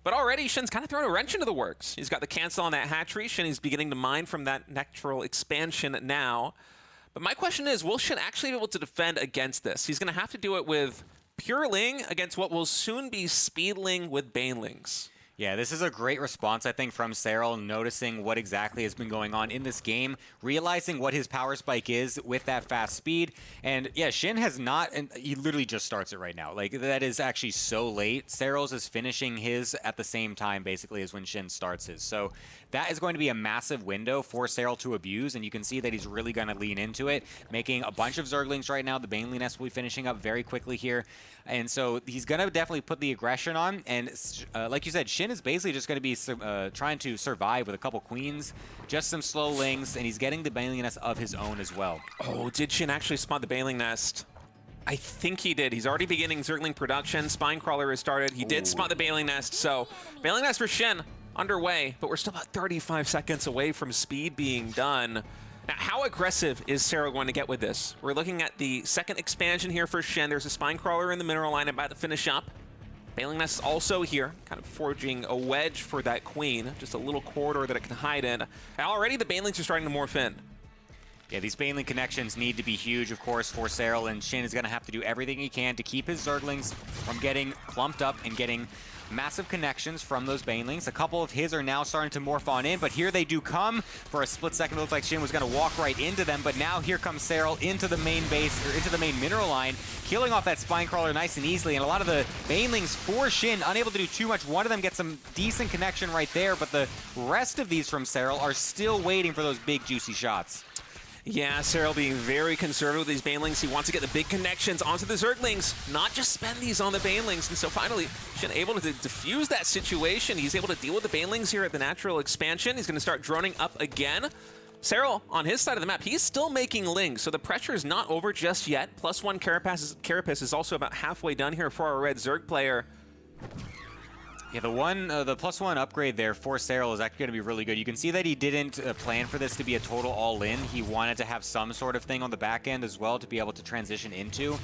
But already, Shin's kind of thrown a wrench into the works. He's got the cancel on that hatchery. Shin is beginning to mine from that natural expansion now. But my question is, will Shin actually be able to defend against this? He's going to have to do it with Pure Ling against what will soon be Speedling with Banelings. Yeah, this is a great response, I think, from Serral, noticing what exactly has been going on in this game, realizing what his power spike is with that fast speed. And yeah, Shin has not, and he literally just starts it right now. Like, that is actually so late. Serral's is finishing his at the same time, basically, as when Shin starts his. So that is going to be a massive window for Serral to abuse, and you can see that he's really going to lean into it, making a bunch of Zerglings right now. The Baneling Nest will be finishing up very quickly here. And so he's going to definitely put the aggression on. And like you said, Shin is basically just going to be trying to survive with a couple queens, just some slow lings, and he's getting the Baneling Nest of his own as well. Oh, did Shin actually spot the Baneling Nest? I think he did. He's already beginning Zergling production. Spinecrawler has started. He did spot the Baneling Nest. So Baneling Nest for Shin underway, but we're still about 35 seconds away from speed being done. Now, how aggressive is Serral going to get with this? We're looking at the second expansion here for Shin. There's a Spinecrawler in the mineral line about to finish up. Baneling Nest is also here, kind of forging a wedge for that queen, just a little corridor that it can hide in. And already the Banelings are starting to morph in. Yeah, these Baneling connections need to be huge, of course, for Serral, and Shin is going to have to do everything he can to keep his Zerglings from getting clumped up and getting massive connections from those Banelings. A couple of his are now starting to morph on in, but here they do come. For a split second, it looked like Shin was going to walk right into them, but now here comes Serral into the main base, or into the main mineral line, killing off that Spinecrawler nice and easily, and a lot of the Banelings for Shin unable to do too much. One of them gets some decent connection right there, but the rest of these from Serral are still waiting for those big juicy shots. Yeah, Serral being very conservative with these Banelings. He wants to get the big connections onto the Zerglings, not just spend these on the Banelings. And so finally, Shin able to diffuse that situation. He's able to deal with the Banelings here at the natural expansion. He's going to start droning up again. Serral, on his side of the map, he's still making lings, so the pressure is not over just yet. +1 Carapace is also about halfway done here for our red Zerg player. Yeah, the +1 upgrade there for Serral is actually going to be really good. You can see that he didn't plan for this to be a total all-in. He wanted to have some sort of thing on the back end as well to be able to transition into.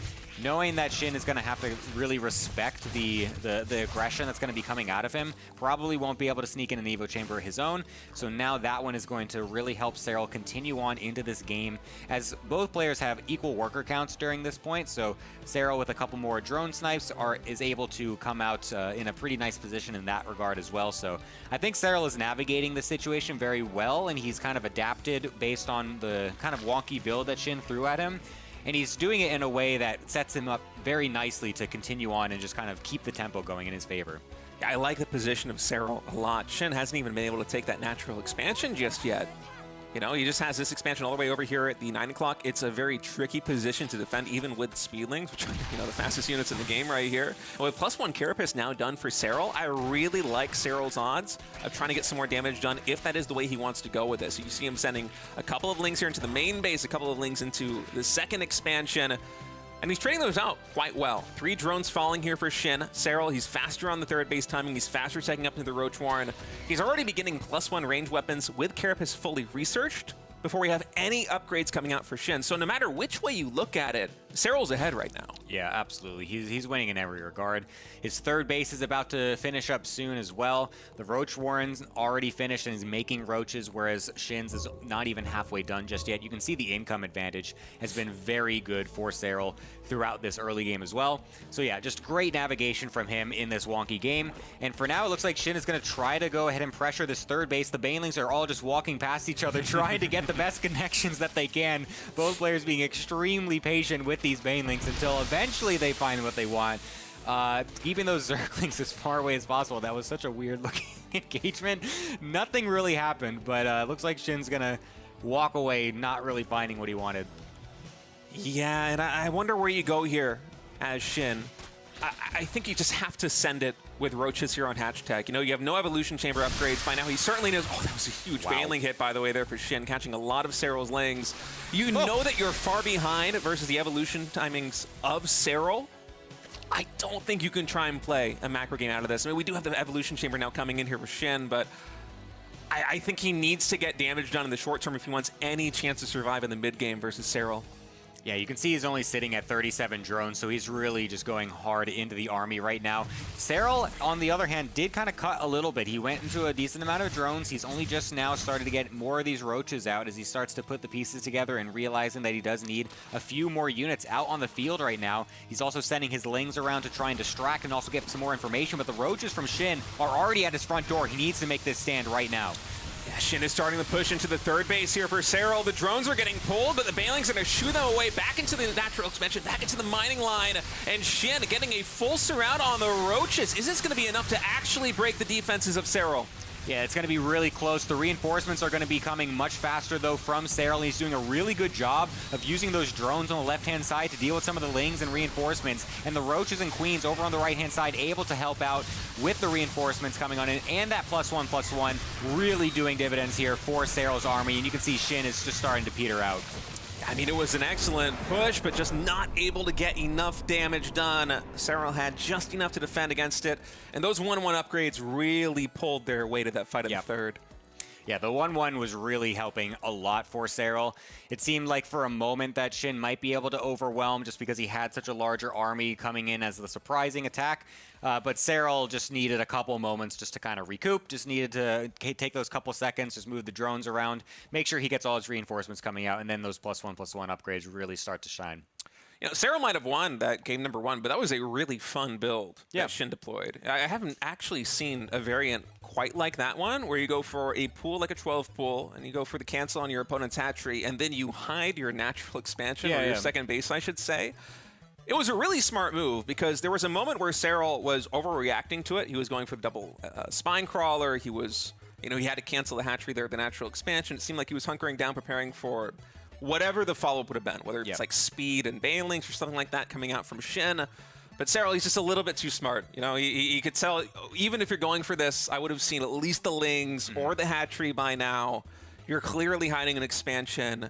Knowing that Shin is going to have to really respect the aggression that's going to be coming out of him, probably won't be able to sneak in an Evo Chamber of his own. So now that one is going to really help Serral continue on into this game, as both players have equal worker counts during this point. So Serral with a couple more drone snipes is able to come out in a pretty nice position in that regard as well. So I think Serral is navigating the situation very well, and he's kind of adapted based on the kind of wonky build that Shin threw at him. And he's doing it in a way that sets him up very nicely to continue on and just kind of keep the tempo going in his favor. I like the position of Serral a lot. Shin hasn't even been able to take that natural expansion just yet. You know, he just has this expansion all the way over here at the 9 o'clock. It's a very tricky position to defend, even with Speedlings, which are, you know, the fastest units in the game right here. And with +1 Carapace now done for Serral, I really like Serral's odds of trying to get some more damage done if that is the way he wants to go with this. You see him sending a couple of lings here into the main base, a couple of lings into the second expansion. And he's trading those out quite well. 3 drones falling here for Shin. Serral, he's faster on the third base timing. He's faster taking up into the Roach Warren. He's already beginning +1 range weapons with Carapace fully researched before we have any upgrades coming out for Shin. So no matter which way you look at it, Serral's ahead right now. Yeah, absolutely. He's winning in every regard. His third base is about to finish up soon as well. The Roach Warren's already finished and is making roaches, whereas Shin's is not even halfway done just yet. You can see the income advantage has been very good for Serral throughout this early game as well. So yeah, just great navigation from him in this wonky game. And for now, it looks like Shin is going to try to go ahead and pressure this third base. The Banelings are all just walking past each other, trying to get the best connections that they can. Both players being extremely patient with these Banelings until eventually they find what they want. Keeping those Zerglings as far away as possible. That was such a weird looking engagement. Nothing really happened, but looks like Shin's gonna walk away not really finding what he wanted. Yeah, and I wonder where you go here as Shin. I think you just have to send it with roaches here on Hatch Tech. You know, you have no evolution chamber upgrades. By now, he certainly knows. Oh, that was a huge Baneling hit, by the way, there for Shin, catching a lot of Serral's lings. You know that you're far behind versus the evolution timings of Serral. I don't think you can try and play a macro game out of this. I mean, we do have the evolution chamber now coming in here for Shin, but I think he needs to get damage done in the short term if he wants any chance to survive in the mid game versus Serral. Yeah, you can see he's only sitting at 37 drones, so he's really just going hard into the army right now. Serral, on the other hand, did kind of cut a little bit. He went into a decent amount of drones. He's only just now started to get more of these roaches out as he starts to put the pieces together and realizing that he does need a few more units out on the field right now. He's also sending his lings around to try and distract and also get some more information, but the roaches from Shin are already at his front door. He needs to make this stand right now. Yeah, Shin is starting to push into the third base here for Serral. The drones are getting pulled, but the Bailing's going to shoo them away back into the natural expansion, back into the mining line. And Shin getting a full surround on the roaches. Is this going to be enough to actually break the defenses of Serral? Yeah, it's going to be really close. The reinforcements are going to be coming much faster, though, from Serral. He's doing a really good job of using those drones on the left-hand side to deal with some of the lings and reinforcements. And the roaches and queens over on the right-hand side able to help out with the reinforcements coming on in. And that +1/+1 really doing dividends here for Serral's army. And you can see Shin is just starting to peter out. I mean, it was an excellent push, but just not able to get enough damage done. Serral had just enough to defend against it, and those 1-1 upgrades really pulled their way to that fight in the third. Yeah, the 1-1 was really helping a lot for Serral. It seemed like for a moment that Shin might be able to overwhelm just because he had such a larger army coming in as the surprising attack. But Serral just needed a couple moments just to kind of recoup, just needed to take those couple seconds, just move the drones around, make sure he gets all his reinforcements coming out, and then those +1/+1 upgrades really start to shine. You know, Serral might have won that game number 1, but that was a really fun build that Shin deployed. I haven't actually seen a variant quite like that one, where you go for a pool like a 12 pool, and you go for the cancel on your opponent's hatchery, and then you hide your natural expansion, or your second base, I should say. It was a really smart move, because there was a moment where Serral was overreacting to it. He was going for the double spine crawler. He was, you know, he had to cancel the hatchery there, the natural expansion. It seemed like he was hunkering down, preparing for whatever the follow-up would have been, whether it's like speed and banelings or something like that coming out from Shin. But Serral, he's just a little bit too smart. You know, he could tell, even if you're going for this, I would have seen at least the lings or the hatchery by now. You're clearly hiding an expansion.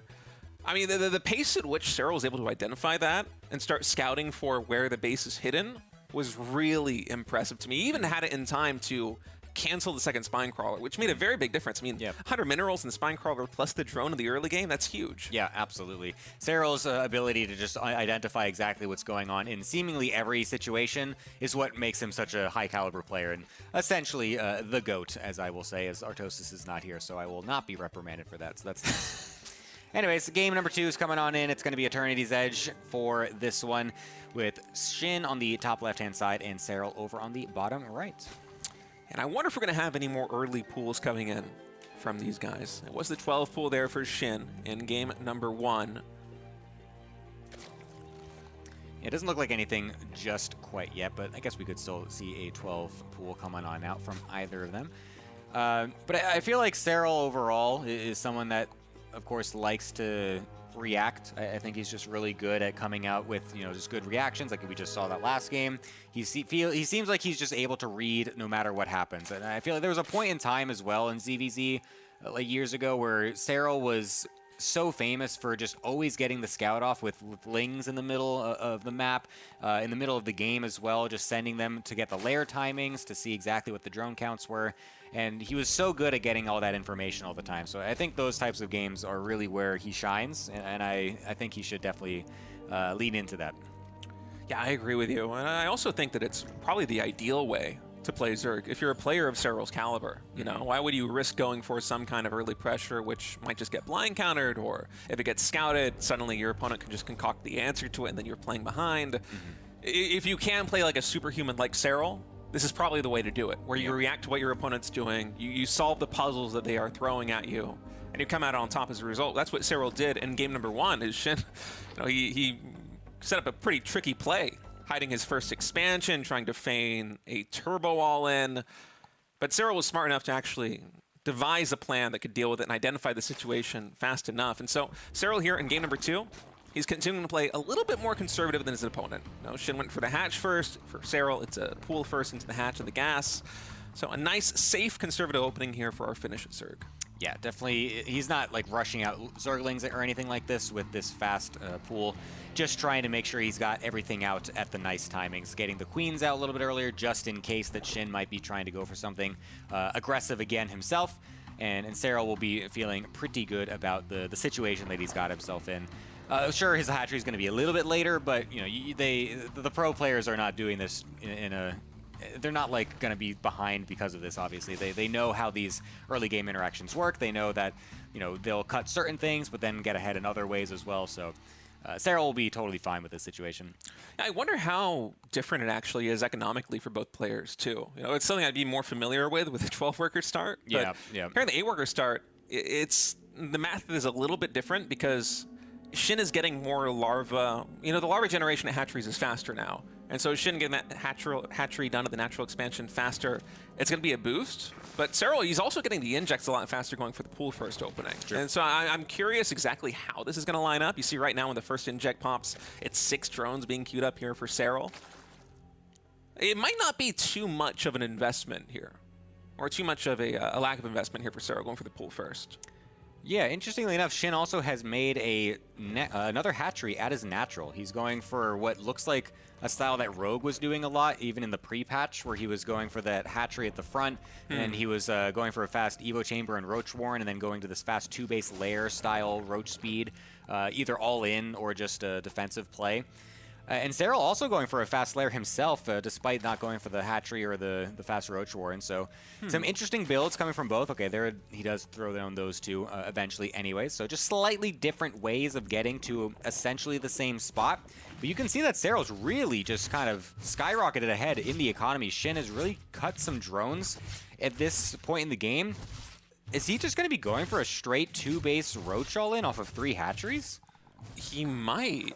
I mean, the pace at which Serral was able to identify that and start scouting for where the base is hidden was really impressive to me. He even had it in time to cancel the second spine crawler, which made a very big difference. I mean, 100 minerals in the spine crawler plus the drone in the early game, that's huge. Yeah, absolutely. Serral's ability to just identify exactly what's going on in seemingly every situation is what makes him such a high caliber player, and essentially the GOAT, as I will say, as Artosis is not here, so I will not be reprimanded for that. So that's Anyways, game number 2 is coming on in. It's going to be Eternity's Edge for this one, with Shin on the top left-hand side and Serral over on the bottom right. And I wonder if we're going to have any more early pools coming in from these guys. It was the 12 pool there for Shin in game number 1. It doesn't look like anything just quite yet, but I guess we could still see a 12 pool coming on out from either of them. But I feel like Serral overall is someone that, of course, likes to react. I think he's just really good at coming out with, you know, just good reactions, like we just saw that last game. He seems like he's just able to read no matter what happens. And I feel like there was a point in time as well in ZVZ, like years ago, where Serral was so famous for just always getting the scout off with lings in the middle of the map, in the middle of the game as well, just sending them to get the lair timings to see exactly what the drone counts were. And he was so good at getting all that information all the time. So I think those types of games are really where he shines, and I think he should definitely lean into that. Yeah, I agree with you. And I also think that it's probably the ideal way to play Zerg. If you're a player of Serral's caliber, you know, why would you risk going for some kind of early pressure, which might just get blind countered, or if it gets scouted, suddenly your opponent can just concoct the answer to it, and then you're playing behind. If you can play like a superhuman like Serral, this is probably the way to do it, where you react to what your opponent's doing, you solve the puzzles that they are throwing at you, and you come out on top as a result. That's what Serral did in game number 1. Is Shin, you know, he set up a pretty tricky play, hiding his first expansion, trying to feign a turbo all-in. But Serral was smart enough to actually devise a plan that could deal with it and identify the situation fast enough. And so Serral here in game number 2, he's continuing to play a little bit more conservative than his opponent. You know, Shin went for the hatch first. For Serral, it's a pool first into the hatch and the gas. So a nice, safe, conservative opening here for our finish at Zerg. Yeah, definitely. He's not like rushing out Zerglings or anything like this with this fast pool. Just trying to make sure he's got everything out at the nice timings. Getting the queens out a little bit earlier, just in case that Shin might be trying to go for something aggressive again himself. And Serral will be feeling pretty good about the situation that he's got himself in. Sure, his hatchery is going to be a little bit later, but you know, the pro players are not doing this in a. They're not like going to be behind because of this. Obviously, they know how these early game interactions work. They know that they'll cut certain things, but then get ahead in other ways as well. So Sarah will be totally fine with this situation. I wonder how different it actually is economically for both players too. It's something I'd be more familiar with a 12-worker start. Yeah. Here in the 8-worker start, the math is a little bit different because Shin is getting more larva. The larva generation at hatcheries is faster now. And so Shin getting that hatchery done at the natural expansion faster, it's going to be a boost. But Serral, he's also getting the injects a lot faster going for the pool first opening. Sure. And so I'm curious exactly how this is going to line up. You see right now when the first inject pops, it's 6 drones being queued up here for Serral. It might not be too much of an investment here, or too much of a lack of investment here for Serral going for the pool first. Yeah, interestingly enough, Shin also has made another hatchery at his natural. He's going for what looks like a style that Rogue was doing a lot, even in the pre-patch, where he was going for that hatchery at the front, and he was going for a fast Evo Chamber and Roach Warren, and then going to this fast 2-base lair style Roach Speed, either all in or just a defensive play. And Serral also going for a fast lair himself, despite not going for the hatchery or the fast Roach Warren. So some interesting builds coming from both. Okay, there he does throw down those two eventually anyway. So just slightly different ways of getting to essentially the same spot. But you can see that Serral's really just kind of skyrocketed ahead in the economy. Shin has really cut some drones at this point in the game. Is he just going to be going for a straight 2-base Roach all-in off of 3 hatcheries? He might.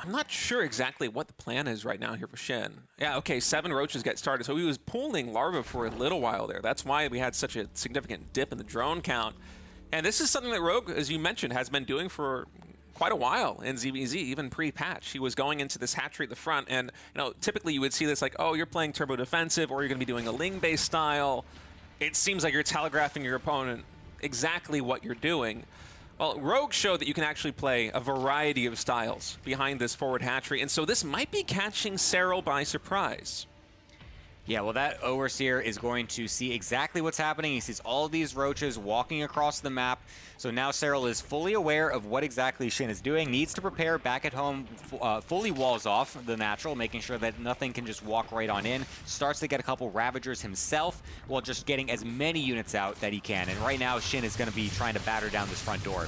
I'm not sure exactly what the plan is right now here for Shin. Yeah, okay, 7 roaches get started. So he was pooling larvae for a little while there. That's why we had such a significant dip in the drone count. And this is something that Rogue, as you mentioned, has been doing for quite a while in ZBZ, even pre-patch. He was going into this hatchery at the front, and typically you would see this like, oh, you're playing turbo defensive, or you're going to be doing a Ling-based style. It seems like you're telegraphing your opponent exactly what you're doing. Well, Rogue showed that you can actually play a variety of styles behind this forward hatchery, and so this might be catching Serral by surprise. Yeah, well, that Overseer is going to see exactly what's happening. He sees all these roaches walking across the map. So now Serral is fully aware of what exactly Shin is doing, needs to prepare back at home, fully walls off the natural, making sure that nothing can just walk right on in. Starts to get a couple Ravagers himself while just getting as many units out that he can. And right now, Shin is going to be trying to batter down this front door.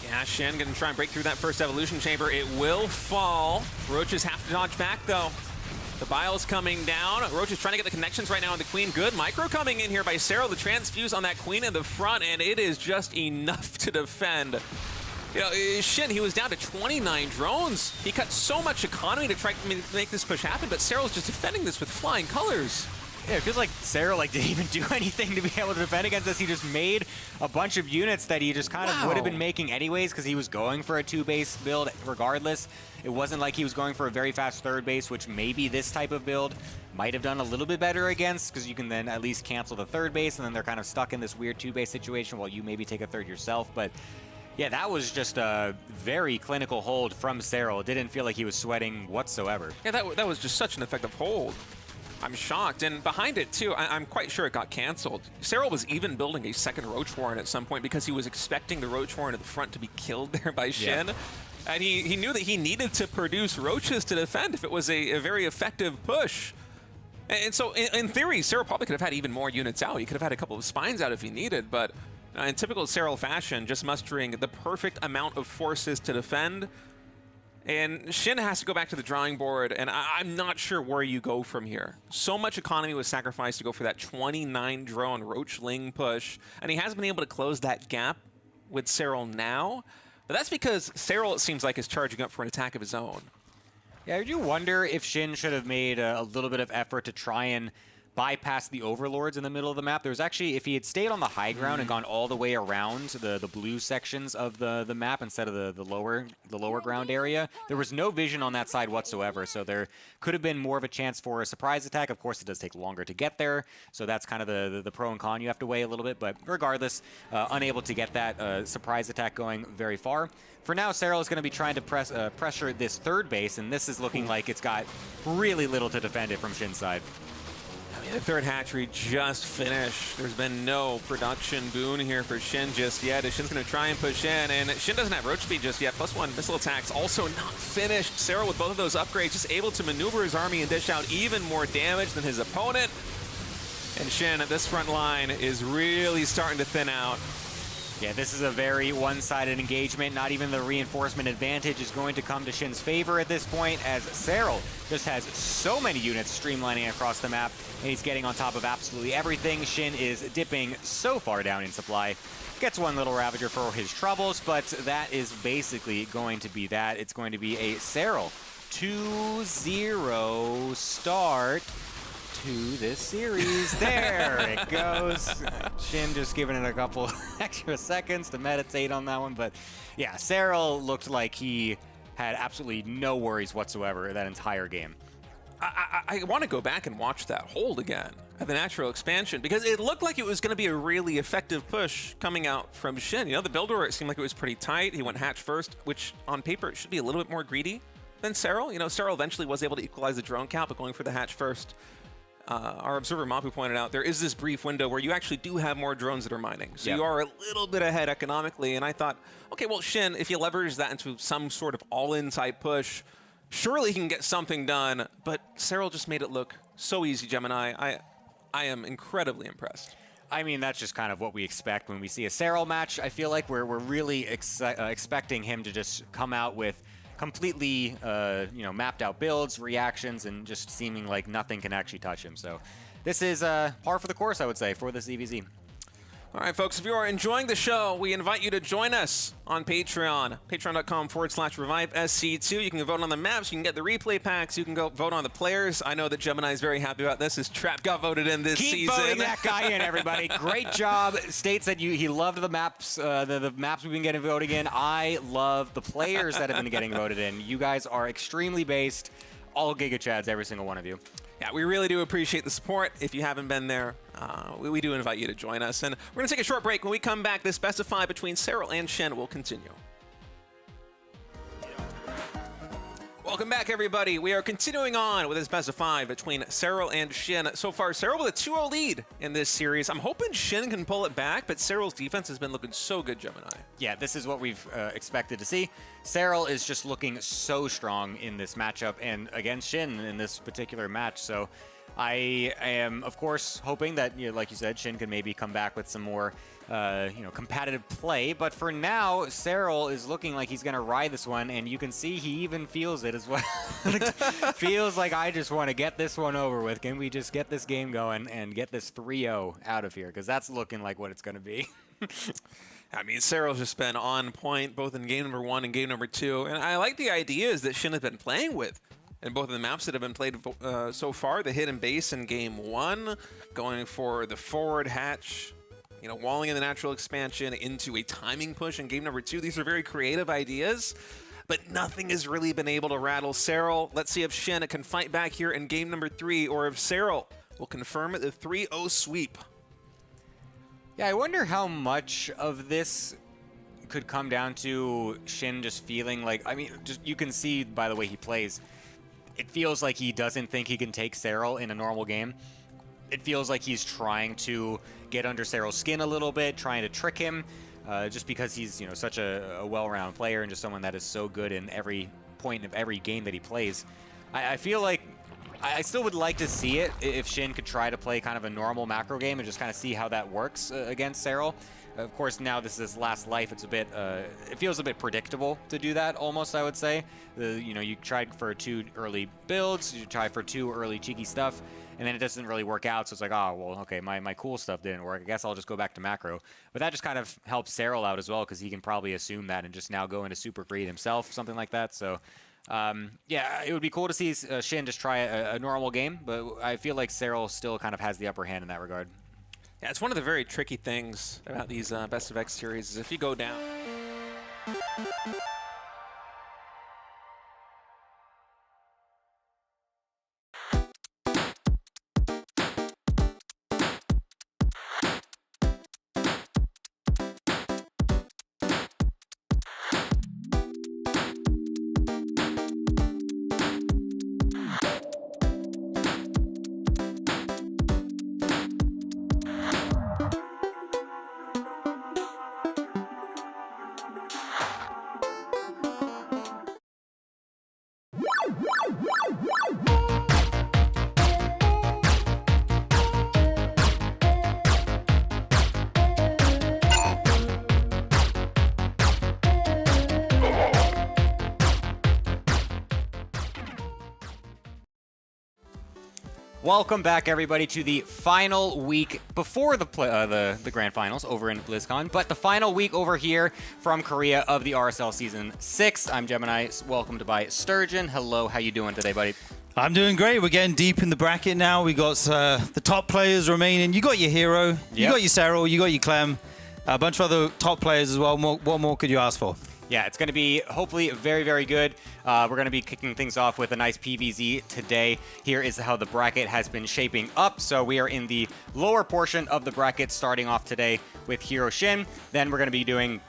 Yeah, Shin going to try and break through that first Evolution Chamber. It will fall. Roaches have to dodge back, though. The Bile's coming down. Roach is trying to get the connections right now on the Queen. Good micro coming in here by Serral. The transfuse on that Queen in the front, and it is just enough to defend. Shin, he was down to 29 drones. He cut so much economy to try to make this push happen, but Serral's just defending this with flying colors. Yeah, it feels like Serral didn't even do anything to be able to defend against this. He just made a bunch of units that he just kind of would have been making anyways because he was going for a 2-base build regardless. It wasn't like he was going for a very fast 3rd base, which maybe this type of build might have done a little bit better against because you can then at least cancel the 3rd base and then they're kind of stuck in this weird 2-base situation while you maybe take a 3rd yourself. But yeah, that was just a very clinical hold from Serral. It didn't feel like he was sweating whatsoever. Yeah, that was just such an effective hold. I'm shocked. And behind it, too, I'm quite sure it got canceled. Serral was even building a 2nd Roach Warren at some point because he was expecting the Roach Warren at the front to be killed there by Shin. Yeah. And he knew that he needed to produce roaches to defend if it was a very effective push. And so, in theory, Serral probably could have had even more units out. He could have had a couple of spines out if he needed. But in typical Serral fashion, just mustering the perfect amount of forces to defend. And Shin has to go back to the drawing board, and I'm not sure where you go from here. So much economy was sacrificed to go for that 29 drone Roach Ling push, and he has been able to close that gap with Serral now. But that's because Serral, it seems like, is charging up for an attack of his own. Yeah, I do wonder if Shin should have made a little bit of effort to try and bypass the overlords in the middle of the map. There was actually, if he had stayed on the high ground and gone all the way around the blue sections of the map instead of the lower ground area, there was no vision on that side whatsoever. So there could have been more of a chance for a surprise attack. Of course, it does take longer to get there. So that's kind of the pro and con you have to weigh a little bit. But regardless, unable to get that surprise attack going very far. For now, Serral is going to be trying to pressure this 3rd base, and this is looking like it's got really little to defend it from Shin's side. The third hatchery just finished. There's been no production boon here for Shin just yet. Shin's going to try and push in, and Shin doesn't have roach speed just yet. +1 missile attacks also not finished. Serral with both of those upgrades just able to maneuver his army and dish out even more damage than his opponent. And Shin, this front line is really starting to thin out. Yeah, this is a very one-sided engagement. Not even the reinforcement advantage is going to come to Shin's favor at this point, as Serral just has so many units streamlining across the map, and he's getting on top of absolutely everything. Shin is dipping so far down in supply. Gets one little Ravager for his troubles, but that is basically going to be that. It's going to be a Serral 2-0 start to this series. There it goes. Shin just giving it a couple extra seconds to meditate on that one. But yeah, Serral looked like he had absolutely no worries whatsoever that entire game. I want to go back and watch that hold again at the natural expansion, because it looked like it was going to be a really effective push coming out from Shin. You know, the build order, it seemed like it was pretty tight. He went hatch first, which on paper it should be a little bit more greedy than Serral. You know, Serral eventually was able to equalize the drone count, but going for the hatch first. Our observer Mapu pointed out there is this brief window where you actually do have more drones that are mining. So you are a little bit ahead economically. And I thought, okay, well, Shin, if you leverage that into some sort of all-in type push, surely he can get something done. But Serral just made it look so easy, Gemini. I am incredibly impressed. I mean, that's just kind of what we expect when we see a Serral match. I feel like we're really expecting him to just come out with completely, mapped out builds, reactions, and just seeming like nothing can actually touch him. So this is par for the course, I would say, for this EVZ. All right, folks, if you are enjoying the show, we invite you to join us on Patreon, patreon.com/RevivesC2. You can vote on the maps, you can get the replay packs, you can go vote on the players. I know that Gemini is very happy about this. His Trap got voted in this season. Keep voting that guy in, everybody. Great job. State said he loved the maps, the maps we've been getting voted in. I love the players that have been getting voted in. You guys are extremely based. All Giga Chads, every single one of you. Yeah, we really do appreciate the support. If you haven't been there, we do invite you to join us. And we're going to take a short break. When we come back, this Best of 5 between Serral and Shin will continue. Welcome back, everybody. We are continuing on with this Best of 5 between Serral and Shin. So far, Serral with a 2-0 lead in this series. I'm hoping Shin can pull it back, but Serral's defense has been looking so good, Gemini. Yeah, this is what we've expected to see. Serral is just looking so strong in this matchup and against Shin in this particular match. So I am, of course, hoping that, like you said, Shin can maybe come back with some more competitive play. But for now, Serral is looking like he's going to ride this one, and you can see he even feels it as well. Feels like, I just want to get this one over with. Can we just get this game going and get this 3-0 out of here? Because that's looking like what it's going to be. I mean, Serral's just been on point both in game number 1 and game number 2. And I like the ideas that Shin has been playing with in both of the maps that have been played so far. The hidden base in game 1, going for the forward hatch, walling in the natural expansion into a timing push in game number 2. These are very creative ideas, but nothing has really been able to rattle Serral. Let's see if Shin can fight back here in game number 3, or if Serral will confirm the 3-0 sweep. Yeah, I wonder how much of this could come down to Shin just feeling like, you can see by the way he plays, it feels like he doesn't think he can take Serral in a normal game. It feels like he's trying to get under Serral's skin a little bit, trying to trick him, just because he's such a well-rounded player and just someone that is so good in every point of every game that he plays. I feel like I still would like to see it if Shin could try to play kind of a normal macro game and just kind of see how that works against Serral. Of course, now this is last life. It's a bit, it feels a bit predictable to do that almost, I would say. You tried for 2 early builds, you tried for 2 early cheeky stuff, and then it doesn't really work out. So it's like, oh, well, okay, my cool stuff didn't work. I guess I'll just go back to macro. But that just kind of helps Serral out as well, because he can probably assume that and just now go into super greed himself, something like that. So yeah, it would be cool to see Shin just try a normal game, but I feel like Serral still kind of has the upper hand in that regard. Yeah, it's one of the very tricky things about these Best of X series is if you go down. Welcome back, everybody, to the final week before the Grand Finals over in BlizzCon, but the final week over here from Korea of the RSL Season 6. I'm Gemini, welcomed by Sturgeon. Hello, how you doing today, buddy? I'm doing great. We're getting deep in the bracket now. We got the top players remaining. You got your hero, you got your Cyril, you got your Clem, a bunch of other top players as well. What more could you ask for? Yeah, it's going to be hopefully very, very good. We're going to be kicking things off with a nice PVZ today. Here is how the bracket has been shaping up. So we are in the lower portion of the bracket starting off today with Hero Shin. Then we're going to be doing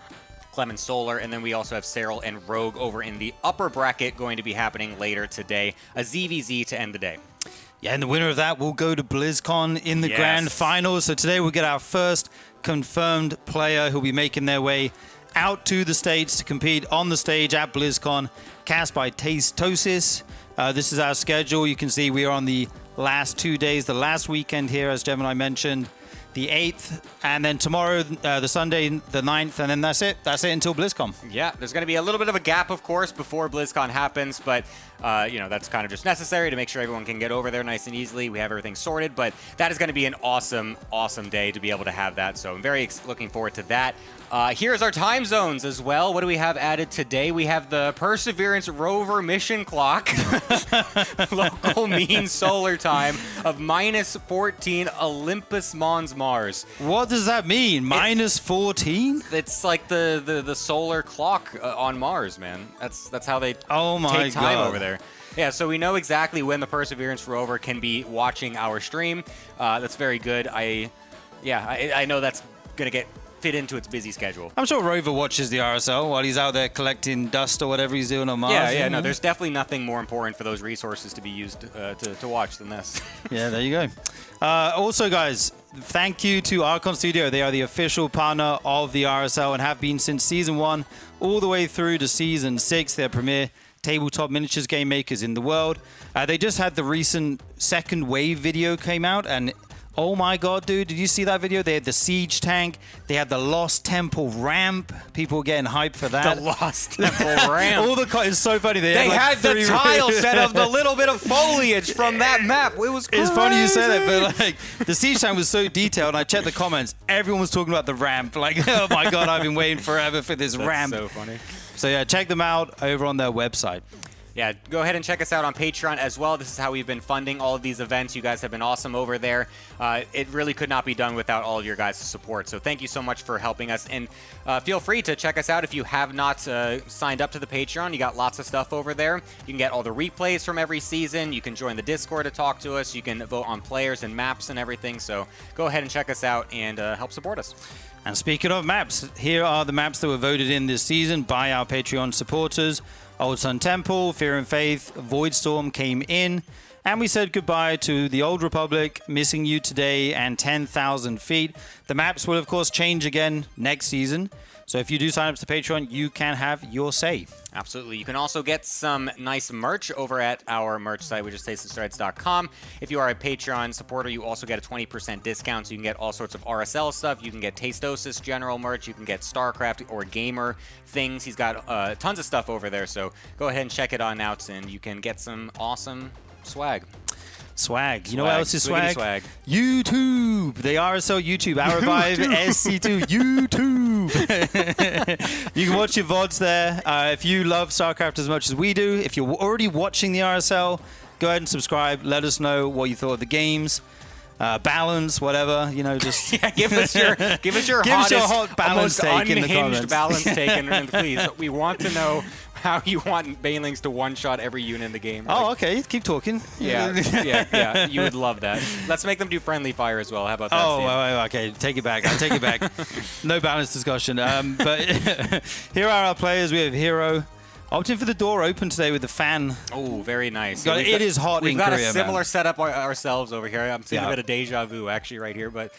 Clem and Solar, and then we also have Cyril and Rogue over in the upper bracket going to be happening later today. A ZVZ to end the day. Yeah, and the winner of that will go to BlizzCon in the Grand Finals. So today we'll get our first confirmed player who'll be making their way out to the States to compete on the stage at BlizzCon, cast by Tastosis. This is our schedule. You can see we are on the last 2 days, the last weekend here, as Gemini mentioned, the 8th, and then tomorrow, the Sunday, the 9th, and then that's it. That's it until BlizzCon. Yeah, there's going to be a little bit of a gap, of course, before BlizzCon happens, but you know, that's kind of just necessary to make sure everyone can get over there nice and easily. We have everything sorted, but that is going to be an awesome, awesome day to be able to have that. So I'm very looking forward to that. Here's our time zones as well. What do we have added today? We have the Perseverance rover mission clock, local mean solar time of -14 Olympus Mons Mars. What does that mean? -14? It's like the solar clock on Mars, man. That's how they take time over there. Yeah, so we know exactly when the Perseverance rover can be watching our stream. That's very good. I know that's gonna get fit into its busy schedule. I'm sure Rover watches the RSL while he's out there collecting dust or whatever he's doing on Mars. Yeah, no, there's definitely nothing more important for those resources to be used to watch than this. Yeah, there you go. Also, guys, thank you to Archon Studio. They are the official partner of the RSL and have been since Season 1 all the way through to Season 6, their premier tabletop miniatures game makers in the world. They just had the recent second wave video came out, and oh my god, dude, did you see that video? They had the siege tank, they had the Lost Temple ramp. People were getting hyped for that. The Lost Temple ramp. It's so funny. They had the tile set of the little bit of foliage from that map. It was crazy. It's funny you say that, but like the siege tank was so detailed, and I checked the comments. Everyone was talking about the ramp. Like, oh my god, I've been waiting forever for this ramp. That's so funny. So yeah, check them out over on their website. Yeah, go ahead and check us out on Patreon as well. This is how we've been funding all of these events. You guys have been awesome over there. It really could not be done without all of your guys' support. So thank you so much for helping us. And feel free to check us out if you have not signed up to the Patreon. You got lots of stuff over there. You can get all the replays from every season. You can join the Discord to talk to us. You can vote on players and maps and everything. So go ahead and check us out and help support us. And speaking of maps, here are the maps that were voted in this season by our Patreon supporters. Old Sun Temple, Fear and Faith, Voidstorm came in, and we said goodbye to the Old Republic, Missing You Today, and 10,000 Feet. The maps will, of course, change again next season. So if you do sign up to Patreon, you can have your say. Absolutely. You can also get some nice merch over at our merch site, which is tastedstrides.com. If you are a Patreon supporter, you also get a 20% discount, so you can get all sorts of RSL stuff. You can get Tastosis general merch. You can get StarCraft or gamer things. He's got tons of stuff over there, so go ahead and check it on out, and you can get some awesome swag. Swag. You know what else is swag? Swag? YouTube. The RSL YouTube. Our Revive SC2 YouTube. You can watch your VODs there. If you love StarCraft as much as we do, if you're already watching the RSL, go ahead and subscribe. Let us know what you thought of the games. Balance, whatever, you know, just yeah, give us your hot balance take in the comments. Balance take, and please, we want to know how you want Banelings to one-shot every unit in the game. Oh, okay. Keep talking. Yeah. You would love that. Let's make them do friendly fire as well. How about that? Oh, okay. Take it back. I'll take it back. No balance discussion. But here are our players. We have Hero. Opting for the door open today with the fan. Oh, very nice. It is hot in Korea, We've got a similar setup ourselves over here. I'm seeing a bit of deja vu actually right here. But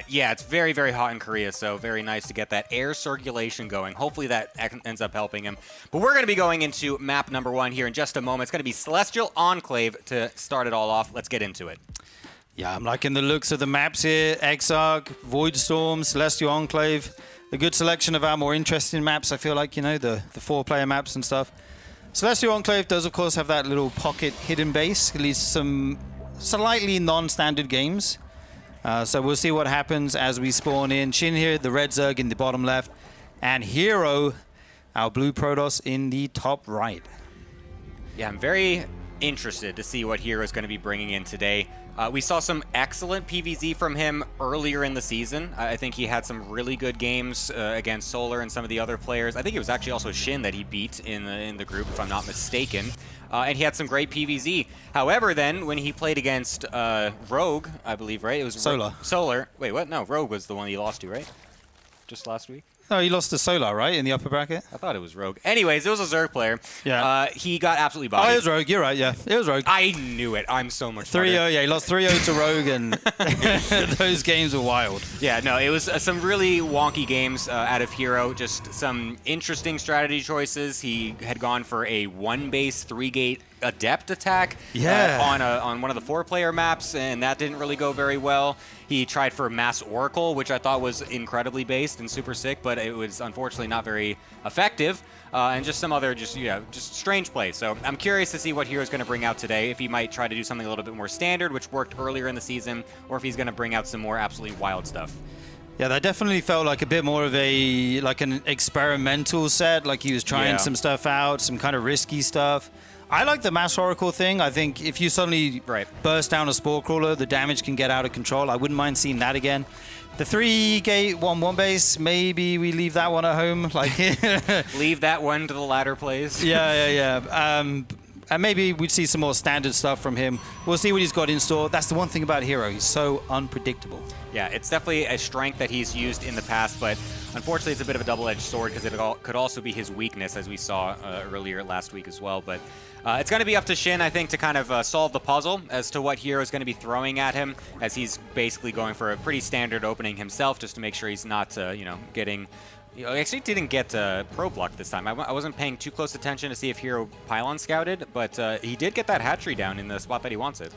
yeah, it's very, very hot in Korea. So very nice to get that air circulation going. Hopefully that ends up helping him. But we're going to be going into map number 1 here in just a moment. It's going to be Celestial Enclave to start it all off. Let's get into it. Yeah, I'm liking the looks of the maps here. Exarch, Voidstorm, Celestial Enclave. A good selection of our more interesting maps, I feel like, you know, the 4-player maps and stuff. Celestial Enclave does, of course, have that little pocket hidden base. At least some slightly non-standard games. So we'll see what happens as we spawn in. Shin here, the red Zerg in the bottom left, and Hero, our blue Protoss, in the top right. Yeah, I'm very interested to see what Hero is going to be bringing in today. We saw some excellent PvZ from him earlier in the season. I think he had some really good games against Solar and some of the other players. I think it was actually also Shin that he beat in the group, if I'm not mistaken. And he had some great PvZ. However, then, when he played against Rogue, I believe, right? It was Solar. Solar. Wait, what? No, Rogue was the one he lost to, right? Just last week? No, he lost to Solar, right, in the upper bracket? I thought it was Rogue. Anyways, it was a Zerg player. Yeah. He got absolutely bodied. Oh, it was Rogue. You're right, yeah. It was Rogue. I knew it. I'm so much 3-0, yeah. He lost 3-0 to Rogue, and those games were wild. Yeah, no, it was some really wonky games out of Hero. Just some interesting strategy choices. He had gone for a 1-base, 3-gate Adept attack on one of the 4-player maps, and that didn't really go very well. He tried for Mass Oracle, which I thought was incredibly based and super sick, but it was unfortunately not very effective. And just some other just strange plays. So I'm curious to see what Hero's going to bring out today, if he might try to do something a little bit more standard, which worked earlier in the season, or if he's going to bring out some more absolutely wild stuff. Yeah, that definitely felt like a bit more of an experimental set, like he was trying some stuff out, some kind of risky stuff. I like the Mass Oracle thing. I think if you suddenly burst down a Spore Crawler, the damage can get out of control. I wouldn't mind seeing that again. The 3-gate 1-1 base, maybe we leave that one at home. Like leave that one to the latter plays. Yeah. And maybe we'd see some more standard stuff from him. We'll see what he's got in store. That's the one thing about Hero. He's so unpredictable. Yeah, it's definitely a strength that he's used in the past, but unfortunately it's a bit of a double-edged sword because it could also be his weakness, as we saw earlier last week as well. But it's going to be up to Shin, I think, to kind of solve the puzzle as to what Hero is going to be throwing at him, as he's basically going for a pretty standard opening himself, just to make sure he's not, getting... I actually didn't get Pro Block this time. I wasn't paying too close attention to see if Hero Pylon scouted, but he did get that hatchery down in the spot that he wants it.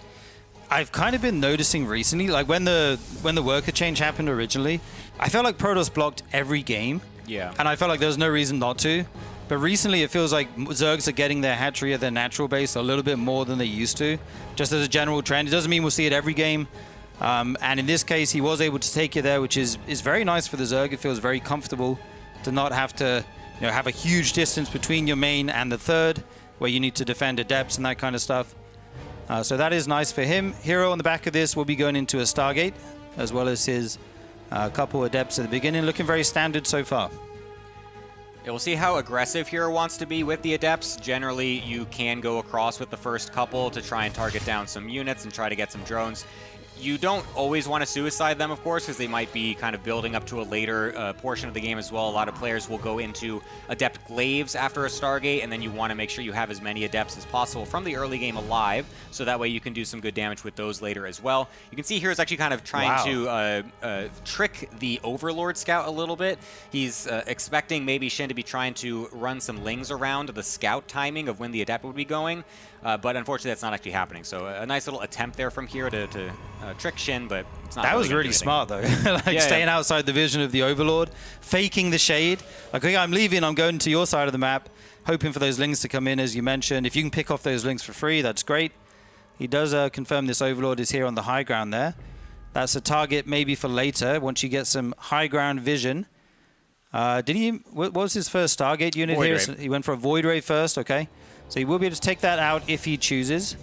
I've kind of been noticing recently, like when the worker change happened originally, I felt like Protoss blocked every game. Yeah. And I felt like there was no reason not to. But recently it feels like Zergs are getting their hatchery at their natural base a little bit more than they used to, just as a general trend. It doesn't mean we'll see it every game. And in this case, he was able to take you there, which is very nice for the Zerg. It feels very comfortable to not have to have a huge distance between your main and the third, where you need to defend Adepts and that kind of stuff. So that is nice for him. Hero on the back of this will be going into a Stargate, as well as his couple Adepts at the beginning. Looking very standard so far. Yeah, we'll see how aggressive Hero wants to be with the Adepts. Generally, you can go across with the first couple to try and target down some units and try to get some drones. You don't always want to suicide them, of course, because they might be kind of building up to a later portion of the game as well. A lot of players will go into Adept Glaives after a Stargate, and then you want to make sure you have as many Adepts as possible from the early game alive, so that way you can do some good damage with those later as well. You can see Hero's actually kind of trying to trick the Overlord Scout a little bit. He's expecting maybe Shin to be trying to run some Lings around the Scout timing of when the Adept would be going. But unfortunately, that's not actually happening. So a nice little attempt there from Hero to trick Shin, but it's not. That was really smart, though. Staying outside the vision of the Overlord, faking the shade. Like, okay, I'm leaving, I'm going to your side of the map, hoping for those Lings to come in, as you mentioned. If you can pick off those Lings for free, that's great. He does confirm this Overlord is here on the high ground there. That's a target maybe for later, once you get some high ground vision. What was his first Stargate unit here? So he went for a Void Ray first, okay. So he will be able to take that out if he chooses.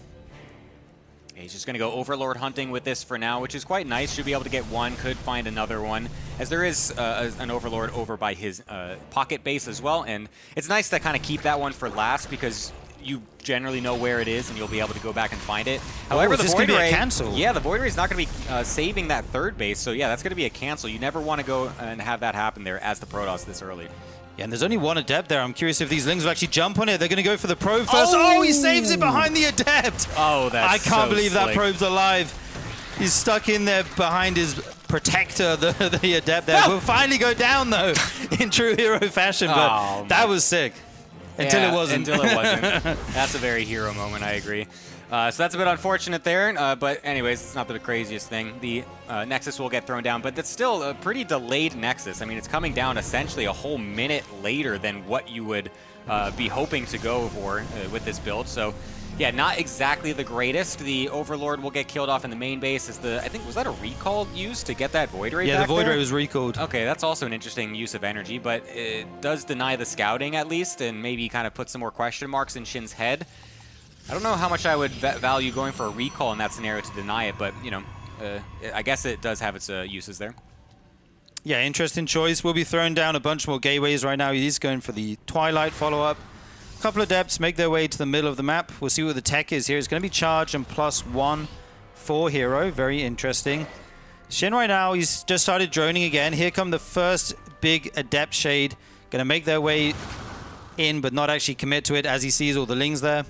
Yeah, he's just going to go Overlord hunting with this for now, which is quite nice. Should be able to get one, could find another one, as there is an Overlord over by his pocket base as well. And it's nice to kind of keep that one for last, because you generally know where it is and you'll be able to go back and find it. However, the Void Ray, yeah, the Void Ray is not going to be saving that third base. So yeah, that's going to be a cancel. You never want to go and have that happen there as the Protoss this early. Yeah, and there's only one Adept there. I'm curious if these Lings will actually jump on it. They're going to go for the probe first. Oh, he saves it behind the Adept. Oh, that's I can't believe slick. that probe's alive. He's stuck in there behind his protector, the Adept there. Will finally go down, though, in true Hero fashion. But that was sick. Until it wasn't. Until it wasn't. That's a very Hero moment, I agree. So that's a bit unfortunate there, but anyways, it's not the craziest thing. The Nexus will get thrown down, but that's still a pretty delayed Nexus. I mean, it's coming down essentially a whole minute later than what you would be hoping to go for with this build. So Yeah, not exactly the greatest. The Overlord will get killed off in the main base. I think, was that a recall used to get that Void Ray Yeah, back the Void there? Ray was recalled. Okay, that's also an interesting use of energy, but it does deny the scouting at least, and maybe kind of put some more question marks in Shin's head. I don't know how much I would value going for a recall in that scenario to deny it, but, you know, I guess it does have its uses there. Yeah, interesting choice. We'll be throwing down a bunch more gateways right now. He's going for the Twilight follow-up. A couple of Adepts make their way to the middle of the map. We'll see what the tech is here. It's going to be charge and +1 for Hero. Very interesting. Shin right now, he's just started droning again. Here come the first big Adept Shade. Going to make their way in, but not actually commit to it as he sees all the Lings there.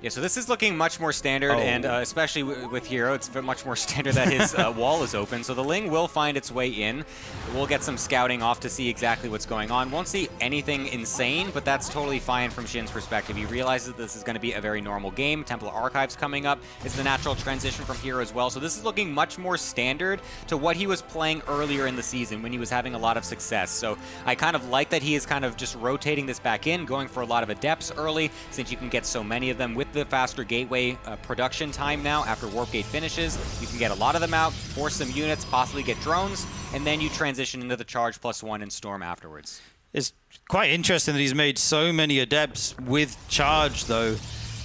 Yeah, so this is looking much more standard, and especially with Hero, it's much more standard that his wall is open. So the Ling will find its way in. We'll get some scouting off to see exactly what's going on. Won't see anything insane, but that's totally fine from Shin's perspective. He realizes this is going to be a very normal game. Templar Archives coming up. It's the natural transition from Hero as well. So this is looking much more standard to what he was playing earlier in the season when he was having a lot of success. So I kind of like that he is kind of just rotating this back in, going for a lot of Adepts early, since you can get so many of them with the faster gateway production time now. After Warp Gate finishes, you can get a lot of them out, force some units, possibly get drones, and then you transition into the charge +1 and Storm afterwards. It's quite interesting that he's made so many Adepts with charge, though.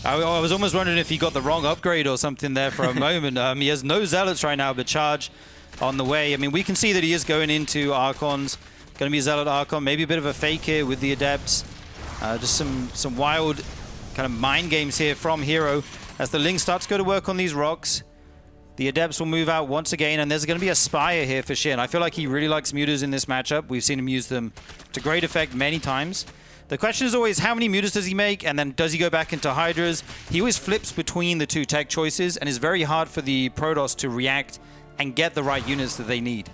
I was almost wondering if he got the wrong upgrade or something there for a moment. He has no Zealots right now, but charge on the way. I mean, we can see that he is going into Archons. Going to be Zealot Archon, maybe a bit of a fake here with the Adepts. Just some wild kind of mind games here from Hero. As the Ling starts to go to work on these rocks, the Adepts will move out once again, and there's going to be a Spire here for Shin. I feel like he really likes Mutas in this matchup. We've seen him use them to great effect many times. The question is always, how many Mutas does he make, and then does he go back into Hydras? He always flips between the two tech choices, and it's very hard for the Protoss to react and get the right units that they need.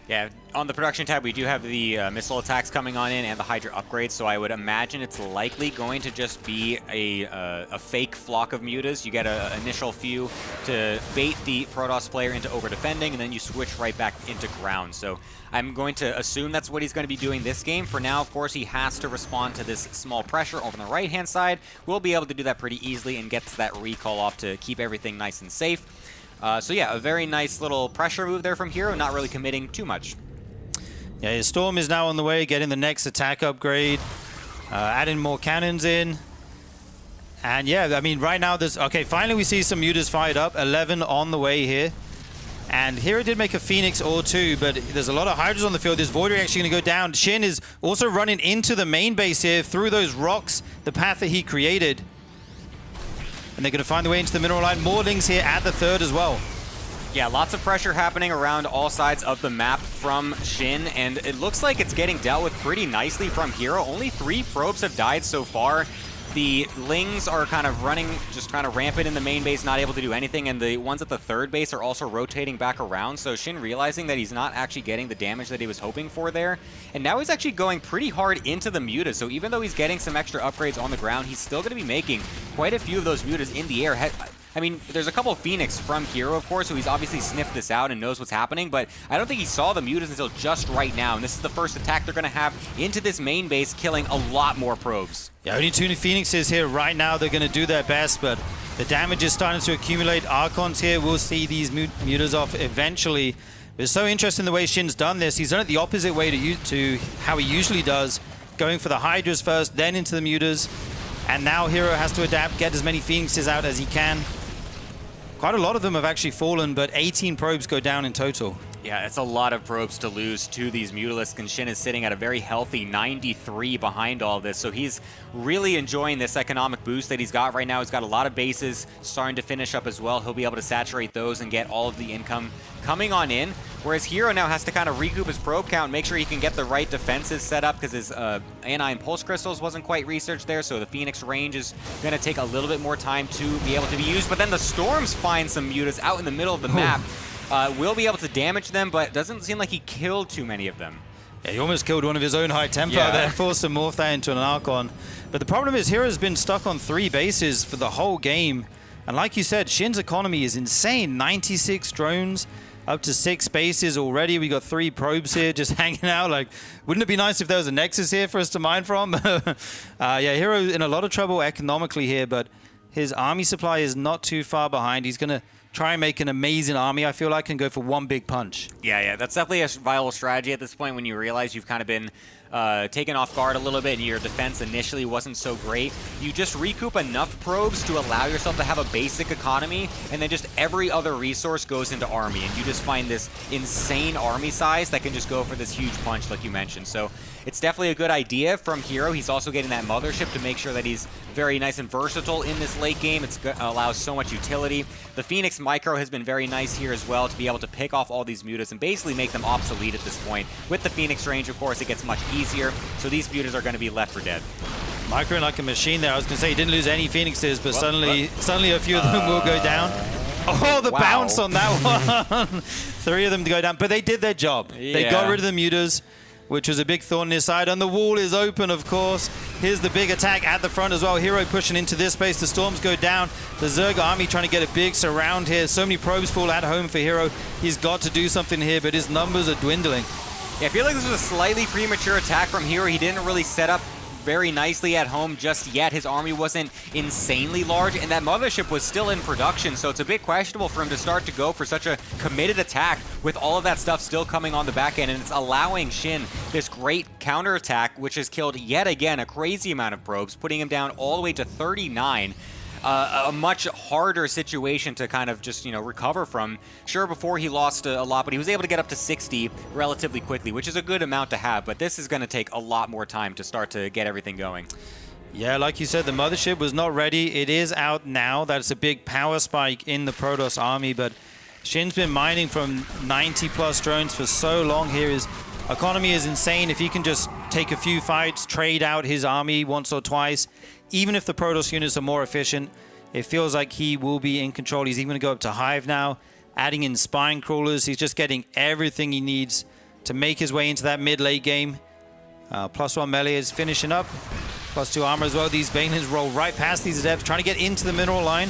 Yeah, on the production tab, we do have the missile attacks coming on in and the Hydra upgrades, so I would imagine it's likely going to just be a fake flock of mutas. You get an initial few to bait the Protoss player into over-defending, and then you switch right back into ground. So I'm going to assume that's what he's going to be doing this game. For now, of course, he has to respond to this small pressure over on the right-hand side. We'll be able to do that pretty easily and get that recall off to keep everything nice and safe. So yeah, a very nice little pressure move there from Hero, not really committing too much. Yeah, his Storm is now on the way, getting the next attack upgrade, adding more cannons in. And yeah, I mean, right now there's... Okay, finally we see some Mutas fired up, 11 on the way here. And Hero did make a Phoenix or two, but there's a lot of Hydras on the field. This Void Ray actually going to go down. Shin is also running into the main base here through those rocks, the path that he created. And they're going to find their way into the mineral line. More Lings here at the third as well. Yeah, lots of pressure happening around all sides of the map from Shin, and it looks like it's getting dealt with pretty nicely from Hero. Only 3 probes have died so far. The Lings are kind of running, just kind of rampant in the main base, not able to do anything, and the ones at the third base are also rotating back around, so Shin realizing that he's not actually getting the damage that he was hoping for there. And now he's actually going pretty hard into the Mutas, so even though he's getting some extra upgrades on the ground, he's still going to be making quite a few of those Mutas in the air. I mean, there's a couple of Phoenix from Hero, of course, so he's obviously sniffed this out and knows what's happening, but I don't think he saw the Mutas until just right now, and this is the first attack they're going to have into this main base, killing a lot more probes. Yeah, only 2 Phoenixes here right now. They're going to do their best, but the damage is starting to accumulate. Archons here, we'll see these Mutas off eventually. It's so interesting the way Shin's done this. He's done it the opposite way to how he usually does, going for the Hydras first, then into the Mutas, and now Hero has to adapt, get as many Phoenixes out as he can. Quite a lot of them have actually fallen, but 18 probes go down in total. Yeah, it's a lot of probes to lose to these Mutalisks, and Shin is sitting at a very healthy 93 behind all this, so he's really enjoying this economic boost that he's got right now. He's got a lot of bases starting to finish up as well. He'll be able to saturate those and get all of the income coming on in, whereas Hero now has to kind of recoup his probe count, make sure he can get the right defenses set up, because his Anion Pulse Crystals wasn't quite researched there, so the Phoenix range is going to take a little bit more time to be able to be used, but then the Storms find some Mutas out in the middle of the map. Will be able to damage them, but it doesn't seem like he killed too many of them. Yeah, he almost killed one of his own high tempo there, forced to morph that into an Archon. But the problem is Hero's been stuck on 3 bases for the whole game. And like you said, Shin's economy is insane. 96 drones, Up to 6 bases already. We got 3 probes here just hanging out. Like, wouldn't it be nice if there was a nexus here for us to mine from? Yeah, Hero in a lot of trouble economically here, but his army supply is not too far behind. He's going to try and make an amazing army, I feel like, and go for one big punch. Yeah, that's definitely a viable strategy at this point when you realize you've kind of been taken off guard a little bit and your defense initially wasn't so great. You just recoup enough probes to allow yourself to have a basic economy, and then just every other resource goes into army, and you just find this insane army size that can just go for this huge punch like you mentioned. So it's definitely a good idea from Hero. He's also getting that mothership to make sure that he's very nice and versatile in this late game. It allows so much utility. The Phoenix Micro has been very nice here as well to be able to pick off all these mutas and basically make them obsolete at this point. With the Phoenix range, of course, it gets much easier, so these mutas are going to be left for dead. Micro like a machine there. I was going to say he didn't lose any Phoenixes, but suddenly a few of them will go down. Oh, the bounce on that one. 3 of them to go down, but they did their job. Yeah. They got rid of the mutas, which was a big thorn in his side, and the wall is open, of course. Here's the big attack at the front as well. Hero pushing into this space. The storms go down. The Zerg army trying to get a big surround here. So many probes fall at home for Hero. He's got to do something here, but his numbers are dwindling. Yeah, I feel like this was a slightly premature attack from Hero. He didn't really set up very nicely at home just yet. His army wasn't insanely large, and that mothership was still in production, so it's a bit questionable for him to start to go for such a committed attack with all of that stuff still coming on the back end, and it's allowing Shin this great counterattack, which has killed yet again a crazy amount of probes, putting him down all the way to 39. A much harder situation to kind of just, recover from. Sure, before he lost a lot, but he was able to get up to 60 relatively quickly, which is a good amount to have, but this is going to take a lot more time to start to get everything going. Yeah, like you said, the mothership was not ready. It is out now. That's a big power spike in the Protoss army, but Shin's been mining from 90+ drones for so long here. His economy is insane. If he can just take a few fights, trade out his army once or twice, even if the Protoss units are more efficient, it feels like he will be in control. He's even going to go up to Hive now, adding in Spine Crawlers. He's just getting everything he needs to make his way into that mid-late game. +1 melee is finishing up. +2 armor as well. These Banelings roll right past these Adepts, trying to get into the mineral line.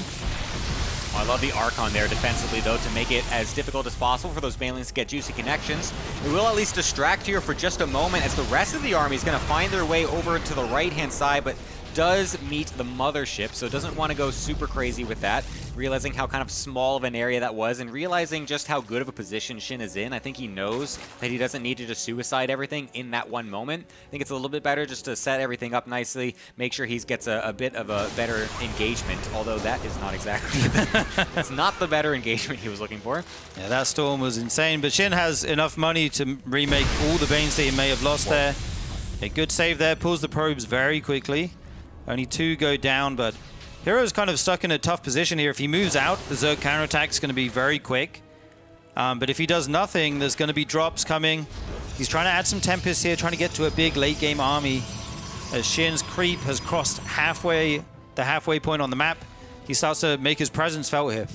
I love the Archon there defensively, though, to make it as difficult as possible for those Banelings to get juicy connections. It will at least distract here for just a moment as the rest of the army is going to find their way over to the right-hand side, but does meet the mothership, so doesn't want to go super crazy with that. Realizing how kind of small of an area that was and realizing just how good of a position Shin is in, I think he knows that he doesn't need to just suicide everything in that one moment. I think it's a little bit better just to set everything up nicely, make sure he gets a bit of a better engagement, although that is not exactly that's not the better engagement he was looking for. Yeah, that storm was insane, but Shin has enough money to remake all the Banes that he may have lost there. A good save there, pulls the probes very quickly. Only 2 go down, but Hero's kind of stuck in a tough position here. If he moves out, the Zerg counterattack is going to be very quick. But if he does nothing, there's going to be drops coming. He's trying to add some Tempests here, trying to get to a big late game army. As Shin's creep has crossed the halfway point on the map, he starts to make his presence felt here.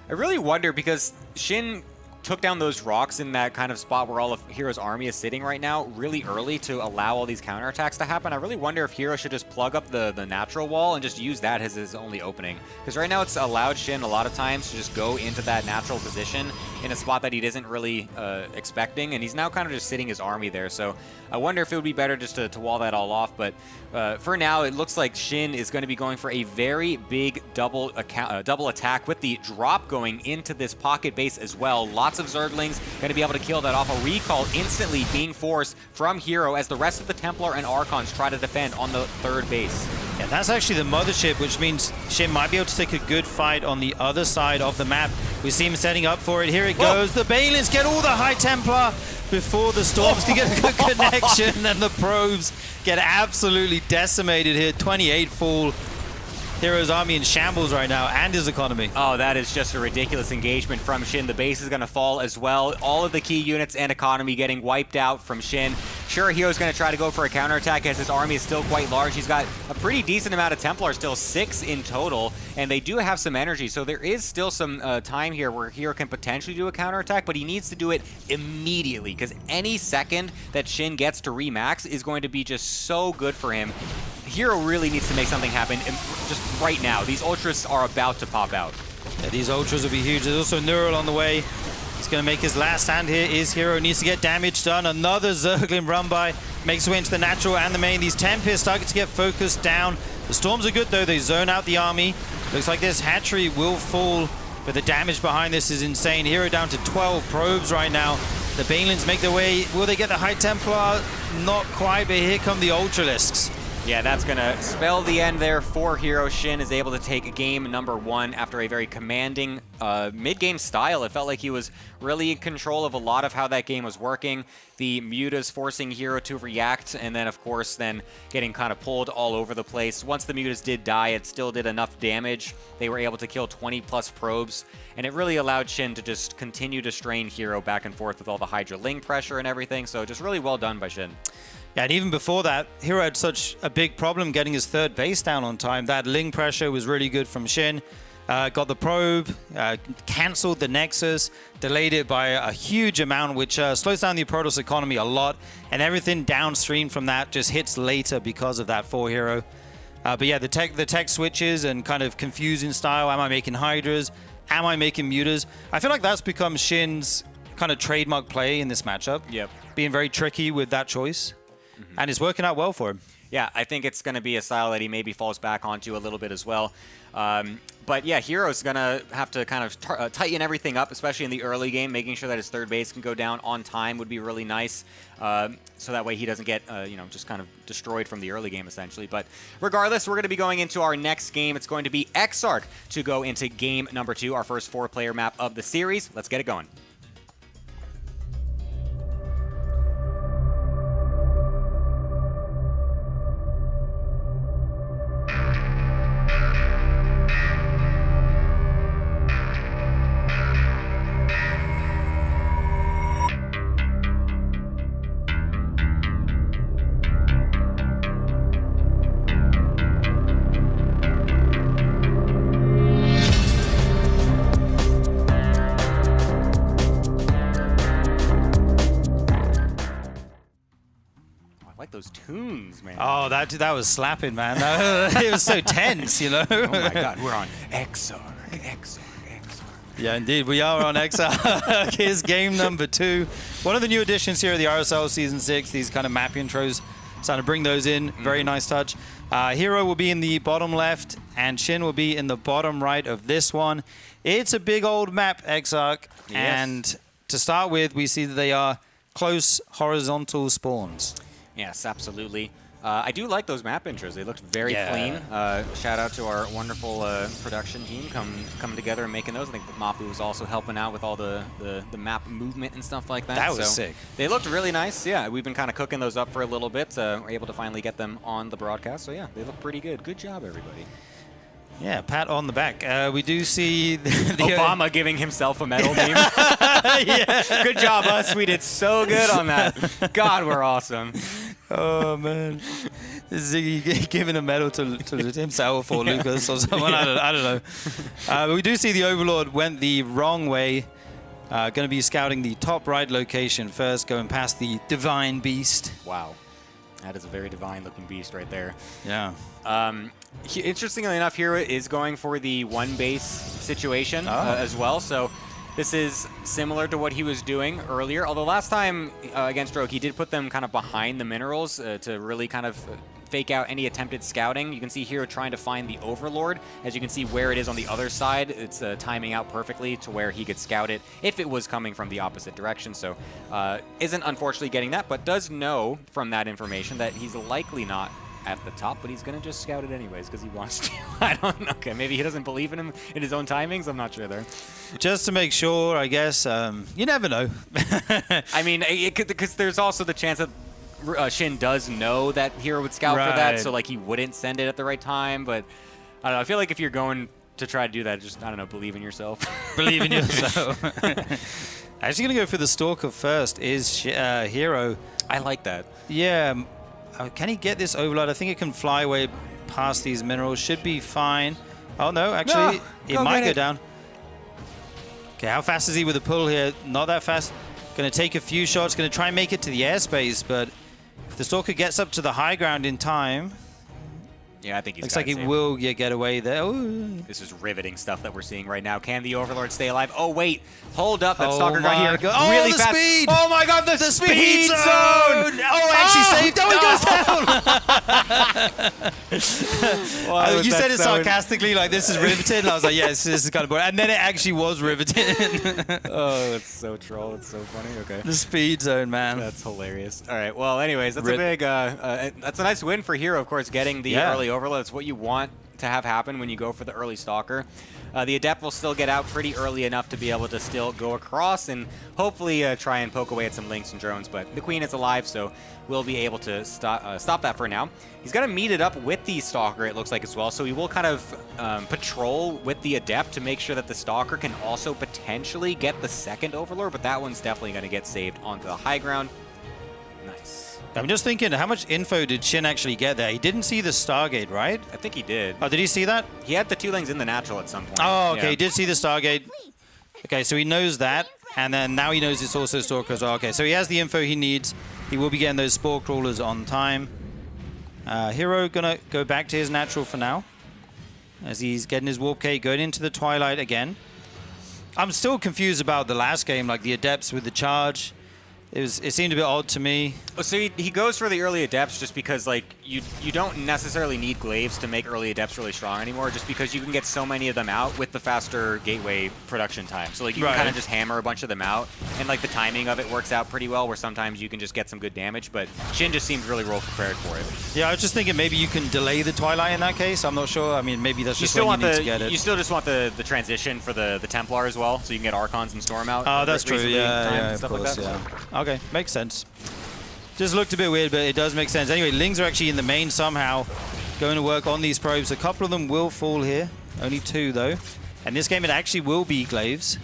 I really wonder, because Shin took down those rocks in that kind of spot where all of Hero's army is sitting right now really early to allow all these counterattacks to happen. I really wonder if Hero should just plug up the natural wall and just use that as his only opening. Because right now it's allowed Shin a lot of times to just go into that natural position in a spot that he isn't really expecting, and he's now kind of just sitting his army there. So I wonder if it would be better just to wall that all off. But for now, it looks like Shin is going to be going for a very big double attack with the drop going into this pocket base as well. Lots of Zerglings going to be able to kill that off. A recall instantly being forced from Hero as the rest of the Templar and Archons try to defend on the 3rd base. Yeah, that's actually the mothership, which means Shin might be able to take a good fight on the other side of the map. We see him setting up for it. Here it goes. The Banelings get all the High Templar before the Storms to get a good connection, and the probes get absolutely decimated here. 28 fall. Hero's army in shambles right now, and his economy. Oh, that is just a ridiculous engagement from Shin. The base is going to fall as well. All of the key units and economy getting wiped out from Shin. Sure, Hero's going to try to go for a counterattack as his army is still quite large. He's got a pretty decent amount of Templars, still 6 in total, and they do have some energy. So there is still some time here where Hero can potentially do a counterattack, but he needs to do it immediately, because any second that Shin gets to remax is going to be just so good for him. Hero really needs to make something happen just right now. These Ultras are about to pop out. Yeah, these Ultras will be huge. There's also Neural on the way. He's going to make his last stand here. Is Hero needs to get damage done. Another Zerglin run by. Makes his way into the natural and the main. These Tempests starting to get focused down. The Storms are good though. They zone out the army. Looks like this hatchery will fall. But the damage behind this is insane. Hero down to 12 probes right now. The Banelings make their way. Will they get the High Templar? Not quite, but here come the Ultralisks. Yeah, that's going to spell the end there for Hero. Shin is able to take game number 1 after a very commanding mid-game style. It felt like he was really in control of a lot of how that game was working. The mutas forcing Hero to react, and then, of course, then getting kind of pulled all over the place. Once the mutas did die, it still did enough damage. They were able to kill 20-plus probes, and it really allowed Shin to just continue to strain Hero back and forth with all the Hydra Ling pressure and everything. So just really well done by Shin. Yeah, and even before that, Hero had such a big problem getting his third base down on time. That Ling pressure was really good from Shin. Got the probe, cancelled the Nexus, delayed it by a huge amount, which slows down the Protoss economy a lot. And everything downstream from that just hits later because of that for Hero. But yeah, the tech switches and kind of confusing style. Am I making Hydras? Am I making Mutas? I feel like that's become Shin's kind of trademark play in this matchup. Yep. Being very tricky with that choice. And it's working out well for him. Yeah, I think it's going to be a style that he maybe falls back onto a little bit as well. But yeah, Hero's going to have to kind of tighten everything up, especially in the early game. Making sure that his third base can go down on time would be really nice. So that way he doesn't get, just kind of destroyed from the early game, essentially. But regardless, we're going to be going into our next game. It's going to be Exarch to go into game number 2, our first 4-player map of the series. Let's get it going. Those tunes, man. Oh, that was slapping, man. It was so tense, you know. Oh my God, we're on Exarch. Yeah, indeed, we are on Exarch. Here's game number 2. One of the new additions here at the RSL Season 6. These kind of map intros, starting to bring those in. Very nice touch. Hero will be in the bottom left, and Shin will be in the bottom right of this one. It's a big old map, Exarch, yes. And to start with, we see that they are close horizontal spawns. Yes, absolutely. I do like those map intros. They looked very clean. Shout out to our wonderful production team coming together and making those. I think Mapu was also helping out with all the map movement and stuff like that. That was sick. They looked really nice. Yeah, we've been kind of cooking those up for a little bit. We're able to finally get them on the broadcast. So yeah, they look pretty good. Good job, everybody. Yeah, pat on the back. We do see the Obama giving himself a medal meme. Yeah. Good job, us. We did so good on that. God, we're awesome. Oh, man. Ziggy giving a medal to himself or Lucas or someone. Yeah. I don't know. We do see the Overlord went the wrong way. Going to be scouting the top right location first, going past the Divine Beast. Wow. That is a very divine-looking beast right there. Yeah. Interestingly enough, Hero is going for the one base situation as well. So this is similar to what he was doing earlier. Although last time against Rogue, he did put them kind of behind the minerals to really kind of fake out any attempted scouting. You can see Hero trying to find the Overlord. As you can see where it is on the other side, it's timing out perfectly to where he could scout it if it was coming from the opposite direction. So isn't unfortunately getting that, but does know from that information that he's likely not at the top, but he's going to just scout it anyways because he wants to. I don't know. Okay, maybe he doesn't believe in him in his own timings. I'm not sure there. Just to make sure, I guess. You never know. I mean, because there's also the chance that Shin does know that Hero would scout for that, so like he wouldn't send it at the right time. But I don't know. I feel like if you're going to try to do that, just, I don't know, believe in yourself. Believe in yourself. Actually going to go for the Stalker first is Hero. I like that. Yeah. Can he get this Overlord? I think it can fly away past these minerals. Should be fine. Oh, no. Actually, it might go down. Okay, how fast is he with the pull here? Not that fast. Going to take a few shots. Going to try and make it to the airspace, but if the Stalker gets up to the high ground in time, Yeah, I think he's Looks got like it he saved. will get away there. Ooh. This is riveting stuff that we're seeing right now. Can the Overlord stay alive? Oh, wait. Hold up. That Oh Stalker got my here God. Oh, really the fast. speed! Oh, my God. The speed zone! Oh, actually saved. Oh, he goes down. Why was You that said it so sarcastically, like this is riveted. And I was like, yes, this is kind of boring. And then it actually was riveted. Oh, it's so troll. It's so funny. Okay. The speed zone, man. That's hilarious. All right. Well, anyways, that's a big, that's a nice win for Hero, of course, getting the early Overload. It's what you want to have happen when you go for the early Stalker. The Adept will still get out pretty early enough to be able to still go across and hopefully try and poke away at some Lynx and drones, but the Queen is alive, so we'll be able to stop that for now. He's going to meet it up with the Stalker, it looks like, as well, so he will kind of patrol with the Adept to make sure that the Stalker can also potentially get the second Overlord, but that one's definitely going to get saved onto the high ground. Nice. I'm just thinking, how much info did Shin actually get there? He didn't see the Stargate, right? I think he did. Oh, did he see that? He had the 2 lanes in the natural at some point. Oh, okay. Yeah. He did see the Stargate. Okay, so he knows that. And then now he knows it's also Stalker as well. Okay, so he has the info he needs. He will be getting those Spore Crawlers on time. Hero gonna go back to his natural for now, as he's getting his Warp Cake, going into the Twilight again. I'm still confused about the last game, like the Adepts with the charge. It seemed a bit odd to me. So he goes for the early Adepts just because, like, you don't necessarily need Glaives to make early Adepts really strong anymore, just because you can get so many of them out with the faster Gateway production time. So, like, you can kind of just hammer a bunch of them out, and, like, the timing of it works out pretty well, where sometimes you can just get some good damage, but Shin just seems really well prepared for it. Yeah, I was just thinking maybe you can delay the Twilight in that case. I'm not sure. I mean, maybe that's just when you need to get it. You still just want the transition for the Templar as well, so you can get Archons and Storm out. Oh, that's true. Yeah, stuff of course, like that. yeah. Okay, makes sense. Just looked a bit weird, but it does make sense. Anyway, Lings are actually in the main somehow, going to work on these probes. A couple of them will fall here. Only 2, though. And this game, it actually will be Glaives.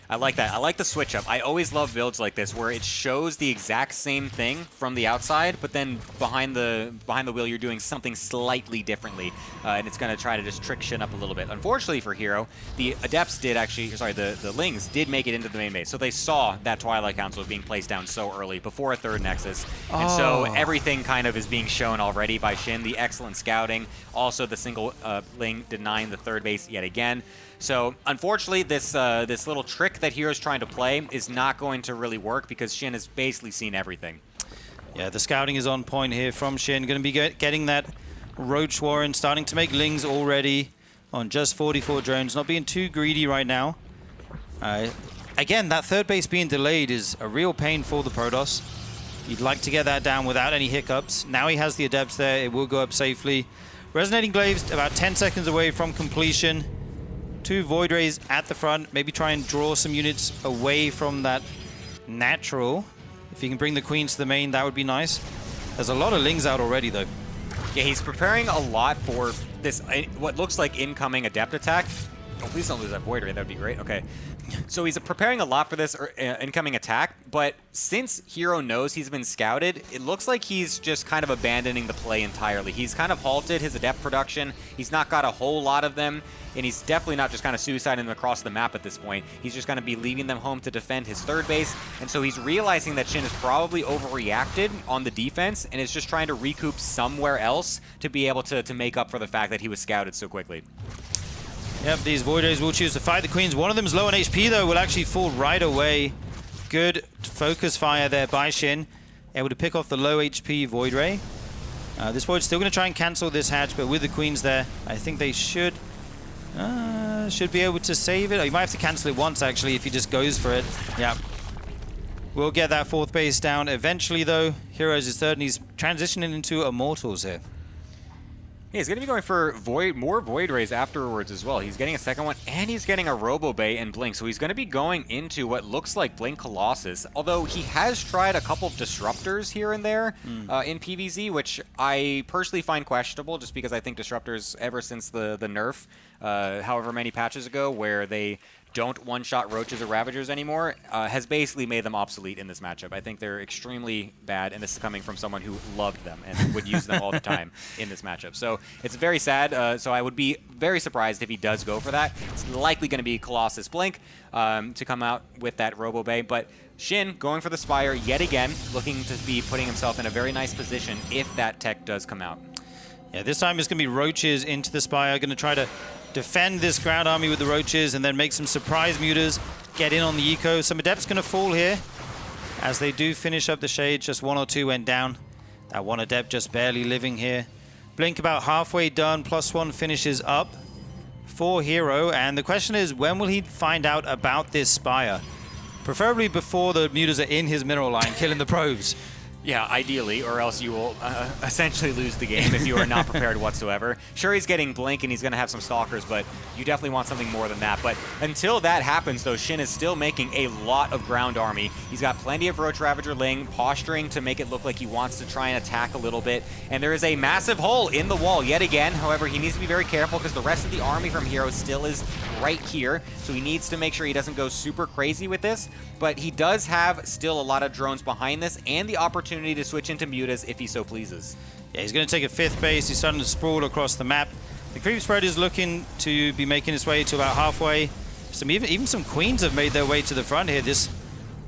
I like that. I like the switch up. I always love builds like this where it shows the exact same thing from the outside, but then behind the wheel you're doing something slightly differently, and it's going to try to just trick Shin up a little bit. Unfortunately for Hero, the Adepts did actually, sorry, the Lings did make it into the main base, so they saw that Twilight Council being placed down so early before a third Nexus, and so everything kind of is being shown already by Shin. The excellent scouting, also the single Ling denying the third base yet again. So, unfortunately, this little trick that Hero's trying to play is not going to really work because Shin has basically seen everything. Yeah, the scouting is on point here from Shin. Going to be getting that Roach Warren, starting to make Lings already on just 44 drones. Not being too greedy right now. Again, that third base being delayed is a real pain for the Protoss. You'd like to get that down without any hiccups. Now he has the Adepts there. It will go up safely. Resonating Glaives about 10 seconds away from completion. 2 Void Rays at the front. Maybe try and draw some units away from that natural. If you can bring the Queens to the main, that would be nice. There's a lot of Lings out already, though. Yeah, he's preparing a lot for this, what looks like incoming Adept attack. Oh, please don't lose that Void Ray. That would be great. Okay. So he's preparing a lot for this incoming attack, but since Hero knows he's been scouted, it looks like he's just kind of abandoning the play entirely. He's kind of halted his Adept production. He's not got a whole lot of them, and he's definitely not just kind of suiciding them across the map at this point. He's just going to be leaving them home to defend his third base, and so he's realizing that Shin has probably overreacted on the defense and is just trying to recoup somewhere else to be able to make up for the fact that he was scouted so quickly. Yep, these Void Rays will choose to fight the Queens. One of them's low on HP, though, will actually fall right away. Good focus fire there by Shin. Able to pick off the low HP Void Ray. This Void's still going to try and cancel this hatch, but with the Queens there, I think they should be able to save it. Oh, you might have to cancel it once, actually, if he just goes for it. Yeah. We'll get that 4th base down eventually, though. Heroes is 3rd, and he's transitioning into Immortals here. Yeah, he's going to be going for more Void Rays afterwards as well. He's getting a second one, and he's getting a Robo Bay and Blink. So he's going to be going into what looks like Blink Colossus, although he has tried a couple of Disruptors here and there in PvZ, which I personally find questionable, just because I think Disruptors, ever since the nerf, however many patches ago, where they don't one-shot Roaches or Ravagers anymore, has basically made them obsolete in this matchup. I think they're extremely bad, and this is coming from someone who loved them and would use them all the time in this matchup. So it's very sad. So I would be very surprised if he does go for that. It's likely going to be Colossus Blink to come out with that Robo Bay, but Shin going for the Spire yet again, looking to be putting himself in a very nice position if that tech does come out. Yeah, this time it's going to be Roaches into the Spire. Going to try to defend this ground army with the Roaches and then make some surprise mutas, get in on the eco. Some Adepts going to fall here as they do finish up the Shade. Just 1 or 2 went down. That one Adept just barely living here. Blink about halfway done. +1 finishes up for Hero. And the question is, when will he find out about this Spire? Preferably before the mutas are in his mineral line, killing the probes. Yeah, ideally, or else you will essentially lose the game if you are not prepared whatsoever. Sure, he's getting Blink and he's going to have some Stalkers, but you definitely want something more than that. But until that happens, though, Shin is still making a lot of ground army. He's got plenty of Roach Ravager Ling, posturing to make it look like he wants to try and attack a little bit. And there is a massive hole in the wall yet again. However, he needs to be very careful because the rest of the army from Hero still is right here. So he needs to make sure he doesn't go super crazy with this. But he does have still a lot of drones behind this and the opportunity to switch into mutas if he so pleases. Yeah, he's going to take a 5th base. He's starting to sprawl across the map. The creep spread is looking to be making its way to about halfway. Even some queens have made their way to the front here.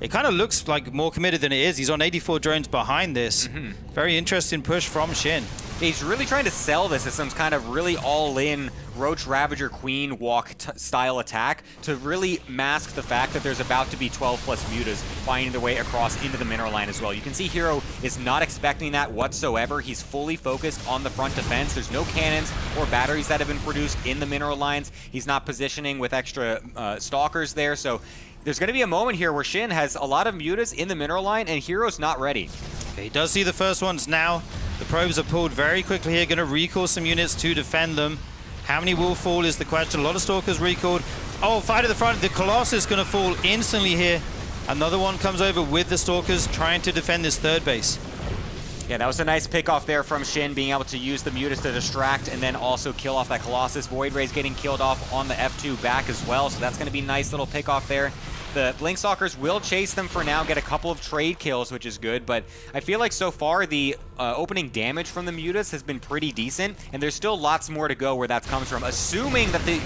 It kind of looks like more committed than it is. He's on 84 drones behind this. Very interesting push from Shin. He's really trying to sell this as some kind of really all-in Roach Ravager Queen walk style attack to really mask the fact that there's about to be 12+ mutas finding their way across into the mineral line as well. You can see Hero is not expecting that whatsoever. He's fully focused on the front defense. There's no cannons or batteries that have been produced in the mineral lines. He's not positioning with extra stalkers there, so there's going to be a moment here where Shin has a lot of mutas in the mineral line and Hero's not ready. Okay, he does see the first ones now. The probes are pulled very quickly here, going to recall some units to defend them. How many will fall is the question. A lot of Stalkers recalled. Oh, fight at the front. The Colossus going to fall instantly here. Another one comes over with the Stalkers trying to defend this 3rd base. Yeah, that was a nice pick off there from Shin, being able to use the mutas to distract and then also kill off that Colossus. Void Ray's getting killed off on the F2 back as well, so that's going to be a nice little pick off there. The Blink Stalkers will chase them for now, get a couple of trade kills, which is good, but I feel like so far the opening damage from the mutas has been pretty decent, and there's still lots more to go where that comes from, assuming that the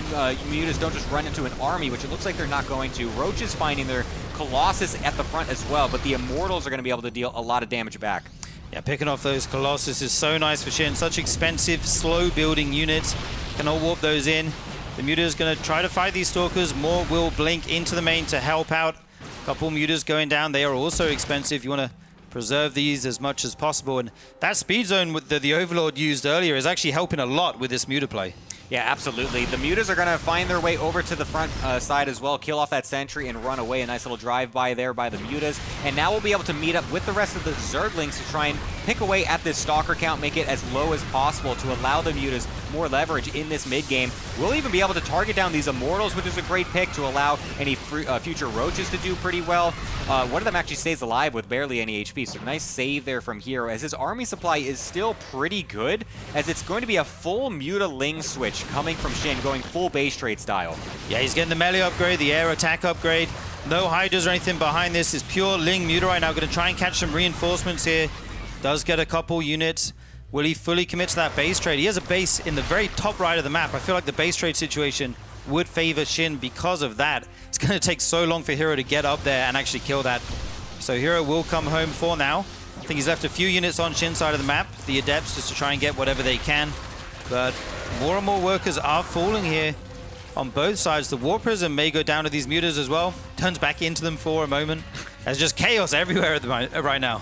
mutas don't just run into an army, which it looks like they're not going to. Roach is finding their Colossus at the front as well, but the Immortals are going to be able to deal a lot of damage back. Yeah, picking off those Colossus is so nice for Shin. Such expensive, slow-building units. Cannot warp those in. The muta is going to try to fight these Stalkers. More will blink into the main to help out. A couple mutas going down. They are also expensive. You want to preserve these as much as possible. And that speed zone that the Overlord used earlier is actually helping a lot with this muta play. Yeah, absolutely. The mutas are going to find their way over to the front side as well, kill off that sentry and run away. A nice little drive-by there by the mutas. And now we'll be able to meet up with the rest of the Zerglings to try and pick away at this Stalker count, make it as low as possible to allow the mutas more leverage in this mid-game. We'll even be able to target down these Immortals, which is a great pick to allow any future Roaches to do pretty well. One of them actually stays alive with barely any HP, so nice save there from Hero, as his army supply is still pretty good, as it's going to be a full Muta Ling switch coming from Shin, going full base trade style. Yeah, he's getting the melee upgrade, the air attack upgrade. No Hydras or anything behind this. It's pure Ling Muta right now. Going to try and catch some reinforcements here. Does get a couple units. Will he fully commit to that base trade? He has a base in the very top right of the map. I feel like the base trade situation would favor Shin because of that. It's going to take so long for Hero to get up there and actually kill that. So Hero will come home for now. I think he's left a few units on Shin's side of the map, the Adepts, just to try and get whatever they can. But more and more workers are falling here on both sides. The War Prism may go down to these mutas as well. Turns back into them for a moment. There's just chaos everywhere at the right now.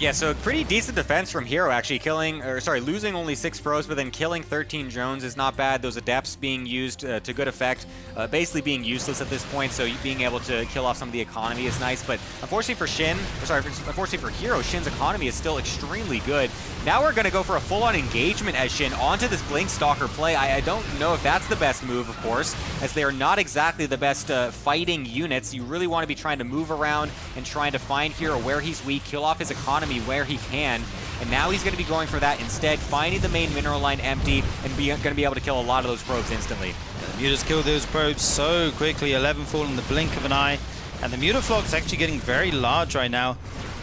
Yeah, so pretty decent defense from Hero, actually. Losing only 6 pros, but then killing 13 drones is not bad. Those Adepts being used to good effect, basically being useless at this point, so being able to kill off some of the economy is nice. But unfortunately for Hero, Shin's economy is still extremely good. Now we're going to go for a full-on engagement as Shin onto this Blink Stalker play. I don't know if that's the best move, of course, as they are not exactly the best fighting units. You really want to be trying to move around and trying to find Hero where he's weak, kill off his economy where he can, and now he's going to be going for that instead, finding the main mineral line empty and going to be able to kill a lot of those probes instantly. The mutas kill those probes so quickly, 11 fall in the blink of an eye, and the Mutaflog's actually getting very large right now,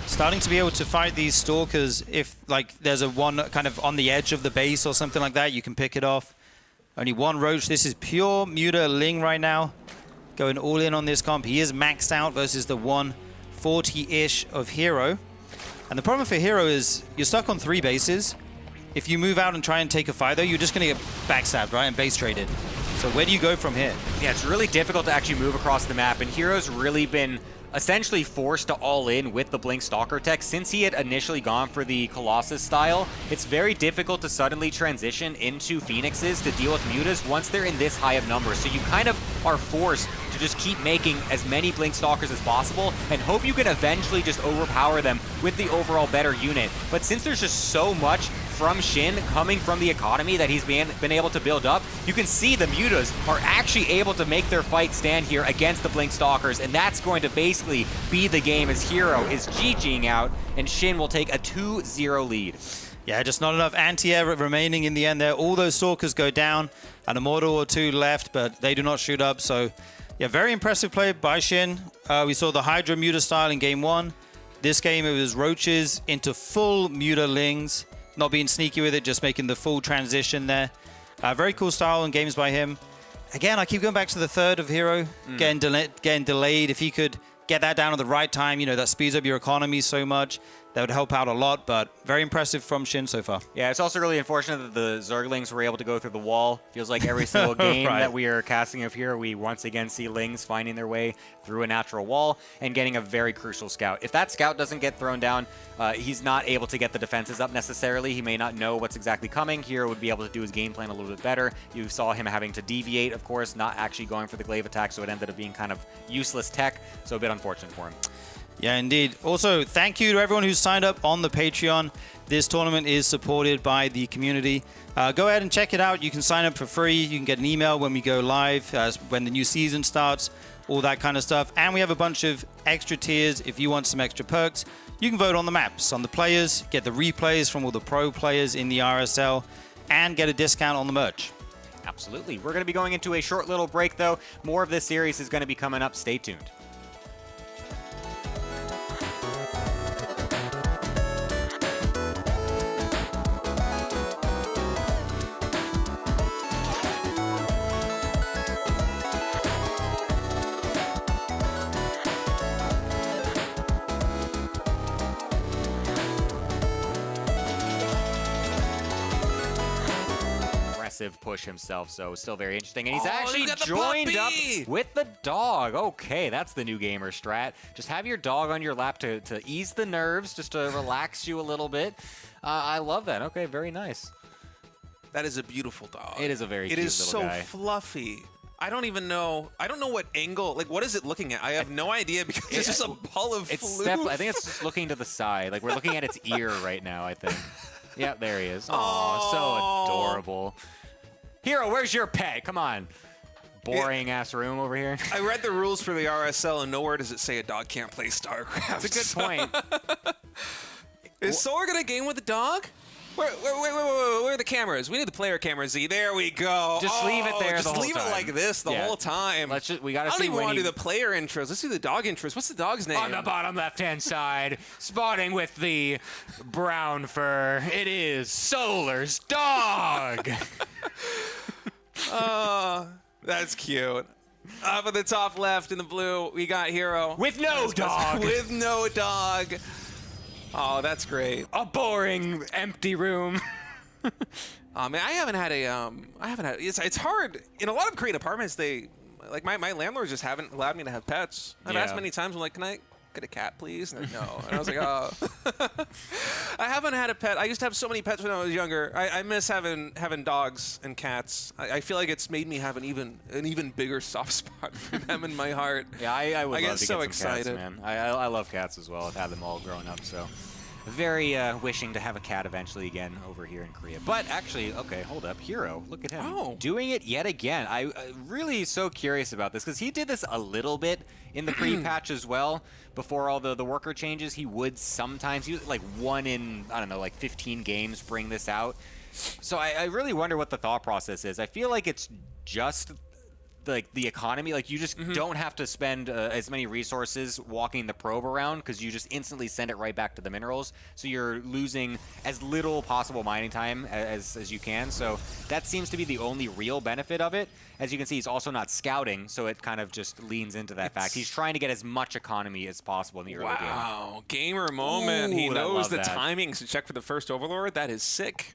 starting to be able to fight these Stalkers. If like there's a one kind of on the edge of the base or something like that, you can pick it off. Only one Roach. This is pure Muta Ling right now, going all in on this comp. He is maxed out versus the 140-ish of Hero. And the problem for Hero is you're stuck on 3 bases. If you move out and try and take a fight, though, you're just going to get backstabbed, right, and base traded. So where do you go from here? Yeah, it's really difficult to actually move across the map, and Hero's really been essentially forced to all in with the Blink Stalker tech. Since he had initially gone for the Colossus style, it's very difficult to suddenly transition into Phoenixes to deal with Mutas once they're in this high of numbers. So you kind of are forced to just keep making as many Blink Stalkers as possible and hope you can eventually just overpower them with the overall better unit. But since there's just so much from Shin coming from the economy that he's been able to build up, you can see the Mutas are actually able to make their fight stand here against the Blink Stalkers, and that's going to basically be the game as Hero is GGing out, and Shin will take a 2-0 lead. Yeah, just not enough anti-air remaining in the end there. All those Stalkers go down, an Immortal or two left, but they do not shoot up. So, yeah, very impressive play by Shin. We saw the Hydra Muta style in game 1. This game, it was Roaches into full Muta Lings. Not being sneaky with it, just making the full transition there. Very cool style in games by him. Again, I keep going back to the third of Hero, getting delayed. If he could get that down at the right time, you know, that speeds up your economy so much. That would help out a lot, but very impressive from Shin so far. Yeah, it's also really unfortunate that the Zerglings were able to go through the wall. Feels like every single game right. that we are casting of here, we once again see Lings finding their way through a natural wall and getting a very crucial scout. If that scout doesn't get thrown down, he's not able to get the defenses up necessarily. He may not know what's exactly coming. Hero would be able to do his game plan a little bit better. You saw him having to deviate, of course, not actually going for the glaive attack, so it ended up being kind of useless tech, so a bit unfortunate for him. Yeah, indeed. Also, thank you to everyone who's signed up on the Patreon. This tournament is supported by the community. Go ahead and check it out. You can sign up for free. You can get an email when we go live, when the new season starts, all that kind of stuff. And we have a bunch of extra tiers if you want some extra perks. You can vote on the maps, on the players, get the replays from all the pro players in the RSL, and get a discount on the merch. Absolutely. We're going to be going into a short little break, though. More of this series is going to be coming up. Stay tuned. Push himself, so still very interesting, and he's actually joined up with the dog. Okay, that's the new gamer strat. Just have your dog on your lap to ease the nerves, just to relax you a little bit. I love that. Okay, very nice. That is a beautiful dog. It is a very cute little guy. It is so fluffy. I don't even know. I don't know what angle. Like, what is it looking at? I have no idea because it's just a ball of floof. I think it's just looking to the side. Like, we're looking at its ear right now, I think. Yeah, there he is. Oh, so adorable. Hero, where's your pet? Come on. Boring ass room over here. I read the rules for the RSL and nowhere does it say a dog can't play StarCraft. That's a good point. Is Solar gonna game with the dog? Where are the cameras? We need the player cameras, Z. There we go. Just leave it there the whole time. Just leave it like this the whole time. We gotta see. I don't even want to do the player intros. Let's do the dog intros. What's the dog's name? On the bottom left-hand side, spotting with the brown fur, it is Solar's dog. Oh, that's cute. Up at the top left in the blue, we got Hero. With no dog. With no dog. Oh, that's great. A boring, empty room. Oh man, I haven't had. It's hard in a lot of Korean apartments. My landlords just haven't allowed me to have pets. I've asked many times. I'm like, can I get a cat, please? And no. And I was like, oh. I haven't had a pet. I used to have so many pets when I was younger. I miss having dogs and cats. I feel like it's made me have an even bigger soft spot for them in my heart. Yeah, I would love to so get some excited. Cats, man. I love cats as well. I've had them all growing up, so very wishing to have a cat eventually again over here in Korea. But actually, okay, hold up. Hero, look at him. Doing it yet again. I'm really so curious about this because he did this a little bit in the pre-patch as well. Before all the worker changes, he would sometimes, like 1 in, I don't know, like 15 games bring this out. So I really wonder what the thought process is. I feel like it's just like the economy. Like you just don't have to spend as many resources walking the probe around because you just instantly send it right back to the minerals. So you're losing as little possible mining time as you can. So that seems to be the only real benefit of it. As you can see, he's also not scouting, so it kind of just leans into that fact. He's trying to get as much economy as possible in the early game. Wow, gamer moment. He knows the timings to check for the first Overlord. That is sick.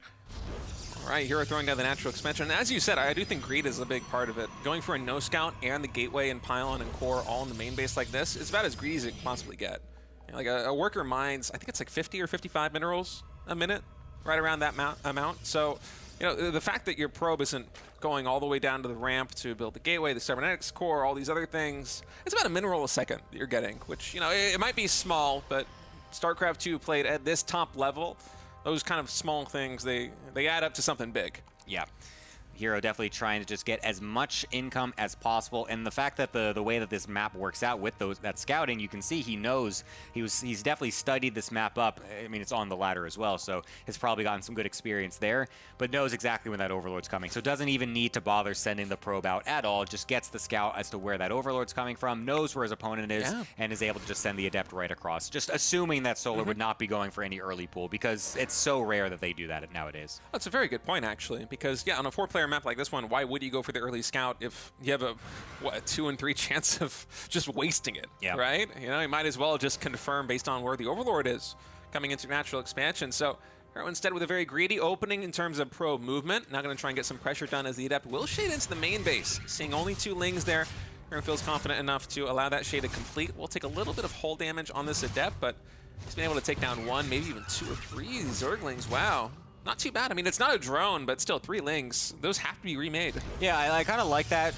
All right, Hero throwing down the natural expansion. And as you said, I do think greed is a big part of it. Going for a no scout and the gateway and pylon and core all in the main base like this is about as greedy as it can possibly get. You know, like a worker mines, I think it's like 50 or 55 minerals a minute, right around that amount. So, you know, the fact that your probe isn't going all the way down to the ramp to build the gateway, the cybernetics core, all these other things, it's about a mineral a second that you're getting, which, you know, it might be small, but StarCraft 2 played at this top level. Those kind of small things, they add up to something big. Yeah. Hero definitely trying to just get as much income as possible, and the fact that the way that this map works out with that scouting, you can see he knows he's definitely studied this map up. I mean, it's on the ladder as well, so has probably gotten some good experience there, but knows exactly when that Overlord's coming. So doesn't even need to bother sending the probe out at all, just gets the scout as to where that Overlord's coming from, knows where his opponent is, and is able to just send the Adept right across, just assuming that Solar would not be going for any early pull, because it's so rare that they do that nowadays. That's a very good point, actually, because, yeah, on a 4-player map like this one, why would you go for the early scout if you have a 2 in 3 chance of just wasting it, right? You know, you might as well just confirm based on where the Overlord is coming into natural expansion. So Hero instead with a very greedy opening in terms of probe movement. Now going to try and get some pressure done as the Adept will shade into the main base. Seeing only 2 lings there, Hero feels confident enough to allow that shade to complete. We'll take a little bit of hull damage on this Adept, but he's been able to take down 1, maybe even 2 or 3 Zerglings. Wow. Not too bad. I mean, it's not a drone, but still 3 lings. Those have to be remade. Yeah, I kind of like that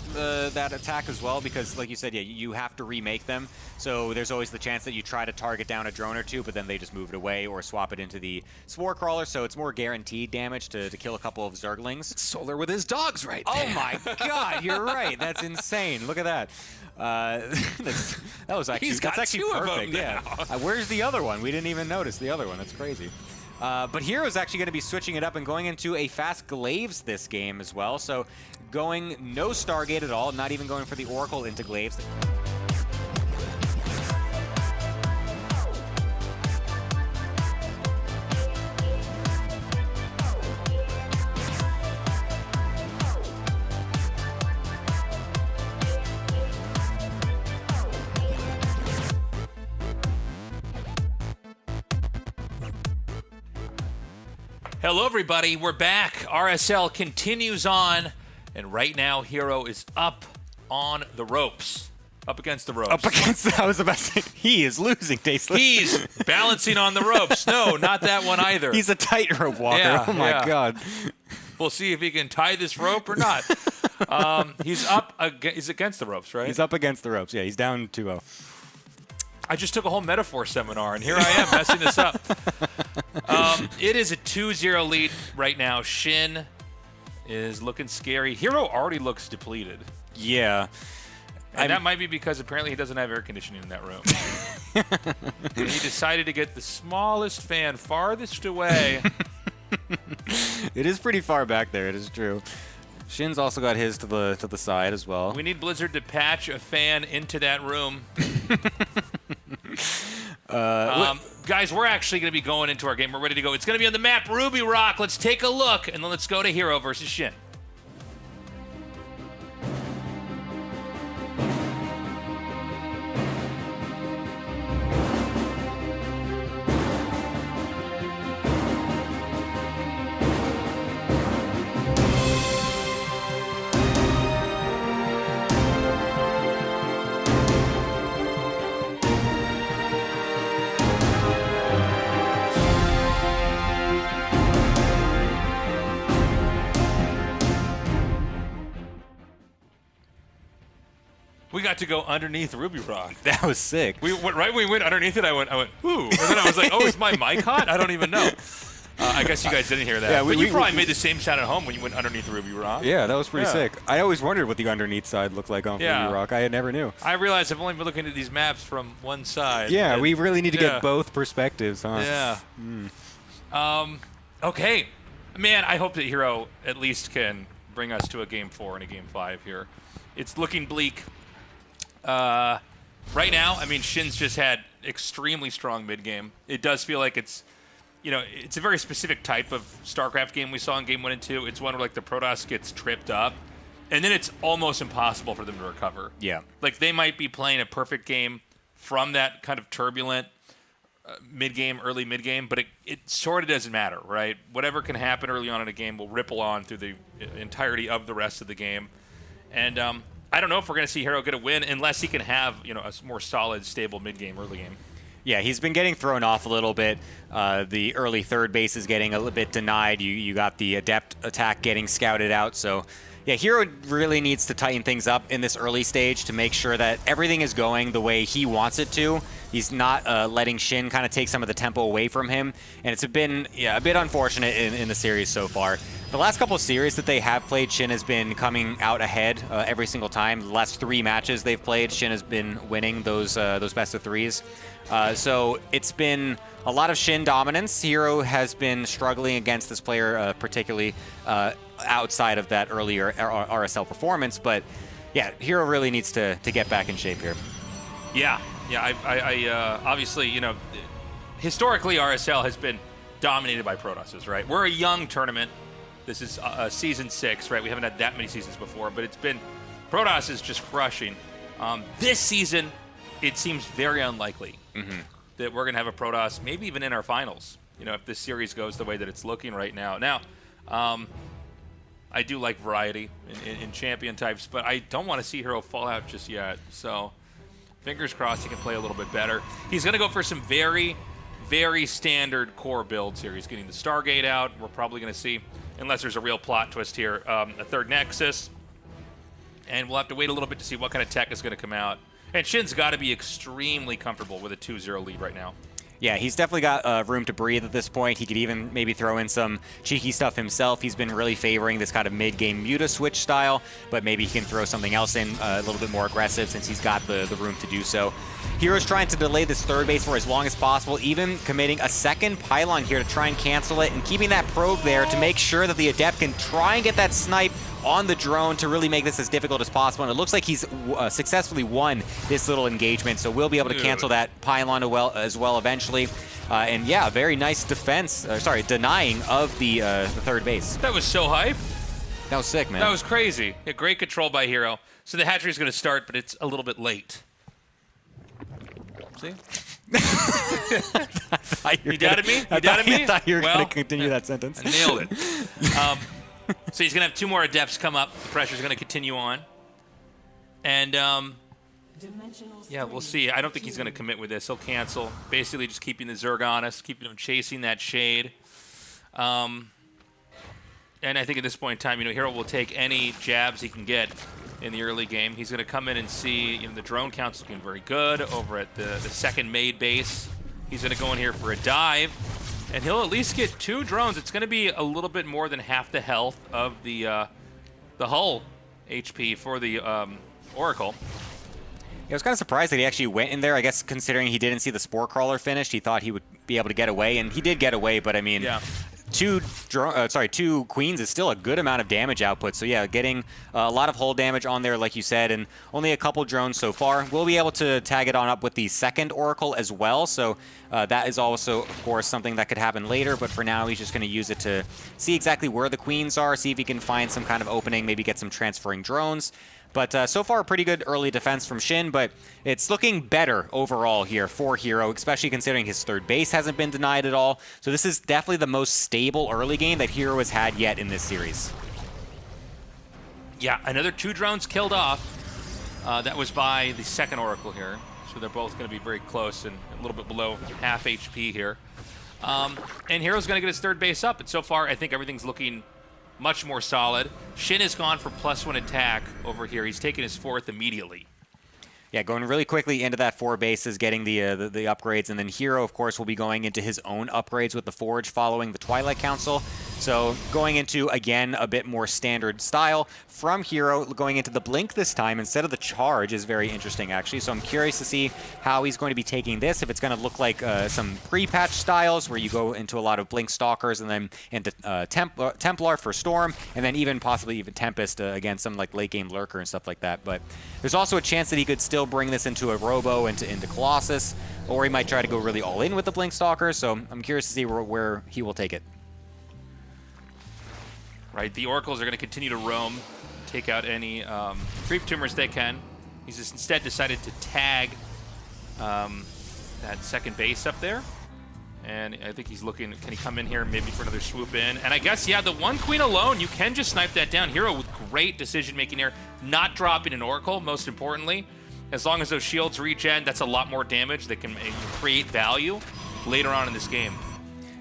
that attack as well, because like you said, yeah, you have to remake them. So there's always the chance that you try to target down a drone or 2, but then they just move it away or swap it into the Spore Crawler, so it's more guaranteed damage to kill a couple of Zerglings. It's Solar with his dogs right there. Oh my god, you're right. That's insane. Look at that. That was actually, that's actually perfect. Yeah. Where's the other one? We didn't even notice the other one. That's crazy. But Hero's actually going to be switching it up and going into a fast Glaives this game as well. So going no Stargate at all, not even going for the Oracle into Glaives. Hello, everybody. We're back. RSL continues on, and right now, Hero is up on the ropes. Up against the ropes. Up against I was about to say, he is losing, Tasteless. He's balancing on the ropes. No, not that one either. He's a tightrope walker. Yeah, oh, my God. We'll see if he can tie this rope or not. He's against the ropes, right? He's up against the ropes. Yeah, he's down 2-0. I just took a whole metaphor seminar, and here I am messing this up. It is a 2-0 lead right now. Shin is looking scary. Hero already looks depleted. Yeah. And that might be because apparently he doesn't have air conditioning in that room. And he decided to get the smallest fan farthest away. It is pretty far back there. It is true. Shin's also got his to the side as well. We need Blizzard to patch a fan into that room. Guys, we're actually going to be going into our game. We're ready to go. It's going to be on the map, Ruby Rock. Let's take a look, and then let's go to Hero versus Shin. We got to go underneath Ruby Rock. That was sick. Right when we went underneath it, I went, ooh. And then I was like, oh, is my mic hot? I don't even know. I guess you guys didn't hear that. Yeah, but you probably made the same sound at home when you went underneath Ruby Rock. Yeah, that was pretty sick. I always wondered what the underneath side looked like on Ruby Rock. I never knew. I realized I've only been looking at these maps from one side. Yeah, we really need to get both perspectives, huh? Yeah. Okay. Man, I hope that Hero at least can bring us to a Game 4 and a Game 5 here. It's looking bleak. Right now, I mean, Shin's just had extremely strong mid-game. It does feel like it's, it's a very specific type of StarCraft game we saw in Game 1 and 2. It's one where, like, the Protoss gets tripped up, and then it's almost impossible for them to recover. Yeah. Like, they might be playing a perfect game from that kind of turbulent mid-game, early mid-game, but it sort of doesn't matter, right? Whatever can happen early on in a game will ripple on through the entirety of the rest of the game. And I don't know if we're going to see Hero get a win unless he can have, a more solid, stable mid-game, early game. Yeah, he's been getting thrown off a little bit. The early third base is getting a little bit denied. You got the Adept attack getting scouted out, so yeah, Hero really needs to tighten things up in this early stage to make sure that everything is going the way he wants it to. He's not letting Shin kind of take some of the tempo away from him, and it's been a bit unfortunate in the series so far. The last couple of series that they have played, Shin has been coming out ahead every single time. The last 3 matches they've played, Shin has been winning those best of 3s. So it's been a lot of Shin dominance. Hero has been struggling against this player, particularly outside of that earlier RSL performance. But yeah, Hero really needs to get back in shape here. Yeah. I obviously, historically RSL has been dominated by Protosses, right? We're a young tournament. This is season 6, right? We haven't had that many seasons before, but it's been Protosses just crushing. This season, it seems very unlikely that we're going to have a Protoss, maybe even in our finals, if this series goes the way that it's looking right now. Now, I do like variety in champion types, but I don't want to see Hero fall out just yet. So fingers crossed he can play a little bit better. He's going to go for some very, very standard core builds here. He's getting the Stargate out. We're probably going to see, unless there's a real plot twist here, a third Nexus. And we'll have to wait a little bit to see what kind of tech is going to come out. And Shin's got to be extremely comfortable with a 2-0 lead right now. Yeah, he's definitely got room to breathe at this point. He could even maybe throw in some cheeky stuff himself. He's been really favoring this kind of mid-game Muta switch style, but maybe he can throw something else in a little bit more aggressive since he's got the room to do so. Hero's trying to delay this third base for as long as possible, even committing a second pylon here to try and cancel it and keeping that probe there to make sure that the Adept can try and get that snipe on the drone to really make this as difficult as possible. And it looks like he's successfully won this little engagement, so we'll be able to cancel that pylon as well eventually. And yeah, very nice defense, denying of the third base. That was so hype. That was sick, man. That was crazy. Yeah, great control by Hero. So the hatchery is going to start, but it's a little bit late. See? You doubted me? You doubted me? I thought you were going to continue that sentence. I nailed it. So he's going to have 2 more Adepts come up. The pressure's going to continue on. And, yeah, we'll see. I don't think he's going to commit with this. He'll cancel. Basically just keeping the Zerg on us, keeping him chasing that shade. And I think at this point in time, Hero will take any jabs he can get in the early game. He's going to come in and see, the drone count's looking very good over at the second made base. He's going to go in here for a dive, and he'll at least get 2 drones. It's going to be a little bit more than half the health of the hull HP for the Oracle. I was kind of surprised that he actually went in there. I guess considering he didn't see the Spore Crawler finished, he thought he would be able to get away, and he did get away, but I mean... Yeah. 2 queens is still a good amount of damage output. So yeah, getting a lot of hull damage on there, like you said, and only a couple drones so far. We'll be able to tag it on up with the second Oracle as well. So that is also, of course, something that could happen later. But for now, he's just going to use it to see exactly where the queens are, see if he can find some kind of opening, maybe get some transferring drones. But so far, a pretty good early defense from Shin, but it's looking better overall here for Hero, especially considering his third base hasn't been denied at all. So this is definitely the most stable early game that Hero has had yet in this series. Yeah, another 2 drones killed off. That was by the second Oracle here. So they're both going to be very close and a little bit below half HP here. And Hero's going to get his third base up. And so far, I think everything's looking much more solid. Shin has gone for +1 attack over here. He's taken his 4th immediately. Yeah, going really quickly into that 4 bases, getting the upgrades, and then Hero, of course, will be going into his own upgrades with the Forge following the Twilight Council. So going into, again, a bit more standard style from Hero, going into the Blink this time instead of the Charge is very interesting, actually. So I'm curious to see how he's going to be taking this, if it's going to look like some pre-patch styles where you go into a lot of Blink Stalkers and then into Templar for Storm, and then even possibly even Tempest against some like late-game Lurker and stuff like that. But there's also a chance that he could still bring this into a Robo, into Colossus, or he might try to go really all-in with the Blink Stalker, so I'm curious to see where he will take it. Right, the Oracles are going to continue to roam, take out any creep tumors they can. He's just instead decided to tag that second base up there. And I think he's looking, can he come in here maybe for another swoop in? And I guess, yeah, the one queen alone, you can just snipe that down. Hero with great decision making here, not dropping an Oracle, most importantly. As long as those shields regen, that's a lot more damage that can create value later on in this game.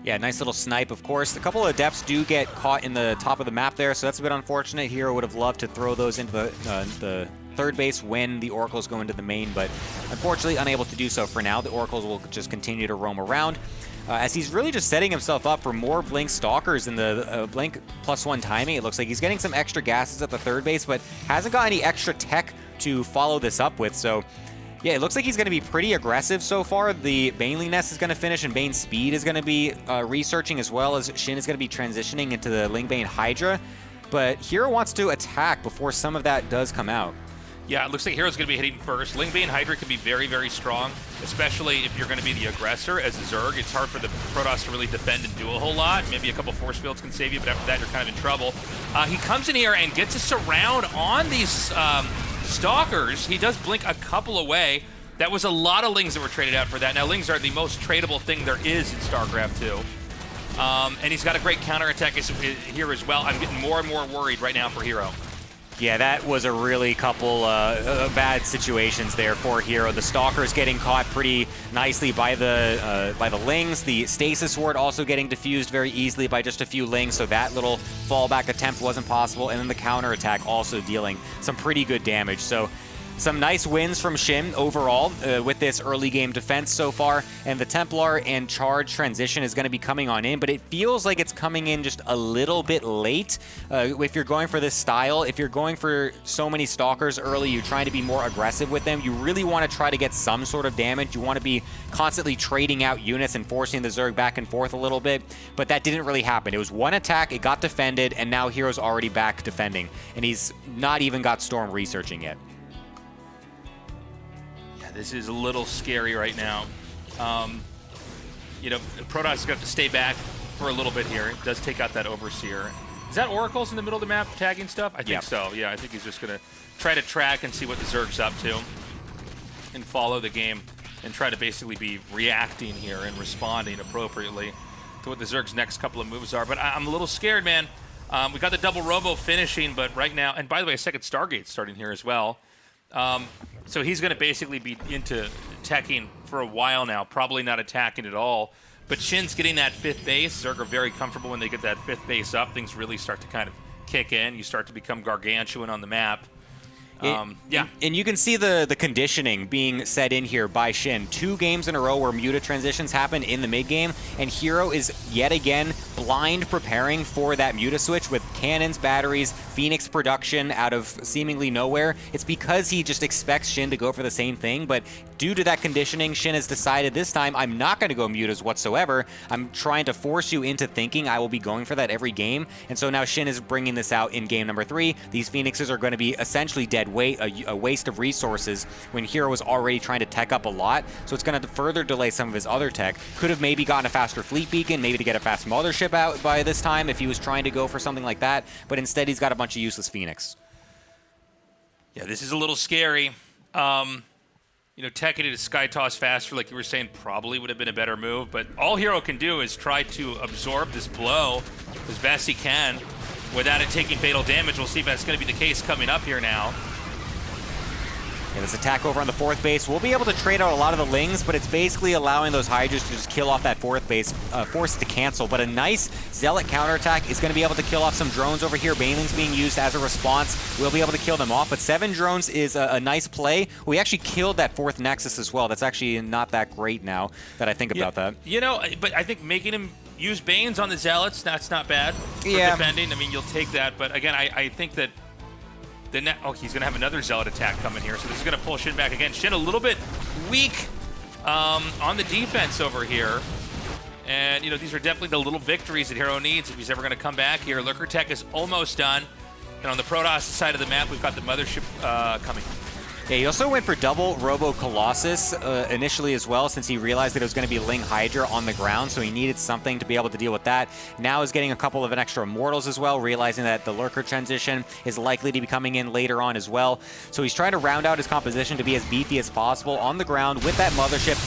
Yeah, nice little snipe, of course. A couple of Adepts do get caught in the top of the map there, so that's a bit unfortunate. Hero would have loved to throw those into the third base when the Oracles go into the main, but unfortunately unable to do so for now. The Oracles will just continue to roam around. As he's really just setting himself up for more Blink Stalkers in the Blink +1 timing. It looks like he's getting some extra gases at the third base, but hasn't got any extra tech to follow this up with. So yeah, it looks like he's going to be pretty aggressive so far. The Baneling Nest is going to finish, and Bane Speed is going to be researching, as well as Shin is going to be transitioning into the Lingbane Hydra. But Hero wants to attack before some of that does come out. Yeah, it looks like Hero's going to be hitting first. Lingbane Hydra can be very, very strong, especially if you're going to be the aggressor as a Zerg. It's hard for the Protoss to really defend and do a whole lot. Maybe a couple force fields can save you, but after that, you're kind of in trouble. He comes in here and gets a surround on these Stalkers. He does blink a couple away. That was a lot of Lings that were traded out for that. Now, Lings are the most tradable thing there is in StarCraft 2. And he's got a great counterattack here as well. I'm getting more and more worried right now for Hero. Yeah, that was a really couple bad situations there for Hero. The Stalkers getting caught pretty nicely by the Lings. The Stasis Ward also getting diffused very easily by just a few Lings, so that little fallback attempt wasn't possible. And then the counterattack also dealing some pretty good damage. So some nice wins from Shin overall with this early game defense so far, and the Templar and Charge transition is going to be coming on in, but it feels like it's coming in just a little bit late. If you're going for this style, if you're going for so many Stalkers early, you're trying to be more aggressive with them, you really want to try to get some sort of damage. You want to be constantly trading out units and forcing the Zerg back and forth a little bit, but that didn't really happen. It was one attack, it got defended, and now Hero's already back defending, and he's not even got Storm researching yet. This is a little scary right now. You know, Protoss is going to have to stay back for a little bit here. It does take out that Overseer. Is that Oracles in the middle of the map tagging stuff? I think so. Yeah, I think he's just going to try to track and see what the Zerg's up to and follow the game and try to basically be reacting here and responding appropriately to what the Zerg's next couple of moves are. But I'm a little scared, man. We got the double Robo finishing, but right now, and by the way, a second Stargate starting here as well. So he's going to basically be into teching for a while now, probably not attacking at all. But Shin's getting that fifth base. Zerg are very comfortable when they get that fifth base up. Things really start to kind of kick in. You start to become gargantuan on the map. Yeah. And you can see the conditioning being set in here by Shin. 2 games in a row where Muta transitions happen in the mid-game, and Hero is yet again blind preparing for that Muta switch with cannons, batteries, Phoenix production out of seemingly nowhere. It's because he just expects Shin to go for the same thing, but due to that conditioning, Shin has decided this time, I'm not going to go Mutas whatsoever. I'm trying to force you into thinking I will be going for that every game, and so now Shin is bringing this out in game number 3. These Phoenixes are going to be essentially dead weight, a waste of resources when Hero was already trying to tech up a lot, so it's going to further delay some of his other tech. Could have maybe gotten a faster fleet beacon, maybe to get a fast mothership out by this time if he was trying to go for something like that, but instead he's got a bunch of useless Phoenix. Yeah, this is a little scary. You know, teching it to Sky Toss faster, like you were saying, probably would have been a better move, but all Hero can do is try to absorb this blow as best he can without it taking fatal damage. We'll see if that's going to be the case coming up here now. Yeah, this attack over on the 4th base, we'll be able to trade out a lot of the Lings, but it's basically allowing those Hydras to just kill off that 4th base, force it to cancel. But a nice Zealot counterattack is going to be able to kill off some drones over here. Banelings being used as a response. We'll be able to kill them off, but 7 drones is a nice play. We actually killed that 4th Nexus as well. That's actually not that great now that I think about that. You know, but I think making him use Banes on the Zealots, that's not bad for defending. I mean, you'll take that, but again, I think that he's going to have another Zealot attack coming here, so this is going to pull Shin back again. Shin a little bit weak on the defense over here. And, you know, these are definitely the little victories that Hero needs if he's ever going to come back here. Lurker Tech is almost done. And on the Protoss side of the map, we've got the Mothership coming. Yeah, he also went for double Robo Colossus initially as well, since he realized that it was going to be Ling Hydra on the ground, so he needed something to be able to deal with that. Now is getting a couple of an extra Immortals as well, realizing that the Lurker transition is likely to be coming in later on as well. So he's trying to round out his composition to be as beefy as possible on the ground with that Mothership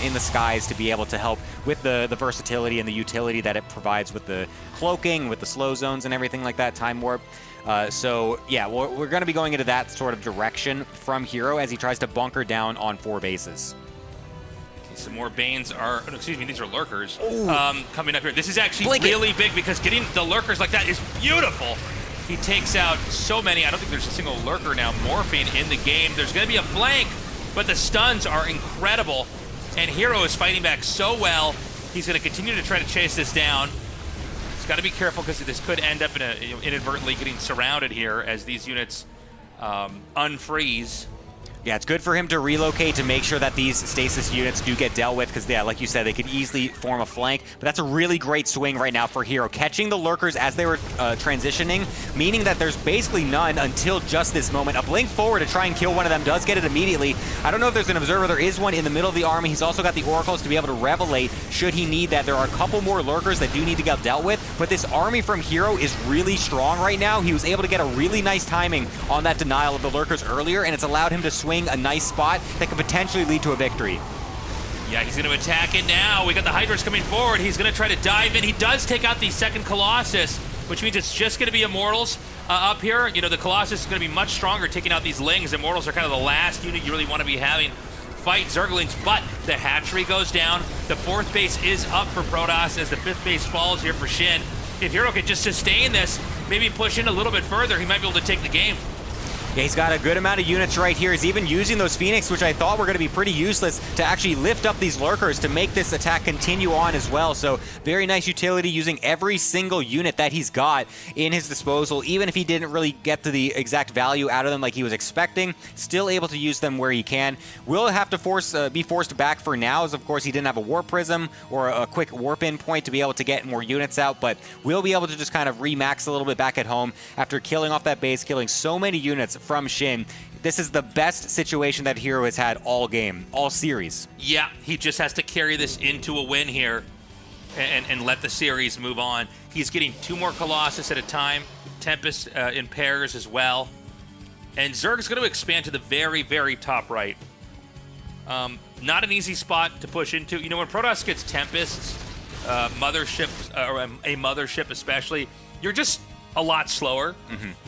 in the skies to be able to help with the versatility and the utility that it provides with the cloaking, with the slow zones and everything like that, Time Warp. So, yeah, we're going to be going into that sort of direction from Hero as he tries to bunker down on 4 bases. Okay, some more Banes are, oh, excuse me, these are Lurkers coming up here. This is actually really big because getting the Lurkers like that is beautiful. He takes out so many. I don't think there's a single Lurker now morphing in the game. There's going to be a flank, but the stuns are incredible. And Hero is fighting back so well. He's going to continue to try to chase this down. Got to be careful because this could end up in inadvertently getting surrounded here as these units unfreeze. Yeah, it's good for him to relocate to make sure that these stasis units do get dealt with because, yeah, like you said, they could easily form a flank. But that's a really great swing right now for Hero, catching the Lurkers as they were transitioning, meaning that there's basically none until just this moment. A blink forward to try and kill one of them does get it immediately. I don't know if there's an Observer. There is one in the middle of the army. He's also got the Oracles to be able to revelate should he need that. There are a couple more Lurkers that do need to get dealt with, but this army from Hero is really strong right now. He was able to get a really nice timing on that denial of the Lurkers earlier, and it's allowed him to swing a nice spot that could potentially lead to a victory. Yeah, he's going to attack it now. We got the Hydras coming forward. He's going to try to dive in. He does take out the second Colossus, which means it's just going to be Immortals up here. You know, the Colossus is going to be much stronger taking out these Lings. Immortals are kind of the last unit you really want to be having fight Zerglings, but the hatchery goes down. The 4th base is up for Protoss as the 5th base falls here for Shin. If Hero could just sustain this, maybe push in a little bit further, he might be able to take the game. Yeah, he's got a good amount of units right here. He's even using those Phoenix, which I thought were going to be pretty useless, to actually lift up these Lurkers to make this attack continue on as well. So very nice utility using every single unit that he's got in his disposal. Even if he didn't really get to the exact value out of them like he was expecting, still able to use them where he can. Will have to be forced back for now, as of course he didn't have a Warp Prism or a quick Warp In point to be able to get more units out, but will be able to just kind of remax a little bit back at home after killing off that base, killing so many units from Shin. This is the best situation that Hero has had all game, all series. Yeah, he just has to carry this into a win here and let the series move on. He's getting 2 more Colossus at a time, Tempest in pairs as well. And Zerg's going to expand to the very, very top right. Not an easy spot to push into. You know, when Protoss gets Tempests, Motherships, or a Mothership especially, you're just a lot slower.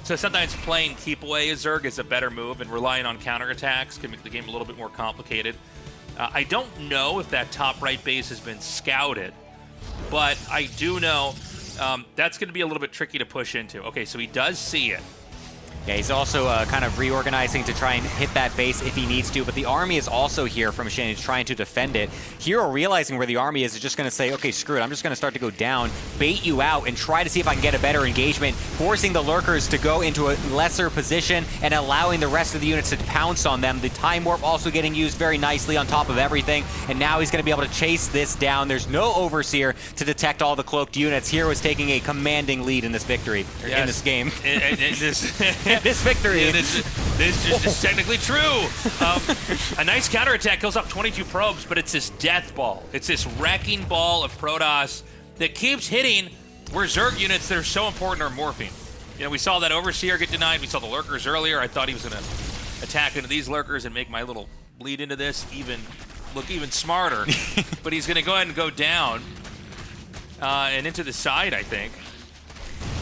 So sometimes playing keep away a Zerg is a better move, and relying on counterattacks can make the game a little bit more complicated. I don't know if that top right base has been scouted, but I do know that's going to be a little bit tricky to push into. Okay, so he does see it. Yeah, he's also kind of reorganizing to try and hit that base if he needs to, but the army is also here from Shin. He's trying to defend it. Hero, realizing where the army is just going to say, okay, screw it, I'm just going to start to go down, bait you out, and try to see if I can get a better engagement, forcing the Lurkers to go into a lesser position and allowing the rest of the units to pounce on them. The Time Warp also getting used very nicely on top of everything, and now he's going to be able to chase this down. There's no Overseer to detect all the cloaked units. Hero is taking a commanding lead in this victory, in this game. This victory. Yeah, this is technically true. A nice counterattack kills off 22 probes, but it's this death ball. It's this wrecking ball of Protoss that keeps hitting where Zerg units that are so important are morphing. You know, we saw that Overseer get denied. We saw the Lurkers earlier. I thought he was going to attack into these Lurkers and make my little bleed into this look even smarter. But he's going to go ahead and go down and into the side, I think.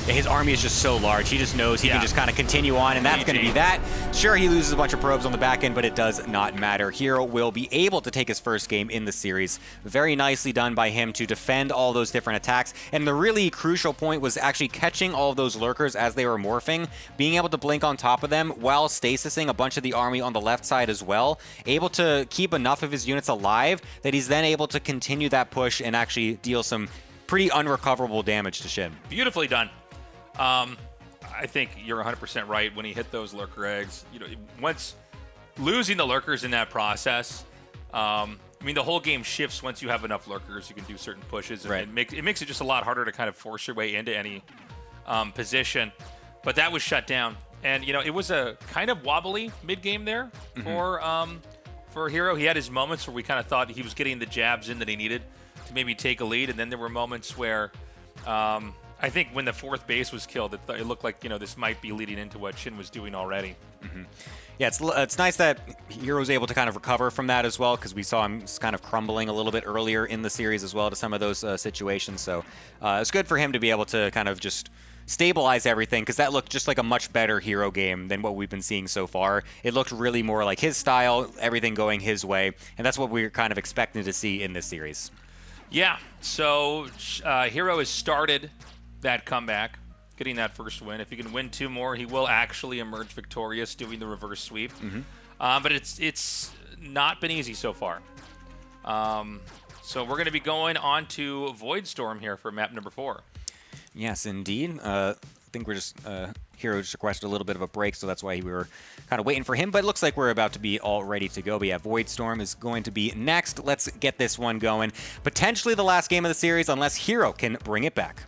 Yeah, his army is just so large. He just knows he can just kind of continue on, and that's going to be that. Sure, he loses a bunch of probes on the back end, but it does not matter. Hero will be able to take his first game in the series. Very nicely done by him to defend all those different attacks. And the really crucial point was actually catching all of those Lurkers as they were morphing, being able to blink on top of them while stasising a bunch of the army on the left side as well, able to keep enough of his units alive that he's then able to continue that push and actually deal some pretty unrecoverable damage to Shin. Beautifully done. I think you're 100% right. When he hit those Lurker eggs, you know, once losing the Lurkers in that process, I mean, the whole game shifts once you have enough Lurkers. You can do certain pushes, and it makes it just a lot harder to kind of force your way into any position. But that was shut down. And, you know, it was a kind of wobbly mid-game there for Hero. He had his moments where we kind of thought he was getting the jabs in that he needed to maybe take a lead. And then there were moments where I think when the fourth base was killed, it looked like, you know, this might be leading into what Shin was doing already. Yeah, it's nice that Hero's able to kind of recover from that as well, because we saw him kind of crumbling a little bit earlier in the series as well to some of those situations. So it's good for him to be able to kind of just stabilize everything, because that looked just like a much better Hero game than what we've been seeing so far. It looked really more like his style, everything going his way, and that's what we're kind of expecting to see in this series. Yeah, so Hero has started that comeback, getting that first win. If he can win 2 more, he will actually emerge victorious doing the reverse sweep. But it's not been easy so far. So we're going to be going on to Void Storm here for map number 4. Yes, indeed. I think we're just Hero just requested a little bit of a break, so that's why we were kind of waiting for him. But it looks like we're about to be all ready to go. But yeah, Void Storm is going to be next. Let's get this one going. Potentially the last game of the series, unless Hero can bring it back.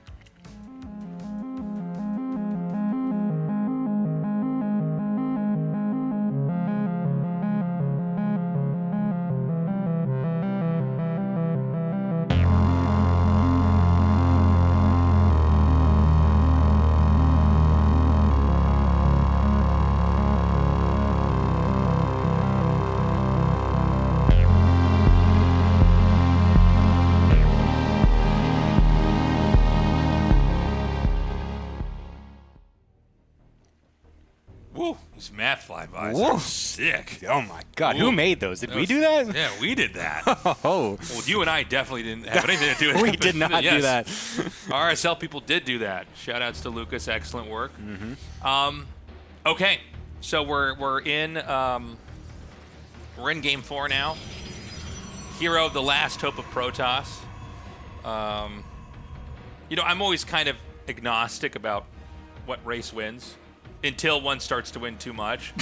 Woo, these math flybys are sick. Oh my God, Ooh. who made those? Did we do that? Yeah, we did that. Oh, Well, you and I definitely didn't have anything to do with it. we did not do Yes. that. RSL people did do that. Shout outs to Lucas, excellent work. Okay, so we're in game 4 now. Hero, the last hope of Protoss. You know, I'm always kind of agnostic about what race wins until one starts to win too much.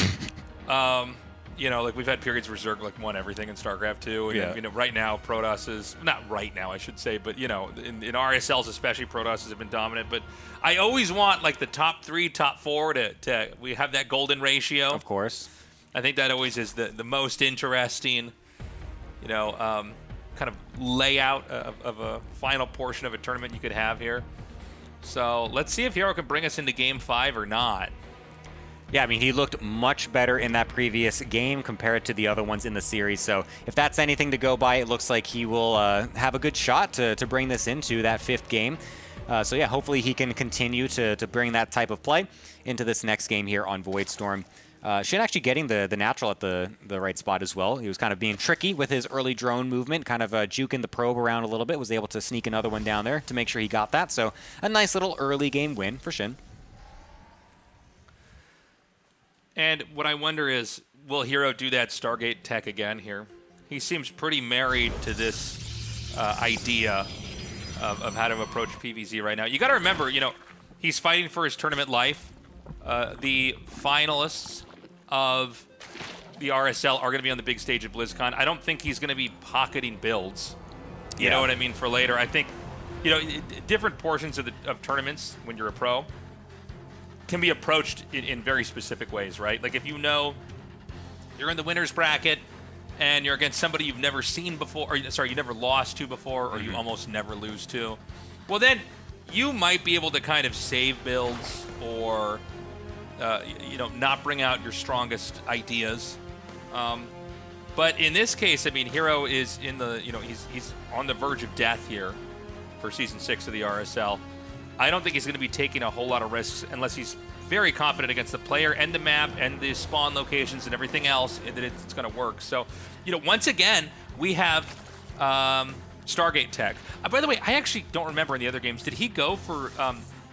You know, like we've had periods where Zerg like won everything in StarCraft 2. And, Yeah. you know, right now Protoss is not right now, I should say, but you know, in RSLs especially, Protoss have been dominant. But I always want like the top 3, top 4 to we have that golden ratio. Of course. I think that always is the most interesting, you know, kind of layout of a final portion of a tournament you could have here. So let's see if Hero can bring us into game 5 or not. Yeah, I mean, he looked much better in that previous game compared to the other ones in the series. So if that's anything to go by, it looks like he will have a good shot to bring this into that 5th game. So yeah, hopefully he can continue to bring that type of play into this next game here on Void Storm. Shin actually getting the natural at the right spot as well. He was kind of being tricky with his early drone movement, kind of juking the probe around a little bit, was able to sneak another one down there to make sure he got that. So a nice little early game win for Shin. And what I wonder is, will Hero do that Stargate tech again here? He seems pretty married to this idea of how to approach PvZ right now. You got to remember, you know, he's fighting for his tournament life. The finalists of the RSL are going to be on the big stage at BlizzCon. I don't think he's going to be pocketing builds. You know what I mean, for later. I think, you know, different portions of tournaments when you're a pro can be approached in very specific ways, right? Like if you know you're in the winner's bracket and you're against somebody you've never seen before, or sorry, you never lost to before, or you almost never lose to, well then you might be able to kind of save builds or you know, not bring out your strongest ideas. But in this case, I mean, Hero is in the, you know, he's on the verge of death here for Season 6 of the RSL. I don't think he's going to be taking a whole lot of risks unless he's very confident against the player and the map and the spawn locations and everything else that it's going to work. So, you know, once again, we have Stargate tech. By the way, I actually don't remember in the other games. Did he go for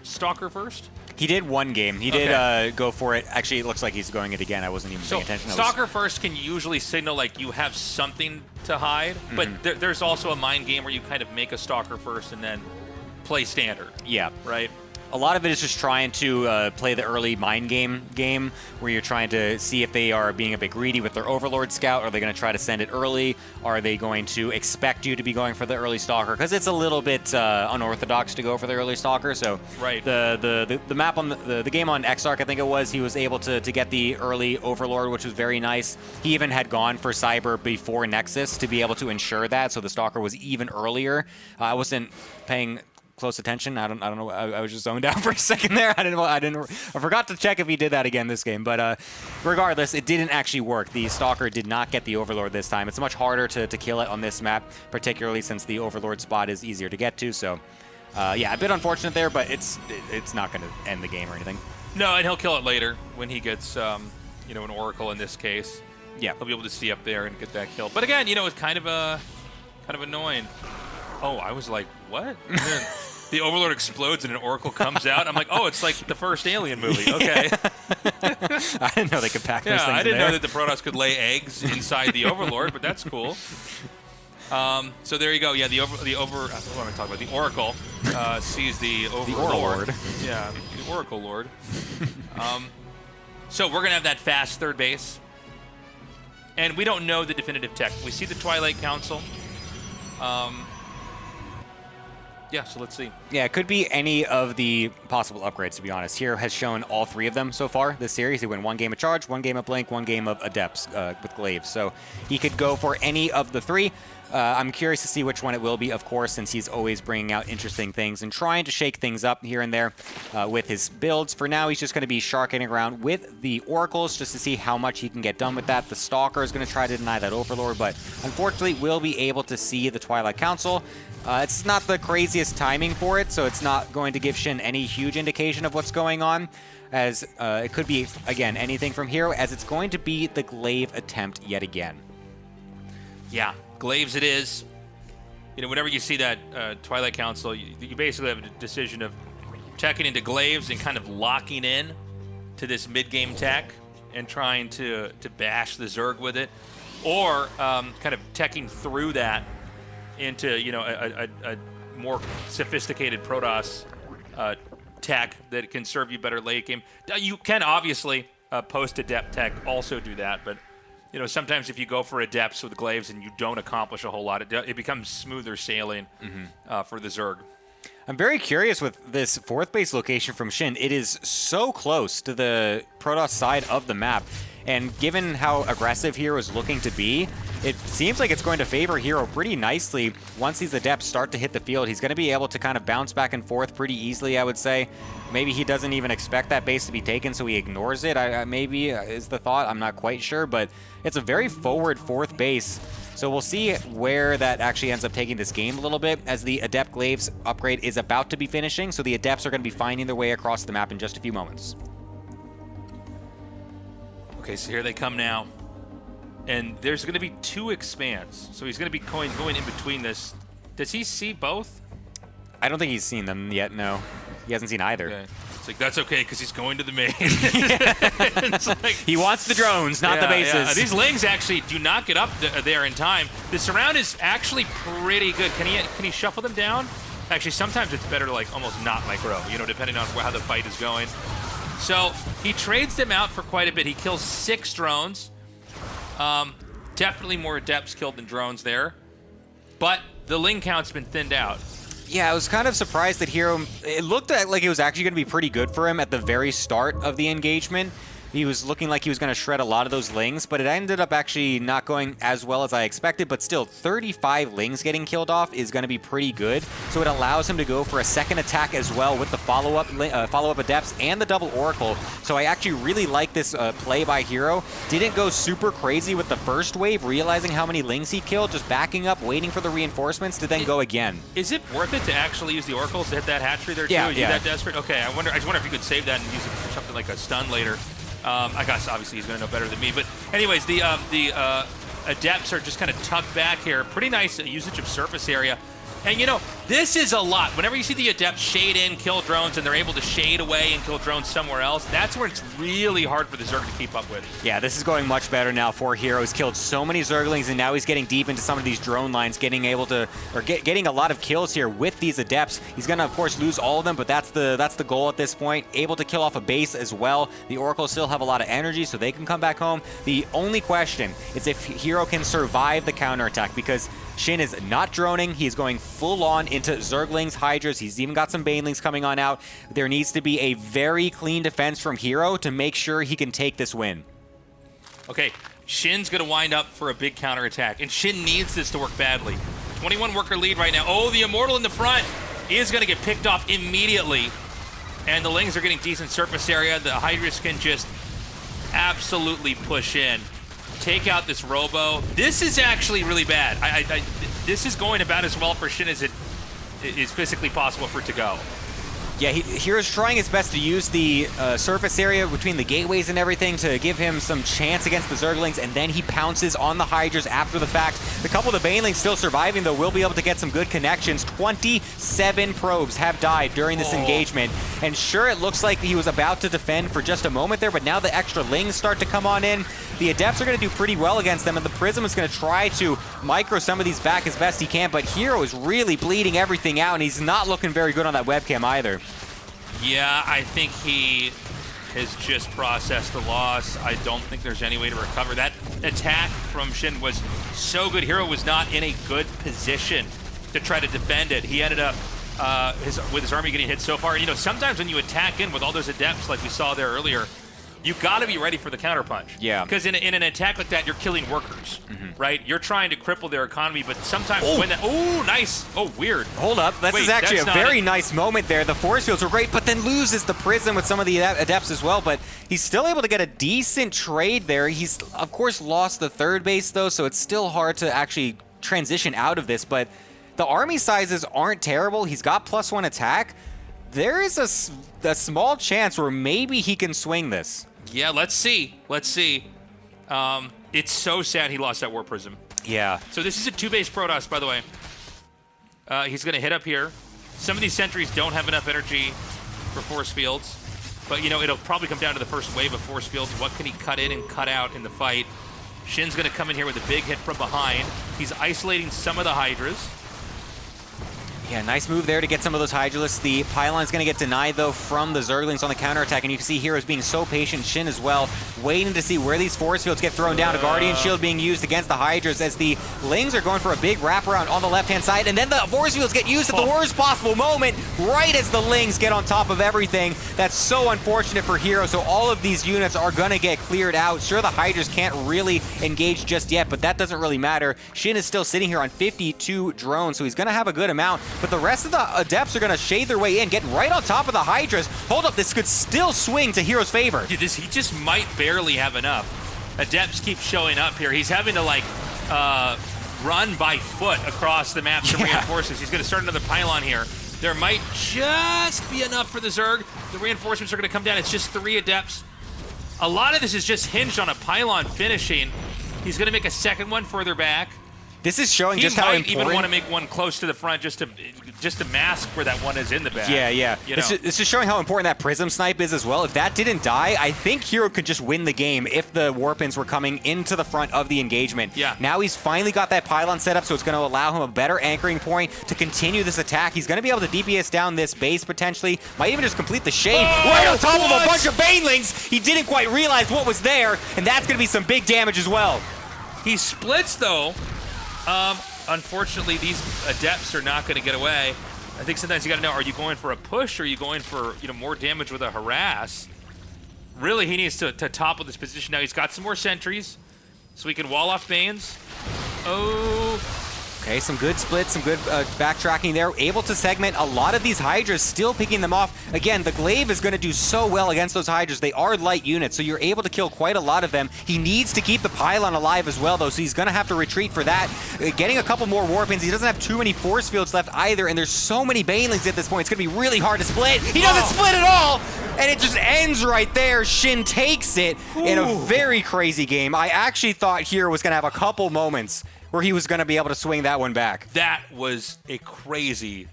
Stalker first? He did one game. He did go for it. Actually, it looks like he's going it again. I wasn't even paying attention. Stalker first can usually signal like you have something to hide, but there's also a mind game where you kind of make a Stalker first and then play standard. Yeah. Right? A lot of it is just trying to play the early mind game where you're trying to see if they are being a bit greedy with their Overlord Scout. Are they going to try to send it early? Are they going to expect you to be going for the early Stalker? Because it's a little bit unorthodox to go for the early Stalker. So right. the map on the game on Exarch, I think it was, he was able to get the early Overlord, which was very nice. He even had gone for Cyber before Nexus to be able to ensure that, so the Stalker was even earlier. I wasn't paying close attention. I don't know. I was just zoned out for a second there. I forgot to check if he did that again this game. But regardless, it didn't actually work. The Stalker did not get the Overlord this time. It's much harder to kill it on this map, particularly since the Overlord spot is easier to get to. So, yeah, a bit unfortunate there, but it's not going to end the game or anything. No, and he'll kill it later when he gets, an Oracle in this case. Yeah, he'll be able to see up there and get that kill. But again, it's kind of annoying. Oh, I was like, what? And then the Overlord explodes and an Oracle comes out. I'm like, oh, it's like the first Alien movie. Okay. I didn't know they could pack those things I didn't in there. know that the Protoss could lay eggs inside the Overlord, but that's cool. So there you go. Yeah, what am I talking about? The Oracle sees the Overlord. Yeah, the Oracle Lord. So we're gonna have that fast third base, and we don't know the definitive tech. We see the Twilight Council. Yeah, so let's see. Yeah, it could be any of the possible upgrades, to be honest. Hero has shown all three of them so far this series. He won one game of Charge, one game of Blink, one game of Adepts with Glaive. So he could go for any of the three. I'm curious to see which one it will be, of course, since he's always bringing out interesting things and trying to shake things up here and there with his builds. For now, he's just going to be sharking around with the Oracles just to see how much he can get done with that. The Stalker is going to try to deny that Overlord, but unfortunately, we'll be able to see the Twilight Council. It's not the craziest timing for it, so it's not going to give Shin any huge indication of what's going on, as it could be, again, anything from Hero, as it's going to be the Glaive attempt yet again. Yeah, Glaives it is. Whenever you see that Twilight Council, you basically have a decision of teching into Glaives and kind of locking in to this mid-game tech and trying to bash the Zerg with it, or kind of teching through that into a more sophisticated Protoss tech that can serve you better late game. You can obviously post-adept tech also do that, but sometimes if you go for adepts with Glaives and you don't accomplish a whole lot, it becomes smoother sailing for the Zerg. I'm very curious with this fourth base location from Shin. It is so close to the Protoss side of the map, and given how aggressive Hero is looking to be, it seems like it's going to favor Hero pretty nicely. Once these Adepts start to hit the field, he's going to be able to kind of bounce back and forth pretty easily, I would say. Maybe he doesn't even expect that base to be taken, so he ignores it, maybe is the thought. I'm not quite sure, but it's a very forward fourth base. So we'll see where that actually ends up taking this game a little bit, as the Adept Glaives upgrade is about to be finishing, so the Adepts are going to be finding their way across the map in just a few moments. Okay, so here they come now. And there's going to be two expands. So he's going to be going in between this. Does he see both? I don't think he's seen them yet, no. He hasn't seen either. Okay. It's like, that's okay, because he's going to the main. It's like, he wants the drones, not the bases. Yeah. These Lings actually do not get up there in time. The surround is actually pretty good. Can he shuffle them down? Actually, sometimes it's better to almost not micro, depending on how the fight is going. So he trades them out for quite a bit. He kills 6 drones. Definitely more Adepts killed than drones there. But the Ling count's been thinned out. Yeah, I was kind of surprised that Hero, it looked like it was actually going to be pretty good for him at the very start of the engagement. He was looking like he was going to shred a lot of those Lings, but it ended up actually not going as well as I expected. But still, 35 Lings getting killed off is going to be pretty good. So it allows him to go for a second attack as well with the follow-up Adepts and the double Oracle. So I actually really like this play by Hero. Didn't go super crazy with the first wave, realizing how many Lings he killed, just backing up, waiting for the reinforcements to then go again. Is it worth it to actually use the Oracles to hit that hatchery there too? Yeah, Are you that desperate? Okay, I just wonder if you could save that and use it for something like a stun later. I guess obviously he's going to know better than me. But anyways, the Adepts are just kind of tucked back here. Pretty nice usage of surface area. And you know, this is a lot. Whenever you see the Adepts shade in, kill drones, and they're able to shade away and kill drones somewhere else, that's where it's really hard for the Zerg to keep up with. Yeah, this is going much better now for Hero. He's killed so many Zerglings, and now he's getting deep into some of these drone lines, getting able to, or getting a lot of kills here with these Adepts. He's gonna, of course, lose all of them, but that's the goal at this point. Able to kill off a base as well. The Oracles still have a lot of energy, so they can come back home. The only question is if Hero can survive the counterattack, because Shin is not droning. He's going full on into Zerglings, Hydras. He's even got some Banelings coming on out. There needs to be a very clean defense from Hero to make sure he can take this win. Okay, Shin's going to wind up for a big counterattack, and Shin needs this to work badly. 21 worker lead right now. Oh, the Immortal in the front is going to get picked off immediately, and the Lings are getting decent surface area. The Hydras can just absolutely push in. Take out this Robo. This is actually really bad. This is going about as well for Shin as it is physically possible for it to go. Yeah, Hero's trying his best to use the surface area between the gateways and everything to give him some chance against the Zerglings, and then he pounces on the Hydras after the fact. The couple of the Banelings still surviving, though, will be able to get some good connections. 27 probes have died during this engagement, and sure, it looks like he was about to defend for just a moment there, but now the extra Lings start to come on in. The Adepts are going to do pretty well against them, and the Prism is going to try to micro some of these back as best he can, but Hero is really bleeding everything out, and he's not looking very good on that webcam either. Yeah, I think he has just processed the loss. I don't think there's any way to recover. That attack from Shin was so good. Hero was not in a good position to try to defend it. He ended up with his army getting hit so far. And, you know, sometimes when you attack in with all those Adepts like we saw there earlier, you got to be ready for the counterpunch. Yeah. Because in an attack like that, you're killing workers, right? You're trying to cripple their economy, but sometimes when that... Oh, nice. Oh, weird. Hold up. This is actually a very nice moment there. The force fields were great, but then loses the Prism with some of the Adepts as well, but he's still able to get a decent trade there. He's, of course, lost the third base, though, so it's still hard to actually transition out of this, but the army sizes aren't terrible. He's got +1 attack. There is a small chance where maybe he can swing this. Yeah, let's see. Let's see. It's so sad he lost that War Prism. Yeah. So this is a 2-base Protoss, by the way. He's going to hit up here. Some of these sentries don't have enough energy for force fields. But, you know, it'll probably come down to the first wave of force fields. What can he cut in and cut out in the fight? Shin's going to come in here with a big hit from behind. He's isolating some of the Hydras. Yeah, nice move there to get some of those Hydralisks. The pylon's going to get denied, though, from the Zerglings on the counterattack, and you can see Heroes being so patient, Shin as well, waiting to see where these force fields get thrown down. A Guardian Shield being used against the Hydras as the Lings are going for a big wraparound on the left-hand side, and then the force fields get used at the worst possible moment, right as the Lings get on top of everything. That's so unfortunate for Hero, so all of these units are going to get cleared out. Sure, the Hydras can't really engage just yet, but that doesn't really matter. Shin is still sitting here on 52 drones, so he's going to have a good amount. But the rest of the Adepts are going to shade their way in, getting right on top of the Hydras. Hold up, this could still swing to Hero's favor. Dude, he just might barely have enough. Adepts keep showing up here. He's having to, like, run by foot across the map to reinforcements. He's going to start another pylon here. There might just be enough for the Zerg. The reinforcements are going to come down. It's just 3 Adepts. A lot of this is just hinged on a pylon finishing. He's going to make a second one further back. This is showing just how important. He might even want to make one close to the front just to mask where that one is in the back. Yeah, yeah. It's just showing how important that Prism snipe is as well. If that didn't die, I think Hero could just win the game if the Warpins were coming into the front of the engagement. Yeah. Now he's finally got that pylon set up, so it's going to allow him a better anchoring point to continue this attack. He's going to be able to DPS down this base potentially. Might even just complete the shade right on top of a bunch of Banelings. He didn't quite realize what was there, and that's going to be some big damage as well. He splits, though. Unfortunately, these Adepts are not going to get away. I think sometimes you got to know, are you going for a push or are you going for, you know, more damage with a harass? Really, he needs to topple this position. Now he's got some more sentries, so he can wall off Banes. Oh. Okay, some good splits, some good backtracking there. Able to segment a lot of these Hydras, still picking them off. Again, the Glaive is going to do so well against those Hydras. They are light units, so you're able to kill quite a lot of them. He needs to keep the Pylon alive as well, though, so he's going to have to retreat for that. Getting a couple more Warpins. He doesn't have too many force fields left either, and there's so many Banelings at this point. It's going to be really hard to split. He doesn't split at all, and it just ends right there. Shin takes it in a very crazy game. I actually thought Hero was going to have a couple moments where he was going to be able to swing that one back. That was a crazy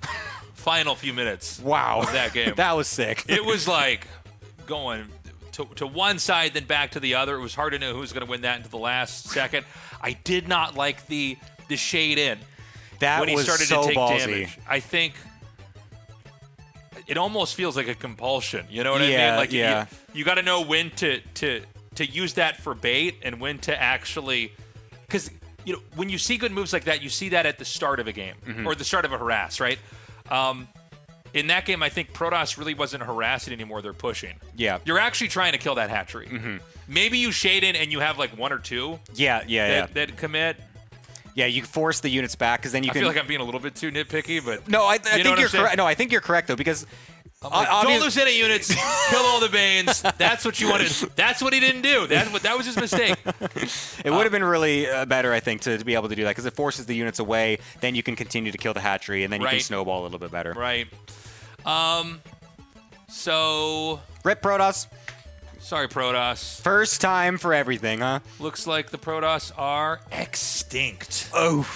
final few minutes. Wow. Of that game. That was sick. It was like going to one side, then back to the other. It was hard to know who was going to win that into the last second. I did not like the shade in That when he was started so to take ballsy. damage. I think it almost feels like a compulsion. You know what I Yeah, mean? Like yeah. you got to know when to use that for bait and when to actually, because when you see good moves like that, you see that at the start of a game or the start of a harass, right? In that game, I think Protoss really wasn't harassing anymore. They're pushing. Yeah. You're actually trying to kill that hatchery. Maybe you shade in and you have like one or two that commit. Yeah, you force the units back because then you I can. feel like I'm being a little bit too nitpicky, but No, I think what I'm you're saying? correct. No, I think you're correct though because don't lose any units, kill all the Banes. That's what you wanted. That's what he didn't do. That was his mistake. It would have been really better, I think, to be able to do that because it forces the units away. Then you can continue to kill the hatchery, and then you can Right. snowball a little bit better. Right. So Rip Protoss. sorry, Protoss. First time for everything, huh? Looks like the Protoss are extinct. Oh.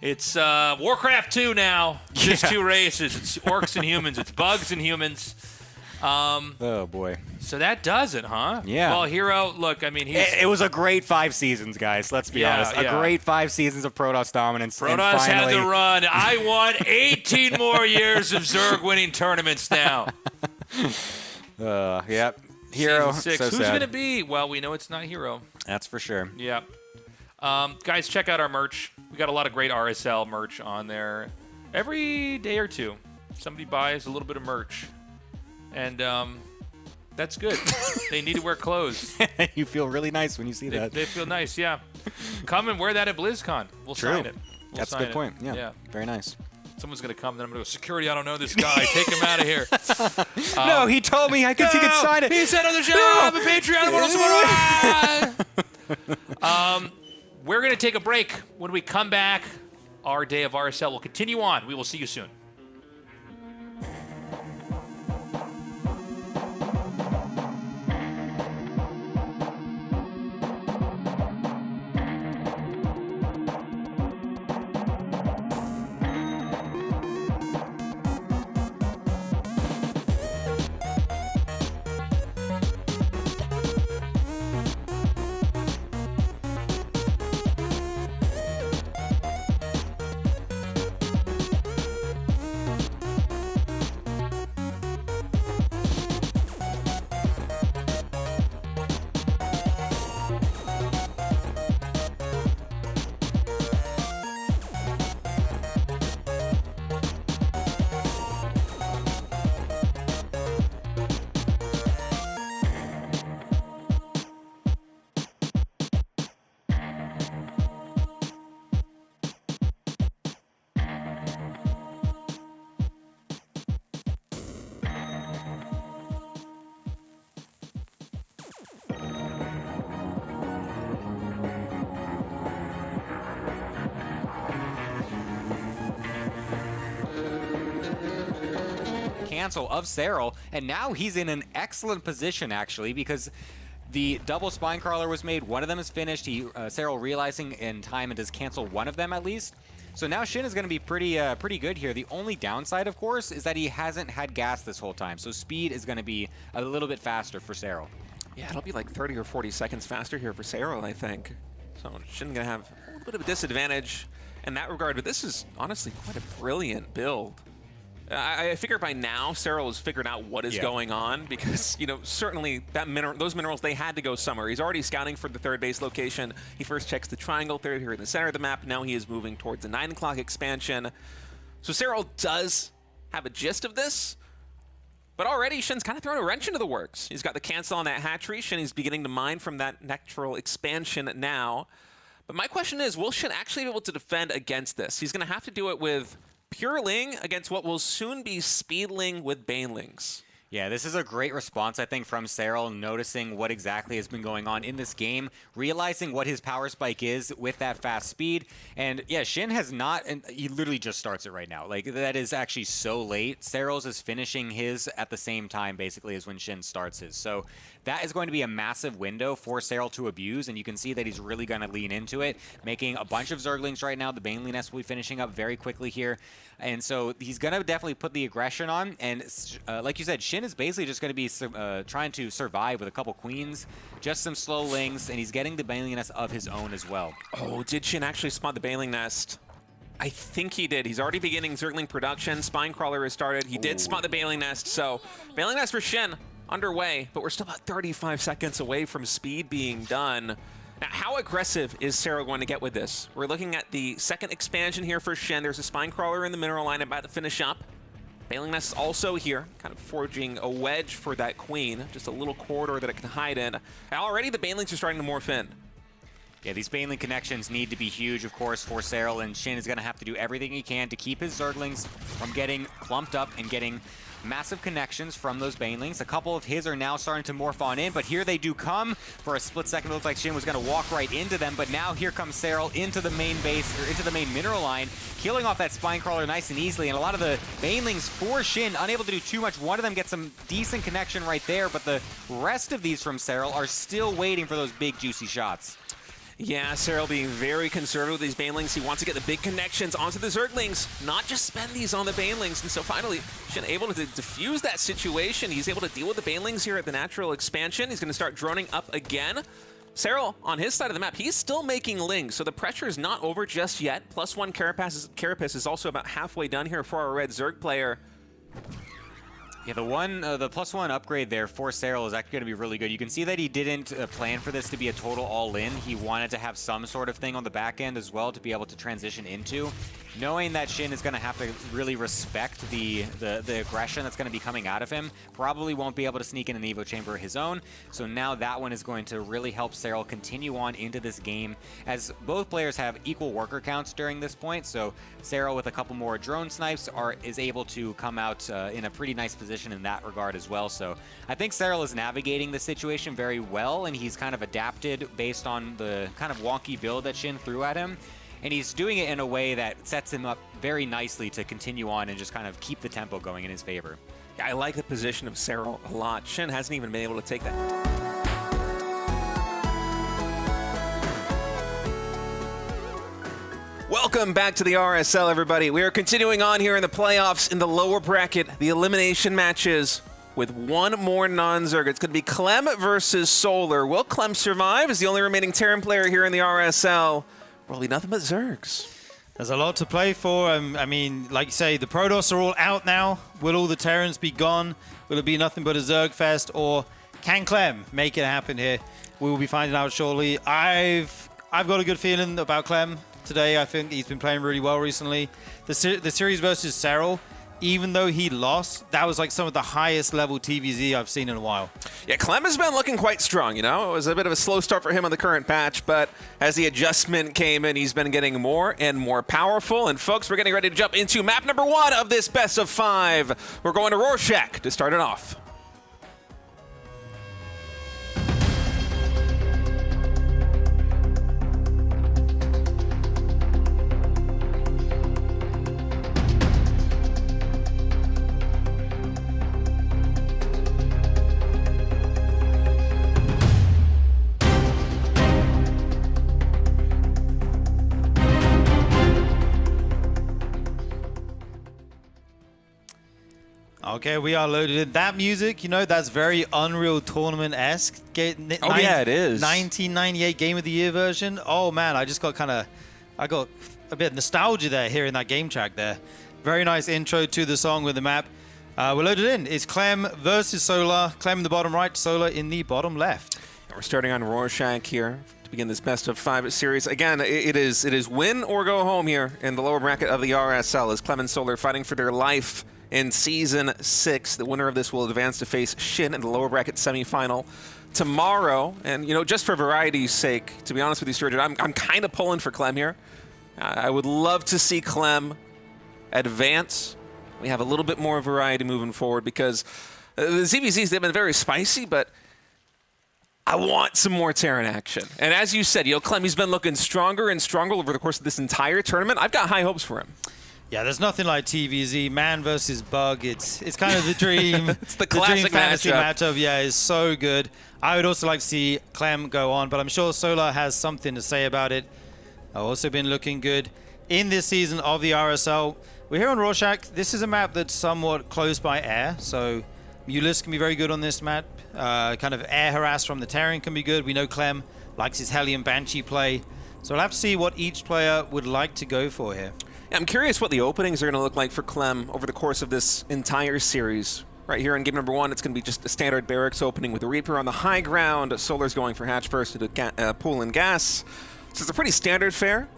It's Warcraft 2 now. Just Yeah. two races. It's orcs and humans. It's bugs and humans. Oh, boy. So that does it, huh? Yeah. Well, Hero, look, I mean, he's It was a great 5 seasons, guys. Let's be honest. A yeah. great 5 seasons of Protoss dominance. and Protoss had finally, the run. I want 18 more years of Zerg winning tournaments now. Yep. Hero. Season 6. So Who's sad. going to be? Well, we know it's not Hero. That's for sure. Yep. Guys, check out our merch. We got a lot of great RSL merch on there. Every day or two, somebody buys a little bit of merch. And that's good. They need to wear clothes. You feel really nice when you see that. They feel nice, yeah. Come and wear that at BlizzCon. We'll True. sign it. We'll That's a sign good it. point. Yeah. Yeah. Very nice. Someone's going to come, then I'm going to go, security, I don't know this guy. Take him out of here. No, he told me he could sign it. He said on the show, I have a Patreon. We're going to take a break. When we come back, our day of RSL will continue on. We will see you soon. Cancel of Serral, and now he's in an excellent position actually because the double spine crawler was made. One of them is finished. Serral realizing in time and does cancel one of them at least. So now Shin is going to be pretty good here. The only downside, of course, is that he hasn't had gas this whole time. So speed is going to be a little bit faster for Serral. Yeah, it'll be like 30 or 40 seconds faster here for Serral, I think. So Shin going to have a little bit of a disadvantage in that regard, but this is honestly quite a brilliant build. I figure by now Serral has figured out what is going on because, certainly those minerals, they had to go somewhere. He's already scouting for the third base location. He first checks the triangle there here in the center of the map. Now he is moving towards the 9 o'clock expansion. So Serral does have a gist of this, but already Shin's kind of thrown a wrench into the works. He's got the cancel on that hatchery. Shin is beginning to mine from that natural expansion now. But my question is, will Shin actually be able to defend against this? He's going to have to do it with Pureling against what will soon be Speedling with Banelings. Yeah, this is a great response, I think, from Serral, noticing what exactly has been going on in this game, realizing what his power spike is with that fast speed. And yeah, Shin has not, and he literally just starts it right now. Like, that is actually so late. Serral's is finishing his at the same time, basically, as when Shin starts his. So that is going to be a massive window for Serral to abuse, and you can see that he's really going to lean into it, making a bunch of Zerglings right now. The Baneley Nest will be finishing up very quickly here. And so he's going to definitely put the aggression on. And like you said, Shin is basically just going to be trying to survive with a couple queens, just some slow lings, and he's getting the Baneley Nest of his own as well. Oh, did Shin actually spot the Baneley Nest? I think he did. He's already beginning Zergling production. Spinecrawler has started. He did spot the Baneley Nest. So Baneley Nest for Shin underway, but we're still about 35 seconds away from speed being done. Now, how aggressive is Serral going to get with this? We're looking at the second expansion here for Shin. There's a Spinecrawler in the mineral line about to finish up. Baneley Nest is also here, kind of forging a wedge for that queen, just a little corridor that it can hide in. Already the Banelings are starting to morph in. Yeah, these Baneling connections need to be huge, of course, for Serral, and Shin is going to have to do everything he can to keep his Zerglings from getting clumped up and getting massive connections from those Banelings. A couple of his are now starting to morph on in, but here they do come. For a split second, it looked like Shin was going to walk right into them, but now here comes Serral into the main base, or into the main mineral line, killing off that Spinecrawler nice and easily, and a lot of the Banelings for Shin unable to do too much. One of them gets some decent connection right there, but the rest of these from Serral are still waiting for those big, juicy shots. Yeah, Serral being very conservative with these Banelings. He wants to get the big connections onto the Zerglings, not just spend these on the Banelings. And so finally, Shin able to diffuse that situation. He's able to deal with the Banelings here at the natural expansion. He's going to start droning up again. Serral, on his side of the map, he's still making lings, so the pressure is not over just yet. +1 Carapace is also about halfway done here for our red Zerg player. Yeah, the +1 upgrade there for Serral is actually going to be really good. You can see that he didn't plan for this to be a total all-in. He wanted to have some sort of thing on the back end as well to be able to transition into. Knowing that Shin is going to have to really respect the aggression that's going to be coming out of him, probably won't be able to sneak in an Evo Chamber of his own. So now that one is going to really help Serral continue on into this game, as both players have equal worker counts during this point. So Serral, with a couple more drone snipes, is able to come out in a pretty nice position in that regard as well. So I think Serral is navigating the situation very well, and he's kind of adapted based on the kind of wonky build that Shin threw at him. And he's doing it in a way that sets him up very nicely to continue on and just kind of keep the tempo going in his favor. Yeah, I like the position of Serral a lot. Shin hasn't even been able to take that. Welcome back to the RSL, everybody. We are continuing on here in the playoffs in the lower bracket, the elimination matches, with one more non-Zerg. It's going to be Clem versus Solar. Will Clem survive as the only remaining Terran player here in the RSL? Probably nothing but Zergs. There's a lot to play for. I mean, like you say, the Protoss are all out now. Will all the Terrans be gone? Will it be nothing but a Zerg fest? Or can Clem make it happen here? We will be finding out shortly. I've got a good feeling about Clem today. I think he's been playing really well recently. The series versus Serral, even though he lost, that was like some of the highest level TVZ I've seen in a while. Yeah, Clem has been looking quite strong, you know. It was a bit of a slow start for him on the current patch, but as the adjustment came in, he's been getting more and more powerful. And folks, we're getting ready to jump into map number 1 of this best of 5. We're going to Rorschach to start it off. Okay, we are loaded in. That music, you know, that's very Unreal Tournament-esque. Oh, yeah, it is. 1998 Game of the Year version. Oh, man, I got a bit of nostalgia there, hearing that game track there. Very nice intro to the song with the map. We're loaded in. It's Clem versus Solar. Clem in the bottom right, Solar in the bottom left. We're starting on Rorschach here to begin this best of 5 series. Again, it is win or go home here in the lower bracket of the RSL as Clem and Solar fighting for their life in Season 6. The winner of this will advance to face Shin in the lower bracket semifinal tomorrow. And, you know, just for variety's sake, to be honest with you, Sturgeon, I'm kind of pulling for Clem here. I would love to see Clem advance. We have a little bit more variety moving forward because The ZVZs, they've been very spicy, but I want some more Terran action. And as you said, Clemmy's been looking stronger and stronger over the course of this entire tournament. I've got high hopes for him. Yeah, there's nothing like TVZ, man versus bug. It's kind of the dream. It's the classic dream fantasy matchup. Yeah, it's so good. I would also like to see Clem go on, but I'm sure Solar has something to say about it. I've also been looking good in this season of the RSL. We're here on Rorschach. This is a map that's somewhat close by air, so Mulus can be very good on this map. Kind of air harass from the Terran can be good. We know Clem likes his Hellion Banshee play, so we'll have to see what each player would like to go for here. I'm curious what the openings are going to look like for Clem over the course of this entire series. Right here in game number 1, it's going to be just a standard barracks opening with the Reaper on the high ground. Solar's going for hatch first to the pool and gas. So it's a pretty standard fare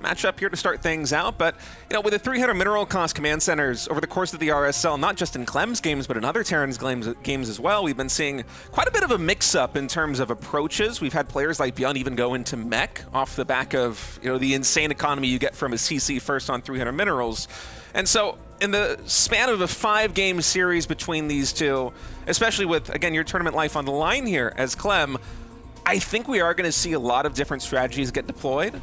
matchup here to start things out, but with the 300 mineral cost command centers over the course of the RSL, not just in Clem's games, but in other Terran's games as well, we've been seeing quite a bit of a mix-up in terms of approaches. We've had players like Beyond even go into mech off the back of the insane economy you get from a CC first on 300 minerals. And so in the span of a 5-game series between these two, especially with, again, your tournament life on the line here as Clem, I think we are going to see a lot of different strategies get deployed.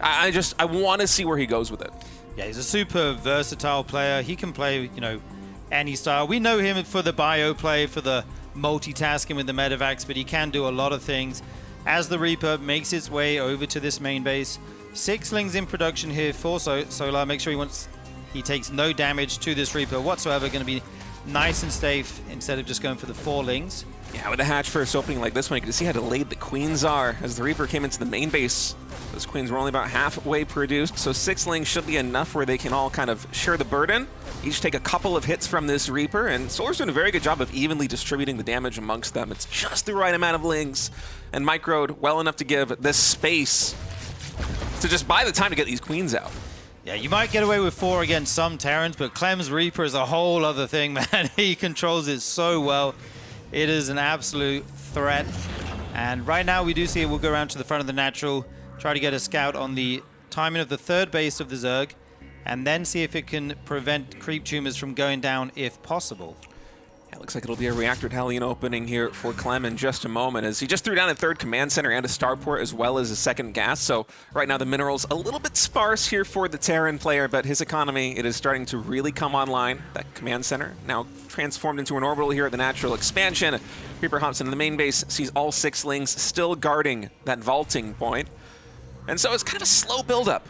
I want to see where he goes with it. Yeah, he's a super versatile player. He can play, any style. We know him for the bio play, for the multitasking with the medevacs, but he can do a lot of things. As the Reaper makes its way over to this main base, 6 Lings in production here for Solar. Make sure he takes no damage to this Reaper whatsoever. Going to be nice and safe instead of just going for the 4 Lings. Yeah, with a hatch first opening like this one, you can see how delayed the Queens are. As the Reaper came into the main base, those Queens were only about halfway produced, so 6 Lings should be enough where they can all kind of share the burden. Each take a couple of hits from this Reaper, and Solar's doing a very good job of evenly distributing the damage amongst them. It's just the right amount of Lings, and Microed well enough to give this space to just buy the time to get these Queens out. Yeah, you might get away with 4 against some Terrans, but Clem's Reaper is a whole other thing, man. He controls it so well. It is an absolute threat. And right now we do see it. We'll go around to the front of the natural, try to get a scout on the timing of the 3rd base of the Zerg, and then see if it can prevent creep tumors from going down if possible. Yeah, looks like it'll be a reactor Hellion opening here for Clem in just a moment, as he just threw down a 3rd command center and a starport as well as a 2nd gas. So right now the minerals a little bit sparse here for the Terran player, but his economy, it is starting to really come online. That command center now transformed into an orbital here at the natural expansion. Reaper hops into the main base, sees all 6 Lings still guarding that vaulting point. And so it's kind of a slow build-up.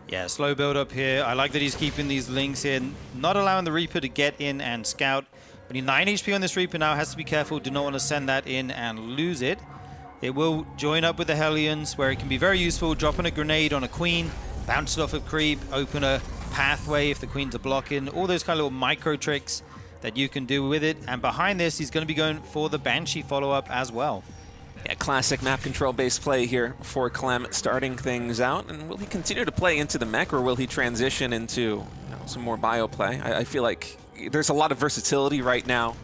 Yeah, slow build up here. I like that he's keeping these Lings in, not allowing the Reaper to get in and scout. But he 9 HP on this Reaper now, has to be careful, do not want to send that in and lose it. It will join up with the Hellions, where it can be very useful, dropping a grenade on a Queen, bounce it off a creep, open a pathway if the Queens are blocking, all those kind of little micro tricks that you can do with it. And behind this, he's going to be going for the Banshee follow-up as well. Yeah, classic map control-based play here for Clem, starting things out. And will he continue to play into the mech, or will he transition into some more bio play? I feel like there's a lot of versatility right now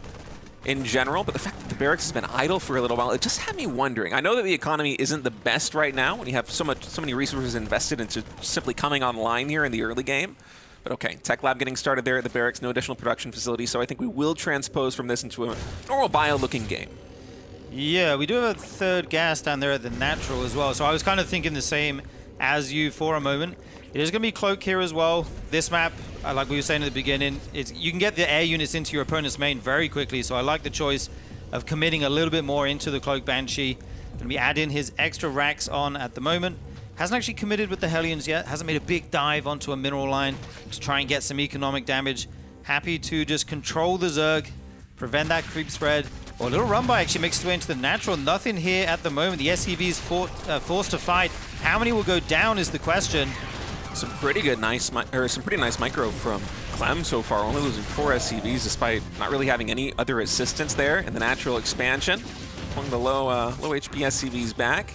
in general, but the fact that the barracks has been idle for a little while, it just had me wondering. I know that the economy isn't the best right now when you have so many resources invested into simply coming online here in the early game. But okay, Tech Lab getting started there at the barracks, no additional production facility, so I think we will transpose from this into a normal bio-looking game. Yeah, we do have a 3rd gas down there at the natural as well. So I was kind of thinking the same as you for a moment. It is going to be Cloak here as well. This map, like we were saying at the beginning, you can get the air units into your opponent's main very quickly. So I like the choice of committing a little bit more into the Cloak Banshee. Going to be adding his extra racks on at the moment. Hasn't actually committed with the Hellions yet. Hasn't made a big dive onto a mineral line to try and get some economic damage. Happy to just control the Zerg, prevent that creep spread. Well, a little run by actually makes its way into the natural. Nothing here at the moment. The SCV's forced to fight. How many will go down is the question. Some pretty nice micro from Clem so far, only losing 4 SCVs despite not really having any other assistance there in the natural expansion. Pulling the low HP SCVs back.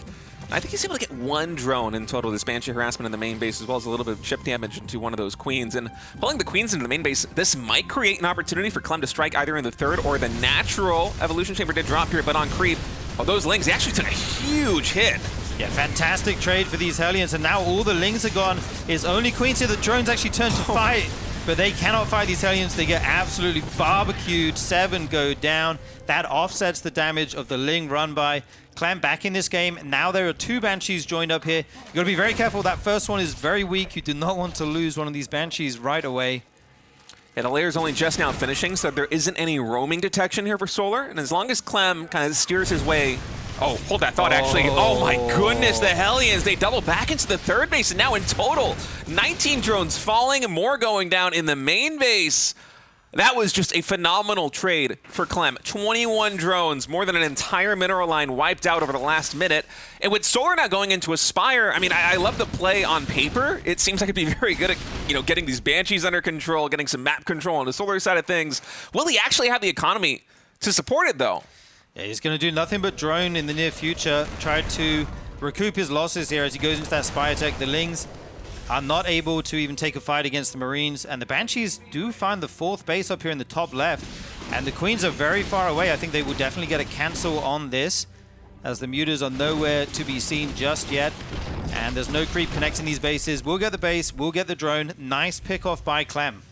I think he's able to get 1 drone in total, this Banshee harassment in the main base, as well as a little bit of chip damage into one of those Queens. And pulling the Queens into the main base, this might create an opportunity for Clem to strike either in the 3rd or the natural. Evolution Chamber did drop here, but on creep, those Lings, they actually took a huge hit. Yeah, fantastic trade for these Hellions, and now all the Lings are gone. His only Queens here, the drones actually turned to fight. but they cannot fight these Hellions. They get absolutely barbecued. 7 go down. That offsets the damage of the Ling run by. Clem back in this game. Now there are 2 Banshees joined up here. You got to be very careful. That first one is very weak. You do not want to lose one of these Banshees right away. Yeah, the layer's only just now finishing, so there isn't any roaming detection here for Solar. And as long as Clem kind of steers his way... Oh, hold that thought, actually. Oh, my goodness, the Hellions. They double back into the third base, and now in total, 19 drones falling and more going down in the main base. That was just a phenomenal trade for Clem. 21 drones, more than an entire mineral line wiped out over the last minute. And with Solar now going into Aspire, I mean, I love the play on paper. It seems like it'd be very good at, getting these Banshees under control, getting some map control on the Solar side of things. Will he actually have the economy to support it, though? Yeah, he's going to do nothing but drone in the near future. Try to recoup his losses here as he goes into that Spire Tech. The Lings are not able to even take a fight against the Marines, and the Banshees do find the 4th base up here in the top left, and the Queens are very far away. I think they will definitely get a cancel on this, as the Mutas are nowhere to be seen just yet, and there's no creep connecting these bases. We'll get the base, we'll get the drone. Nice pick off by Clem.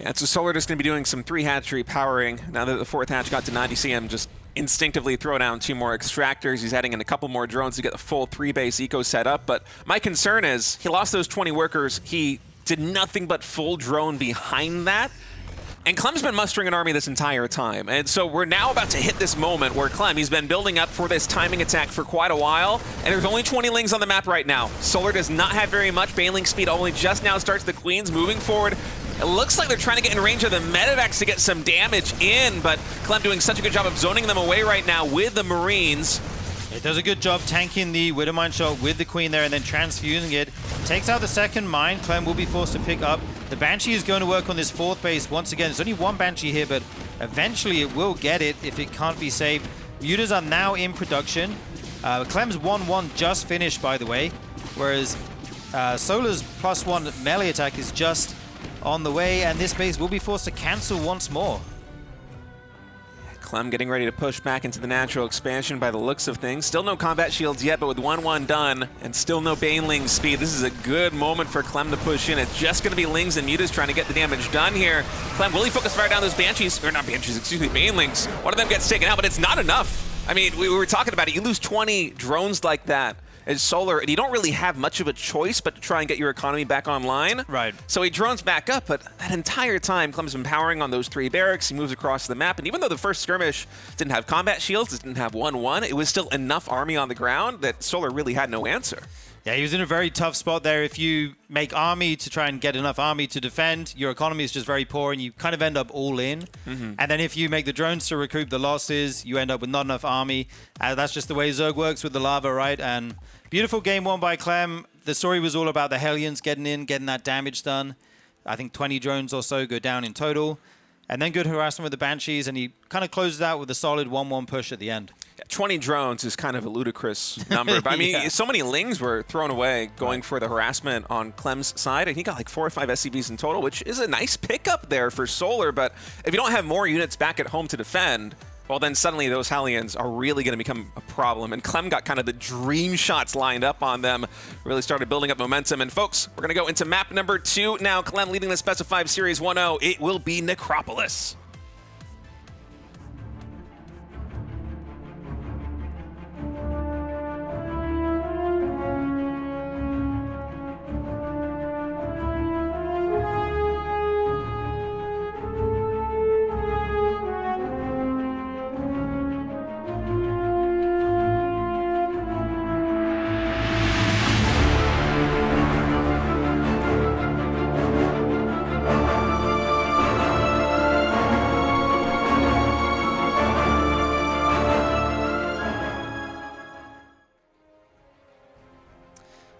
Yeah, so Solar just going to be doing some 3 hatchery powering. Now that the 4th hatch got denied, you see him just instinctively throw down 2 more extractors. He's adding in a couple more drones to get the full 3-base eco set up. But my concern is he lost those 20 workers. He did nothing but full drone behind that. And Clem's been mustering an army this entire time. And so we're now about to hit this moment where Clem, he's been building up for this timing attack for quite a while. And there's only 20 Lings on the map right now. Solar does not have very much. Bailing speed only just now starts the Queens moving forward. It looks like they're trying to get in range of the Medivacs to get some damage in, but Clem doing such a good job of zoning them away right now with the Marines. It does a good job tanking the Widowmine shot with the Queen there and then transfusing it. Takes out the second mine. Clem will be forced to pick up. The Banshee is going to work on this 4th base once again. There's only 1 Banshee here, but eventually it will get it if it can't be saved. Mutas are now in production. Clem's 1-1 just finished, by the way, whereas Solar's +1 melee attack is just on the way, and this base will be forced to cancel once more. Clem getting ready to push back into the natural expansion by the looks of things. Still no combat shields yet, but with 1-1 done, and still no Baneling speed, this is a good moment for Clem to push in. It's just going to be Lings and Mutas trying to get the damage done here. Clem, will he focus fire down those Banshees? Or not Banshees, excuse me, Banelings. One of them gets taken out, but it's not enough. I mean, we were talking about it. You lose 20 drones like that as Solar, and you don't really have much of a choice but to try and get your economy back online. Right. So he drones back up, but that entire time, Clem's been powering on those 3 barracks. He moves across the map, and even though the first skirmish didn't have combat shields, it didn't have 1-1, it was still enough army on the ground that Solar really had no answer. Yeah, he was in a very tough spot there. If you make army to try and get enough army to defend, your economy is just very poor and you kind of end up all in. And then if you make the drones to recoup the losses, you end up with not enough army. That's just the way Zerg works with the lava, right? And beautiful game won by Clem. The story was all about the Hellions getting in, getting that damage done. I think 20 drones or so go down in total. And then good harassment with the Banshees, and he kind of closes out with a solid 1-1 push at the end. 20 drones is kind of a ludicrous number. But I mean, so many Lings were thrown away going for the harassment on Clem's side, and he got like 4 or 5 SCVs in total, which is a nice pickup there for Solar. But if you don't have more units back at home to defend, well, then suddenly those Hellions are really going to become a problem. And Clem got kind of the dream shots lined up on them, really started building up momentum. And folks, we're going to go into map number 2 now. Clem leading the Specified Series 1-0. It will be Necropolis.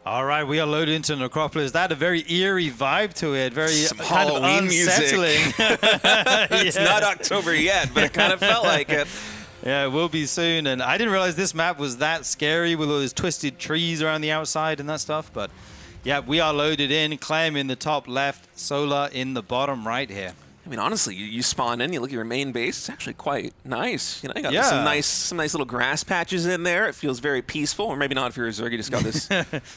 All right, we are loaded into Necropolis. That had a very eerie vibe to it, very Some kind Halloween of unsettling. It's not October yet, but it kind of felt like it. Yeah, it will be soon. And I didn't realize this map was that scary with all those twisted trees around the outside and that stuff. But yeah, we are loaded in. Clem in the top left, Solar in the bottom right here. I mean, honestly, you spawn in, you look at your main base, it's actually quite nice. You know, you got Yeah. some nice little grass patches in there. It feels very peaceful, or maybe not if you're a Zerg, you just got this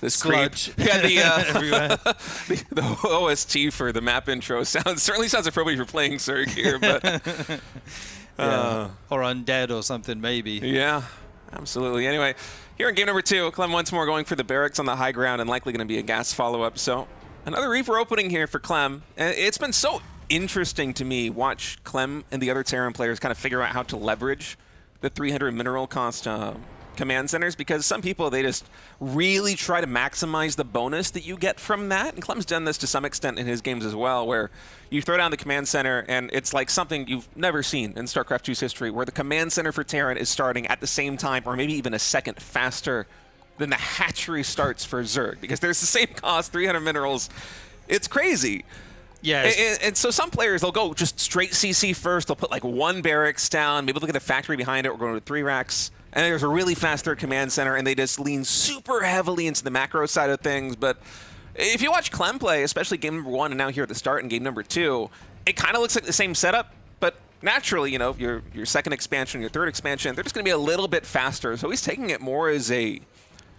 this Sludge. creep. Yeah, Everywhere. the OST for the map intro certainly sounds appropriate for playing Zerg here, but Yeah. Or undead or something, maybe. yeah, absolutely. Anyway, here in game number 2, Clem once more going for the barracks on the high ground and likely going to be a gas follow-up. So another Reaper opening here for Clem. And it's been so interesting to me watch Clem and the other Terran players kind of figure out how to leverage the 300 mineral cost command centers, because some people, they just really try to maximize the bonus that you get from that. And Clem's done this to some extent in his games as well, where you throw down the command center and it's like something you've never seen in StarCraft 2's history, where the command center for Terran is starting at the same time or maybe even a second faster than the hatchery starts for Zerg, because there's the same cost, 300 minerals. It's crazy. Yeah. And so some players, they'll go just straight CC first. They'll put like 1 barracks down, maybe look at the factory behind it, or go to 3 racks. And there's a really fast third command center, and they just lean super heavily into the macro side of things. But if you watch Clem play, especially game number 1 and now here at the start in game number 2, it kind of looks like the same setup. But naturally, you know, your second expansion, your third expansion, they're just going to be a little bit faster. So he's taking it more as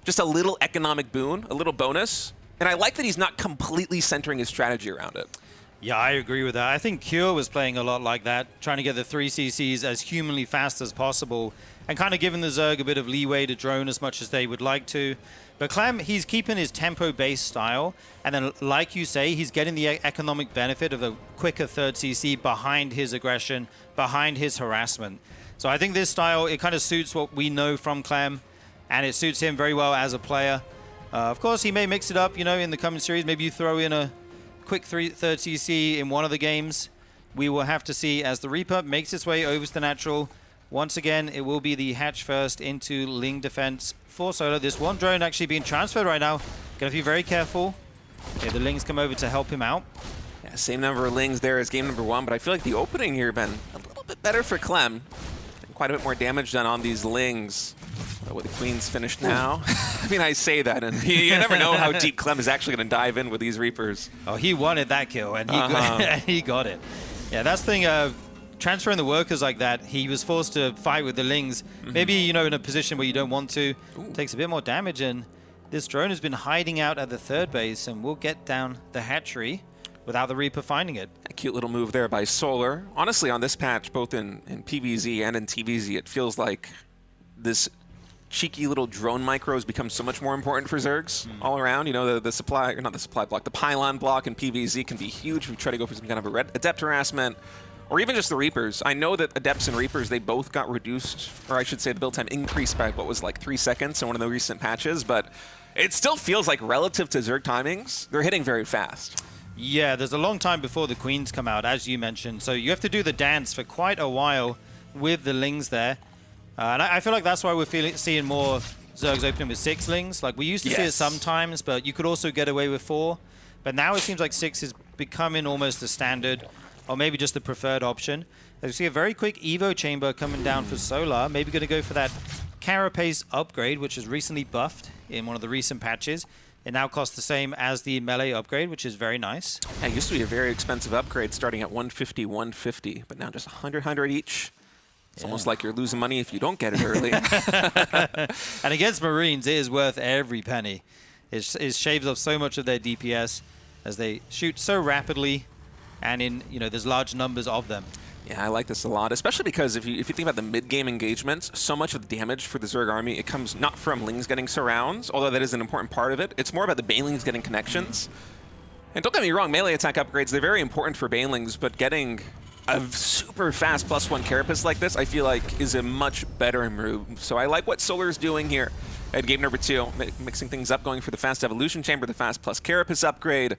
just a little economic boon, a little bonus. And I like that he's not completely centering his strategy around it. Yeah, I agree with that. I think Cure was playing a lot like that, trying to get the 3 CCs as humanly fast as possible and kind of giving the Zerg a bit of leeway to drone as much as they would like to. But Clem, he's keeping his tempo-based style, and then, like you say, he's getting the economic benefit of a quicker third CC behind his aggression, behind his harassment. So I think this style, it kind of suits what we know from Clem, and it suits him very well as a player. Of course, he may mix it up, you know, in the coming series. Maybe you throw in a quick third CC in one of the games. We will have to see as the Reaper makes its way over to the natural. Once again, it will be the hatch first into Ling defense for Solo. This one drone actually being transferred right now. Gotta be very careful. Okay, the Lings come over to help him out. Yeah, same number of Lings there as game number 1, but I feel like the opening here been a little bit better for Clem. Quite a bit more damage done on these Lings. With the Queen's finished now. I mean, I say that, and you never know how deep Clem is actually going to dive in with these Reapers. Oh, he wanted that kill, and he got it. Yeah, that's the thing of transferring the workers like that. He was forced to fight with the Lings. Maybe, you know, in a position where you don't want to. Takes a bit more damage, and this drone has been hiding out at the third base, and will get down the hatchery without the Reaper finding it. A cute little move there by Solar. Honestly, on this patch, both in PvZ and in TvZ, it feels like this cheeky little drone micros become so much more important for Zergs all around. You know, the supply, or not the supply block, the pylon block in PvZ can be huge if we try to go for some kind of a adept harassment, or even just the Reapers. I know that Adepts and Reapers, they both got reduced, or I should say the build time increased by what was like 3 seconds in one of the recent patches, but it still feels like relative to Zerg timings, they're hitting very fast. Yeah, there's a long time before the Queens come out, as you mentioned, so you have to do the dance for quite a while with the Lings there. And I feel like that's why we're seeing more Zergs opening with 6 Lings. Like, we used to see it sometimes, but you could also get away with 4. But now it seems like 6 is becoming almost the standard, or maybe just the preferred option. As you see a very quick Evo chamber coming down for Solar. Maybe going to go for that Carapace upgrade, which is recently buffed in one of the recent patches. It now costs the same as the melee upgrade, which is very nice. Yeah, it used to be a very expensive upgrade starting at 150, 150, but now just 100 each. It's almost like you're losing money if you don't get it early. And against Marines, it is worth every penny. It shaves off so much of their DPS as they shoot so rapidly, and in, you know, there's large numbers of them. Yeah, I like this a lot, especially because if you think about the mid-game engagements, so much of the damage for the Zerg army, it comes not from Lings getting surrounds, although that is an important part of it. It's more about the Banelings getting connections. And don't get me wrong, melee attack upgrades, they're very important for Banelings, but getting a super fast +1 Carapace like this, I feel like, is a much better move. So I like what Solar's doing here at game number 2, mixing things up, going for the fast evolution chamber, the fast plus Carapace upgrade.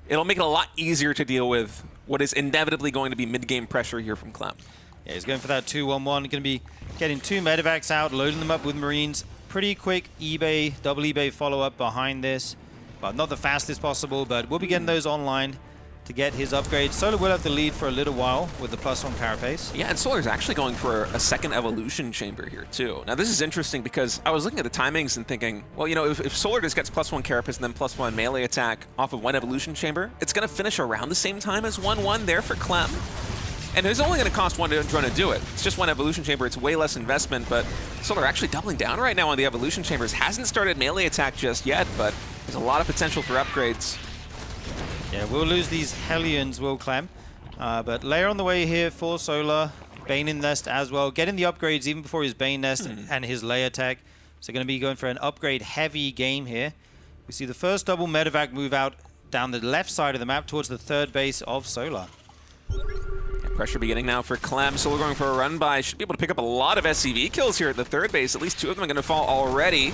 It'll make it a lot easier to deal with what is inevitably going to be mid-game pressure here from Clem. Yeah, he's going for that 2-1-1. Going to be getting 2 medevacs out, loading them up with Marines. Pretty quick eBay, double eBay follow-up behind this. But not the fastest possible, but we'll be getting those online. to get his upgrade. Solar will have the lead for a little while with the +1 carapace. Yeah, and Solar's actually going for a second evolution chamber here too. Now this is interesting because I was looking at the timings and thinking, well, you know, if Solar just gets +1 carapace and then +1 melee attack off of one evolution chamber, it's going to finish around the same time as 1-1 there for Clem. And it's only going to cost one drone to do it. It's just one evolution chamber. It's way less investment, but Solar actually doubling down right now on the evolution chambers. Hasn't started melee attack just yet, but there's a lot of potential for upgrades. Yeah, we'll lose these Hellions, will Clem. But layer on the way here for Solar. Bane in Nest as well. Getting the upgrades even before his Bane Nest and his layer tech. So going to be going for an upgrade-heavy game here. We see the first double medevac move out down the left side of the map towards the third base of Solar. Pressure beginning now for Clem. Solar going for a run by. Should be able to pick up a lot of SCV kills here at the third base. At least 2 of them are going to fall already.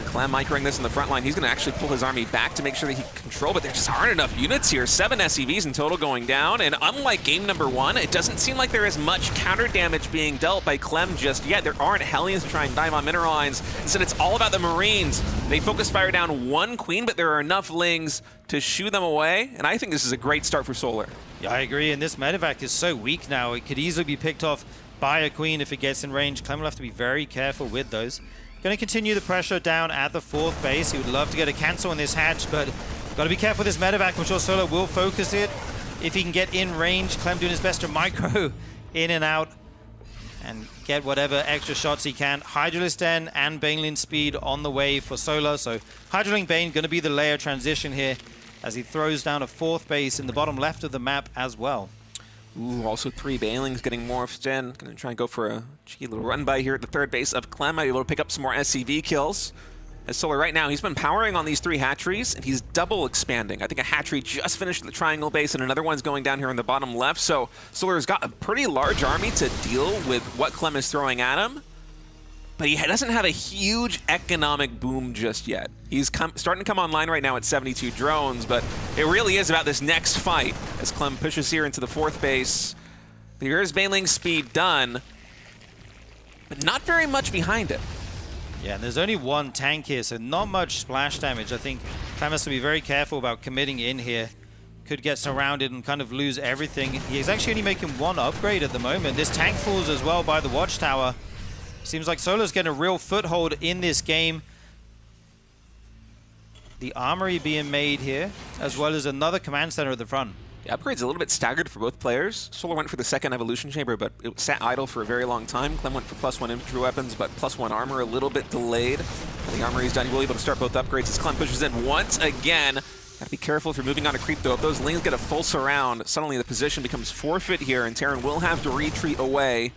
Clem microing this in the front line. He's going to actually pull his army back to make sure that he can control, but there just aren't enough units here. 7 SCVs in total going down, and unlike game number 1, it doesn't seem like there is much counter damage being dealt by Clem just yet. There aren't Hellions to try and dive on mineral lines. Instead, it's all about the Marines. They focus fire down 1 Queen, but there are enough Lings to shoo them away, and I think this is a great start for Solar. Yeah, I agree, and this medevac is so weak now. It could easily be picked off by a Queen if it gets in range. Clem will have to be very careful with those. Going to continue the pressure down at the 4th base. He would love to get a cancel on this hatch, but got to be careful with this medevac. I'm sure Solar will focus it if he can get in range. Clem doing his best to micro in and out and get whatever extra shots he can. Hydralisk Den and Banelin speed on the way for Solar. So Hydralink Bane going to be the layer transition here as he throws down a 4th base in the bottom left of the map as well. Ooh, also 3 Banelings getting morphed in. Gonna try and go for a cheeky little run by here at the third base of Clem. Might be able to pick up some more SCV kills. As Solar right now, he's been powering on these 3 hatcheries, and he's double expanding. I think a hatchery just finished at the triangle base, and another one's going down here in the bottom left. So Solar's got a pretty large army to deal with what Clem is throwing at him. But he doesn't have a huge economic boom just yet. He's starting to come online right now at 72 drones, but it really is about this next fight as Clem pushes here into the 4th base. Here's Baneling's speed done, but not very much behind it. Yeah, and there's only 1 tank here, so not much splash damage. I think Clem has to be very careful about committing in here. Could get surrounded and kind of lose everything. He's actually only making 1 upgrade at the moment. This tank falls as well by the watchtower. Seems like Solar's getting a real foothold in this game. The armory being made here, as well as another command center at the front. The upgrade's a little bit staggered for both players. Solar went for the 2nd evolution chamber, but it sat idle for a very long time. Clem went for +1 infantry weapons, but +1 armor, a little bit delayed. When the armory's done, he will be able to start both upgrades as Clem pushes in once again. Gotta be careful if you're moving on a creep, though. If those lanes get a full surround, suddenly the position becomes forfeit here, and Terran will have to retreat away.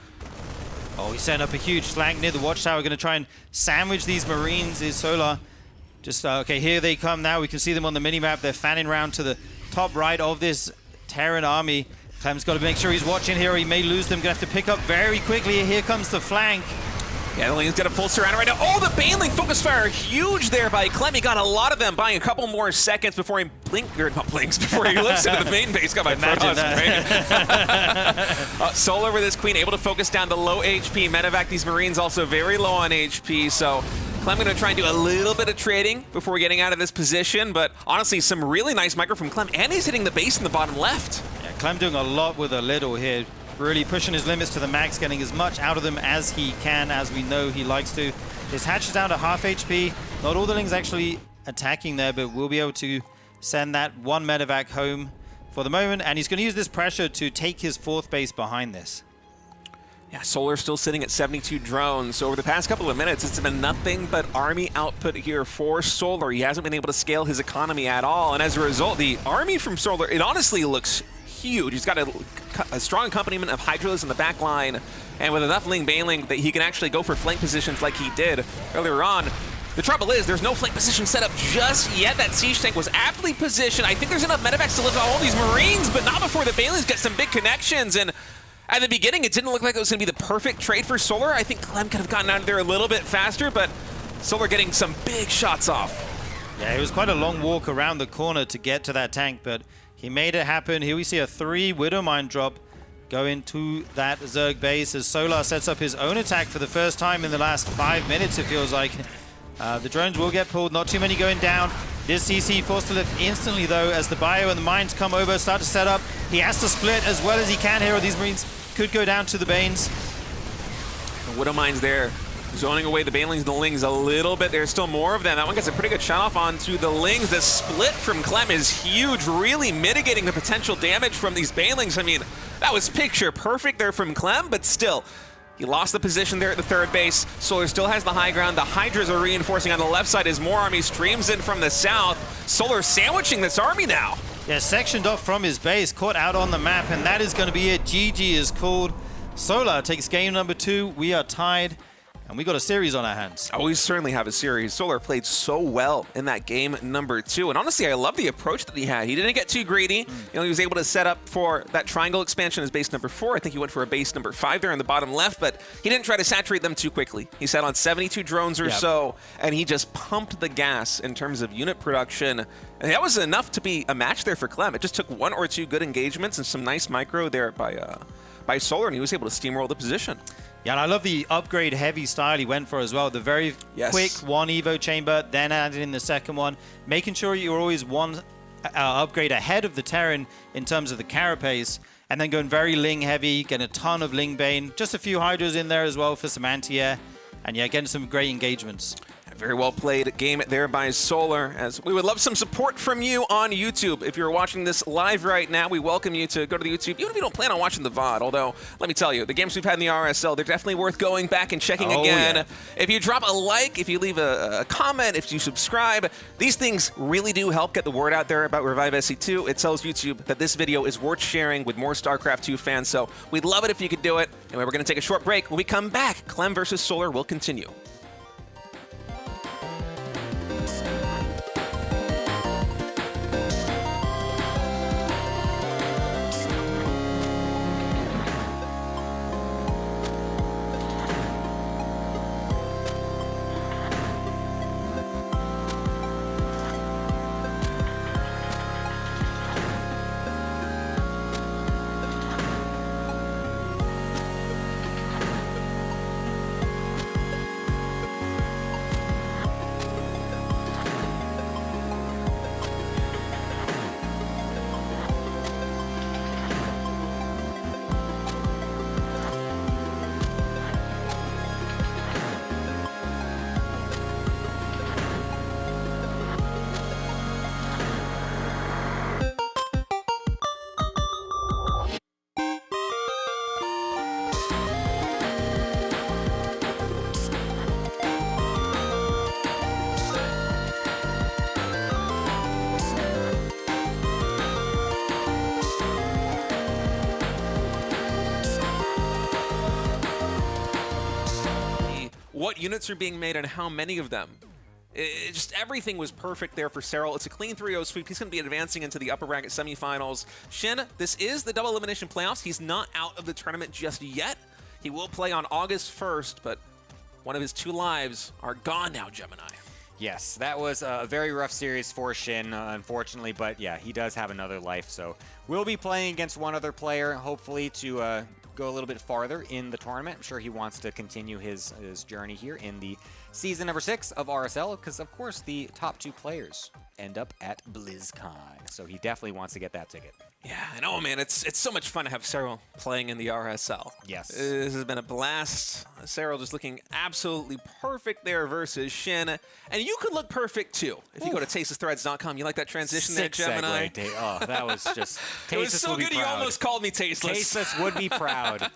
Oh, he's setting up a huge flank near the watchtower. Going to try and sandwich these Marines. Is Solar just okay? Here they come now. We can see them on the minimap. They're fanning around to the top right of this Terran army. Clem's got to make sure he's watching here, or he may lose them. Going to have to pick up very quickly. Here comes the flank. Yeah, the lane's got a full surround right now. Oh, the Baneling focus fire, huge there by Clem. He got a lot of them, buying a couple more seconds before he before he lifts into the main base. Got my Protoss, right? Solar with his Queen, able to focus down the low HP. Medevac, these Marines also very low on HP, so Clem going to try and do a little bit of trading before getting out of this position, but honestly, some really nice micro from Clem, and he's hitting the base in the bottom left. Yeah, Clem doing a lot with a little here. Really pushing his limits to the max, getting as much out of them as he can, as we know he likes to. His hatch is down to half HP. Not all the Lings actually attacking there, but we'll be able to send that 1 medevac home for the moment, and he's going to use this pressure to take his 4th base behind this. Yeah, Solar still sitting at 72 drones. So over the past couple of minutes, it's been nothing but army output here for Solar. He hasn't been able to scale his economy at all, and as a result, the army from Solar, it honestly looks huge. He's got a strong accompaniment of Hydralisks in the back line, and with enough Baneling that he can actually go for flank positions like he did earlier on. The trouble is, there's no flank position set up just yet. That siege tank was aptly positioned. I think there's enough medevacs to lift all these Marines, but not before the Banelings get some big connections. And at the beginning, it didn't look like it was going to be the perfect trade for Solar. I think Clem could have gotten out of there a little bit faster, but Solar getting some big shots off. Yeah, it was quite a long walk around the corner to get to that tank, but he made it happen. Here we see a 3 Widowmine drop go into that Zerg base as Solar sets up his own attack for the first time in the last 5 minutes, it feels like. The drones will get pulled, not too many going down. This CC forced to lift instantly, though, as the Bio and the Mines come over, start to set up. He has to split as well as he can here, or these Marines could go down to the Banes. The Widow Mines there, zoning away the Banelings and the Lings a little bit. There's still more of them. That one gets a pretty good shot off onto the Lings. The split from Clem is huge, really mitigating the potential damage from these Banelings. I mean, that was picture perfect there from Clem, but still, he lost the position there at the third base. Solar still has the high ground. The Hydras are reinforcing on the left side as more army streams in from the south. Solar sandwiching this army now. Yeah, sectioned off from his base, caught out on the map, and that is going to be it. GG is called. Solar takes game number 2. We are tied, and we got a series on our hands. Oh, we certainly have a series. Solar played so well in that game number 2. And honestly, I love the approach that he had. He didn't get too greedy. You know, he was able to set up for that triangle expansion as base number 4. I think he went for a base number 5 there in the bottom left, but he didn't try to saturate them too quickly. He sat on 72 drones or so, and he just pumped the gas in terms of unit production. And that was enough to be a match there for Clem. It just took 1 or 2 good engagements and some nice micro there by Solar, and he was able to steamroll the position. Yeah, and I love the upgrade heavy style he went for as well. The very quick 1 Evo chamber, then added in the second one, making sure you're always 1 upgrade ahead of the Terran in terms of the carapace, and then going very Ling heavy, getting a ton of Ling Bane, just a few Hydras in there as well for some anti-air, and yeah, getting some great engagements. Very well played game there by Solar, as we would love some support from you on YouTube. If you're watching this live right now, we welcome you to go to the YouTube, even if you don't plan on watching the VOD. Although, let me tell you, the games we've had in the RSL, they're definitely worth going back and checking again. Yeah. If you drop a like, if you leave a comment, if you subscribe, these things really do help get the word out there about Revive SC2. It tells YouTube that this video is worth sharing with more StarCraft 2 fans, so we'd love it if you could do it. Anyway, we're going to take a short break. When we come back, Clem versus Solar will continue. What units are being made and how many of them. Just everything was perfect there for Serral. It's a clean 3-0 sweep. He's going to be advancing into the upper bracket semifinals. Shin, this is the double elimination playoffs. He's not out of the tournament just yet. He will play on August 1st, but one of his 2 lives are gone now, Gemini. Yes, that was a very rough series for Shin, unfortunately, but yeah, he does have another life, so we'll be playing against one other player, hopefully to go a little bit farther in the tournament. I'm sure he wants to continue his journey here in the season number 6 of RSL, because of course the top 2 players end up at BlizzCon, so he definitely wants to get that ticket. Yeah, I know, man. It's so much fun to have Serral playing in the RSL. Yes. This has been a blast. Serral just looking absolutely perfect there versus Shin. And you could look perfect, too, if you go to tastelessthreads.com. You like that transition there, Gemini? Oh, that was just... It was so good you almost called me tasteless. Tasteless would be proud.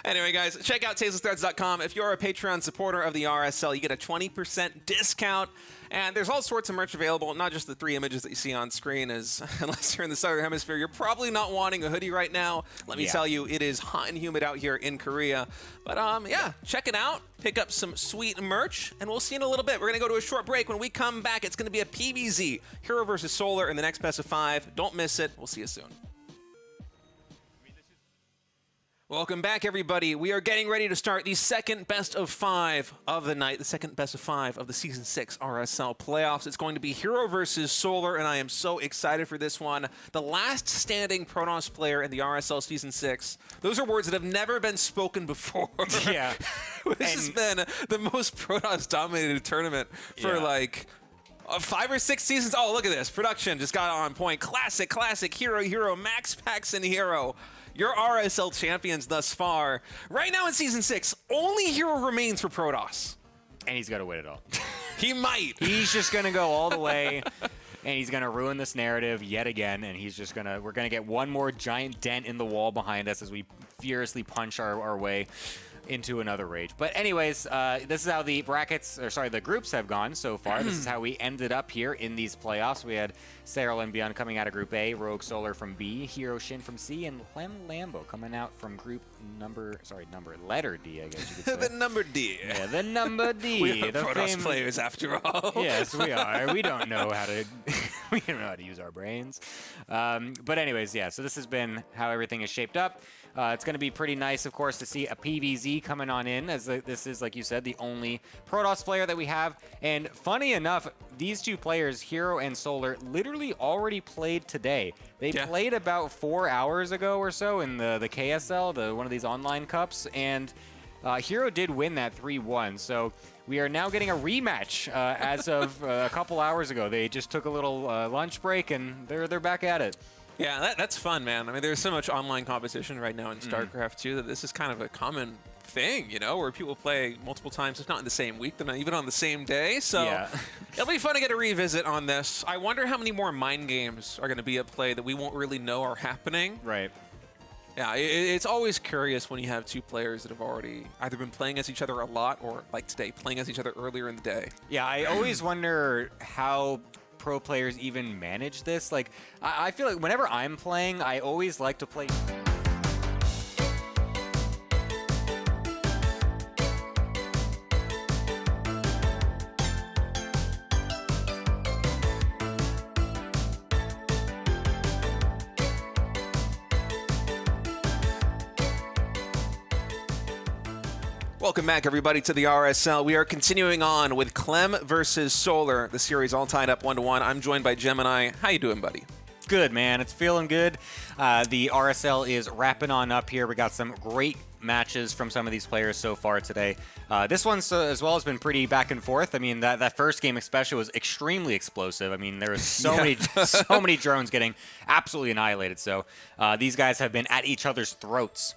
Anyway, guys, check out tastelessthreads.com. If you're a Patreon supporter of the RSL, you get a 20% discount. And there's all sorts of merch available, not just the 3 images that you see on screen, as unless you're in the Southern Hemisphere, you're probably not wanting a hoodie right now. Let me tell you, it is hot and humid out here in Korea. But yeah, check it out, pick up some sweet merch, and we'll see you in a little bit. We're going to go to a short break. When we come back, it's going to be a PvZ, Hero versus Solar in the next best of 5. Don't miss it. We'll see you soon. Welcome back, everybody. We are getting ready to start the second best of 5 of the night, the second best of 5 of the Season 6 RSL playoffs. It's going to be Hero versus Solar, and I am so excited for this one. The last standing Protoss player in the RSL Season 6. Those are words that have never been spoken before. Yeah. This has been the most Protoss-dominated tournament for, like, 5 or 6 seasons. Oh, look at this. Production just got on point. Classic, hero, Max Paxton hero. Your RSL champions thus far. Right now in Season 6, only hero remains for Protoss. And he's got to win it all. He might. He's just going to go all the way, and he's going to ruin this narrative yet again, and we're going to get one more giant dent in the wall behind us as we furiously punch our way into another rage. But anyways, this is how the the groups have gone so far. This is how we ended up here in these playoffs. We had Serral and Beyond coming out of Group A, Rogue Solar from B, Hero Shin from C, and Clem Lambo coming out from letter D, I guess you could say. The number D. Yeah, the number D. We are the Protoss players after all. Yes, we are. We don't know how to use our brains. But anyways, yeah, so this has been how everything is shaped up. It's going to be pretty nice, of course, to see a PVZ coming on in, as this is, like you said, the only Protoss player that we have. And funny enough, these two players, Hero and Solar, literally already played today. They played about 4 hours ago or so in the KSL, one of these online cups, and Hero did win that 3-1. So we are now getting a rematch as of a couple hours ago. They just took a little lunch break, and they're back at it. Yeah, that's fun, man. I mean, there's so much online competition right now in StarCraft 2 that this is kind of a common thing, you know, where people play multiple times, if not in the same week, they're not even on the same day. So yeah. It'll be fun to get a revisit on this. I wonder how many more mind games are going to be at play that we won't really know are happening. Right. Yeah, it's always curious when you have two players that have already either been playing against each other a lot or, like today, playing against each other earlier in the day. Yeah, I always wonder how pro players even manage this. Like, I feel like whenever I'm playing, I always like to play... Welcome back, everybody, to the RSL. We are continuing on with Clem versus Solar. The series all tied up 1-1. I'm joined by Gemini. How you doing, buddy? Good, man. It's feeling good. The RSL is wrapping on up here. We got some great matches from some of these players so far today. This one as well has been pretty back and forth. I mean, that first game especially was extremely explosive. I mean, there was so many drones getting absolutely annihilated. So these guys have been at each other's throats.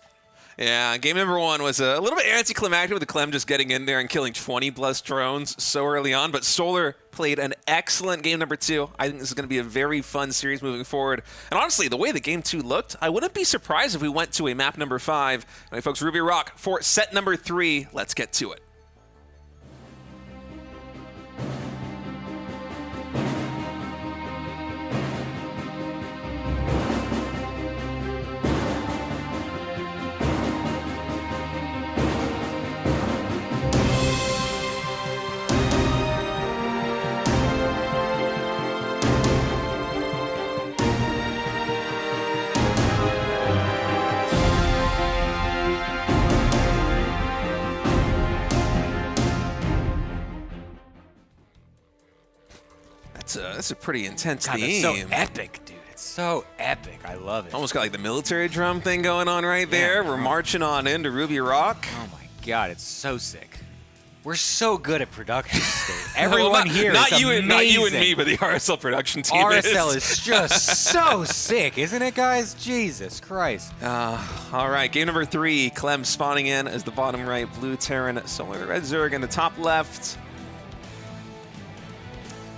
Yeah, game number 1 was a little bit anticlimactic with the Clem just getting in there and killing 20+ drones so early on, but Solar played an excellent game number 2. I think this is going to be a very fun series moving forward. And honestly, the way the game 2 looked, I wouldn't be surprised if we went to a map number 5. All right, folks, Ruby Rock for set number 3. Let's get to it. That's a pretty intense theme. It's so epic, dude. It's so epic. I love it. Almost got like the military drum thing going on right there. We're marching on into Ruby Rock. Oh my God, it's so sick. We're so good at production state. Everyone here not is you amazing. Not you and me, but the RSL production team RSL is just so sick, isn't it, guys? Jesus Christ. All right, game number 3. Clem spawning in as the bottom right, blue Terran, Solar, red Zerg in the top left.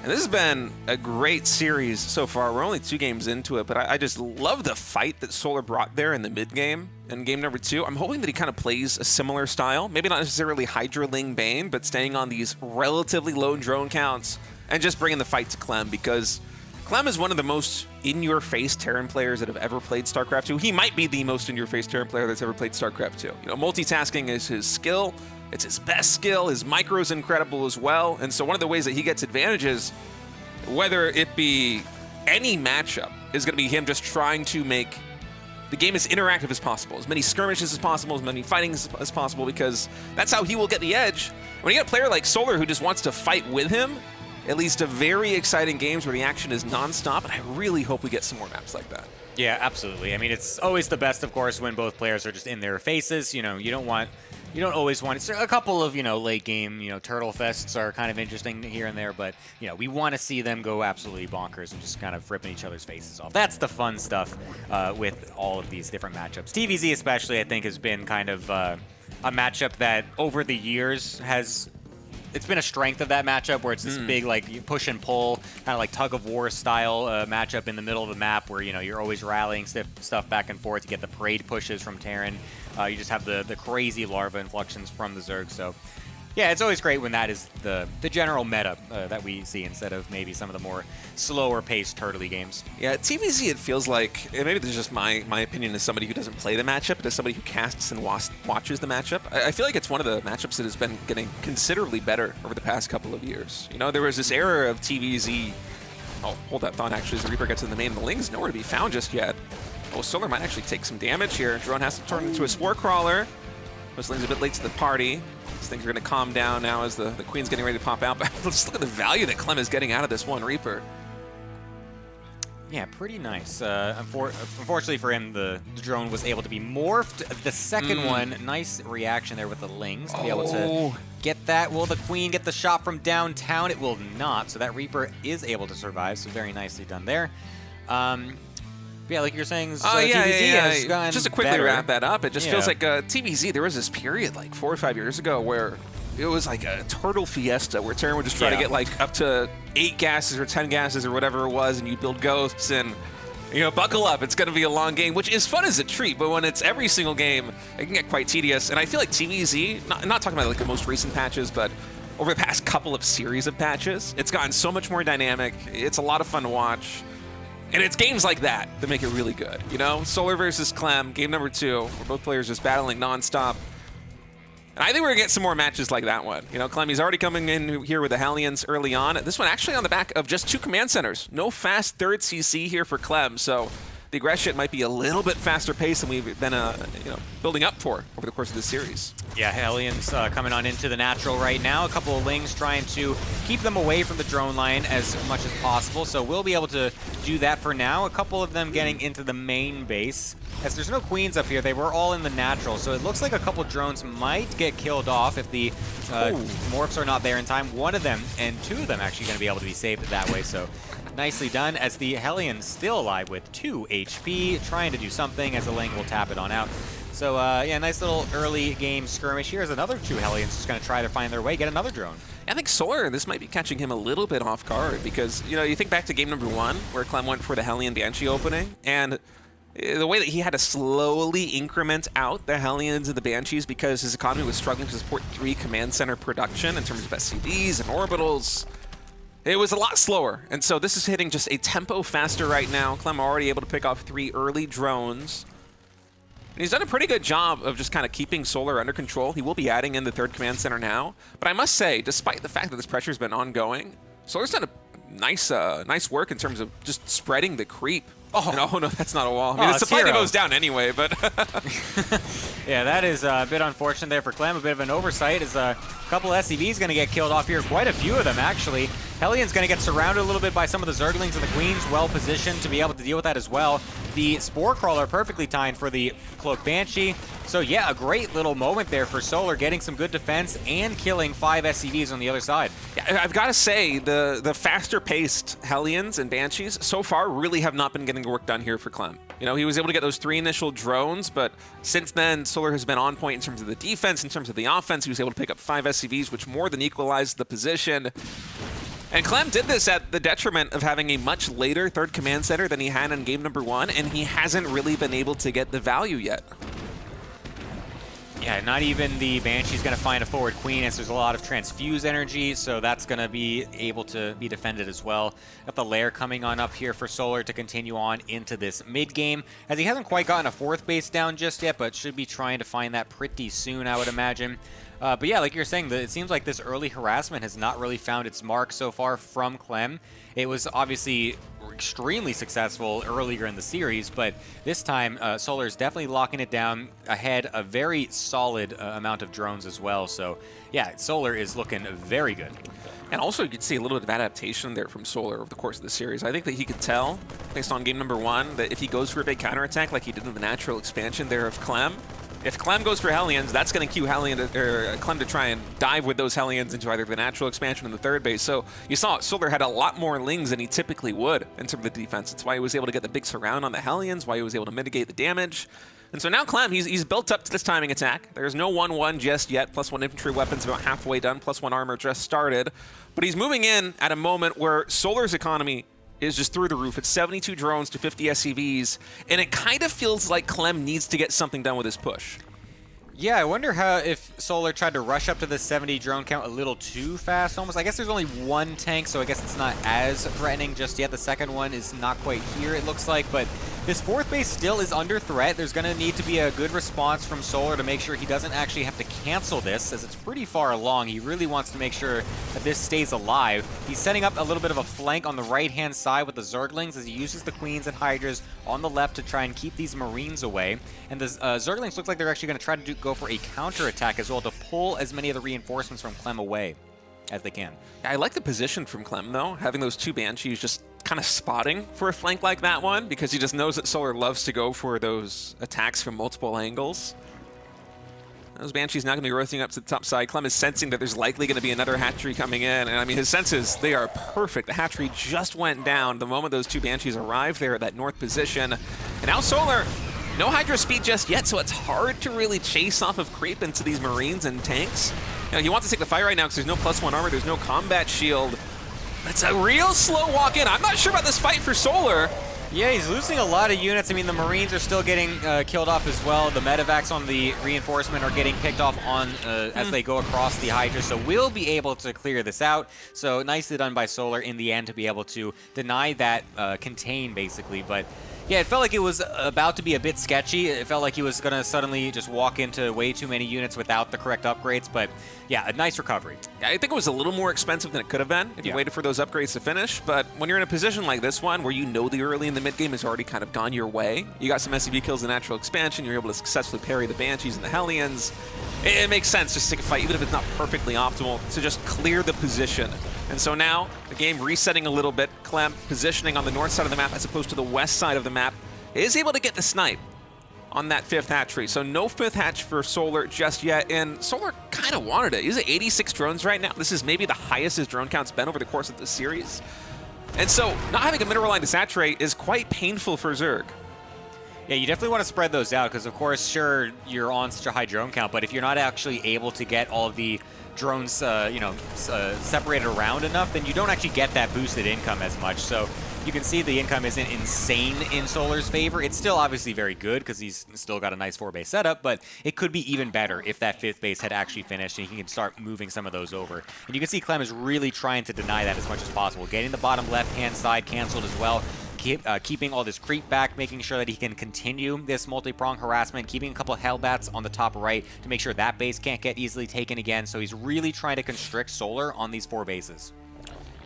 And this has been a great series so far. We're only 2 games into it, but I just love the fight that Solar brought there in the mid-game. In game number 2, I'm hoping that he kind of plays a similar style. Maybe not necessarily Hydra Ling Bane, but staying on these relatively low drone counts and just bringing the fight to Clem, because Clem is one of the most in-your-face Terran players that have ever played StarCraft 2. He might be the most in-your-face Terran player that's ever played StarCraft 2. You know, multitasking is his skill. It's his best skill. His micro's incredible as well. And so one of the ways that he gets advantages, whether it be any matchup, is going to be him just trying to make the game as interactive as possible, as many skirmishes as possible, as many fightings as possible, because that's how he will get the edge. When you get a player like Solar who just wants to fight with him, it leads to very exciting games where the action is nonstop, and I really hope we get some more maps like that. Yeah, absolutely. I mean, it's always the best, of course, when both players are just in their faces. You know, you don't want You don't always want it. So a couple of, late game, turtle fests are kind of interesting here and there, but, we want to see them go absolutely bonkers and just kind of ripping each other's faces off. That's the fun stuff with all of these different matchups. TVZ especially, I think, has been kind of a matchup that over the years it's been a strength of that matchup where it's this big, like, push and pull, kind of like tug-of-war style matchup in the middle of the map where, you're always rallying stuff back and forth. You get the parade pushes from Terran. You just have the crazy larva inflections from the Zerg. So, yeah, it's always great when that is the general meta that we see instead of maybe some of the more slower-paced turtley games. Yeah, TVZ, it feels like, and maybe this is just my opinion as somebody who doesn't play the matchup, but as somebody who casts and watches the matchup, I feel like it's one of the matchups that has been getting considerably better over the past couple of years. There was this era of TVZ. Oh, hold that thought, actually, as the Reaper gets in the main. The Ling's nowhere to be found just yet. Oh, Solar might actually take some damage here. Drone has to turn into a Spore Crawler. This Ling's a bit late to the party. These things are going to calm down now as the Queen's getting ready to pop out. But let's look at the value that Clem is getting out of this one Reaper. Yeah, pretty nice. Unfortunately for him, the drone was able to be morphed. The second one, nice reaction there with the Lings to be able to get that. Will the Queen get the shot from downtown? It will not. So that Reaper is able to survive. So very nicely done there. Yeah, like you're saying, TVZ has gone just to quickly better. wrap that up, it just feels like TVZ, there was this period like 4 or 5 years ago where it was like a turtle fiesta where Terran would just try to get like up to 8 gases or 10 gases or whatever it was, and you build ghosts and, buckle up. It's going to be a long game, which is fun as a treat, but when it's every single game, it can get quite tedious. And I feel like TVZ, not talking about like the most recent patches, but over the past couple of series of patches, it's gotten so much more dynamic. It's a lot of fun to watch. And it's games like that that make it really good. Solar versus Clem, game number 2, where both players just battling nonstop. And I think we're going to get some more matches like that one. Clem, he's already coming in here with the Hellions early on. This one actually on the back of just 2 command centers. No fast third CC here for Clem, so the aggression might be a little bit faster paced than we've been building up for over the course of this series. Yeah, Hellions coming on into the natural right now. A couple of Lings trying to keep them away from the drone line as much as possible, so we'll be able to do that for now. A couple of them getting into the main base. As there's no Queens up here, they were all in the natural, so it looks like a couple drones might get killed off if the morphs are not there in time. One of them, and 2 of them actually going to be able to be saved that way, so nicely done, as the Hellion still alive with 2 HP, trying to do something as the Ling will tap it on out. So, yeah, nice little early game skirmish. Here's another 2 Hellions just going to try to find their way, get another drone. I think Solar, this might be catching him a little bit off guard because, you think back to game number 1 where Clem went for the Hellion Banshee opening, and the way that he had to slowly increment out the Hellions and the Banshees because his economy was struggling to support 3 command center production in terms of SCVs and orbitals. It was a lot slower, and so this is hitting just a tempo faster right now. Clem already able to pick off 3 early drones. And he's done a pretty good job of just kind of keeping Solar under control. He will be adding in the 3rd command center now. But I must say, despite the fact that this pressure's been ongoing, Solar's done a nice work in terms of just spreading the creep. Oh no, that's not a wall. I mean, the supply goes down anyway, but... Yeah, that is a bit unfortunate there for Clem. A bit of an oversight as a couple of SCVs going to get killed off here. Quite a few of them, actually. Hellion's going to get surrounded a little bit by some of the Zerglings and the Queens, well positioned to be able to deal with that as well. The Spore Crawler perfectly timed for the Cloak Banshee. So yeah, a great little moment there for Solar, getting some good defense and killing 5 SCVs on the other side. Yeah, I've got to say, the faster-paced Hellions and Banshees so far really have not been getting the work done here for Clem. He was able to get those 3 initial drones, but since then, Solar has been on point in terms of the defense, in terms of the offense. He was able to pick up 5 SCVs, which more than equalized the position. And Clem did this at the detriment of having a much later 3rd command center than he had in game number 1, and he hasn't really been able to get the value yet. Yeah, not even the Banshee's going to find a forward Queen as there's a lot of transfuse energy, so that's going to be able to be defended as well. Got the Lair coming on up here for Solar to continue on into this mid-game, as he hasn't quite gotten a 4th base down just yet, but should be trying to find that pretty soon, I would imagine. But yeah, like you're saying, it seems like this early harassment has not really found its mark so far from Clem. It was obviously extremely successful earlier in the series, but this time Solar is definitely locking it down ahead, a very solid amount of drones as well. So yeah, Solar is looking very good. And also, you could see a little bit of adaptation there from Solar over the course of the series. I think that he could tell, based on game number 1, that if he goes for a big counterattack like he did in the natural expansion there of Clem, If Clem goes for Hellions, that's going to cue Clem to try and dive with those Hellions into either the natural expansion or the third base. So you saw Solar had a lot more Lings than he typically would in terms of the defense. That's why he was able to get the big surround on the Hellions, why he was able to mitigate the damage. And so now Clem, he's built up to this timing attack. There's no 1-1 just yet. +1 infantry weapons about halfway done. +1 armor just started. But he's moving in at a moment where Solar's economy is just through the roof. It's 72 drones to 50 SCVs. And it kind of feels like Clem needs to get something done with his push. Yeah, I wonder how if Solar tried to rush up to the 70 drone count a little too fast almost. I guess there's only one tank, so I guess it's not as threatening just yet. The second one is not quite here, it looks like, but this fourth base still is under threat. There's going to need to be a good response from Solar to make sure he doesn't actually have to cancel this, as it's pretty far along. He really wants to make sure that this stays alive. He's setting up a little bit of a flank on the right-hand side with the Zerglings as he uses the Queens and Hydras on the left to try and keep these Marines away. And the Zerglings look like they're actually going to try to go for a counterattack as well to pull as many of the reinforcements from Clem away as they can. I like the position from Clem, though, having those two Banshees just kind of spotting for a flank like that one, because he just knows that Solar loves to go for those attacks from multiple angles. Those Banshees now going to be rotating up to the top side. Clem is sensing that there's likely going to be another hatchery coming in, and I mean, his senses, they are perfect. The hatchery just went down the moment those two Banshees arrived there at that north position. And now Solar, no Hydra speed just yet, so it's hard to really chase off of creep into these Marines and tanks. You know, he wants to take the fight right now because there's no +1 armor, there's no combat shield. It's a real slow walk in. I'm not sure about this fight for Solar. Yeah, he's losing a lot of units. I mean, the Marines are still getting killed off as well. The medevacs on the reinforcement are getting picked off on as they go across the Hydra, so we'll be able to clear this out. So nicely done by Solar in the end to be able to deny that contain, basically. But yeah, it felt like it was about to be a bit sketchy. It felt like he was going to suddenly just walk into way too many units without the correct upgrades. But yeah, a nice recovery. I think it was a little more expensive than it could have been if you waited for those upgrades to finish. But when you're in a position like this one, where you know the early in the mid game has already kind of gone your way, you got some SCV kills in natural expansion, you're able to successfully parry the Banshees and the Hellions, it makes sense just to take a fight, even if it's not perfectly optimal, to just clear the position. And so now, the game resetting a little bit. Clem positioning on the north side of the map as opposed to the west side of the map, is able to get the snipe on that 5th hatchery. So no 5th hatch for Solar just yet, and Solar kind of wanted it. He's at 86 drones right now. This is maybe the highest his drone count's been over the course of the series. And so not having a mineral line to saturate is quite painful for Zerg. Yeah, you definitely want to spread those out because, of course, sure, you're on such a high drone count, but if you're not actually able to get all of the drones, separated around enough, then you don't actually get that boosted income as much. So you can see the income isn't insane in Solar's favor. It's still obviously very good because he's still got a nice 4-base setup, but it could be even better if that 5th base had actually finished and he can start moving some of those over. And you can see Clem is really trying to deny that as much as possible, getting the bottom left-hand side canceled as well. Keeping all this creep back, making sure that he can continue this multi-prong harassment, keeping a couple of Hellbats on the top right to make sure that base can't get easily taken again. So he's really trying to constrict Solar on these 4 bases.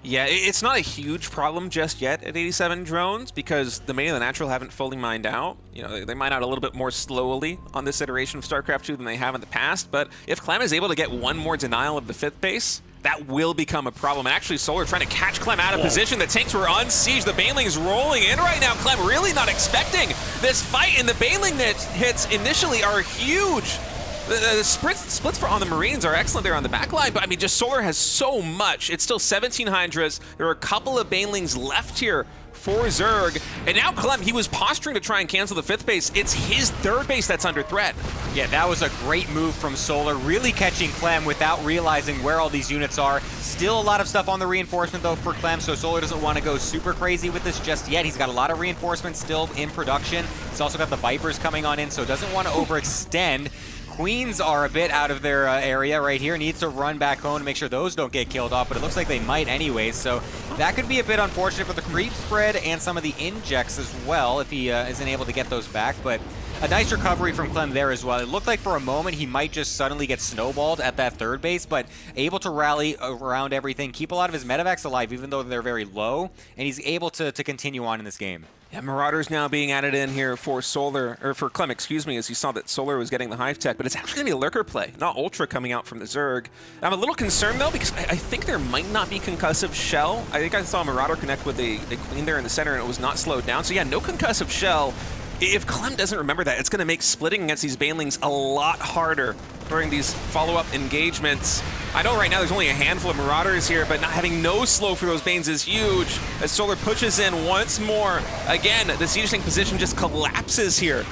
Yeah, it's not a huge problem just yet at 87 drones because the main and the natural haven't fully mined out. You know, they mine out a little bit more slowly on this iteration of StarCraft 2 than they have in the past. But if Clem is able to get one more denial of the 5th base, that will become a problem. And actually, Solar trying to catch Clem out of position. The tanks were on siege. The Baneling's rolling in right now. Clem really not expecting this fight, and the Baneling hits initially are huge. The splits on the Marines are excellent there on the back line, but I mean, just Solar has so much. It's still 17 Hydras. There are a couple of Banelings left here for Zerg. And now Clem, he was posturing to try and cancel the 5th base. It's his 3rd base that's under threat. Yeah, that was a great move from Solar, really catching Clem without realizing where all these units are. Still a lot of stuff on the reinforcement, though, for Clem, so Solar doesn't want to go super crazy with this just yet. He's got a lot of reinforcements still in production. He's also got the Vipers coming on in, so doesn't want to overextend. Queens are a bit out of their area right here. Needs to run back home to make sure those don't get killed off, but it looks like they might anyways. So that could be a bit unfortunate for the creep spread and some of the injects as well if he isn't able to get those back. But a nice recovery from Clem there as well. It looked like for a moment he might just suddenly get snowballed at that 3rd base, but able to rally around everything, keep a lot of his medevacs alive even though they're very low, and he's able to continue on in this game. Yeah, Marauders now being added in here for Solar, or for Clem, excuse me, as you saw that Solar was getting the Hive Tech, but it's actually going to be a Lurker play, not Ultra coming out from the Zerg. I'm a little concerned, though, because I think there might not be Concussive Shell. I think I saw Marauder connect with a Queen there in the center, and it was not slowed down. So yeah, no Concussive Shell. If Clem doesn't remember that, it's going to make splitting against these Banelings a lot harder during these follow-up engagements. I know right now there's only a handful of Marauders here, but not having no slow for those Banes is huge. As Solar pushes in once more. Again, the Siege Tank position just collapses here.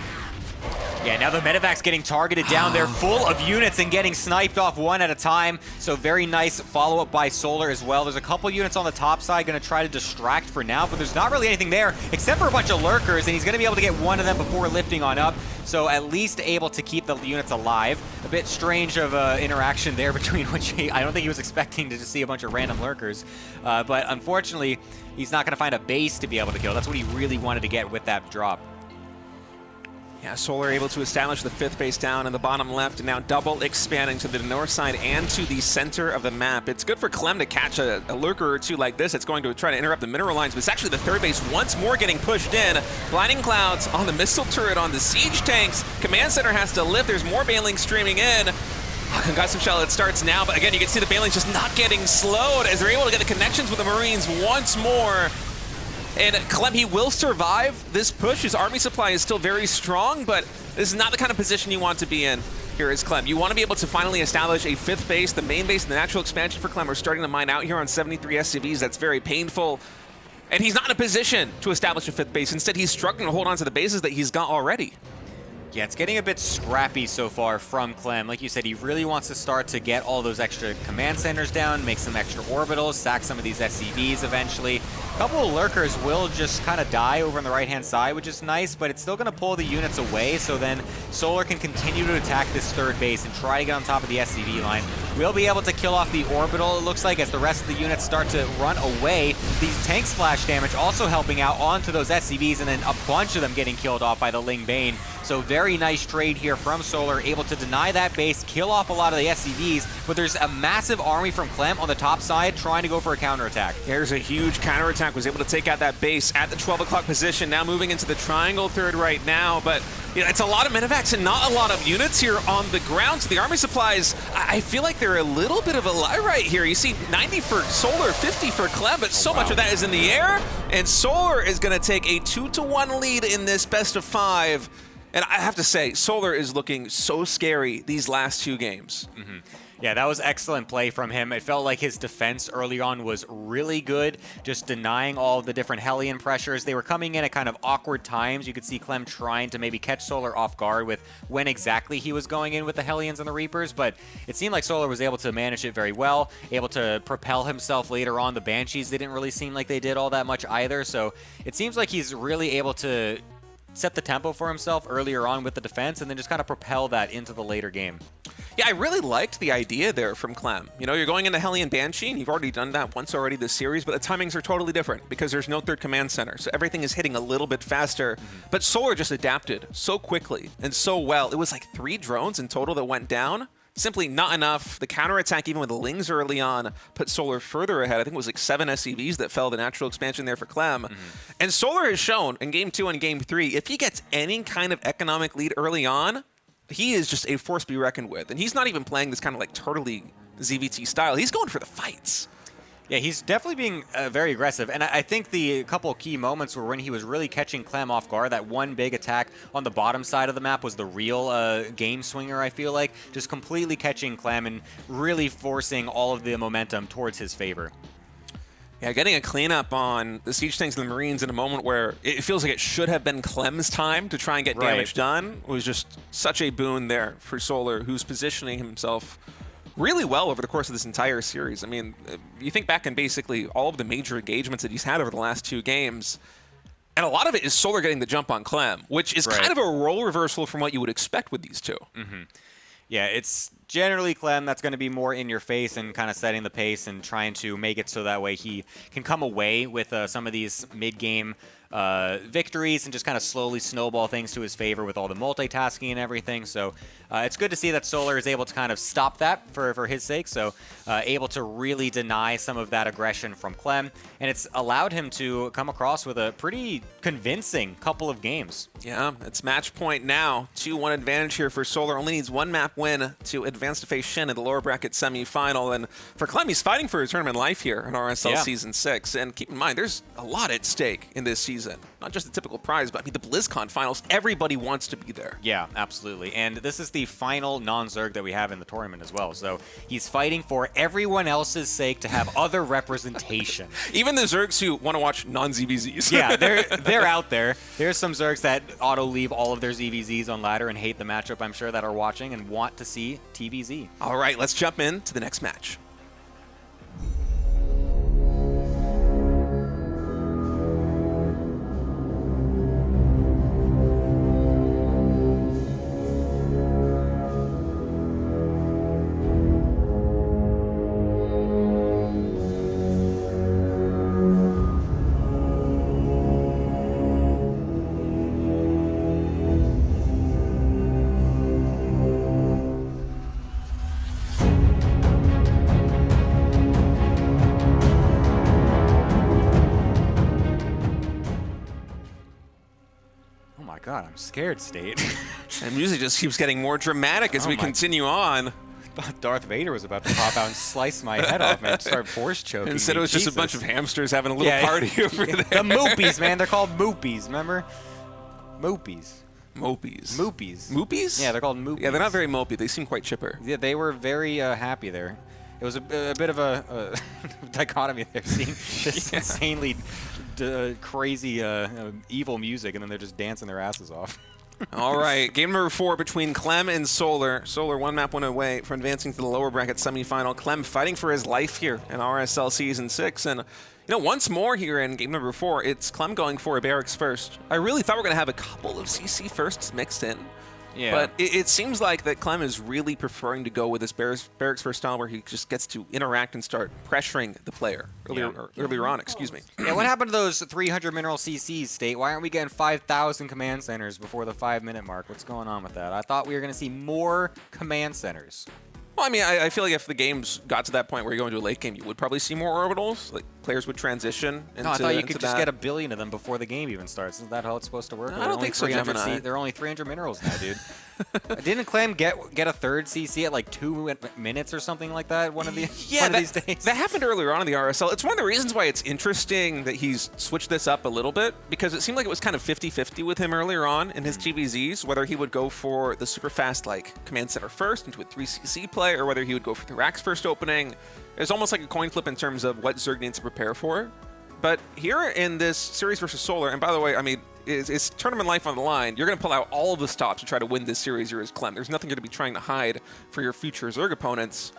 Yeah, now the medevac's getting targeted down. They're full of units and getting sniped off one at a time. So very nice follow-up by Solar as well. There's a couple units on the top side going to try to distract for now, but there's not really anything there except for a bunch of lurkers, and he's going to be able to get one of them before lifting on up. So at least able to keep the units alive. A bit strange of interaction there between which I don't think he was expecting to just see a bunch of random lurkers. But unfortunately, he's not going to find a base to be able to kill. That's what he really wanted to get with that drop. Yeah, Solar able to establish the 5th base down in the bottom left, and now double expanding to the north side and to the center of the map. It's good for Clem to catch a lurker or two like this. It's going to try to interrupt the mineral lines, but it's actually the 3rd base once more getting pushed in. Blinding clouds on the missile turret on the siege tanks. Command center has to lift. There's more Banelings streaming in. Concussive Shell, it starts now, but again, you can see the Banelings just not getting slowed as they're able to get the connections with the Marines once more. And Clem, he will survive this push. His army supply is still very strong, but this is not the kind of position you want to be in here as Clem. You want to be able to finally establish a 5th base. The main base and the natural expansion for Clem are starting to mine out here on 73 SCVs. That's very painful. And he's not in a position to establish a 5th base. Instead, he's struggling to hold on to the bases that he's got already. Yeah, it's getting a bit scrappy so far from Clem. Like you said, he really wants to start to get all those extra command centers down, make some extra orbitals, sack some of these SCVs eventually. A couple of lurkers will just kind of die over on the right-hand side, which is nice, but it's still going to pull the units away, so then Solar can continue to attack this 3rd base and try to get on top of the SCV line. We'll be able to kill off the orbital, it looks like, as the rest of the units start to run away. These tank splash damage also helping out onto those SCVs, and then a bunch of them getting killed off by the Ling Bane. So very nice trade here from Solar, able to deny that base, kill off a lot of the SCVs, but there's a massive army from Clem on the top side trying to go for a counterattack. There's a huge counterattack, was able to take out that base at the 12 o'clock position, now moving into the triangle 3rd right now, but you know, it's a lot of medevacs and not a lot of units here on the ground, so the army supplies, I feel like they're a little bit of a lie right here. You see 90 for Solar, 50 for Clem, but so much of that is in the air, and Solar is going to take a 2-1 lead in this best of 5. And I have to say, Solar is looking so scary these last 2 games. Mm-hmm. Yeah, that was excellent play from him. It felt like his defense early on was really good, just denying all of the different Hellion pressures. They were coming in at kind of awkward times. You could see Clem trying to maybe catch Solar off guard with when exactly he was going in with the Hellions and the Reapers, but it seemed like Solar was able to manage it very well, able to propel himself later on. The Banshees didn't really seem like they did all that much either, so it seems like he's really able to set the tempo for himself earlier on with the defense and then just kind of propel that into the later game. Yeah, I really liked the idea there from Clem. You know, you're going into Hellion Banshee, and you've already done that once already this series, but the timings are totally different because there's no 3rd command center, so everything is hitting a little bit faster. But Solar just adapted so quickly and so well. It was like 3 drones in total that went down. Simply not enough. The counterattack, even with the Lings early on, put Solar further ahead. I think it was like 7 SCVs that fell the natural expansion there for Clem. And Solar has shown in Game 2 and Game 3, if he gets any kind of economic lead early on, he is just a force to be reckoned with. And he's not even playing this kind of like turtley ZVT style. He's going for the fights. Yeah, he's definitely being very aggressive, and I think the couple key moments were when he was really catching Clem off guard. That one big attack on the bottom side of the map was the real game swinger, I feel like, just completely catching Clem and really forcing all of the momentum towards his favor. Yeah, getting a cleanup on the Siege Tanks and the Marines in a moment where it feels like it should have been Clem's time to try and get damage done was just such a boon there for Solar, who's positioning himself really well over the course of this entire series. I mean, you think back on basically all of the major engagements that he's had over the last 2 games, and a lot of it is Solar getting the jump on Clem, which is kind of a role reversal from what you would expect with these 2. Yeah, it's generally Clem that's going to be more in your face and kind of setting the pace and trying to make it so that way he can come away with some of these mid-game victories and just kind of slowly snowball things to his favor with all the multitasking and everything. So it's good to see that Solar is able to kind of stop that for his sake. So able to really deny some of that aggression from Clem. And it's allowed him to come across with a pretty convincing couple of games. Yeah, it's match point now. 2-1 advantage here for Solar. Only needs 1 map win to advance to face Shin in the lower bracket semifinal. And for Clem, he's fighting for his tournament life here in RSL Season 6. And keep in mind, there's a lot at stake in this season. not just the typical prize, but I mean the BlizzCon finals. Everybody wants to be there. Yeah, absolutely. And this is the final non-Zerg that we have in the tournament as well. So he's fighting for everyone else's sake to have other representation. Even the Zergs who want to watch non-ZVZs. Yeah, they're out there. There's some Zergs that auto-leave all of their ZVZs on ladder and hate the matchup, I'm sure, that are watching and want to see TVZ. All right, let's jump into the next match. God, I'm scared, State. And music just keeps getting more dramatic as we continue on. I thought Darth Vader was about to pop out and slice my head off, man. Start force choking. Instead, me. it was just a bunch of hamsters having a little party over there. The Moopies, man. They're called Moopies, remember? Moopies. Mopies. Moopies. Moopies? Yeah, they're called Moopies. Yeah, they're not very mopey. They seem quite chipper. Yeah, they were very happy there. It was a bit of a dichotomy there, seeing this insanely crazy evil music, and then they're just dancing their asses off. All right, game number 4 between Clem and Solar. Solar one map win away from advancing to the lower bracket semifinal. Clem fighting for his life here in RSL Season 6. And, you know, once more here in game number 4, it's Clem going for a Barracks first. I really thought we were going to have a couple of CC firsts mixed in. Yeah. But it seems like that Clem is really preferring to go with this Barracks first style where he just gets to interact and start pressuring the player earlier on, excuse me. Yeah, what happened to those 300 mineral CCs, State? Why aren't we getting 5,000 command centers before the 5-minute mark? What's going on with that? I thought we were going to see more command centers. Well, I mean, I feel like if the games got to that point where you go into a late game, you would probably see more orbitals. Like, players would transition into No, I thought you could just that. get 1 billion of them before the game even starts. Isn't that how it's supposed to work? No, I don't think so, Gemini. There are only 300 minerals now, dude. Didn't Clem get a third CC at like 2 minutes or something like that one of these days? That happened earlier on in the RSL. It's one of the reasons why it's interesting that he's switched this up a little bit, because it seemed like it was kind of 50-50 with him earlier on in his TVZs, whether he would go for the super fast like command center first into a 3CC play, or whether he would go for the racks first opening. It's almost like a coin flip in terms of what Zerg needs to prepare for. But here in this series versus Solar, and by the way, I mean, it's tournament life on the line. You're going to pull out all of the stops to try to win this series here as Clem. There's nothing going to be trying to hide for your future Zerg opponents.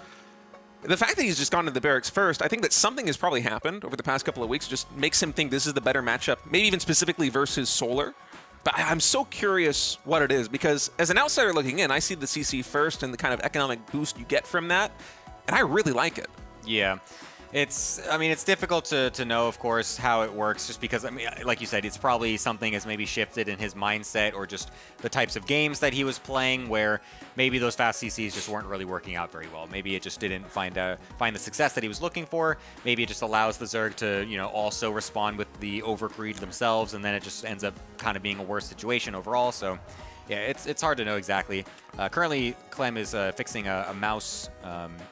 The fact that he's just gone to the Barracks first, I think that something has probably happened over the past couple of weeks, just makes him think this is the better matchup, maybe even specifically versus Solar. But I'm so curious what it is, because as an outsider looking in, I see the CC first and the kind of economic boost you get from that, and I really like it. Yeah. I mean, it's difficult to know, of course, how it works, just because, I mean, like you said, it's probably something has maybe shifted in his mindset, or just the types of games that he was playing, where maybe those fast CCs just weren't really working out very well. Maybe it just didn't find the success that he was looking for. Maybe it just allows the Zerg to, you know, also respond with the overgreed themselves, and then it just ends up kind of being a worse situation overall. So yeah, it's hard to know exactly. Currently, Clem is fixing a mouse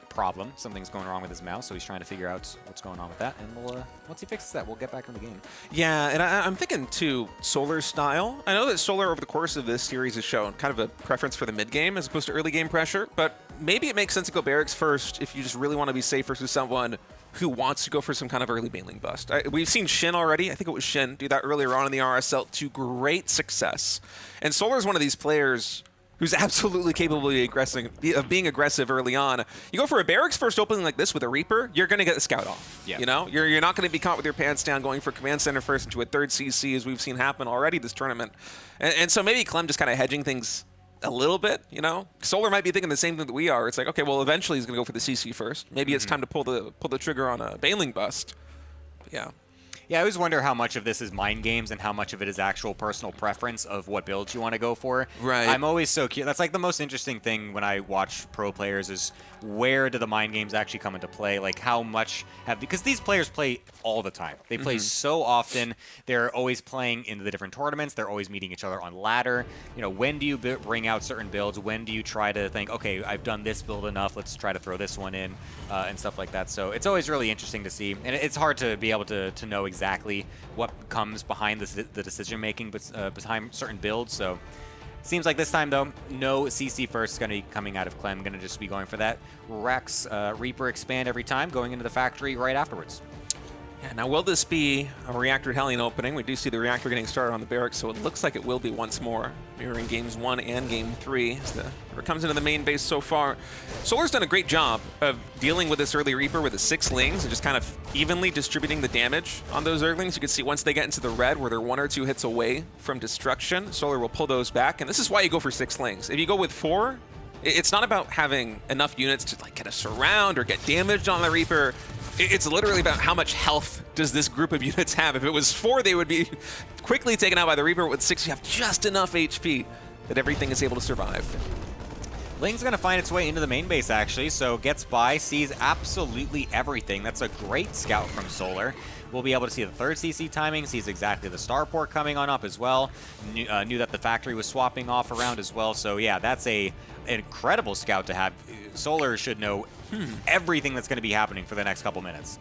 problem. Something's going wrong with his mouse, so he's trying to figure out what's going on with that. And we'll, once he fixes that, we'll get back in the game. Yeah, and I'm thinking, too, Solar's style. I know that Solar, over the course of this series, has shown kind of a preference for the mid-game as opposed to early game pressure, but maybe it makes sense to go Barracks first if you just really want to be safe versus someone who wants to go for some kind of early bailing bust. We've seen Shin already. I think it was Shin do that earlier on in the RSL to great success. And Solar is one of these players who's absolutely capable of being aggressive early on. You go for a Barracks first opening like this with a Reaper, you're going to get the scout off. Yeah. You know, you're not going to be caught with your pants down going for command center first into a third CC, as we've seen happen already this tournament. And so maybe Clem just kind of hedging things a little bit, you know? Solar might be thinking the same thing that we are. It's like, okay, well, eventually he's going to go for the CC first. Maybe it's time to pull the trigger on a bailing bust. But yeah. Yeah, I always wonder how much of this is mind games and how much of it is actual personal preference of what builds you want to go for. Right. I'm always so curious. That's like the most interesting thing when I watch pro players is where do the mind games actually come into play? Like how much because these players play all the time. They play so often. They're always playing in the different tournaments. They're always meeting each other on ladder. You know, when do you bring out certain builds? When do you try to think, okay, I've done this build enough. Let's try to throw this one in and stuff like that. So it's always really interesting to see. And it's hard to be able to know exactly exactly what comes behind the decision making behind certain builds. So seems like this time though, no CC first is going to be coming out of Clem. Going to just be going for that Rex Reaper expand every time, going into the factory right afterwards. Yeah, now will this be a Reactor Hellion opening? We do see the Reactor getting started on the barracks, so it looks like it will be once more, mirroring games 1 and game 3 as the Reaper comes into the main base so far. Solar's done a great job of dealing with this early Reaper with the 6 Lings and just kind of evenly distributing the damage on those Zerglings. You can see once they get into the red where they're 1 or 2 hits away from destruction, Solar will pull those back, and this is why you go for 6 Lings. If you go with 4, it's not about having enough units to like get a surround or get damaged on the Reaper. It's literally about how much health does this group of units have. If it was 4, they would be quickly taken out by the Reaper. With 6, you have just enough HP that everything is able to survive. Ling's going to find its way into the main base, actually, so gets by, sees absolutely everything. That's a great scout from Solar. We'll be able to see the 3rd CC timing, sees exactly the starport coming on up as well. Knew that the factory was swapping off around as well, so yeah, that's an incredible scout to have. Solar should know everything that's going to be happening for the next couple minutes.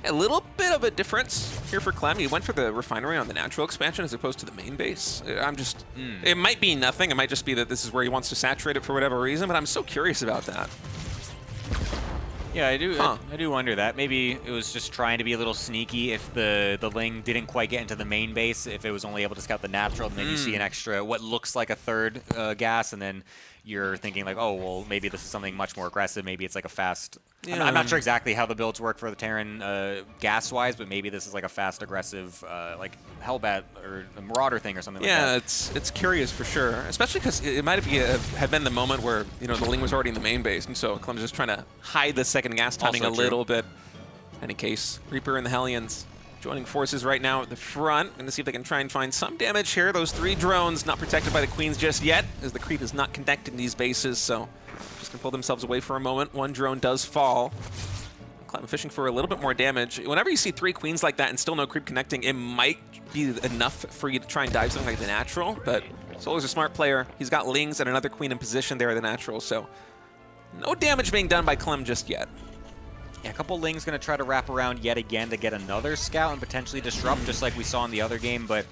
A little bit of a difference here for Clem. He went for the refinery on the natural expansion as opposed to the main base. It might be nothing. It might just be that this is where he wants to saturate it for whatever reason, but I'm so curious about that. Yeah, I do wonder that. Maybe it was just trying to be a little sneaky if the Ling didn't quite get into the main base, if it was only able to scout the natural, and then you see an extra, what looks like a 3rd gas, and then you're thinking like, oh, well, maybe this is something much more aggressive. Maybe it's like a fast... Yeah, I'm not sure exactly how the builds work for the Terran gas-wise, but maybe this is like a fast, aggressive, like Hellbat or a Marauder thing or something like that. Yeah, it's curious for sure, especially because it might have been the moment where, you know, the Ling was already in the main base, and so Clem's just trying to hide the second gas timing a little bit. In any case, Reaper and the Hellions joining forces right now at the front. Going to see if they can try and find some damage here. Those 3 drones not protected by the Queens just yet, as the creep is not connecting these bases, so just going to pull themselves away for a moment. 1 drone does fall. Clem fishing for a little bit more damage. Whenever you see 3 Queens like that and still no creep connecting, it might be enough for you to try and dive something like the natural, but Solar's a smart player. He's got Lings and another Queen in position there at the natural, so no damage being done by Clem just yet. Yeah, a couple Lings going to try to wrap around yet again to get another scout and potentially disrupt, just like we saw in the other game, but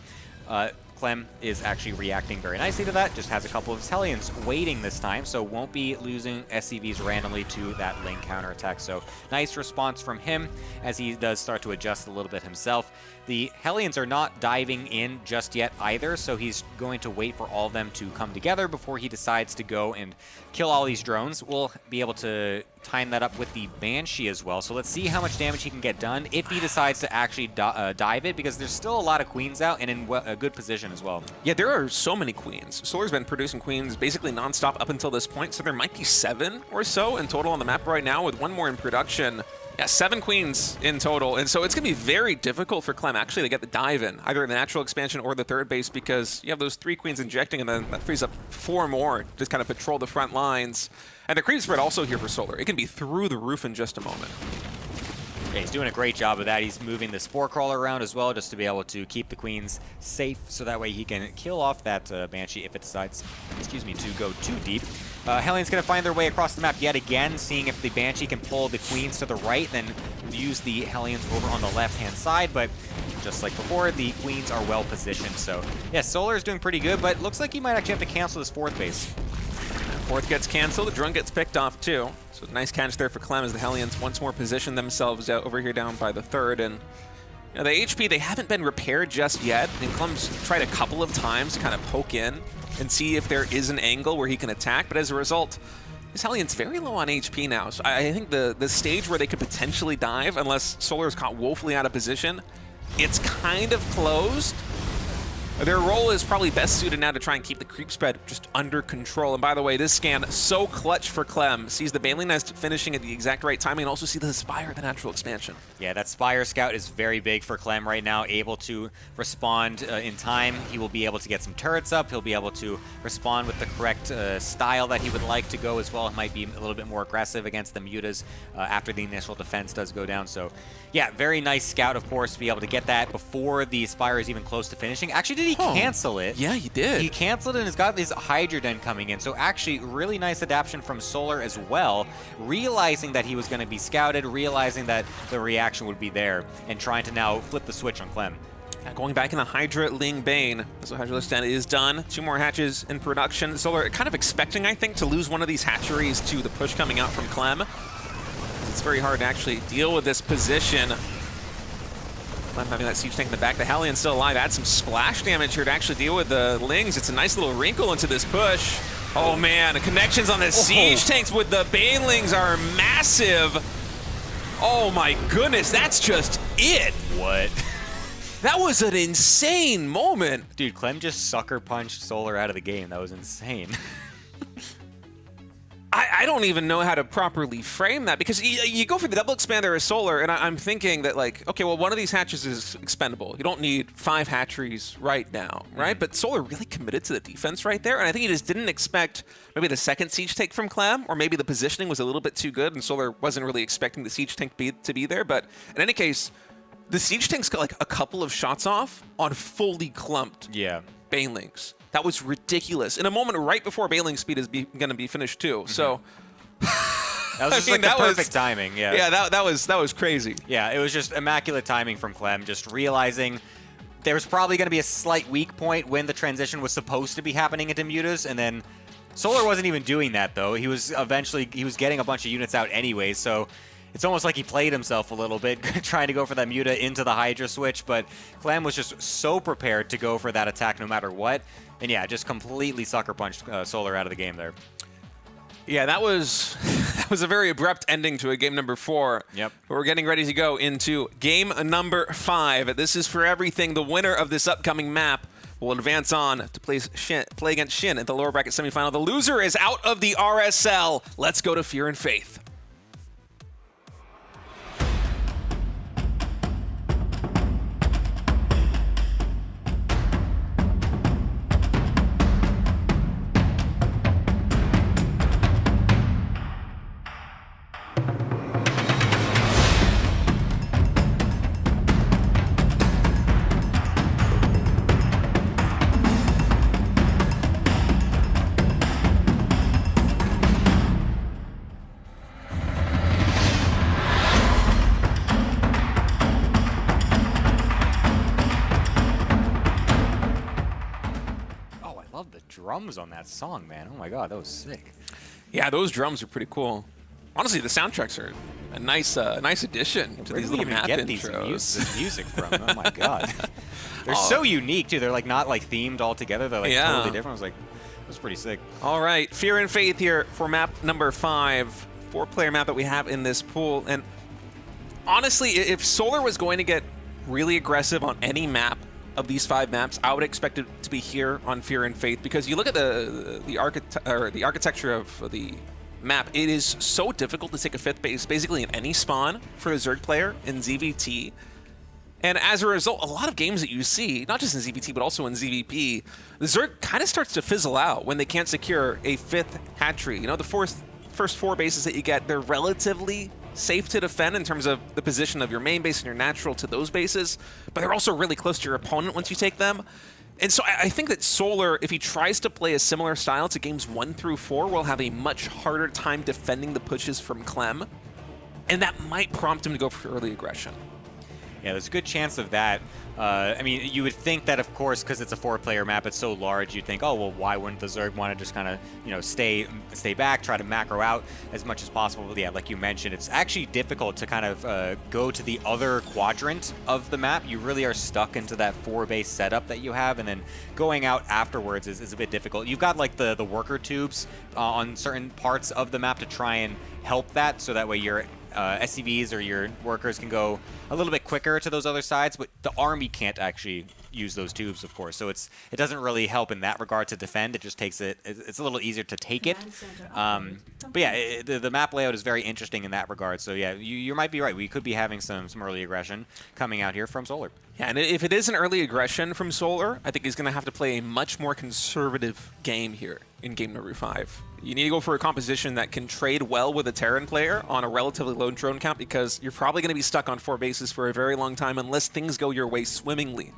Clem is actually reacting very nicely to that. Just has a couple of his Hellions waiting this time, so won't be losing SCVs randomly to that Ling counterattack. So nice response from him as he does start to adjust a little bit himself. The Hellions are not diving in just yet either, so he's going to wait for all of them to come together before he decides to go and kill all these drones. We'll be able to time that up with the Banshee as well, so let's see how much damage he can get done if he decides to actually dive it, because there's still a lot of Queens out and in a good position as well. Yeah, there are so many Queens. Solar's been producing Queens basically non-stop up until this point, so there might be 7 or so in total on the map right now, with 1 more in production. Yeah, 7 Queens in total, and so it's going to be very difficult for Clem actually to get the dive in, either in the natural expansion or the 3rd base, because you have those 3 Queens injecting, and then that frees up 4 more to kind of patrol the front lines. And the creep spread also here for Solar. It can be through the roof in just a moment. Yeah, he's doing a great job of that. He's moving the Spore Crawler around as well, just to be able to keep the Queens safe, so that way he can kill off that Banshee if it decides, to go too deep. Hellions going to find their way across the map yet again, seeing if the Banshee can pull the Queens to the right, then use the Hellions over on the left-hand side, but just like before, the Queens are well positioned. So yeah, Solar is doing pretty good, but looks like he might actually have to cancel his 4th base. 4th gets canceled, the drone gets picked off too. So nice catch there for Clem as the Hellions once more position themselves out over here down by the 3rd. And you know, the HP, they haven't been repaired just yet, and Clem's tried a couple of times to kind of poke in and see if there is an angle where he can attack, but as a result, this Hellion's very low on HP now. So I think the stage where they could potentially dive, unless Solar is caught woefully out of position, it's kind of closed. Their role is probably best suited now to try and keep the creep spread just under control. And by the way, this scan, so clutch for Clem. Sees the Baneling Nest finishing at the exact right timing, and also see the Spire, the natural expansion. Yeah, that Spire Scout is very big for Clem right now, able to respond in time. He will be able to get some turrets up. He'll be able to respond with the correct style that he would like to go as well. It might be a little bit more aggressive against the Mutas after the initial defense does go down. So yeah, very nice scout, of course, to be able to get that before the Spire is even close to finishing. Actually did he cancel it? Yeah, he did. He canceled and has got this Hydra Den coming in. So actually, really nice adaptation from Solar as well, realizing that he was going to be scouted, realizing that the reaction would be there, and trying to now flip the switch on Clem. Going back in the Hydra Ling Bane. So Hydra Den is done. 2 more hatches in production. Solar kind of expecting, I think, to lose one of these hatcheries to the push coming out from Clem. It's very hard to actually deal with this position. Clem having that siege tank in the back. The Hellion still alive. Add some splash damage here to actually deal with the Lings. It's a nice little wrinkle into this push. Oh man, the connections on the siege tanks with the Banelings are massive. Oh my goodness, that's just it. What? That was an insane moment. Dude, Clem just sucker punched Solar out of the game. That was insane. I don't even know how to properly frame that, because you go for the double expander as Solar, and I'm thinking that, like, okay, well, one of these hatches is expendable. You don't need 5 hatcheries right now, right? But Solar really committed to the defense right there, and I think he just didn't expect maybe the second siege tank from Clem, or maybe the positioning was a little bit too good, and Solar wasn't really expecting the siege tank to be there. But in any case, the siege tank's got like a couple of shots off on fully clumped Banelings. That was ridiculous. In a moment right before Bailing speed is going to be finished too. So that was just like the perfect timing. Yeah. Yeah, that was crazy. Yeah, it was just immaculate timing from Clem, just realizing there was probably going to be a slight weak point when the transition was supposed to be happening into Mutas, and then Solar wasn't even doing that though. He was getting a bunch of units out anyway, so it's almost like he played himself a little bit, trying to go for that Muta into the Hydra switch, but Clem was just so prepared to go for that attack no matter what. And yeah, just completely sucker punched Solar out of the game there. Yeah, that was a very abrupt ending to a game number 4. Yep. But we're getting ready to go into game number 5. This is for everything. The winner of this upcoming map will advance on to play against Shin at the lower bracket semifinal. The loser is out of the RSL. Let's go to Fear and Faith. Drums on that song, man. Oh my god, that was sick. Yeah, those drums are pretty cool. Honestly, the soundtracks are a nice addition to these little map intros. This music from? Oh my god, they're so unique too. They're like not like themed all together. They're like totally different. I was like, that was pretty sick. All right, Fear and Faith here for map number 5, 4-player map that we have in this pool. And honestly, if Solar was going to get really aggressive on any map of these 5 maps, I would expect it to be here on Fear and Faith, because you look at the architecture of the map. It is so difficult to take a 5th base basically in any spawn for a Zerg player in ZVT. And as a result, a lot of games that you see, not just in ZVT, but also in ZVP, the Zerg kind of starts to fizzle out when they can't secure a 5th hatchery. You know, the first 4 bases that you get, they're relatively safe to defend in terms of the position of your main base and your natural to those bases, but they're also really close to your opponent once you take them. And so I think that Solar, if he tries to play a similar style to games 1 through 4, will have a much harder time defending the pushes from Clem, and that might prompt him to go for early aggression. Yeah, there's a good chance of that. I mean, you would think that, of course, because it's a 4-player map, it's so large, you'd think, oh, well, why wouldn't the Zerg want to just kind of, you know, stay back, try to macro out as much as possible? But yeah, like you mentioned, it's actually difficult to kind of go to the other quadrant of the map. You really are stuck into that 4-base setup that you have, and then going out afterwards is a bit difficult. You've got, like, the worker tubes on certain parts of the map to try and help that, so that way you're SCVs or your workers can go a little bit quicker to those other sides, but the army can't actually use those tubes, of course. So it doesn't really help in that regard to defend. It just takes it. It's a little easier to take it. But yeah, the map layout is very interesting in that regard. So yeah, you might be right. We could be having some early aggression coming out here from Solar. Yeah, and if it is an early aggression from Solar, I think he's going to have to play a much more conservative game here in game number 5. You need to go for a composition that can trade well with a Terran player on a relatively low drone count, because you're probably going to be stuck on 4 bases for a very long time unless things go your way swimmingly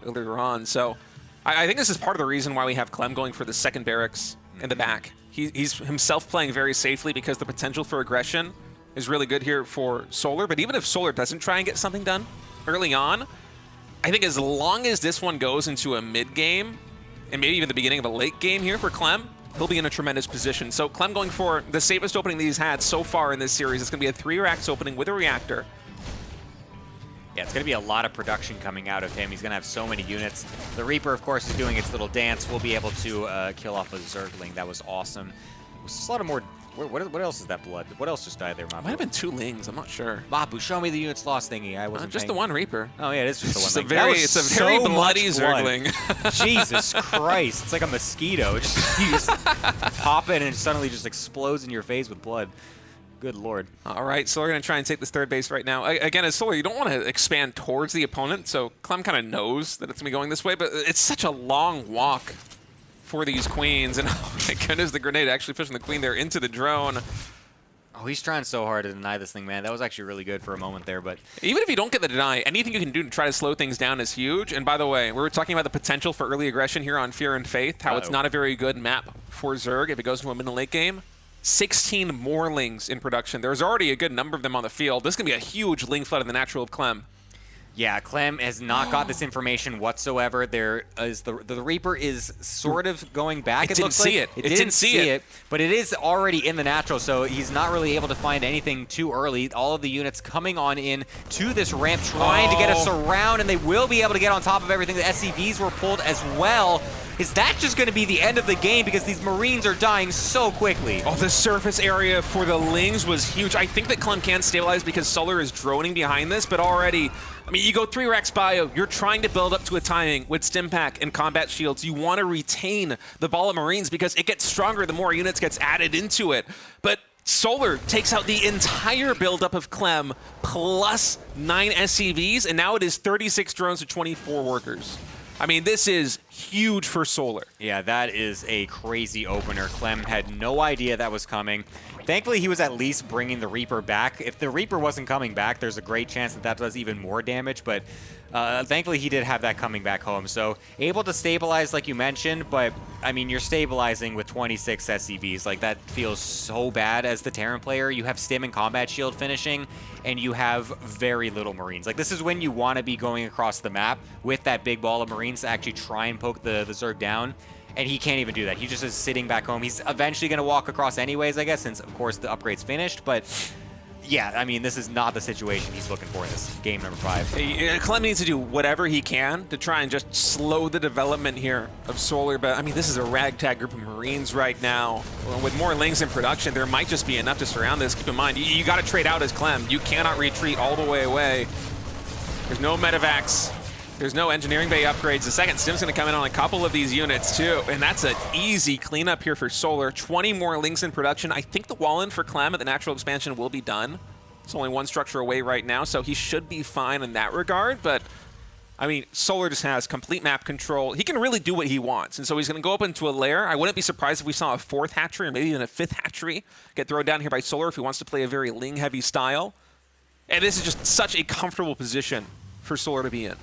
earlier on. So I think this is part of the reason why we have Clem going for the second barracks in the back. He's himself playing very safely because the potential for aggression is really good here for Solar. But even if Solar doesn't try and get something done early on, I think as long as this one goes into a mid game, and maybe even the beginning of a late game here for Clem, he'll be in a tremendous position. So Clem going for the safest opening that he's had so far in this series. It's going to be a 3 racks opening with a reactor. Yeah, it's going to be a lot of production coming out of him. He's going to have so many units. The Reaper, of course, is doing its little dance. We'll be able to kill off a Zergling. That was awesome. There's a lot of more... What else is that blood? What else just died there, Mabu? Might have been 2 Lings. I'm not sure. Mabu, show me the units lost thingy. I wasn't just paying. the one Reaper. Oh, yeah, it is just the one. It's Link. it's a very so bloody much blood. Zergling. Jesus Christ. It's like a mosquito. You just pop it and it suddenly just explodes in your face with blood. Good lord. All right, so we're going to try and take this third base right now. Again, as Solar, you don't want to expand towards the opponent, so Clem kind of knows that it's going to be going this way, but it's such a long walk for these queens, and oh my goodness, the grenade actually pushing the queen there into the drone. Oh, he's trying so hard to deny this thing, man. That was actually really good for a moment there, but... Even if you don't get the deny, anything you can do to try to slow things down is huge. And by the way, we were talking about the potential for early aggression here on Fear and Faith, how it's not a very good map for Zerg if it goes into a mid and late game. 16 more Lings in production. There's already a good number of them on the field. This is going to be a huge Ling flood in the natural of Clem. Yeah, Clem has not got this information whatsoever. There is the Reaper is sort of going back. It didn't see it. It didn't see it. But it is already in the natural, so he's not really able to find anything too early. All of the units coming on in to this ramp, trying to get us around, and they will be able to get on top of everything. The SCVs were pulled as well. Is that just going to be the end of the game because these Marines are dying so quickly? Oh, the surface area for the Lings was huge. I think that Clem can stabilize because Solar is droning behind this, but already, I mean, you go 3 racks bio, you're trying to build up to a timing with Stim Pack and Combat Shields. You want to retain the ball of Marines because it gets stronger the more units gets added into it. But Solar takes out the entire buildup of Clem plus 9 SCVs, and now it is 36 drones to 24 workers. I mean, this is huge for Solar. Yeah, that is a crazy opener. Clem had no idea that was coming. Thankfully, he was at least bringing the Reaper back. If the Reaper wasn't coming back, there's a great chance that that does even more damage, but thankfully he did have that coming back home. So able to stabilize like you mentioned, but I mean, you're stabilizing with 26 SCVs. Like, that feels so bad as the Terran player. You have Stim and Combat Shield finishing, and you have very little Marines. Like, this is when you want to be going across the map with that big ball of Marines to actually try and poke the Zerg down. And he can't even do that. He just is sitting back home. He's eventually going to walk across anyways, I guess, since, of course, the upgrade's finished. But, yeah, I mean, this is not the situation he's looking for in this game number 5. Clem needs to do whatever he can to try and just slow the development here of Solar. But, I mean, this is a ragtag group of Marines right now. With more Lings in production, there might just be enough to surround this. Keep in mind, you got to trade out as Clem. You cannot retreat all the way away. There's no medevacs. There's no engineering bay upgrades. The second Stim's going to come in on a couple of these units, too. And that's an easy cleanup here for Solar. 20 more Lings in production. I think the wall-in for Clem at the natural expansion will be done. It's only 1 structure away right now, so he should be fine in that regard. But, I mean, Solar just has complete map control. He can really do what he wants. And so he's going to go up into a lair. I wouldn't be surprised if we saw a 4th hatchery or maybe even a 5th hatchery get thrown down here by Solar if he wants to play a very Ling-heavy style. And this is just such a comfortable position for Solar to be in.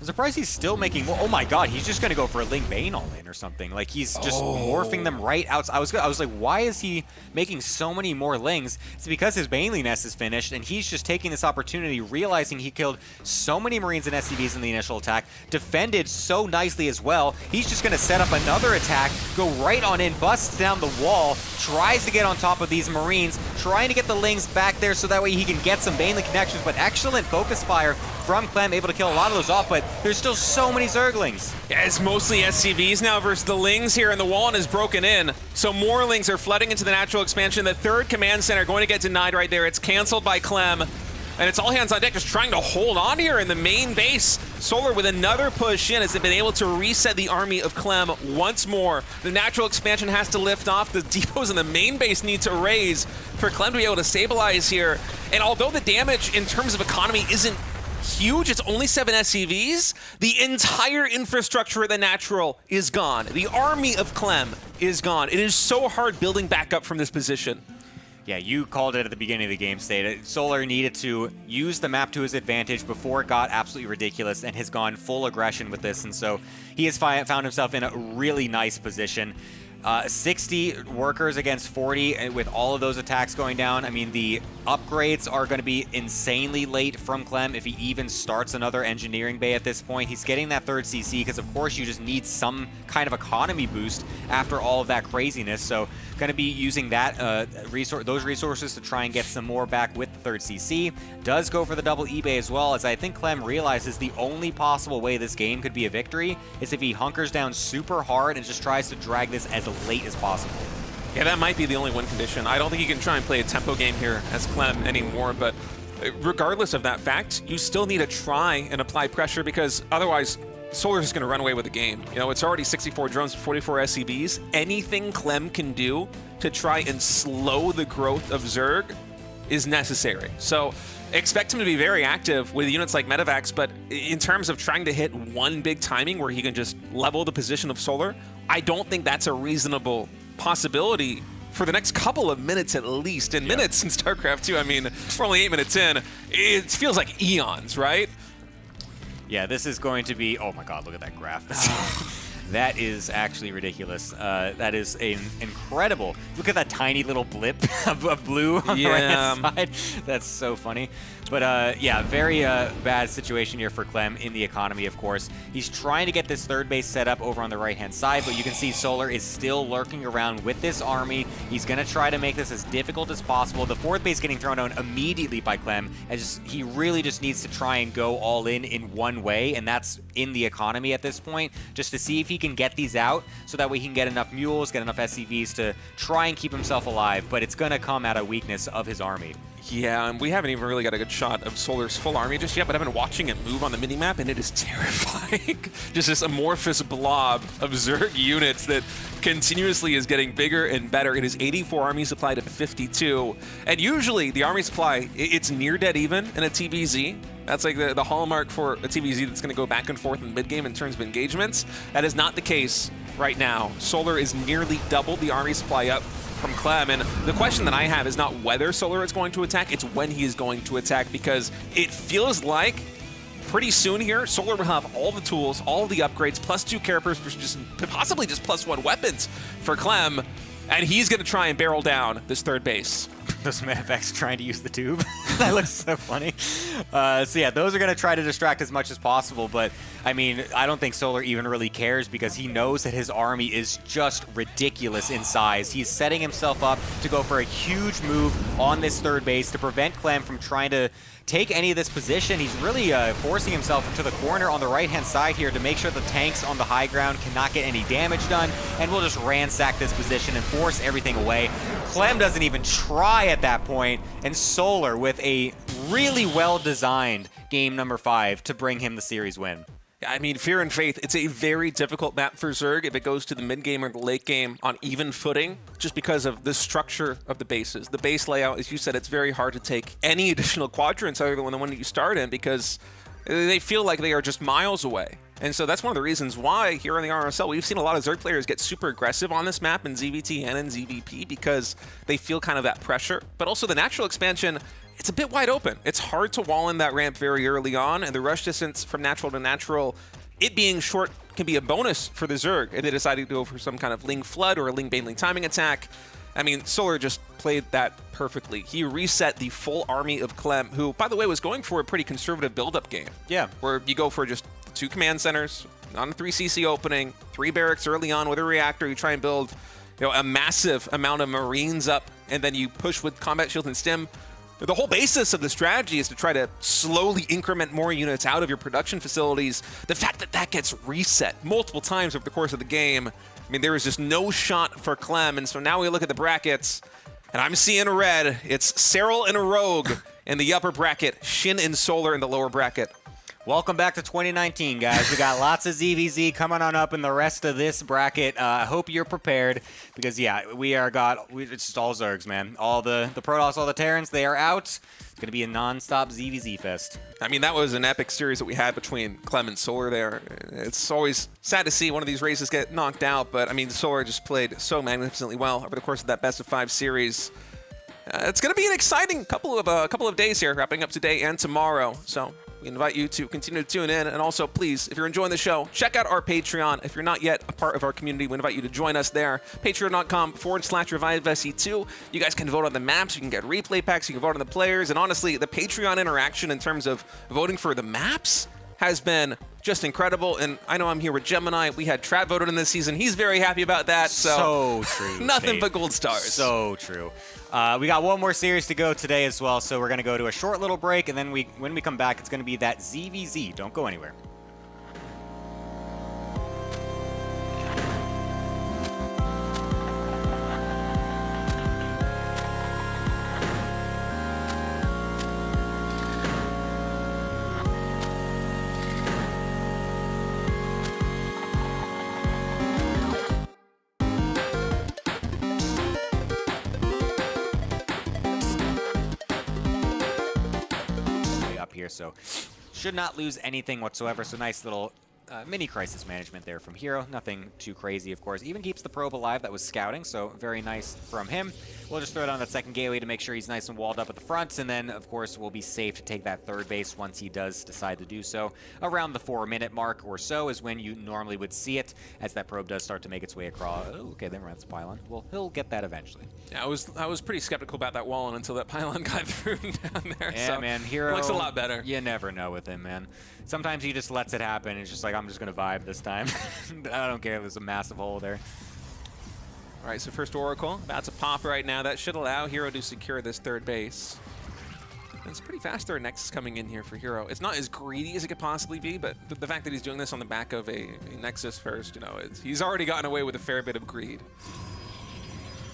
I'm surprised he's still making more. Oh my god, he's just going to go for a Ling Bane all in or something. Like, he's just morphing them right out. I was like, why is he making so many more Lings? It's because his Baneley Nest is finished, and he's just taking this opportunity, realizing he killed so many Marines and SCVs in the initial attack, defended so nicely as well. He's just going to set up another attack, go right on in, busts down the wall, tries to get on top of these Marines, trying to get the Lings back there so that way he can get some Baneley connections, but excellent focus fire from Clem, able to kill a lot of those off, but there's still so many Zerglings. Yeah, it's mostly SCVs now versus the Lings here, and the wall is broken in. So more Lings are flooding into the natural expansion. The 3rd command center going to get denied right there. It's canceled by Clem, and it's all hands on deck just trying to hold on here in the main base. Solar with another push in has been able to reset the army of Clem once more. The natural expansion has to lift off. The depots in the main base need to raise for Clem to be able to stabilize here. And although the damage in terms of economy isn't huge, it's only 7 SCVs, the entire infrastructure of the natural is gone. The army of Clem is gone. It is so hard building back up from this position. Yeah, you called it at the beginning of the game, State. Solar needed to use the map to his advantage before it got absolutely ridiculous and has gone full aggression with this. And so he has found himself in a really nice position. 60 workers against 40, and with all of those attacks going down, I mean, the upgrades are going to be insanely late from Clem if he even starts another engineering bay at this point. He's getting that third CC because, of course, you just need some kind of economy boost after all of that craziness. So going to be using that those resources to try and get some more back with the third CC. Does go for the double eBay as well, as I think Clem realizes the only possible way this game could be a victory is if he hunkers down super hard and just tries to drag this as late as possible. Yeah, that might be the only win condition. I don't think he can try and play a tempo game here as Clem anymore, but regardless of that fact, you still need to try and apply pressure because otherwise Solar's just going to run away with the game. You know, it's already 64 drones, 44 SCVs. Anything Clem can do to try and slow the growth of Zerg is necessary. So expect him to be very active with units like Medivacs, but in terms of trying to hit one big timing where he can just level the position of Solar, I don't think that's a reasonable possibility for the next couple of minutes at least. And minutes in StarCraft 2, I mean, we're only 8 minutes in. It feels like eons, right? Yeah, this is going to be... Oh my god, look at that graph. That is actually ridiculous. That is an incredible... Look at that tiny little blip of blue on the right-hand side. That's so funny. But yeah, very bad situation here for Clem in the economy, of course. He's trying to get this third base set up over on the right-hand side, but you can see Solar is still lurking around with this army. He's going to try to make this as difficult as possible. The fourth base getting thrown down immediately by Clem, as he really just needs to try and go all in one way, and that's in the economy at this point, just to see if he can get these out so that way he can get enough mules, get enough SCVs to try and keep himself alive, but it's going to come at a weakness of his army. Yeah, and we haven't even really got a good shot of Solar's full army just yet, but I've been watching it move on the minimap, and it is terrifying. Just this amorphous blob of Zerg units that continuously is getting bigger and better. It is 84 army supply to 52, and usually the army supply, it's near dead even in a TVZ. That's like the hallmark for a TVZ that's going to go back and forth in mid-game in terms of engagements. That is not the case right now. Solar is nearly doubled the army supply up from Clem, and the question that I have is not whether Solar is going to attack, it's when he is going to attack, because it feels like pretty soon here, Solar will have all the tools, all the upgrades, +2 characters, just possibly just +1 weapons for Clem, and he's going to try and barrel down this third base. Those Medivacs trying to use the tube. That looks so funny. So yeah, those are going to try to distract as much as possible, but I mean, I don't think Solar even really cares because he knows that his army is just ridiculous in size. He's setting himself up to go for a huge move on this third base to prevent Clem from trying to take any of this position. He's really forcing himself to the corner on the right-hand side here to make sure the tanks on the high ground cannot get any damage done, and we'll just ransack this position and force everything away. Clem doesn't even try at that point, and Solar with a really well-designed game number 5 to bring him the series win. I mean, Fear and Faith, it's a very difficult map for Zerg if it goes to the mid-game or the late game on even footing, just because of the structure of the bases. The base layout, as you said, it's very hard to take any additional quadrants other than the one that you start in because they feel like they are just miles away. And so that's one of the reasons why here in the RSL, we've seen a lot of Zerg players get super aggressive on this map in ZVT and in ZVP because they feel kind of that pressure. But also the natural expansion, it's a bit wide open. It's hard to wall in that ramp very early on, and the rush distance from natural to natural, it being short, can be a bonus for the Zerg if they decide to go for some kind of Ling Flood or a Ling Baneling timing attack. I mean, Solar just played that perfectly. He reset the full army of Clem, who, by the way, was going for a pretty conservative build-up game. Yeah. Where you go for just 2 command centers, on a 3 CC opening, 3 barracks early on with a reactor. You try and build, you know, a massive amount of Marines up, and then you push with Combat Shield and Stim. The whole basis of the strategy is to try to slowly increment more units out of your production facilities. The fact that that gets reset multiple times over the course of the game, I mean, there is just no shot for Clem. And so now we look at the brackets, and I'm seeing red. It's Serral and a Rogue in the upper bracket, Shin and Solar in the lower bracket. Welcome back to 2019, guys. We got lots of ZVZ coming on up in the rest of this bracket. I hope you're prepared because, yeah, it's just all Zergs, man. All the Protoss, all the Terrans, they are out. It's going to be a non-stop ZVZ fest. I mean, that was an epic series that we had between Clem and Solar there. It's always sad to see one of these races get knocked out, but, I mean, Solar just played so magnificently well over the course of that best-of-5 series. It's going to be an exciting couple of days here, wrapping up today and tomorrow. So we invite you to continue to tune in. And also, please, if you're enjoying the show, check out our Patreon. If you're not yet a part of our community, we invite you to join us there. Patreon.com/ReviveSC2. You guys can vote on the maps. You can get replay packs. You can vote on the players. And honestly, the Patreon interaction in terms of voting for the maps has been just incredible. And I know I'm here with Gemini. We had Trav voted in this season. He's very happy about that. So true. Nothing but gold stars. So true. We got one more series to go today as well, so we're going to go to a short little break, and then when we come back, it's going to be that ZVZ. Don't go anywhere. Here, so should not lose anything whatsoever. So nice little mini crisis management there from Hero. Nothing too crazy, of course. Even keeps the probe alive that was scouting, so very nice from him. We'll just throw down that second gateway to make sure he's nice and walled up at the front, and then, of course, we'll be safe to take that third base once he does decide to do so. Around the 4-minute mark or so is when you normally would see it, as that probe does start to make its way across. Oh, okay, then that's a pylon. Well, he'll get that eventually. Yeah, I was pretty skeptical about that wall until that pylon got through down there. Yeah, so man, Hero looks a lot better. You never know with him, man. Sometimes he just lets it happen. It's just like, I'm just going to vibe this time. I don't care if there's a massive hole there. All right, so first Oracle about to pop right now. That should allow Hero to secure this third base. And it's pretty fast there. Nexus coming in here for Hero. It's not as greedy as it could possibly be, but the fact that he's doing this on the back of a Nexus first, you know, he's already gotten away with a fair bit of greed.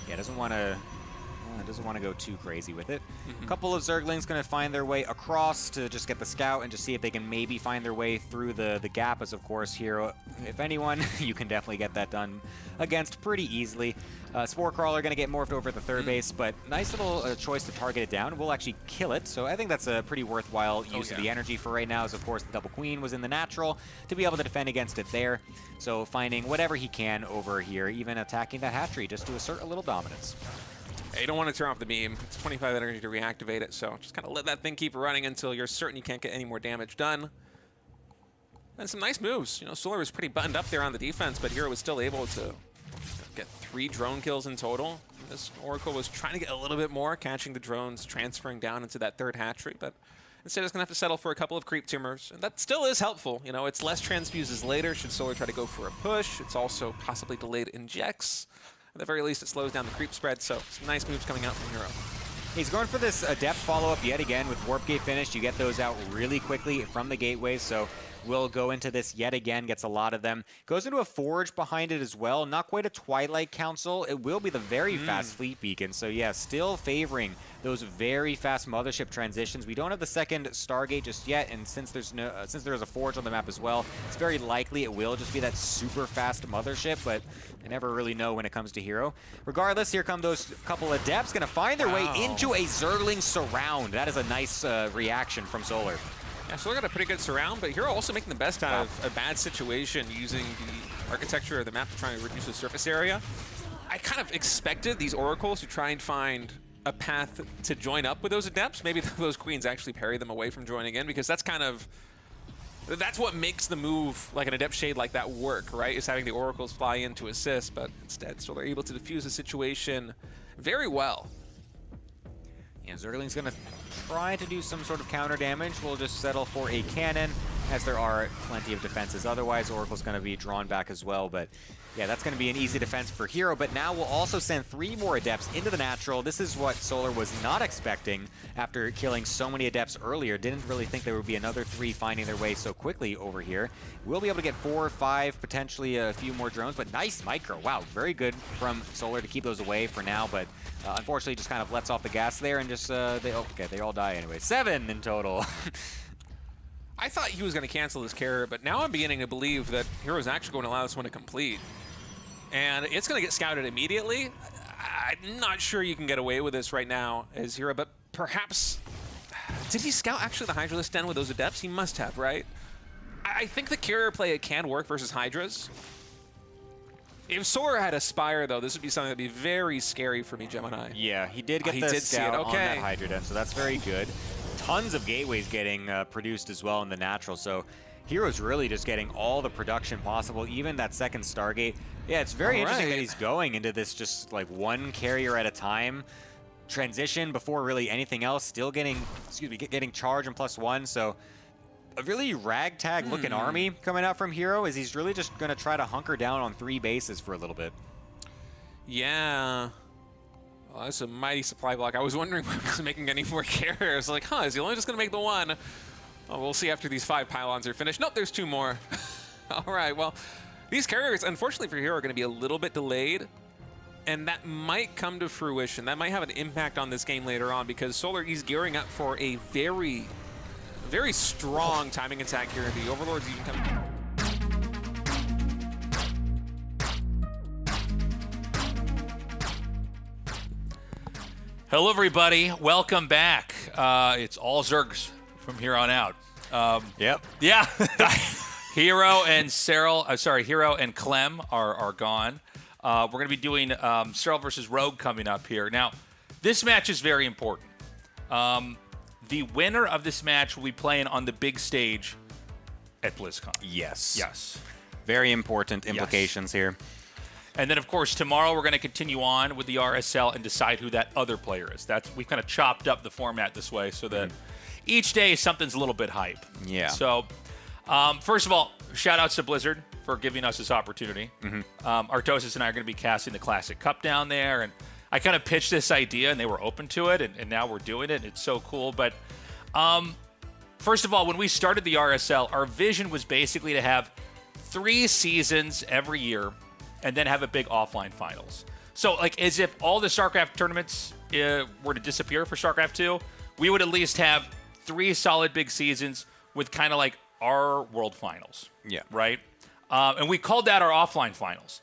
Yeah, doesn't want to go too crazy with it. A couple of Zerglings going to find their way across to just get the scout and just see if they can maybe find their way through the gap, as of course Hero, if anyone, you can definitely get that done against pretty easily. Spore Crawler going to get morphed over at the third base, but nice little choice to target it down. We'll actually kill it, so I think that's a pretty worthwhile use of the energy for right now, as of course the Double Queen was in the natural to be able to defend against it there. So finding whatever he can over here, even attacking that hatchery just to assert a little dominance. Yeah, you don't want to turn off the beam. It's 25 energy to reactivate it, so just kind of let that thing keep running until you're certain you can't get any more damage done. And some nice moves. You know, Solar was pretty buttoned up there on the defense, but Hero was still able to get 3 drone kills in total. This Oracle was trying to get a little bit more, catching the drones, transferring down into that third hatchery, but instead it's going to have to settle for a couple of creep tumors. And that still is helpful. You know, it's less transfuses later should Solar try to go for a push. It's also possibly delayed injects. At the very least, it slows down the creep spread, so some nice moves coming out from Hero. He's going for this Adept follow-up yet again with Warp Gate finished. You get those out really quickly from the gateways, so we'll go into this yet again, gets a lot of them. Goes into a Forge behind it as well. Not quite a Twilight Council. It will be the very fast Fleet Beacon, so yeah, still favoring those very fast Mothership transitions. We don't have the second Stargate just yet, and since there's a Forge on the map as well, it's very likely it will just be that super fast Mothership, but I never really know when it comes to Hero. Regardless, here come those couple of Adepts, gonna find their way into a Zergling surround. That is a nice reaction from Solar. Yeah, Solar got a pretty good surround, but Hero also making the best out of a bad situation using the architecture of the map to try and reduce the surface area. I kind of expected these Oracles to try and find a path to join up with those Adepts. Maybe those Queens actually parry them away from joining in, because that's what makes the move like an Adept Shade like that work, right? Is having the Oracles fly in to assist, but instead Solar able to defuse the situation very well. Yeah, Zergling's gonna try to do some sort of counter damage. We'll just settle for a cannon, as there are plenty of defenses. Otherwise, Oracle's gonna be drawn back as well, but yeah, that's going to be an easy defense for Hero, but now we'll also send 3 more Adepts into the natural. This is what Solar was not expecting after killing so many Adepts earlier. Didn't really think there would be another 3 finding their way so quickly over here. We'll be able to get 4 or 5, potentially a few more drones, but nice micro. Wow, very good from Solar to keep those away for now, but unfortunately just kind of lets off the gas there and just, they all die anyway. 7 in total. I thought he was going to cancel this carrier, but now I'm beginning to believe that Hero's actually going to allow this one to complete. And it's going to get scouted immediately. I'm not sure you can get away with this right now as Hero, but perhaps... Did he scout actually the Hydralisk Den with those Adepts? He must have, right? I think the carrier play can work versus Hydras. If Solar had Aspire, though, this would be something that would be very scary for me, Gemini. Yeah, he did get he the did see it. scout on that Okay. Hydra Den, so that's very good. Tons of gateways getting produced as well in the natural, so Hero's really just getting all the production possible, even that second Stargate. Yeah, it's very interesting that he's going into this just like one carrier at a time. Transition before really anything else, still getting, getting charge and +1, so a really ragtag looking army coming out from Hero is he's really just going to try to hunker down on 3 bases for a little bit. Yeah. Well, that's a mighty supply block. I was wondering why he wasn't making any more carriers. Like, is he only just going to make the 1? Oh, we'll see after these 5 pylons are finished. Nope, there's 2 more. All right, well, these carriers, unfortunately for Hero, are going to be a little bit delayed. And that might come to fruition. That might have an impact on this game later on because Solar, he's gearing up for a very strong timing attack here. The Overlords even come. Hello, everybody. Welcome back. It's all Zergs from here on out. Yep. Yeah. Hero and Clem are gone. We're going to be doing Serral versus Rogue coming up here. Now, this match is very important. The winner of this match will be playing on the big stage at BlizzCon. Yes. Yes. Very important implications here. And then, of course, tomorrow we're going to continue on with the RSL and decide who that other player is. We've kind of chopped up the format this way so that each day something's a little bit hype. Yeah. So, first of all, shout-outs to Blizzard for giving us this opportunity. Artosis and I are going to be casting the Classic Cup down there, and I kind of pitched this idea, and they were open to it, and now we're doing it, and it's so cool. But first of all, when we started the RSL, our vision was basically to have 3 seasons every year and then have a big offline finals. So, like, as if all the StarCraft tournaments were to disappear for StarCraft 2, we would at least have 3 solid big seasons with kind of like our world finals. Yeah. Right? And we called that our offline finals.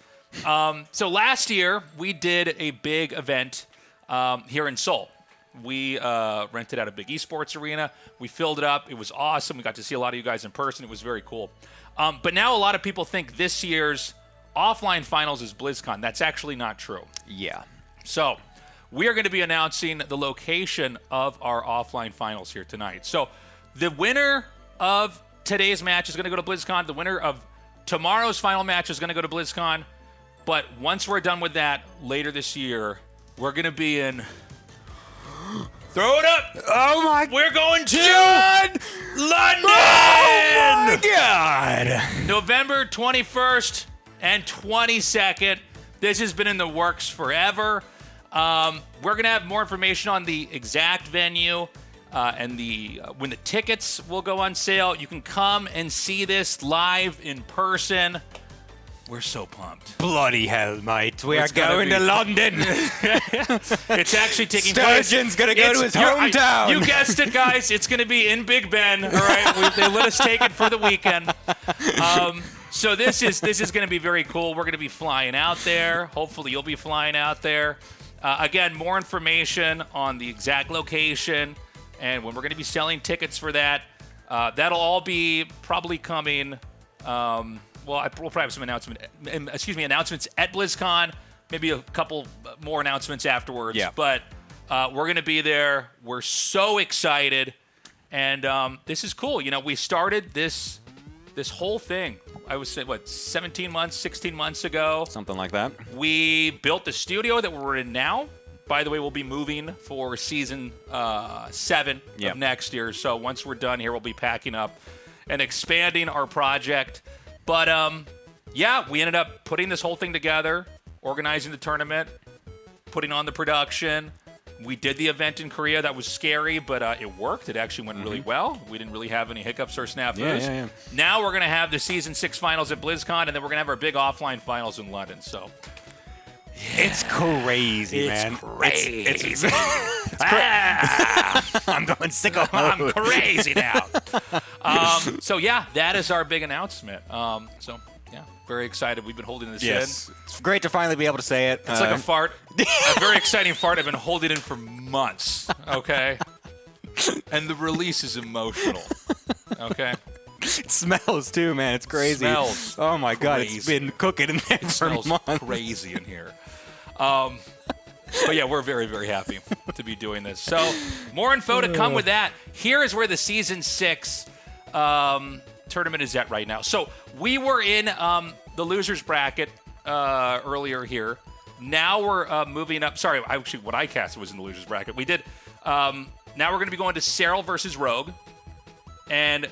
So last year, we did a big event here in Seoul. We rented out a big esports arena. We filled it up. It was awesome. We got to see a lot of you guys in person. It was very cool. But now a lot of people think this year's offline finals is BlizzCon. That's actually not true. Yeah. So we are going to be announcing the location of our offline finals here tonight. So the winner of today's match is going to go to BlizzCon. The winner of tomorrow's final match is going to go to BlizzCon. But once we're done with that later this year, we're going to be in... Throw it up! Oh my! We're going to London! Oh my God! November 21st and 22nd. This has been in the works forever. We're going to have more information on the exact venue and when the tickets will go on sale. You can come and see this live in person. We're so pumped. Bloody hell, mate. We It's are gonna going be- to London. It's actually taking place. Sturgeon's going to go to his hometown. You guessed it, guys. It's going to be in Big Ben. All right, they let us take it for the weekend. So this is going to be very cool. We're going to be flying out there. Hopefully, you'll be flying out there. Again, more information on the exact location and when we're going to be selling tickets for that. That'll all be probably coming. We'll probably have some announcements at BlizzCon. Maybe a couple more announcements afterwards. Yeah. But we're going to be there. We're so excited. And this is cool. You know, we started this whole thing, I would say, 16 months ago. Something like that. We built the studio that we're in now. By the way, we'll be moving for season 7 Yep. of next year. So once we're done here, we'll be packing up and expanding our project. But, yeah, we ended up putting this whole thing together, organizing the tournament, putting on the production. We did the event in Korea. That was scary, but it worked. It actually went really well. We didn't really have any hiccups or snafus. Yeah. Now we're going to have the Season 6 finals at BlizzCon, and then we're going to have our big offline finals in London. So It's crazy, man. Crazy. It's I'm going sicko I'm mode. crazy now. So, yeah, that is our big announcement. So, yeah, very excited. We've been holding this in. Yes. It's great to finally be able to say it. It's like a fart. A very exciting fart. I've been holding in for months, okay? And the release is emotional, okay? It smells too, man. It's crazy. Smells oh my god, crazy. it's been cooking in there for Smells months. crazy in here. But yeah, we're very, very happy to be doing this. So more info to come with that. Here is where the Season 6 tournament is at right now. So we were in the losers bracket earlier here. Now we're moving up. Sorry, actually, what I casted was in the losers bracket. We did. Now we're going to be going to Serral versus Rogue. And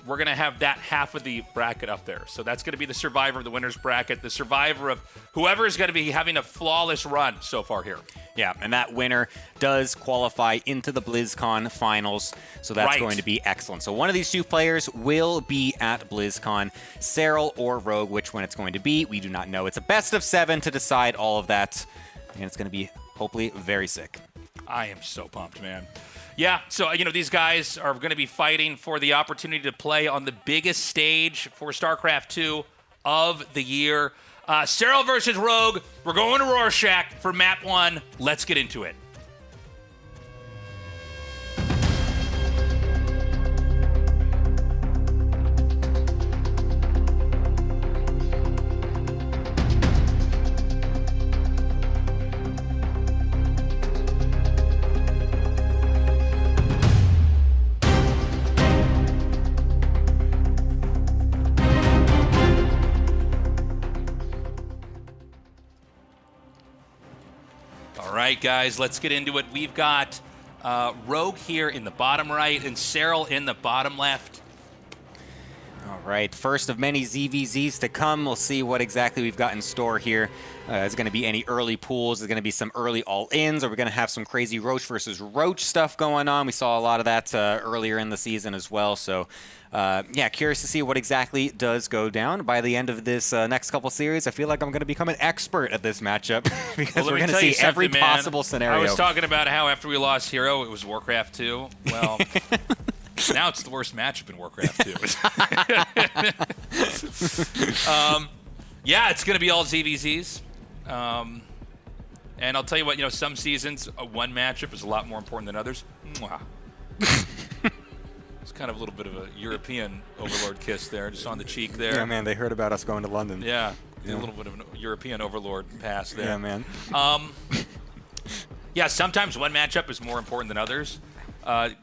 we're going to have that half of the bracket up there. So that's going to be the survivor of the winner's bracket, the survivor of whoever is going to be having a flawless run so far here. Yeah, and that winner does qualify into the BlizzCon finals, so that's going to be excellent. So one of these two players will be at BlizzCon, Serral or Rogue, which one it's going to be, we do not know. It's a best of 7 to decide all of that, and it's going to be hopefully very sick. I am so pumped, man. Yeah, so, these guys are going to be fighting for the opportunity to play on the biggest stage for StarCraft 2 of the year. Serral versus Rogue. We're going to Rorschach for map 1. Let's get into it. All right, guys, let's get into it. We've got Rogue here in the bottom right and Serral in the bottom left. All right, first of many ZVZs to come. We'll see what exactly we've got in store here. Is it going to be any early pools? Is it going to be some early all-ins? Are we going to have some crazy Roach versus Roach stuff going on? We saw a lot of that earlier in the season as well. So, yeah, curious to see what exactly does go down. By the end of this next couple series, I feel like I'm going to become an expert at this matchup because we're going to see every possible scenario. I was talking about how after we lost Hero, it was Warcraft 2. Well... Now it's the worst matchup in Warcraft 2. Yeah, it's going to be all ZVZs. And I'll tell you what, some seasons, one matchup is a lot more important than others. Mwah. It's kind of a little bit of a European overlord kiss there, just on the cheek there. Yeah, man, they heard about us going to London. Yeah, a little bit of an European overlord pass there. Yeah, man. Yeah, sometimes one matchup is more important than others.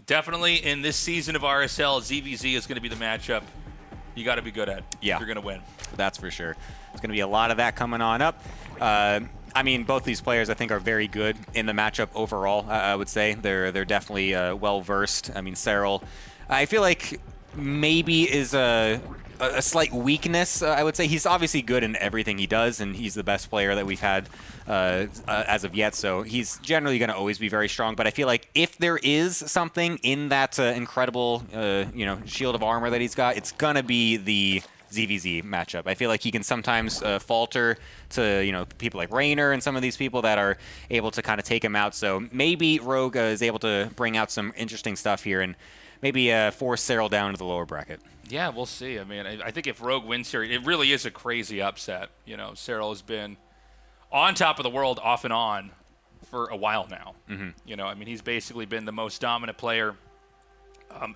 Definitely in this season of RSL, ZVZ is going to be the matchup you got to be good at if you're going to win. That's for sure. There's going to be a lot of that coming on up. I mean, both these players, I think, are very good in the matchup overall, I would say. They're definitely well-versed. I mean, Serral, I feel like maybe is a slight weakness, I would say. He's obviously good in everything he does, and he's the best player that we've had as of yet, so he's generally going to always be very strong. But I feel like if there is something in that incredible, shield of armor that he's got, it's going to be the ZVZ matchup. I feel like he can sometimes falter to, people like Raynor and some of these people that are able to kind of take him out. So maybe Rogue is able to bring out some interesting stuff here and maybe force Serral down to the lower bracket. Yeah, we'll see. I mean, I think if Rogue wins here, it really is a crazy upset. Serral has been on top of the world off and on for a while now. Mm-hmm. He's basically been the most dominant player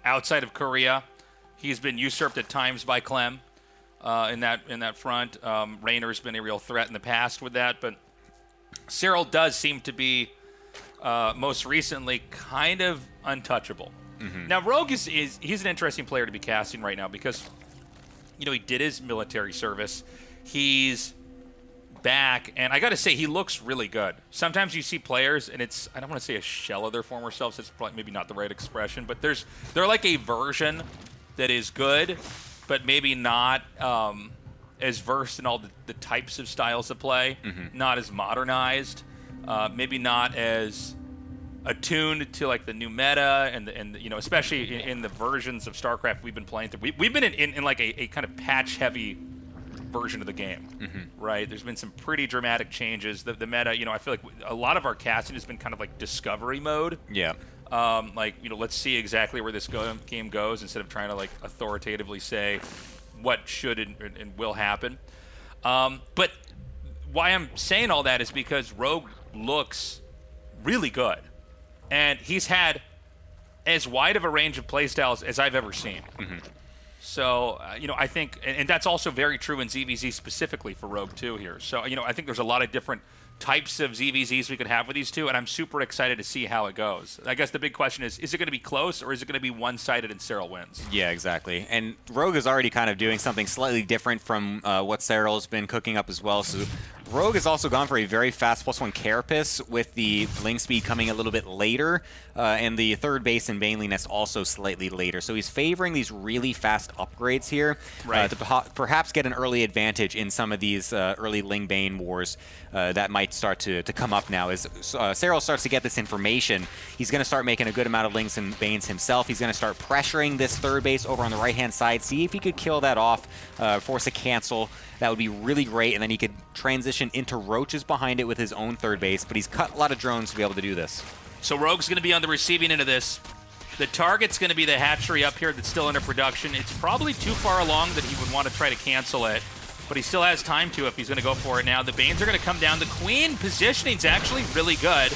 outside of Korea. He's been usurped at times by Clem in that front. Raynor's been a real threat in the past with that, but Serral does seem to be most recently kind of untouchable. Mm-hmm. Now, Rogue he's an interesting player to be casting right now because, he did his military service. He's back, and I got to say, he looks really good. Sometimes you see players, and I don't want to say a shell of their former selves. It's probably maybe not the right expression, but they're like a version that is good, but maybe not as versed in all the types of styles of play, not as modernized, maybe not as attuned to like the new meta and especially in the versions of StarCraft we've been playing through. We've been in like a kind of patch heavy version of the game, right? There's been some pretty dramatic changes. The meta, I feel like a lot of our casting has been kind of like discovery mode. Yeah. Let's see exactly where this game goes instead of trying to like authoritatively say what should and will happen. But why I'm saying all that is because Rogue looks really good. And he's had as wide of a range of playstyles as I've ever seen. So, I think, and that's also very true in ZVZ specifically for Rogue 2 here. So, I think there's a lot of different types of ZVZs we could have with these two, and I'm super excited to see how it goes. I guess the big question is it going to be close, or is it going to be one-sided and Serral wins? Yeah, exactly. And Rogue is already kind of doing something slightly different from what Serral's been cooking up as well. So Rogue has also gone for a very fast +1 Carapace with the Ling speed coming a little bit later, and the third base and Baneliness also slightly later. So he's favoring these really fast upgrades here to perhaps get an early advantage in some of these early Ling Bane wars that might start to come up now. As Serral starts to get this information, he's going to start making a good amount of Lings and Banes himself. He's going to start pressuring this third base over on the right-hand side, see if he could kill that off, force a cancel. That would be really great, and then he could transition into Roaches behind it with his own third base, but he's cut a lot of drones to be able to do this. So Rogue's going to be on the receiving end of this. The target's going to be the hatchery up here that's still under production. It's probably too far along that he would want to try to cancel it, but he still has time to if he's going to go for it now. The Banes are going to come down. The Queen positioning's actually really good.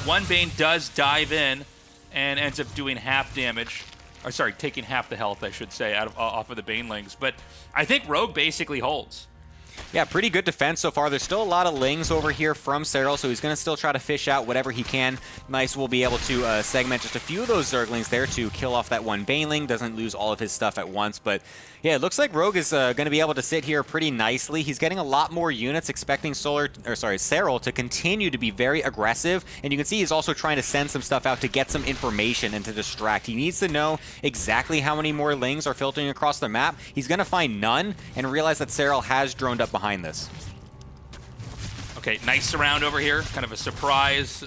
One Bane does dive in and ends up doing half damage. Or sorry, taking half the health, I should say, off of the Banelings. But I think Rogue basically holds. Yeah, pretty good defense so far. There's still a lot of Lings over here from Serral, so he's going to still try to fish out whatever he can. Nice will be able to segment just a few of those Zerglings there to kill off that one Baneling. Doesn't lose all of his stuff at once, but yeah, it looks like Rogue is going to be able to sit here pretty nicely. He's getting a lot more units, expecting Serral to continue to be very aggressive, and you can see he's also trying to send some stuff out to get some information and to distract. He needs to know exactly how many more Lings are filtering across the map. He's going to find none and realize that Serral has droned up behind this. Okay, nice surround over here. Kind of a surprise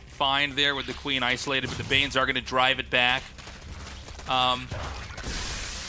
find there with the Queen isolated, but the Banes are going to drive it back.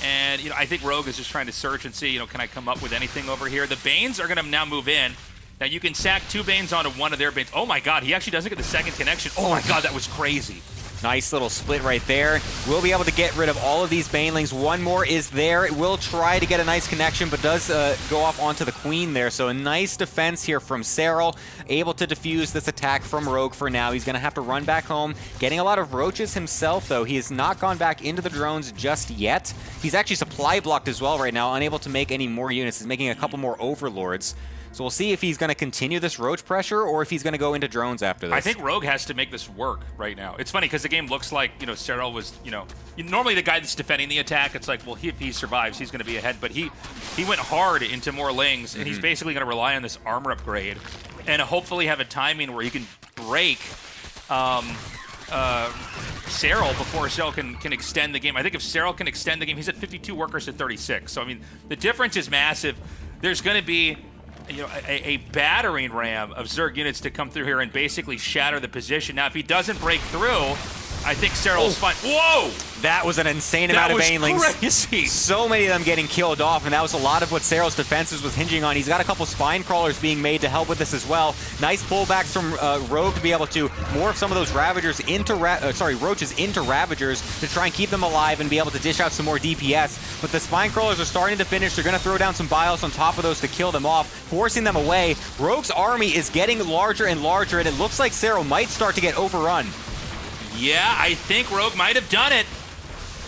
And, I think Rogue is just trying to search and see, can I come up with anything over here? The Banes are going to now move in. Now, you can sack two Banes onto one of their Banes. Oh, my God. He actually doesn't get the second connection. Oh, my God. That was crazy. Nice little split right there. We'll be able to get rid of all of these Banelings. One more is there. It will try to get a nice connection, but does go off onto the Queen there. So a nice defense here from Serral, able to defuse this attack from Rogue for now. He's going to have to run back home. Getting a lot of Roaches himself, though. He has not gone back into the drones just yet. He's actually supply blocked as well right now, unable to make any more units. He's making a couple more Overlords. So we'll see if he's going to continue this Roach pressure or if he's going to go into drones after this. I think Rogue has to make this work right now. It's funny because the game looks like, Serral was, normally the guy that's defending the attack, it's like, well, if he survives, he's going to be ahead. But he went hard into more Lings, and he's basically going to rely on this armor upgrade and hopefully have a timing where he can break Serral before Serral can extend the game. I think if Serral can extend the game, he's at 52 workers at 36. So, I mean, the difference is massive. There's going to be a battering ram of Zerg units to come through here and basically shatter the position. Now, if he doesn't break through, I think Serral's fine. Whoa! That was an insane amount of Banelings. That was crazy. So many of them getting killed off, and that was a lot of what Serral's defenses was hinging on. He's got a couple Spine Crawlers being made to help with this as well. Nice pullbacks from Rogue to be able to morph some of those Ravagers into Roaches into Ravagers to try and keep them alive and be able to dish out some more DPS. But the Spine Crawlers are starting to finish. They're going to throw down some Bios on top of those to kill them off, forcing them away. Rogue's army is getting larger and larger, and it looks like Serral might start to get overrun. Yeah, I think Rogue might have done it.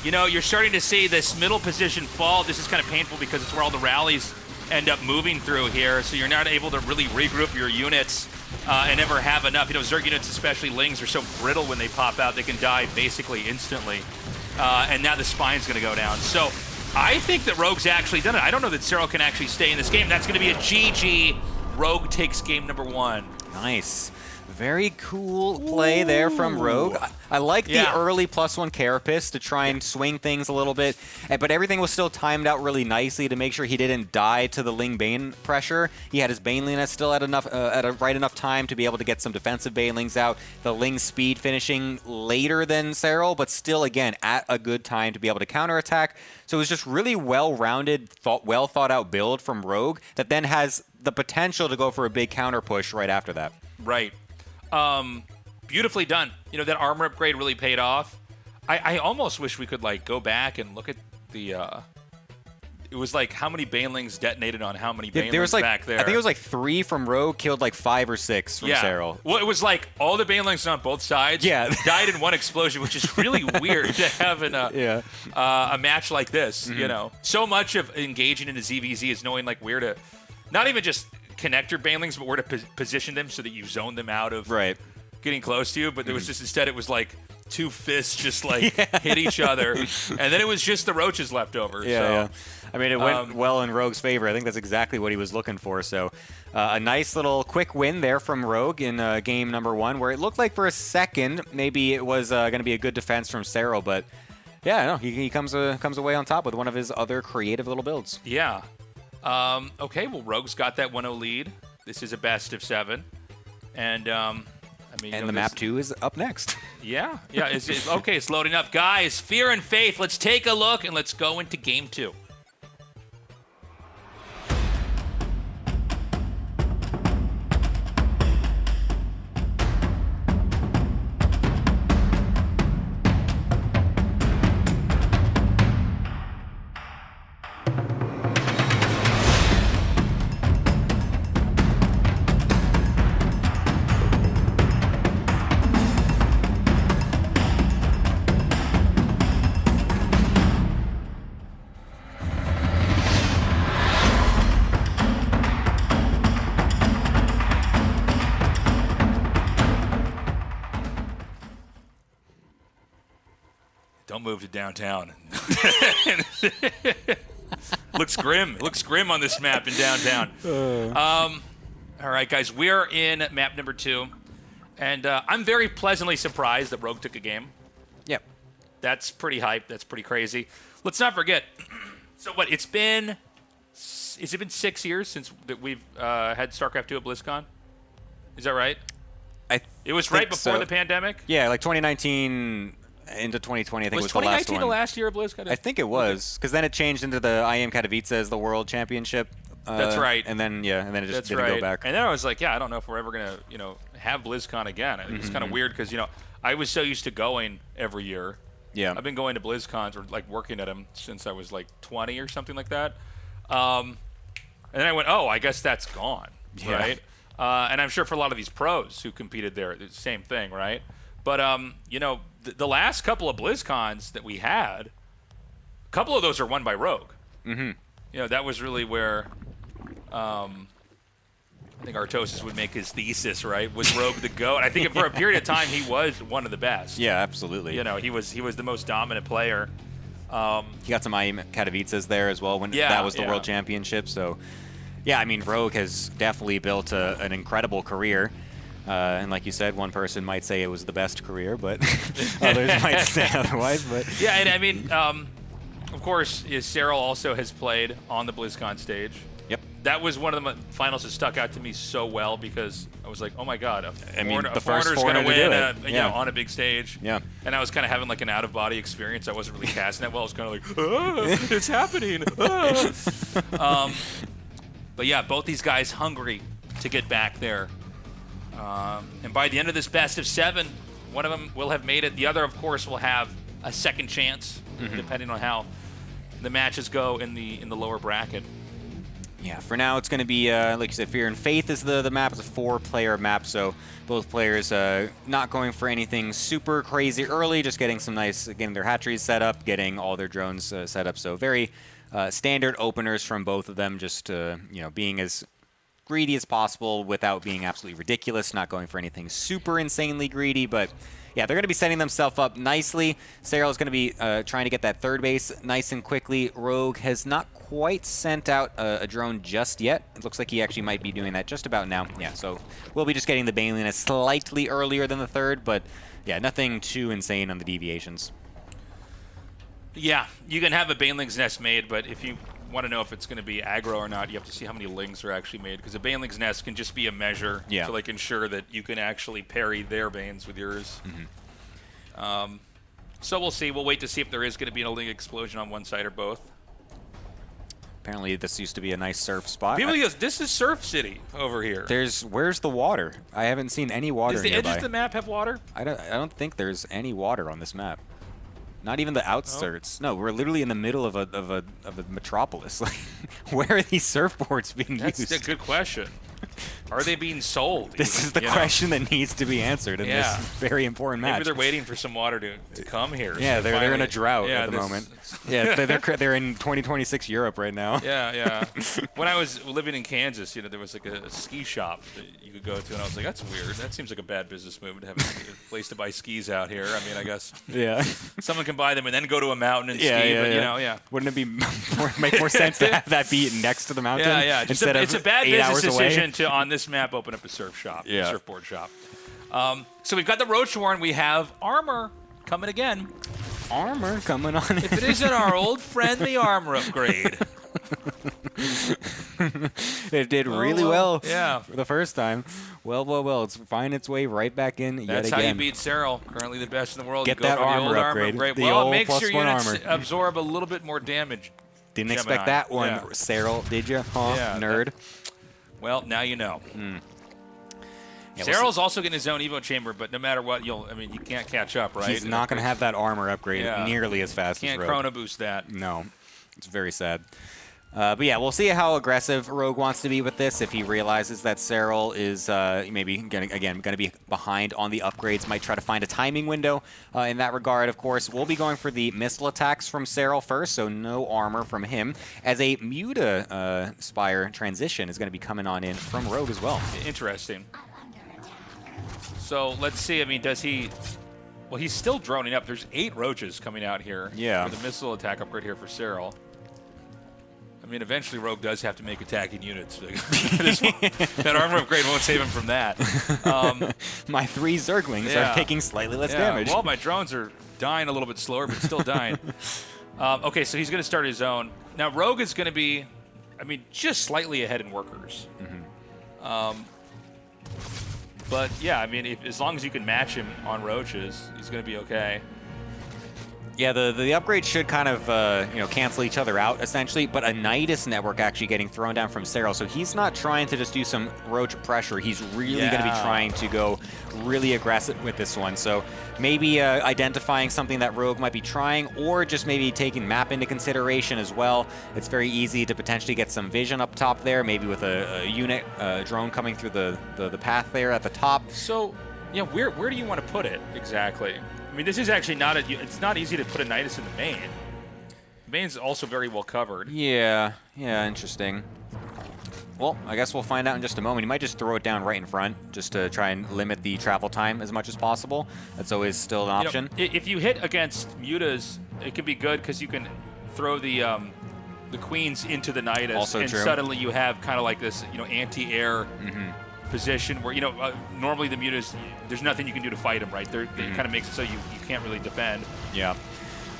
You're starting to see this middle position fall. This is kind of painful because it's where all the rallies end up moving through here, so you're not able to really regroup your units and ever have enough. Zerg units, especially Lings, are so brittle when they pop out. They can die basically instantly. And now the Spine's going to go down. So I think that Rogue's actually done it. I don't know that Serral can actually stay in this game. That's going to be a GG. Rogue takes game number 1. Nice. Very cool play there from Rogue. I like the early +1 Carapace to try and swing things a little bit, but everything was still timed out really nicely to make sure he didn't die to the Ling Bane pressure. He had his Baneliness still at a right enough time to be able to get some defensive Banelings out. The Ling speed finishing later than Serral, but still, again, at a good time to be able to counterattack. So it was just really well-rounded, well thought-out build from Rogue that then has the potential to go for a big counter push right after that. Right. Beautifully done. That armor upgrade really paid off. I almost wish we could go back and look at the it was like how many Banelings detonated on how many Banelings there was like, back there. I think it was like 3 from Rogue, killed like 5 or 6 from Serral. Well, it was like all the Banelings on both sides died in one explosion, which is really weird to have in a match like this. You know, so much of engaging in a ZVZ is knowing like where to, not even just connect your Banelings, but where to position them so that you zone them out of getting close to you. But there was just, instead it was like 2 fists just like hit each other, and then it was just the roaches left over. I mean, it went well in Rogue's favor. I think that's exactly what he was looking for. So a nice little quick win there from Rogue in game number 1, where it looked like for a second maybe it was going to be a good defense from Serral, but yeah, no, he comes away on top with one of his other creative little builds. Yeah. Okay, well, Rogue's got that 1-0 lead. This is a best of 7, and I mean, and the map 2 is up next. Yeah. Okay, it's loading up. Guys, Fear and Faith, let's take a look, and let's go into game 2. Don't move to downtown. Looks grim. Looks grim on this map in downtown. All right, guys, we are in map number 2, and I'm very pleasantly surprised that Rogue took a game. Yep. That's pretty hype. That's pretty crazy. Let's not forget. So what? Has it been 6 years since that we've had StarCraft 2 at BlizzCon? Is that right? It was right before the pandemic. Yeah, like 2019 into 2020. I think was the last one. Was 2019 the last year of BlizzCon? I think it was, because then it changed into the IEM Katowice as the World Championship. That's right. And then it just didn't go back. And then I was like, I don't know if we're ever gonna have BlizzCon again. It was kind of weird because I was so used to going every year. Yeah. I've been going to BlizzCons or like working at them since I was like 20 or something like that. And then I went, I guess that's gone, right? And I'm sure for a lot of these pros who competed there, it's the same thing, right? But the last couple of BlizzCons that we had, a couple of those are won by Rogue. That was really where I think Artosis would make his thesis, right? Was Rogue the GOAT? I think for a period of time he was one of the best. Yeah, absolutely. He was the most dominant player. He got some IEM Katowices there as well when that was the World Championship. So, yeah, I mean, Rogue has definitely built an incredible career. And like you said, one person might say it was the best career, but others might say otherwise. But yeah, and I mean, of course, Serral also has played on the BlizzCon stage. Yep. That was one of the finals that stuck out to me so well because I was like, oh my God, the foreigner's first going to win on a big stage. Yeah. And I was kind of having like an out-of-body experience. I wasn't really casting that well. I was kind of like, it's happening. But yeah, both these guys hungry to get back there. And by the end of this best of 7, one of them will have made it. The other, of course, will have a second chance, depending on how the matches go in the lower bracket. Yeah, for now it's going to be, like you said, Fear and Faith is the map. It's a 4-player map, so both players not going for anything super crazy early, just getting getting their hatcheries set up, getting all their drones set up. So very standard openers from both of them, just being as greedy as possible without being absolutely ridiculous, not going for anything super insanely greedy, but yeah, they're going to be setting themselves up nicely. Serral is going to be trying to get that third base nice and quickly. Rogue has not quite sent out a drone just yet. It looks like he actually might be doing that just about now. Yeah, so we'll be just getting the Baneling slightly earlier than the third, but yeah, nothing too insane on the deviations. Yeah, you can have a Baneling's nest made, but if you want to know if it's going to be aggro or not, you have to see how many lings are actually made, because a Baneling's nest can just be a measure to like ensure that you can actually parry their Banes with yours. So we'll see. We'll wait to see if there is going to be a ling explosion on one side or both. Apparently this used to be a nice surf spot. People go, this is Surf City over here. Where's the water? I haven't seen any water nearby. Does the edges of the map have water? I don't think there's any water on this map. Not even the outskirts. No, we're literally in the middle of a metropolis. Like, where are these surfboards being used? That's a good question. Are they being sold? This is the question that needs to be answered in this very important match. Maybe they're waiting for some water to come here. Yeah, so they're in a drought at the moment. Yeah, they're in 2026 Europe right now. Yeah. When I was living in Kansas, there was like a ski shop that you could go to, and I was like, that's weird. That seems like a bad business move to have a place to buy skis out here. I mean, I guess someone can buy them and then go to a mountain and ski. But, wouldn't it be make more sense to have that be next to the mountain? Yeah. Instead it's of a bad 8 business hours decision away? to, on this map, open up a surfboard shop. So we've got the Roach Warren. We have Armor coming again. Armor coming on. If it isn't our old friend, the Armor upgrade. It did really well for the first time. Well. It's finding its way right back in yet That's again. how you beat Cyril, currently the best in the world. Get you go that for the armor old upgrade. The Well, it old makes your +1 units armor. absorb a little bit more damage. Didn't Gemini. expect that one, Yeah. Cyril, did you? Nerd. Well, now you know. Yeah, Cyril's also getting his own Evo chamber, but no matter what, you can't catch up, right? He's not going to have that armor upgrade Yeah. nearly as fast Can't as Rogue. chrono boost that. No, it's very sad. But yeah, we'll see how aggressive Rogue wants to be with this. If he realizes that Cyril is maybe going to be behind on the upgrades, might try to find a timing window in that regard. Of course, we'll be going for the missile attacks from Cyril first, so no armor from him. As a Muta Spire transition is going to be coming on in from Rogue as well. Interesting. So let's see. Does he? Well, he's still droning up. There's 8 roaches coming out here. Yeah. For the missile attack upgrade here for Cyril. Eventually Rogue does have to make attacking units. That armor upgrade won't save him from that. My 3 Zerglings are taking slightly less damage. Well, my drones are dying a little bit slower, but still dying. Okay, so he's going to start his own. Now, Rogue is going to be, just slightly ahead in workers. But, yeah, as long as you can match him on roaches, he's going to be okay. Yeah, the upgrade should kind of cancel each other out essentially, but a Nidus network actually getting thrown down from Cyril, so he's not trying to just do some roach pressure. He's really going to be trying to go really aggressive with this one. So maybe identifying something that Rogue might be trying, or just maybe taking map into consideration as well. It's very easy to potentially get some vision up top there, maybe with a unit drone coming through the path there at the top. So, yeah, where do you want to put it exactly? This is actually it's not easy to put a Nidus in the main. The main's also very well covered. Yeah, interesting. Well, I guess we'll find out in just a moment. He might just throw it down right in front just to try and limit the travel time as much as possible. That's always still an option. If you hit against Mutas, it can be good because you can throw the queens into the Nidus, Also and true. suddenly you have kind of like this, anti-air position where normally the Mutas, there's nothing you can do to fight them, right? It kind of makes it so you can't really defend. Yeah.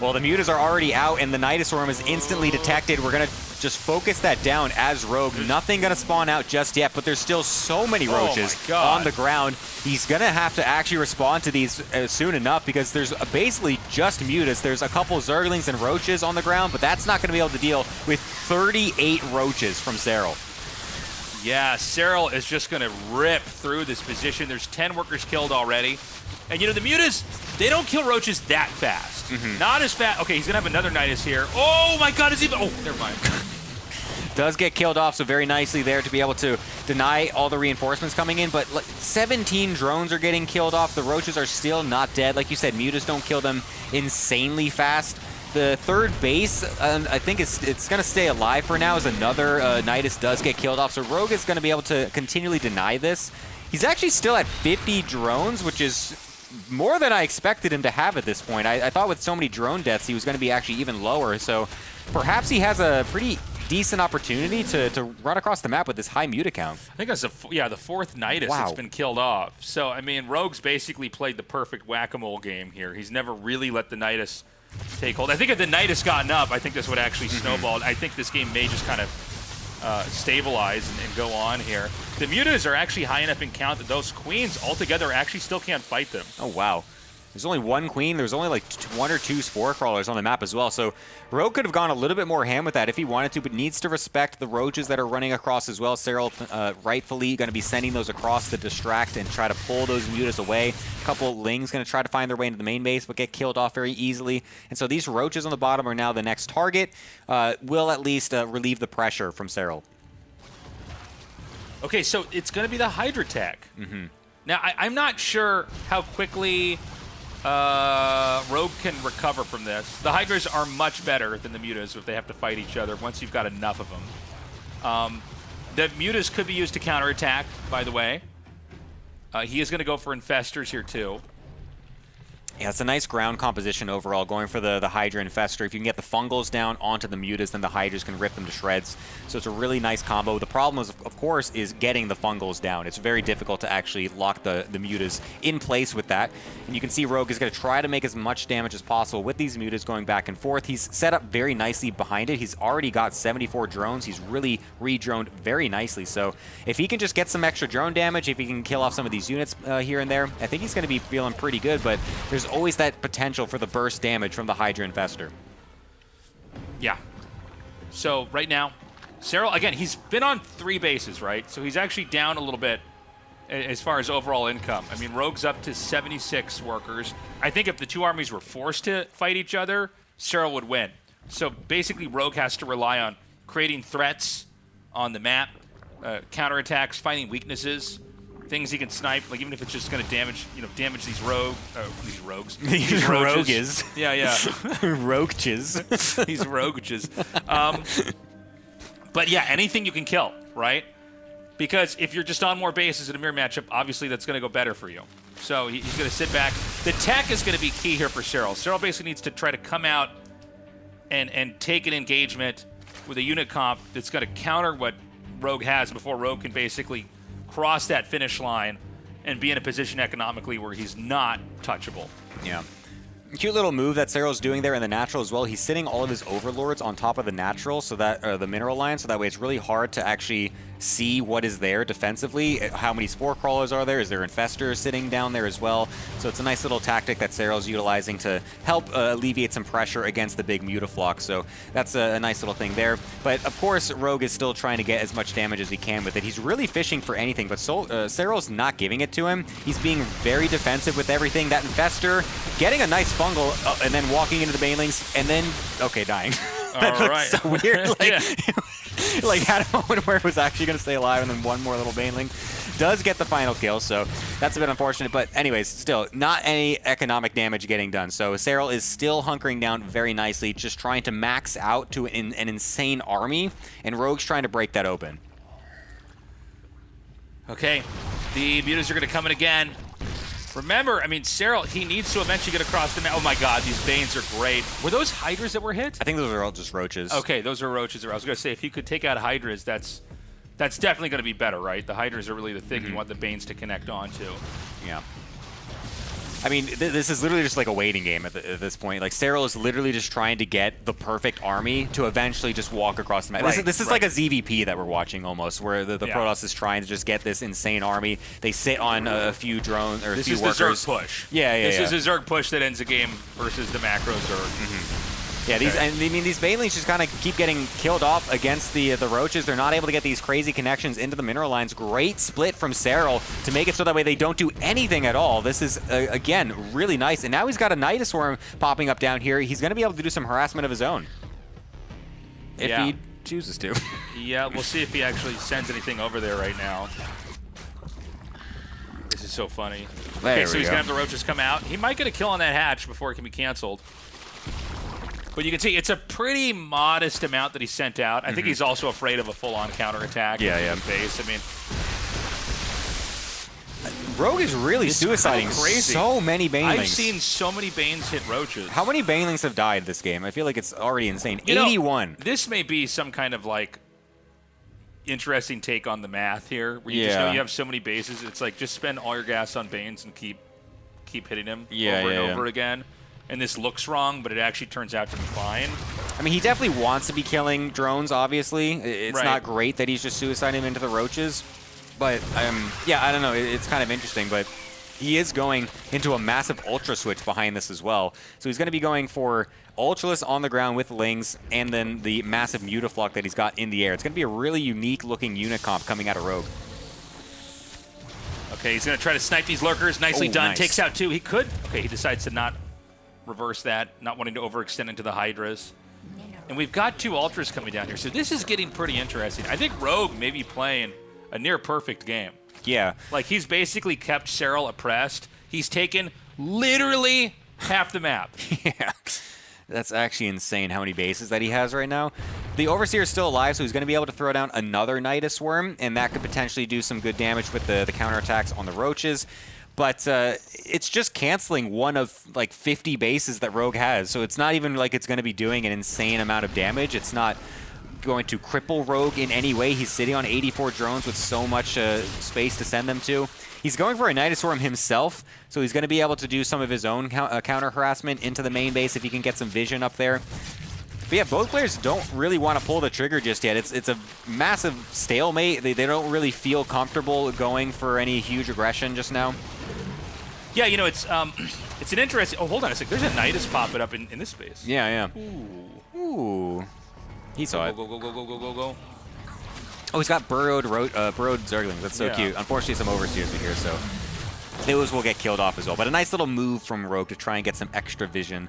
Well, the Mutas are already out, and the Nidus Swarm is instantly detected. We're going to just focus that down as Rogue. Nothing going to spawn out just yet, but there's still so many roaches on the ground. He's going to have to actually respond to these soon enough, because there's basically just Mutas. There's a couple Zerglings and roaches on the ground, but that's not going to be able to deal with 38 roaches from Cyril. Yeah, Cyril is just going to rip through this position. There's 10 workers killed already. And, the Mutas, they don't kill roaches that fast. Not as fast. Okay, he's going to have another Nidus here. Oh, my God, oh, never mind. Does get killed off, so very nicely there to be able to deny all the reinforcements coming in. But 17 drones are getting killed off. The roaches are still not dead. Like you said, Mutas don't kill them insanely fast. The third base, I think it's going to stay alive for now, as another Nidus does get killed off. So Rogue is going to be able to continually deny this. He's actually still at 50 drones, which is more than I expected him to have at this point. I thought with so many drone deaths, he was going to be actually even lower. So perhaps he has a pretty decent opportunity to run across the map with this high Muta count. I think that's the fourth Nidus that's been killed off. So, Rogue's basically played the perfect whack-a-mole game here. He's never really let the Nidus take hold. I think if the Nidus gotten up, I think this would actually snowball. I think this game may just kind of stabilize and go on here. The Mutas are actually high enough in count that those queens altogether actually still can't fight them. Oh, wow. There's only one queen. There's only like one or two spore crawlers on the map as well. So Rogue could have gone a little bit more ham with that if he wanted to, but needs to respect the roaches that are running across as well. Serral rightfully going to be sending those across to distract and try to pull those mutas away. A couple Lings going to try to find their way into the main base, but get killed off very easily. And so these roaches on the bottom are now the next target. Will at least relieve the pressure from Serral. Okay, so it's going to be the Hydra tech. Now, I'm not sure how quickly Rogue can recover from this. The Hydras are much better than the Mutas if they have to fight each other once you've got enough of them. The Mutas could be used to counterattack, by the way. He is going to go for Infestors here, too. Yeah, it's a nice ground composition overall, going for the Hydra Infestor. If you can get the Fungals down onto the Mutas, then the Hydras can rip them to shreds. So it's a really nice combo. The problem, is, of course, is getting the Fungals down. It's very difficult to actually lock the Mutas in place with that. And you can see Rogue is going to try to make as much damage as possible with these Mutas going back and forth. He's set up very nicely behind it. He's already got 74 drones. He's really re-droned very nicely. So if he can just get some extra drone damage, if he can kill off some of these units here and there, I think he's going to be feeling pretty good. But there's always that potential for the burst damage from the Hydra Infestor. Yeah. So right now, Serral, again, he's been on 3 bases, right? So he's actually down a little bit as far as overall income. I mean, Rogue's up to 76 workers. I think if the two armies were forced to fight each other, Serral would win. So basically, Rogue has to rely on creating threats on the map, counterattacks, finding weaknesses, things he can snipe, like even if it's just going to damage these rogues. These rogues. Yeah. Roaches. These roaches. But yeah, anything you can kill, right? Because if you're just on more bases in a mirror matchup, obviously that's going to go better for you. So he's going to sit back. The tech is going to be key here for Serral. Serral basically needs to try to come out and take an engagement with a unit comp that's going to counter what Rogue has before Rogue can basically cross that finish line and be in a position economically where he's not touchable. Yeah. Cute little move that Serral's doing there in the natural as well. He's sitting all of his overlords on top of the natural, so that the mineral line, so that way it's really hard to actually see what is there defensively. How many spore crawlers are there? Is there infestors sitting down there as well? So it's a nice little tactic that Serral's utilizing to help alleviate some pressure against the big Mutaflock. So that's a nice little thing there. But of course, Rogue is still trying to get as much damage as he can with it. He's really fishing for anything, but Serral's not giving it to him. He's being very defensive with everything. That infestor getting a nice fungal and then walking into the banelings and then dying. That looks so weird. Like had a moment where it was actually going to stay alive, and then one more little baneling does get the final kill. So that's a bit unfortunate, but anyways, still not any economic damage getting done. So Serral is still hunkering down very nicely, just trying to max out to an insane army, and Rogue's trying to break that open. Okay, the Mutas are going to come in again. Remember, I mean, Serral, he needs to eventually get across the map. Oh my god, these Banes are great. Were those Hydras that were hit? I think those are all just roaches. Okay, those are roaches. I was going to say, if he could take out Hydras, that's definitely going to be better, right? The Hydras are really the thing you want the Banes to connect onto. Yeah. I mean, this is literally just like a waiting game at this point. Like, Serral is literally just trying to get the perfect army to eventually just walk across the map. Right, this is like a ZVP that we're watching almost, where the Protoss is trying to just get this insane army. They sit on a few drones or a few workers. This is the Zerg push. Yeah. This is a Zerg push that ends the game versus the macro Zerg. Yeah, these banelings just kind of keep getting killed off against the roaches. They're not able to get these crazy connections into the mineral lines. Great split from Serral to make it so that way they don't do anything at all. This is, again, really nice. And now he's got a Nidoswarm popping up down here. He's going to be able to do some harassment of his own. If he chooses to. Yeah, we'll see if he actually sends anything over there right now. This is so funny. Okay, so he's going to have the roaches come out. He might get a kill on that hatch before it can be canceled. But you can see it's a pretty modest amount that he sent out. I think he's also afraid of a full-on counterattack. Yeah. Base. I mean, Rogue is really suiciding so many banelings. I've seen so many Banes hit roaches. How many banelings have died this game? I feel like it's already insane. 81. This may be some kind of like interesting take on the math here, where you just know you have so many bases. It's like just spend all your gas on Banes and keep hitting him over and over again. And this looks wrong, but it actually turns out to be fine. I mean, he definitely wants to be killing drones, obviously. It's not great that he's just suiciding him into the roaches. But, yeah, I don't know. It's kind of interesting, but he is going into a massive Ultra switch behind this as well. So he's going to be going for Ultraless on the ground with Lings, and then the massive Mutaflux that he's got in the air. It's going to be a really unique looking unit comp coming out of Rogue. Okay, he's going to try to snipe these lurkers. Nicely done. Nice. Takes out 2. He could. Okay, he decides to not reverse that, not wanting to overextend into the Hydras. And we've got 2 Ultras coming down here, so this is getting pretty interesting. I think Rogue may be playing a near-perfect game. Yeah. Like, he's basically kept Serral oppressed. He's taken literally half the map. Yeah. That's actually insane how many bases that he has right now. The Overseer is still alive, so he's going to be able to throw down another Nidus Worm, and that could potentially do some good damage with the counterattacks on the Roaches. But it's just canceling one of like 50 bases that Rogue has, so it's not even like it's going to be doing an insane amount of damage. It's not going to cripple Rogue in any way. He's sitting on 84 drones with so much space to send them to. He's going for a Nidus Worm himself, so he's going to be able to do some of his own counter harassment into the main base if he can get some vision up there. But yeah, both players don't really want to pull the trigger just yet. It's a massive stalemate. They don't really feel comfortable going for any huge aggression just now. Yeah, you know, it's an interesting... Oh, hold on a sec. There's a Nidus popping up in this space. Yeah, yeah. Ooh. Ooh. He saw it. Go. Oh, he's got burrowed Zerglings. That's so cute. Unfortunately, some Overseers are here, so those will get killed off as well. But a nice little move from Rogue to try and get some extra vision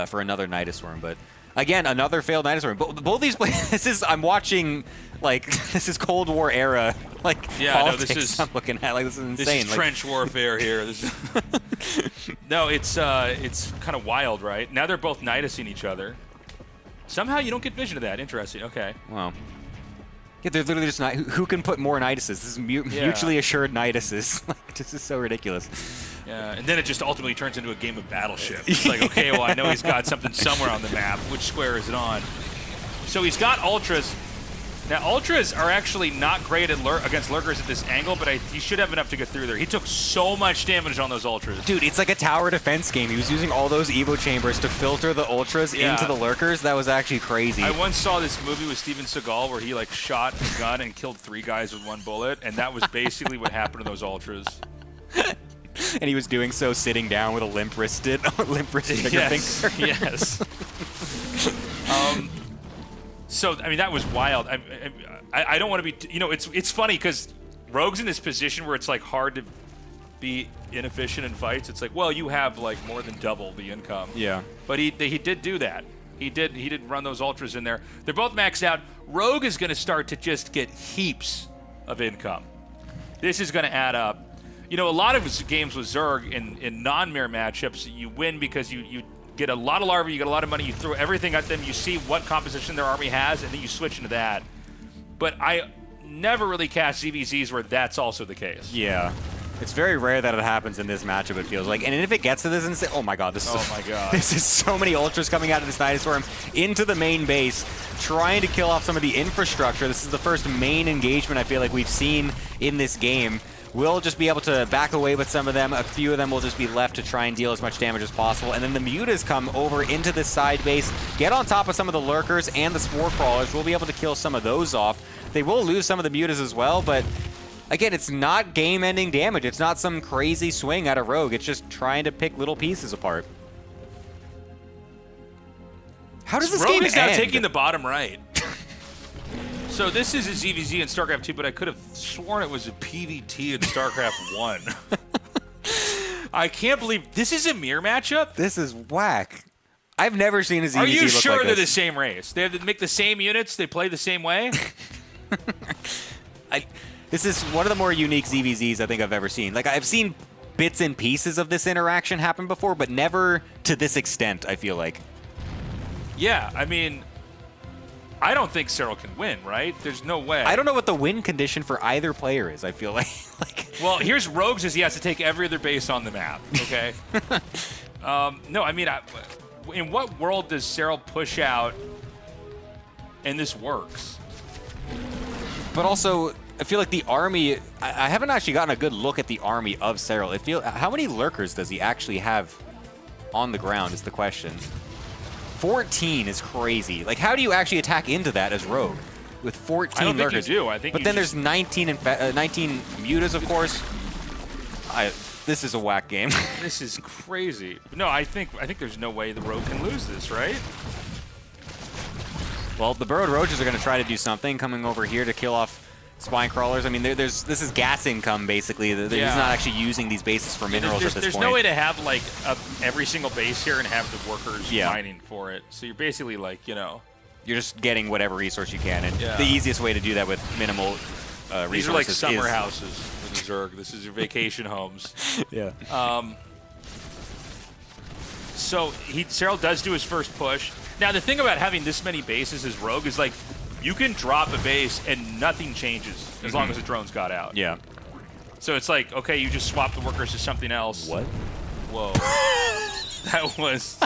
for another Nidus Worm. But again, another failed Nidus Worm. Both these players, I'm watching, like, this is Cold War era, like, politics no, this is, I'm looking at. Like, this is insane. This is trench warfare here. This is no, it's kind of wild, right? Now they're both Nidusing each other. Somehow you don't get vision of that. Interesting. Okay. Wow. Yeah, they're literally just not. Who can put more Niduses? This is mutually assured Niduses. Like, this is so ridiculous. Yeah, and then it just ultimately turns into a game of Battleship. It's like, okay, well, I know he's got something somewhere on the map. Which square is it on? So he's got Ultras. Now, Ultras are actually not great at against Lurkers at this angle, but he should have enough to get through there. He took so much damage on those Ultras. Dude, it's like a tower defense game. He was using all those Evo chambers to filter the Ultras into the Lurkers. That was actually crazy. I once saw this movie with Steven Seagal where he, like, shot his gun and killed 3 guys with 1 bullet, and that was basically what happened to those Ultras. And he was doing so sitting down with a limp-wristed trigger finger. Yes. So, I mean, that was wild. I don't want to be, you know, it's funny because Rogue's in this position where it's, like, hard to be inefficient in fights. It's like, well, you have, like, more than double the income. Yeah. But he did do that. He did run those Ultras in there. They're both maxed out. Rogue is going to start to just get heaps of income. This is going to add up. You know, a lot of games with Zerg in non-mirror matchups, you win because you get a lot of larvae, you get a lot of money, you throw everything at them, you see what composition their army has, and then you switch into that. But I never really cast ZVZs where that's also the case. Yeah. It's very rare that it happens in this matchup, it feels like. And if it gets to this and say, oh my god, this is so many Ultras coming out of this Nidus Worm into the main base, trying to kill off some of the infrastructure. This is the first main engagement I feel like we've seen in this game. We'll just be able to back away with some of them. A few of them will just be left to try and deal as much damage as possible. And then the Mutas come over into this side base, get on top of some of the Lurkers and the Spore Crawlers. We'll be able to kill some of those off. They will lose some of the Mutas as well, but again, it's not game-ending damage. It's not some crazy swing out of Rogue. It's just trying to pick little pieces apart. How does this Rogue game is end? now taking the bottom right. So this is a ZVZ in StarCraft 2, but I could have sworn it was a PvT in StarCraft 1. I can't believe this is a mirror matchup. This is whack. I've never seen a ZVZ Are you look sure like they're this. the same race? They have to make the same units. They play the same way. This is one of the more unique ZVZs I think I've ever seen. Like, I've seen bits and pieces of this interaction happen before, but never to this extent, I feel like. Yeah, I mean, I don't think Serral can win, right? There's no way. I don't know what the win condition for either player is, I feel like. Well, here's Rogue's is he has to take every other base on the map, okay? No, I mean, in what world does Serral push out and this works? But also, I feel like the army, I haven't actually gotten a good look at the army of Serral. How many Lurkers does he actually have on the ground is the question. 14 is crazy. Like, how do you actually attack into that as Rogue with 14 I don't Lurkers? think you do. I think but then there's 19 Mutas, of course. This is a whack game. This is crazy. No, I think there's no way the Rogue can lose this, right? Well, the Burrowed Roaches are going to try to do something, coming over here to kill off Spine Crawlers. I mean, this is gas income, basically. He's not actually using these bases for minerals at this point. There's no way to have, like, every single base here and have the workers mining for it. So you're basically, like, you know... You're just getting whatever resource you can. And the easiest way to do that with minimal resources These are like summer houses in Zerg. This is your vacation homes. Yeah. So Serral does do his first push. Now, the thing about having this many bases as Rogue is, like, you can drop a base and nothing changes as long as the drones got out. Yeah. So it's like, okay, you just swap the workers to something else. What? Whoa. That was...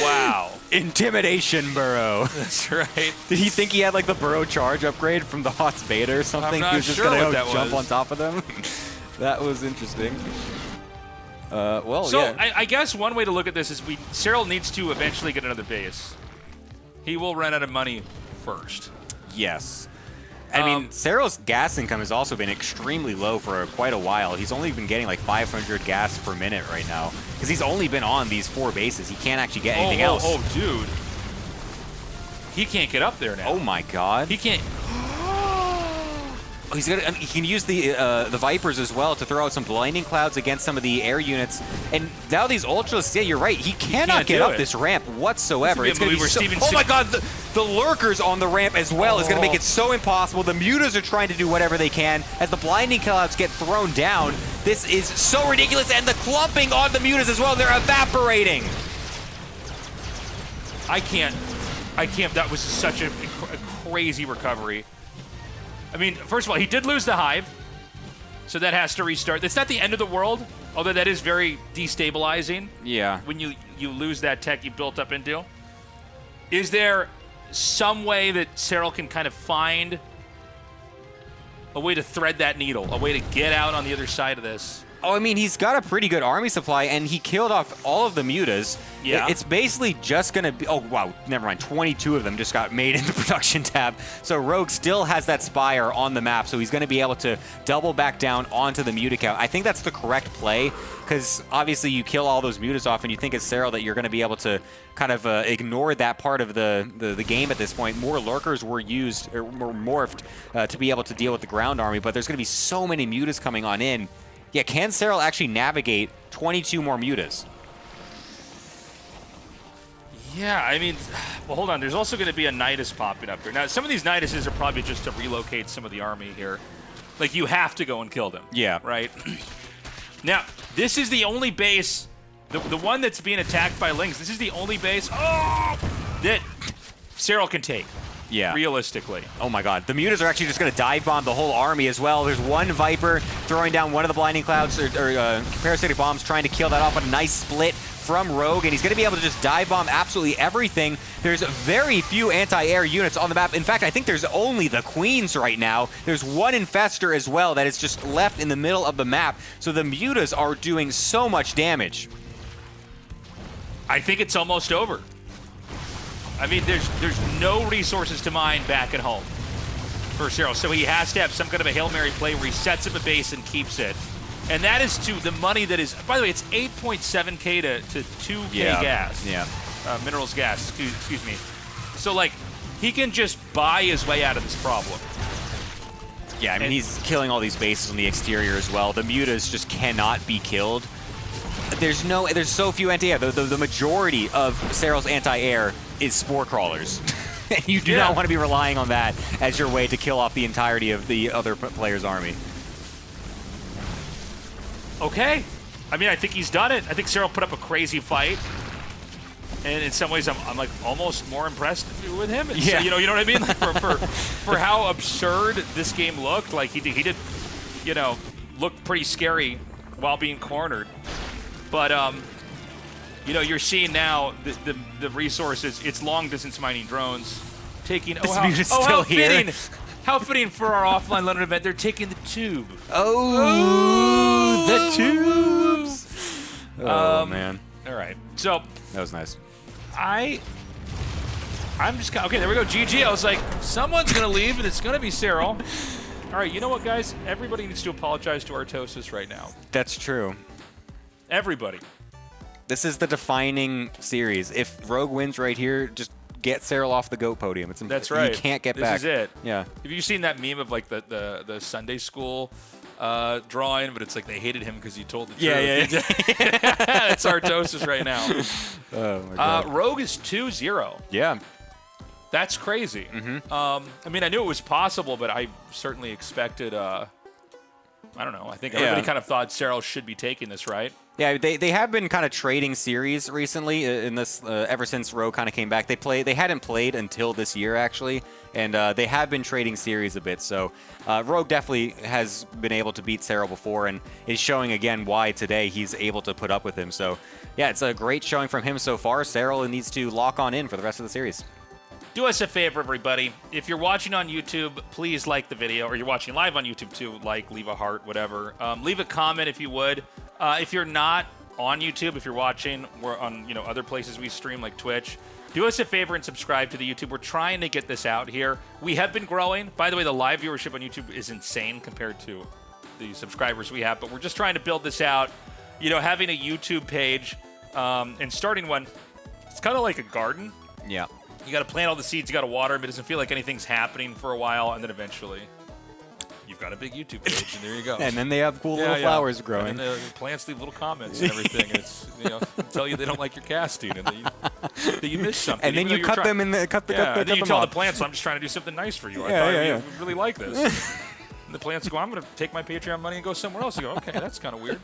Wow. Intimidation Burrow. That's right. Did he think he had, like, the Burrow charge upgrade from the HOTS beta or something? I'm not He was just sure going what that to jump was. on top of them? That was interesting. Well, So yeah. I guess one way to look at this is Serral needs to eventually get another base. He will run out of money first. Yes. I mean, Serral's gas income has also been extremely low for quite a while. He's only been getting like 500 gas per minute right now because he's only been on these 4 bases. He can't actually get anything else. Oh, dude. He can't get up there now. Oh, my God. He can't. He's gonna. He can use the Vipers as well to throw out some blinding clouds against some of the air units. And now these ultras, yeah, you're right. He cannot get up this ramp whatsoever. It's gonna be so, oh my God, the lurkers on the ramp as well is gonna make it so impossible. The mutas are trying to do whatever they can as the blinding clouds get thrown down. This is so ridiculous, and the clumping on the mutas as well. They're evaporating. I can't. That was such a crazy recovery. I mean, first of all, he did lose the hive, so that has to restart. It's not the end of the world, although that is very destabilizing. Yeah. When you lose that tech you built up into. Is there some way that Serral can kind of find a way to thread that needle, a way to get out on the other side of this? Oh, I mean, he's got a pretty good army supply, and he killed off all of the mutas. Yeah. It's basically just going to be... Oh, wow, never mind. 22 of them just got made in the production tab. So Rogue still has that Spire on the map, so he's going to be able to double back down onto the muta count. I think that's the correct play, because obviously you kill all those mutas off, and you think as Serral that you're going to be able to kind of ignore that part of the game at this point. More lurkers were used, or were morphed to be able to deal with the ground army, but there's going to be so many mutas coming on in. Yeah, can Serral actually navigate 22 more mutas? Yeah, I mean, well, hold on. There's also going to be a Nidus popping up here. Now, some of these Niduses are probably just to relocate some of the army here. Like, you have to go and kill them. Yeah. Right? Now, this is the only base, the one that's being attacked by Lings, this is the only base that Serral can take. Yeah. Realistically. Oh my God. The mutas are actually just going to dive bomb the whole army as well. There's one Viper throwing down one of the blinding clouds or parasitic bombs, trying to kill that off. A nice split from Rogue, and he's going to be able to just dive bomb absolutely everything. There's very few anti-air units on the map. In fact, I think there's only the Queens right now. There's one Infester as well that is just left in the middle of the map. So the mutas are doing so much damage. I think it's almost over. I mean, there's no resources to mine back at home for Serral, so he has to have some kind of a Hail Mary play where he sets up a base and keeps it. And that is to the money that is, by the way, it's 8.7K to 2K gas. Yeah. Minerals gas, excuse me. So, like, he can just buy his way out of this problem. Yeah, I mean, he's killing all these bases on the exterior as well. The mutas just cannot be killed. There's so few anti-air. The majority of Serral's anti-air is spore crawlers. And you do not want to be relying on that as your way to kill off the entirety of the other player's army. Okay. I mean, I think he's done it. I think Serral put up a crazy fight. And in some ways, I'm like almost more impressed with him. Yeah. So, you know what I mean? Like for how absurd this game looked, like he did, look pretty scary while being cornered. But you're seeing now the resources. It's long distance mining drones taking. How fitting! How fitting for our offline London event. They're taking the tube. Oh, the tubes! Oh man! All right, so that was nice. I'm just okay. There we go. GG. I was like, someone's gonna leave, and it's gonna be Serral. All All right, you know what, guys? Everybody needs to apologize to Artosis right now. That's true. Everybody. This is the defining series. If Rogue wins right here, just get Cyril off the GOAT podium. That's right. You can't get this back. This is it. Yeah. Have you seen that meme of like the Sunday school drawing, but it's like they hated him because he told the truth? Yeah. It's Artosis right now. Oh my God. Rogue is 2-0. Yeah. That's crazy. I mean, I knew it was possible, but I certainly expected. I don't know. I think everybody kind of thought Cyril should be taking this, right? Yeah, they have been kind of trading series recently in this ever since Rogue kind of came back. They hadn't played until this year actually, and they have been trading series a bit. So Rogue definitely has been able to beat Cyril before, and is showing again why today he's able to put up with him. So yeah, it's a great showing from him so far. Cyril needs to lock on in for the rest of the series. Do us a favor, everybody. If you're watching on YouTube, please like the video, or you're watching live on YouTube too. Like, leave a heart, whatever. Leave a comment if you would. If you're not on YouTube, if you're watching, we're on other places we stream like Twitch. Do us a favor and subscribe to the YouTube. We're trying to get this out here. We have been growing. By the way, the live viewership on YouTube is insane compared to the subscribers we have. But we're just trying to build this out. Having a YouTube page and starting one, it's kind of like a garden. Yeah. You got to plant all the seeds, you got to water them. It doesn't feel like anything's happening for a while, and then eventually you've got a big YouTube page, and there you go. And then they have cool little flowers growing. And the plants leave little comments and everything. And it's tell you they don't like your casting, and that you missed something. And then you cut them in the cut then you them tell off. the plants, I'm just trying to do something nice for you. I thought you really like this. And the plants go, I'm going to take my Patreon money and go somewhere else. You go, okay, that's kind of weird.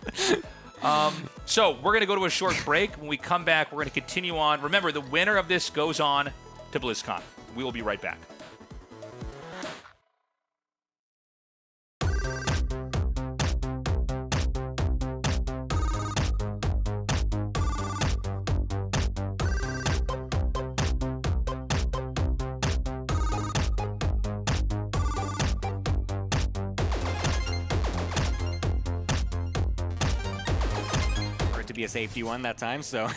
So we're going to go to a short break. When we come back, we're going to continue on. Remember, the winner of this goes on to BlizzCon. We will be right back. For it to be a safety one that time, so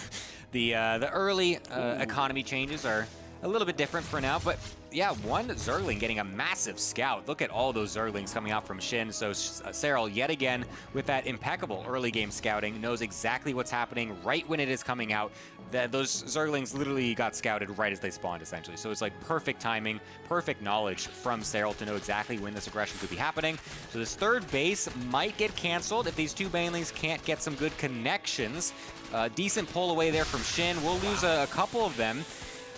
the early economy changes are a little bit different for now, but yeah, one Zergling getting a massive scout. Look at all those Zerglings coming out from Shin. So Cyril, yet again, with that impeccable early game scouting, knows exactly what's happening right when it is coming out. Those Zerglings literally got scouted right as they spawned, essentially. So it's like perfect timing, perfect knowledge from Cyril to know exactly when this aggression could be happening. So this third base might get canceled if these two banelings can't get some good connections. Decent pull away there from Shin. We'll lose a couple of them.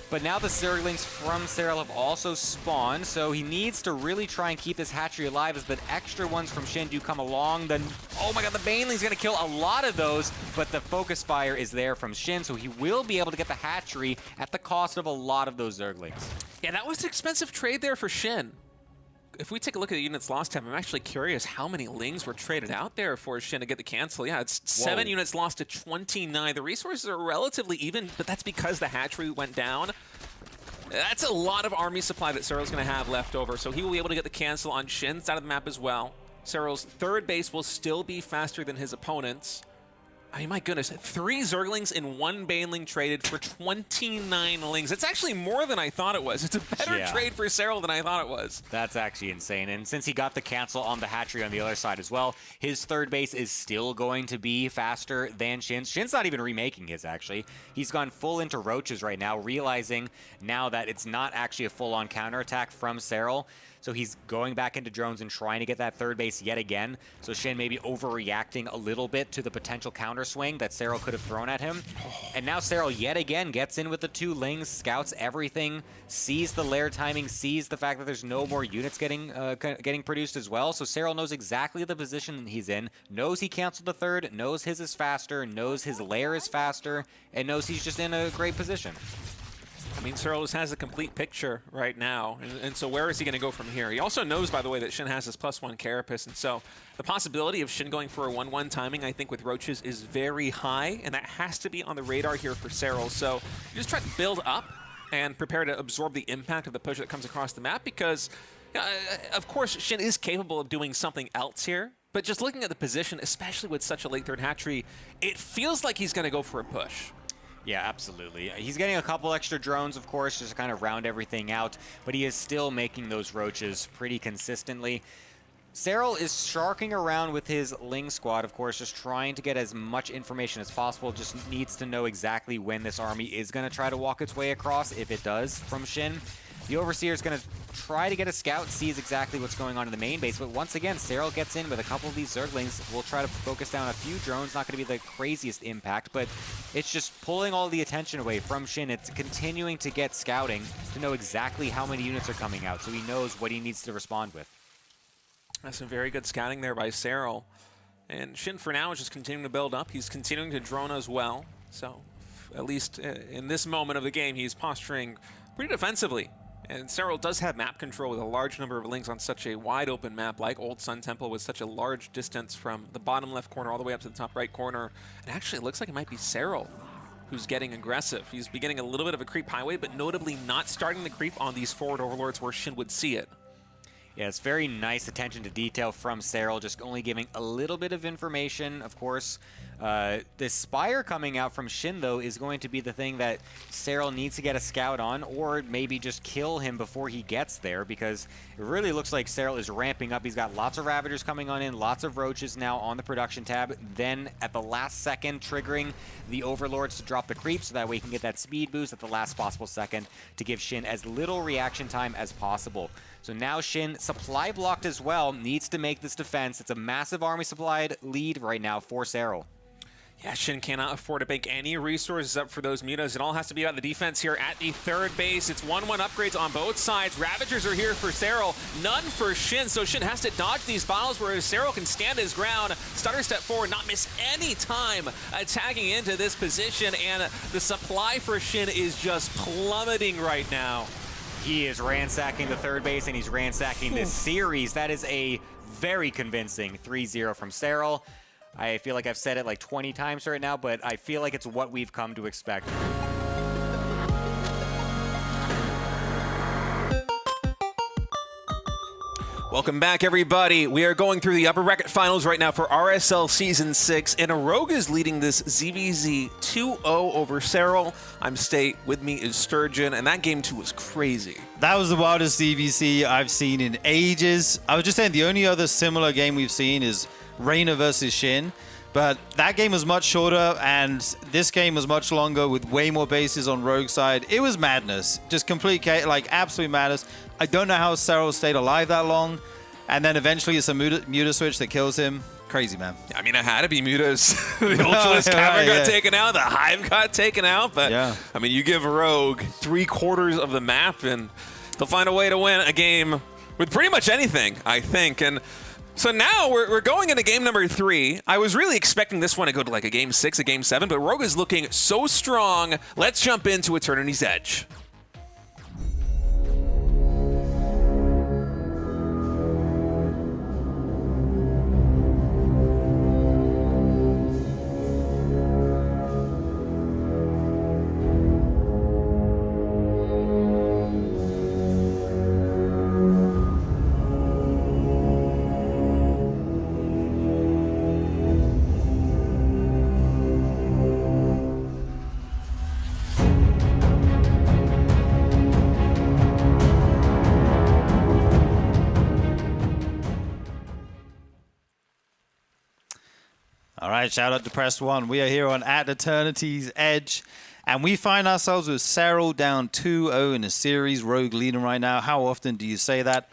But now the Zerglings from Cyril have also spawned, so he needs to really try and keep this hatchery alive as the extra ones from Shin do come along. Then, oh my god, the Baneling's going to kill a lot of those, but the focus fire is there from Shin, so he will be able to get the hatchery at the cost of a lot of those Zerglings. Yeah, that was an expensive trade there for Shin. If we take a look at the units lost tab, I'm actually curious how many Lings were traded out there for Shin to get the cancel. Yeah, it's 7 units lost to 29. The resources are relatively even, but that's because the hatchery went down. That's a lot of army supply that Cyril's going to have left over, so he will be able to get the cancel on Shin's side of the map as well. Cyril's third base will still be faster than his opponent's. I mean, my goodness, 3 Zerglings and 1 Baneling traded for 29 Lings. It's actually more than I thought it was. It's a better trade for Cyril than I thought it was. That's actually insane. And since he got the cancel on the hatchery on the other side as well, his third base is still going to be faster than Shin's. Shin's not even remaking his, actually. He's gone full into roaches right now, realizing now that it's not actually a full-on counterattack from Cyril. So he's going back into drones and trying to get that third base yet again. So Shin may be overreacting a little bit to the potential counter swing that Cyril could have thrown at him. And now Cyril yet again gets in with the 2 Lings, scouts everything, sees the lair timing, sees the fact that there's no more units getting produced as well. So Cyril knows exactly the position he's in, knows he canceled the third, knows his is faster, knows his lair is faster, and knows he's just in a great position. I mean, Cyril just has a complete picture right now, and so where is he going to go from here? He also knows, by the way, that Shin has his +1 carapace, and so the possibility of Shin going for a 1-1 timing, I think, with roaches is very high, and that has to be on the radar here for Cyril. So you just try to build up and prepare to absorb the impact of the push that comes across the map, because, of course, Shin is capable of doing something else here, but just looking at the position, especially with such a late third hatchery, it feels like he's going to go for a push. Yeah, absolutely. He's getting a couple extra drones, of course, just to kind of round everything out, but he is still making those roaches pretty consistently. Serral is sharking around with his Ling squad, of course, just trying to get as much information as possible. Just needs to know exactly when this army is going to try to walk its way across, if it does, from Shin. The Overseer is going to try to get a scout, sees exactly what's going on in the main base, but once again, Serral gets in with a couple of these Zerglings. We'll try to focus down a few drones, not going to be the craziest impact, but it's just pulling all the attention away from Shin. It's continuing to get scouting to know exactly how many units are coming out, so he knows what he needs to respond with. That's some very good scouting there by Serral. And Shin, for now, is just continuing to build up. He's continuing to drone as well. So, at least in this moment of the game, he's posturing pretty defensively. And Serral does have map control with a large number of links on such a wide open map like Old Sun Temple with such a large distance from the bottom left corner all the way up to the top right corner. And actually, it looks like it might be Serral who's getting aggressive. He's beginning a little bit of a creep highway, but notably not starting to creep on these forward overlords where Shin would see it. Yeah, it's very nice attention to detail from Serral, just only giving a little bit of information, of course. The Spire coming out from Shin, though, is going to be the thing that Serral needs to get a scout on, or maybe just kill him before he gets there, because it really looks like Serral is ramping up. He's got lots of Ravagers coming on in, lots of Roaches now on the production tab, then at the last second triggering the Overlords to drop the creep, so that way he can get that speed boost at the last possible second to give Shin as little reaction time as possible. So now Shin, supply blocked as well, needs to make this defense. It's a massive army supplied lead right now for Serral. Yeah, Shin cannot afford to bank any resources up for those mutas. It all has to be about the defense here at the third base. It's 1-1 upgrades on both sides. Ravagers are here for Serral, none for Shin. So Shin has to dodge these bottles, whereas Serral can stand his ground, stutter step forward, not miss any time attacking into this position. And the supply for Shin is just plummeting right now. He is ransacking the third base, and he's ransacking this series. That is a very convincing 3-0 from Serral. I feel like I've said it like 20 times right now, but I feel like it's what we've come to expect. Welcome back, everybody. We are going through the upper bracket finals right now for RSL Season 6, and Rogue is leading this ZVZ 2-0 over Serral. I'm State. With me is Sturgeon, and that game, too, was crazy. That was the wildest ZVC I've seen in ages. I was just saying the only other similar game we've seen is Reina versus Shin, but that game was much shorter, and this game was much longer with way more bases on Rogue side. It was madness. Just complete, like, absolute madness. I don't know how Serral stayed alive that long, and then eventually it's a muta switch that kills him. Crazy, man. I mean, it had to be mutas. The Ultralisk Cavern got taken out, the Hive got taken out, but I mean, you give Rogue 3/4 of the map, and they'll find a way to win a game with pretty much anything, I think. And so now we're going into game number 3. I was really expecting this one to go to like a game 6, a game 7, but Rogue is looking so strong. Let's jump into Eternity's Edge. All right, shout out to Press One. We are here on At Eternity's Edge, and we find ourselves with Serral down 2-0 in a series. Rogue leading right now. How often do you say that?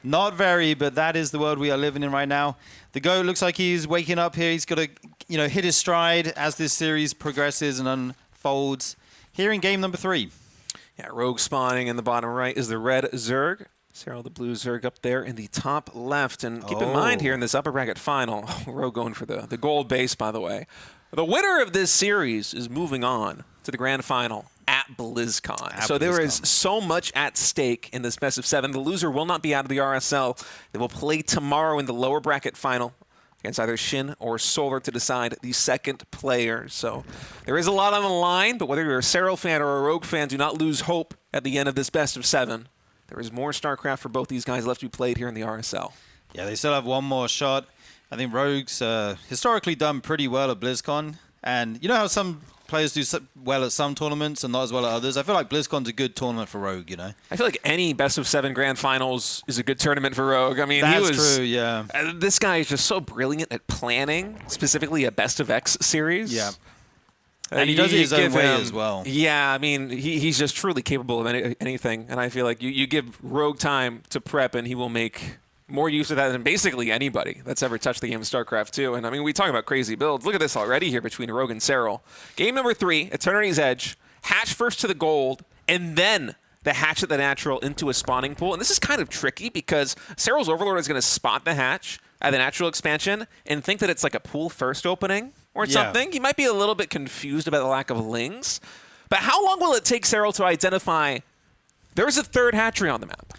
Not very, but that is the world we are living in right now. The GOAT looks like he's waking up here. He's got to, hit his stride as this series progresses and unfolds. Here in game number 3. Yeah, Rogue spawning in the bottom right is the red Zerg. Serral, the blue Zerg up there in the top left. And keep in mind here in this upper bracket final, Rogue going for the gold base, by the way. The winner of this series is moving on to the grand final at BlizzCon. So there is so much at stake in this best of 7. The loser will not be out of the RSL. They will play tomorrow in the lower bracket final against either Shin or Solar to decide the second player. So there is a lot on the line, but whether you're a Serral fan or a Rogue fan, do not lose hope at the end of this best of 7. There is more StarCraft for both these guys left to be played here in the RSL. Yeah, they still have one more shot. I think Rogue's historically done pretty well at BlizzCon. And you know how some players do well at some tournaments and not as well at others? I feel like BlizzCon's a good tournament for Rogue, you know? I feel like any best of 7 grand finals is a good tournament for Rogue. I mean, That's true, yeah. This guy is just so brilliant at planning, specifically a best of X series. Yeah. And he does it his own way as well. Yeah, I mean, he's just truly capable of anything. And I feel like you give Rogue time to prep, and he will make more use of that than basically anybody that's ever touched the game of StarCraft 2. And I mean, we talk about crazy builds. Look at this already here between Rogue and Serral. Game number 3, Eternity's Edge. Hatch first to the gold, and then the hatch at the natural into a spawning pool. And this is kind of tricky because Serral's Overlord is going to spot the hatch at the natural expansion and think that it's like a pool first opening or something. He might be a little bit confused about the lack of lings. But how long will it take Serral to identify there's a third hatchery on the map?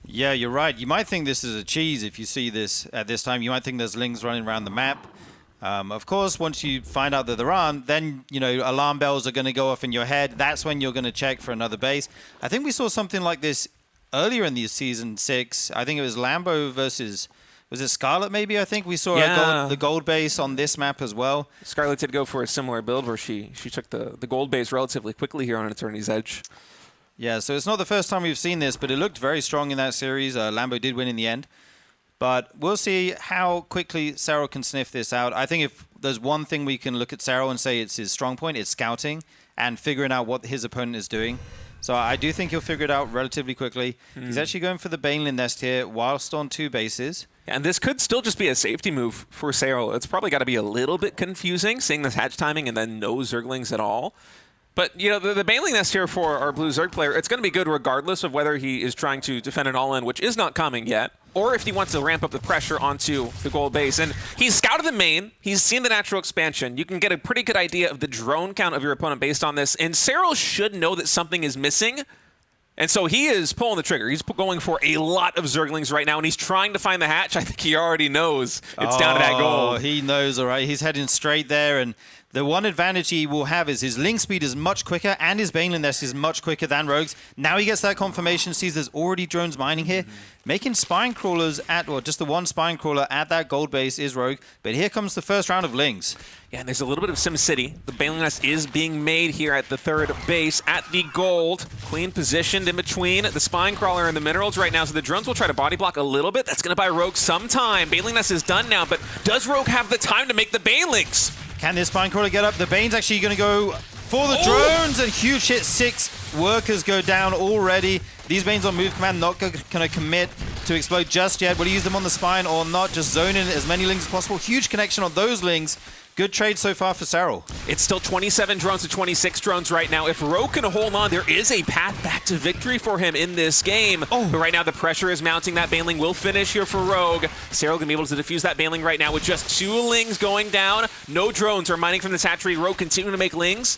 Yeah, you're right. You might think this is a cheese if you see this at this time. You might think there's lings running around the map. Of course, once you find out that there aren't, then, you know, alarm bells are going to go off in your head. That's when you're going to check for another base. I think we saw something like this earlier in the Season 6. I think it was Lambo versus... Was it Scarlet, maybe? I think we saw the gold base on this map as well. Scarlet did go for a similar build where she took the gold base relatively quickly here on Eternity's Edge. Yeah, so it's not the first time we've seen this, but it looked very strong in that series. Lambo did win in the end. But we'll see how quickly Serral can sniff this out. I think if there's one thing we can look at Serral and say it's his strong point, it's scouting and figuring out what his opponent is doing. So I do think he'll figure it out relatively quickly. He's actually going for the Baneling Nest here whilst on 2 bases. And this could still just be a safety move for Serral. It's probably got to be a little bit confusing, seeing this hatch timing and then no Zerglings at all. But, you know, the Baneling Nest here for our Blue Zerg player, it's going to be good regardless of whether he is trying to defend an all-in, which is not coming yet, or if he wants to ramp up the pressure onto the gold base. And he's scouted the main. He's seen the natural expansion. You can get a pretty good idea of the drone count of your opponent based on this. And Serral should know that something is missing. And so he is pulling the trigger. He's going for a lot of Zerglings right now, and he's trying to find the hatch. I think he already knows it's down to that gold. He knows, all right. He's heading straight there, and the one advantage he will have is his link speed is much quicker, and his Baneling Nest is much quicker than Rogue's. Now he gets that confirmation, sees there's already drones mining here. Making spine crawlers at, well, just the one spine crawler at that gold base is Rogue. But here comes the first round of lings. Yeah, and there's a little bit of SimCity. The Baneling Nest is being made here at the third base at the gold. Queen positioned in between the spine crawler and the minerals right now, so the drones will try to body block a little bit. That's going to buy Rogue some time. Baneling Nest is done now, but does Rogue have the time to make the Banelings? Can this spine crawler get up? The Bane's actually going to go for the drones, and huge hit. 6 workers go down already. These Banes on move command not going to commit to explode just yet. Will he use them on the spine or not? Just zone in as many lings as possible. Huge connection on those lings. Good trade so far for Serral. It's still 27 drones to 26 drones right now. If Rogue can hold on, there is a path back to victory for him in this game. But right now the pressure is mounting. That Baneling will finish here for Rogue. Serral going to be able to defuse that Baneling right now with just 2 lings going down. No drones are mining from this hatchery. Rogue continuing to make lings.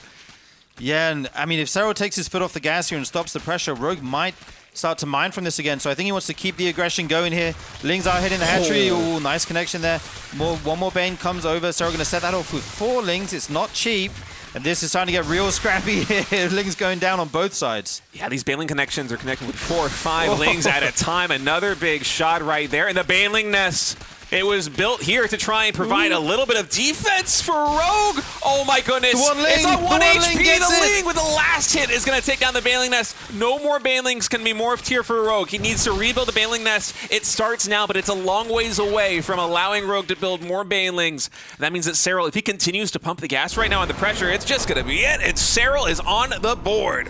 Yeah, and I mean, if Serral takes his foot off the gas here and stops the pressure, Rogue might start to mine from this again. So I think he wants to keep the aggression going here. Lings are hitting the hatchery. Ooh, nice connection there. One more Bane comes over. Serral going to set that off with 4 lings. It's not cheap. And this is starting to get real scrappy here. Lings going down on both sides. Yeah, these Baneling connections are connected with 4 or 5 lings at a time. Another big shot right there. And the Baneling Nest, it was built here to try and provide a little bit of defense for Rogue. Oh my goodness. It's a 1 HP. The Ling with the last hit is going to take down the Baneling Nest. No more Banelings can be morphed here for Rogue. He needs to rebuild the Baneling Nest. It starts now, but it's a long ways away from allowing Rogue to build more Banelings. That means that Serral, if he continues to pump the gas right now on the pressure, it's just going to be it. And Serral is on the board.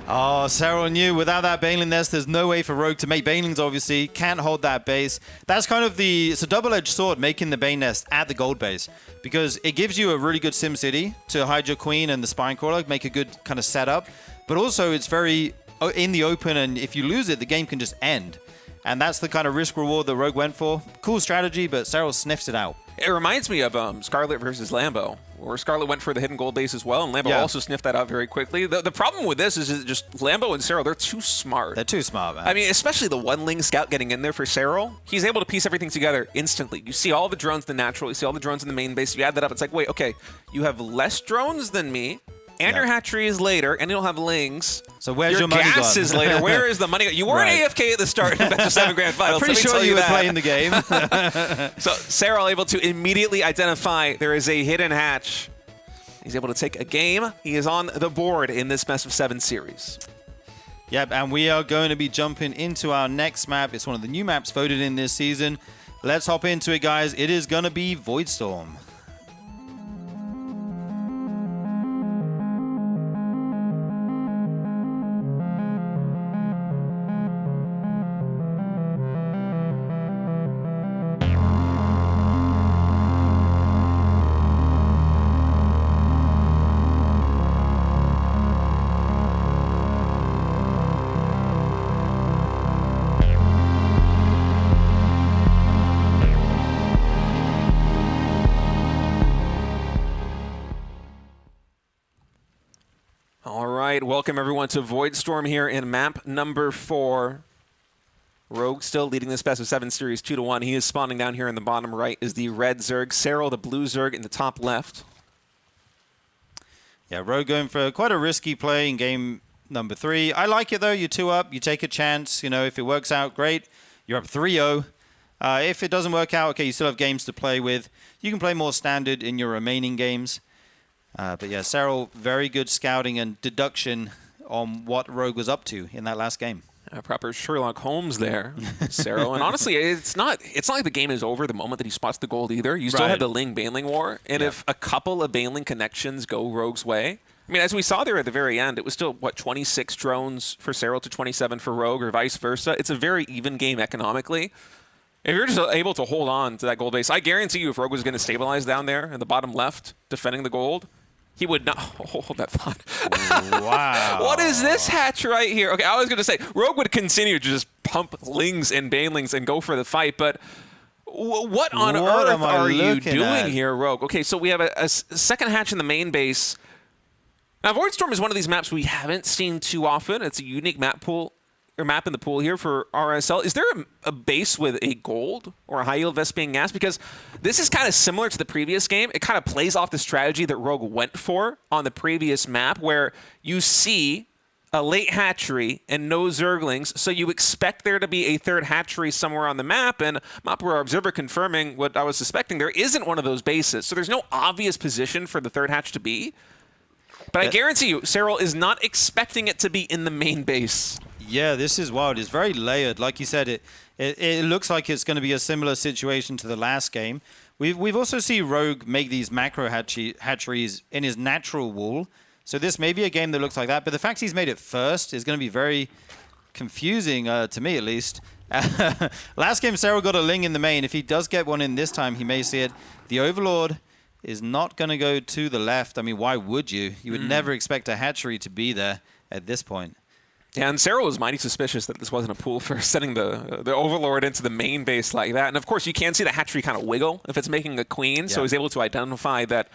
Oh, Serral knew without that Baneling Nest, there's no way for Rogue to make Banelings, obviously. Can't hold that base. That's kind of it's a double-edged sword making the Bane Nest at the gold base, because it gives you a really good SimCity to hide your Queen and the Spine Crawler, make a good kind of setup. But also, it's very in the open, and if you lose it, the game can just end. And that's the kind of risk-reward that Rogue went for. Cool strategy, but Serral sniffs it out. It reminds me of Scarlet versus Lambo, where Scarlet went for the hidden gold base as well, and Lambo also sniffed that out very quickly. The problem with this is just Lambo and Serral, they're too smart. They're too smart, man. I mean, especially the one-ling scout getting in there for Serral. He's able to piece everything together instantly. You see all the drones in the natural, you see all the drones in the main base, you add that up, it's like, wait, okay, you have less drones than me, and your hatchery is later, and you don't have lings. So where's your money gas gone? Is later. Where is the money? You weren't AFK at the start of the 7 Grand Finals. I'm pretty sure you were playing the game. So Serral able to immediately identify there is a hidden hatch. He's able to take a game. He is on the board in this best of 7 series. Yep, and we are going to be jumping into our next map. It's one of the new maps voted in this season. Let's hop into it, guys. It is going to be Voidstorm. Welcome everyone to Voidstorm here in map number 4. Rogue still leading this best of 7 series 2-1. He is spawning down here in the bottom right is the red Zerg. Serral, the blue Zerg in the top left. Yeah, Rogue going for quite a risky play in game number 3. I like it though. You're 2 up. You take a chance. You know, if it works out, great. You're up 3-0. If it doesn't work out, okay, you still have games to play with. You can play more standard in your remaining games. But yeah, Serral, very good scouting and deduction on what Rogue was up to in that last game. Proper Sherlock Holmes there, Serral. And honestly, it's not like the game is over the moment that he spots the gold either. You still have the Ling-Baneling war. And if a couple of Baneling connections go Rogue's way, I mean, as we saw there at the very end, it was still, what, 26 drones for Serral to 27 for Rogue or vice versa. It's a very even game economically. If you're just able to hold on to that gold base, I guarantee you if Rogue was going to stabilize down there in the bottom left, defending the gold, he would not hold that thought. Wow. What is this hatch right here? Okay, I was going to say, Rogue would continue to just pump Lings and Banelings and go for the fight, but what on earth are you doing here, Rogue? Okay, so we have a second hatch in the main base. Now, Voidstorm is one of these maps we haven't seen too often. It's a unique map pool. Or map in the pool here for RSL. Is there a base with a gold or a high yield Vespene gas? Because this is kind of similar to the previous game. It kind of plays off the strategy that Rogue went for on the previous map, where you see a late hatchery and no Zerglings, so you expect there to be a third hatchery somewhere on the map, and Mapper Observer confirming what I was suspecting, there isn't one of those bases. So there's no obvious position for the third hatch to be. But I guarantee you, Serral is not expecting it to be in the main base. Yeah, this is wild. It's very layered. Like you said, it looks like it's going to be a similar situation to the last game. We've also seen Rogue make these macro hatcheries in his natural wall. So this may be a game that looks like that. But the fact he's made it first is going to be very confusing, to me at least. Last game, Serral got a Ling in the main. If he does get one in this time, he may see it. The Overlord is not going to go to the left. I mean, why would you? You would never expect a hatchery to be there at this point. Yeah, and Serral was mighty suspicious that this wasn't a pool for setting the Overlord into the main base like that. And of course, you can see the hatchery kind of wiggle if it's making a queen. So he's able to identify that,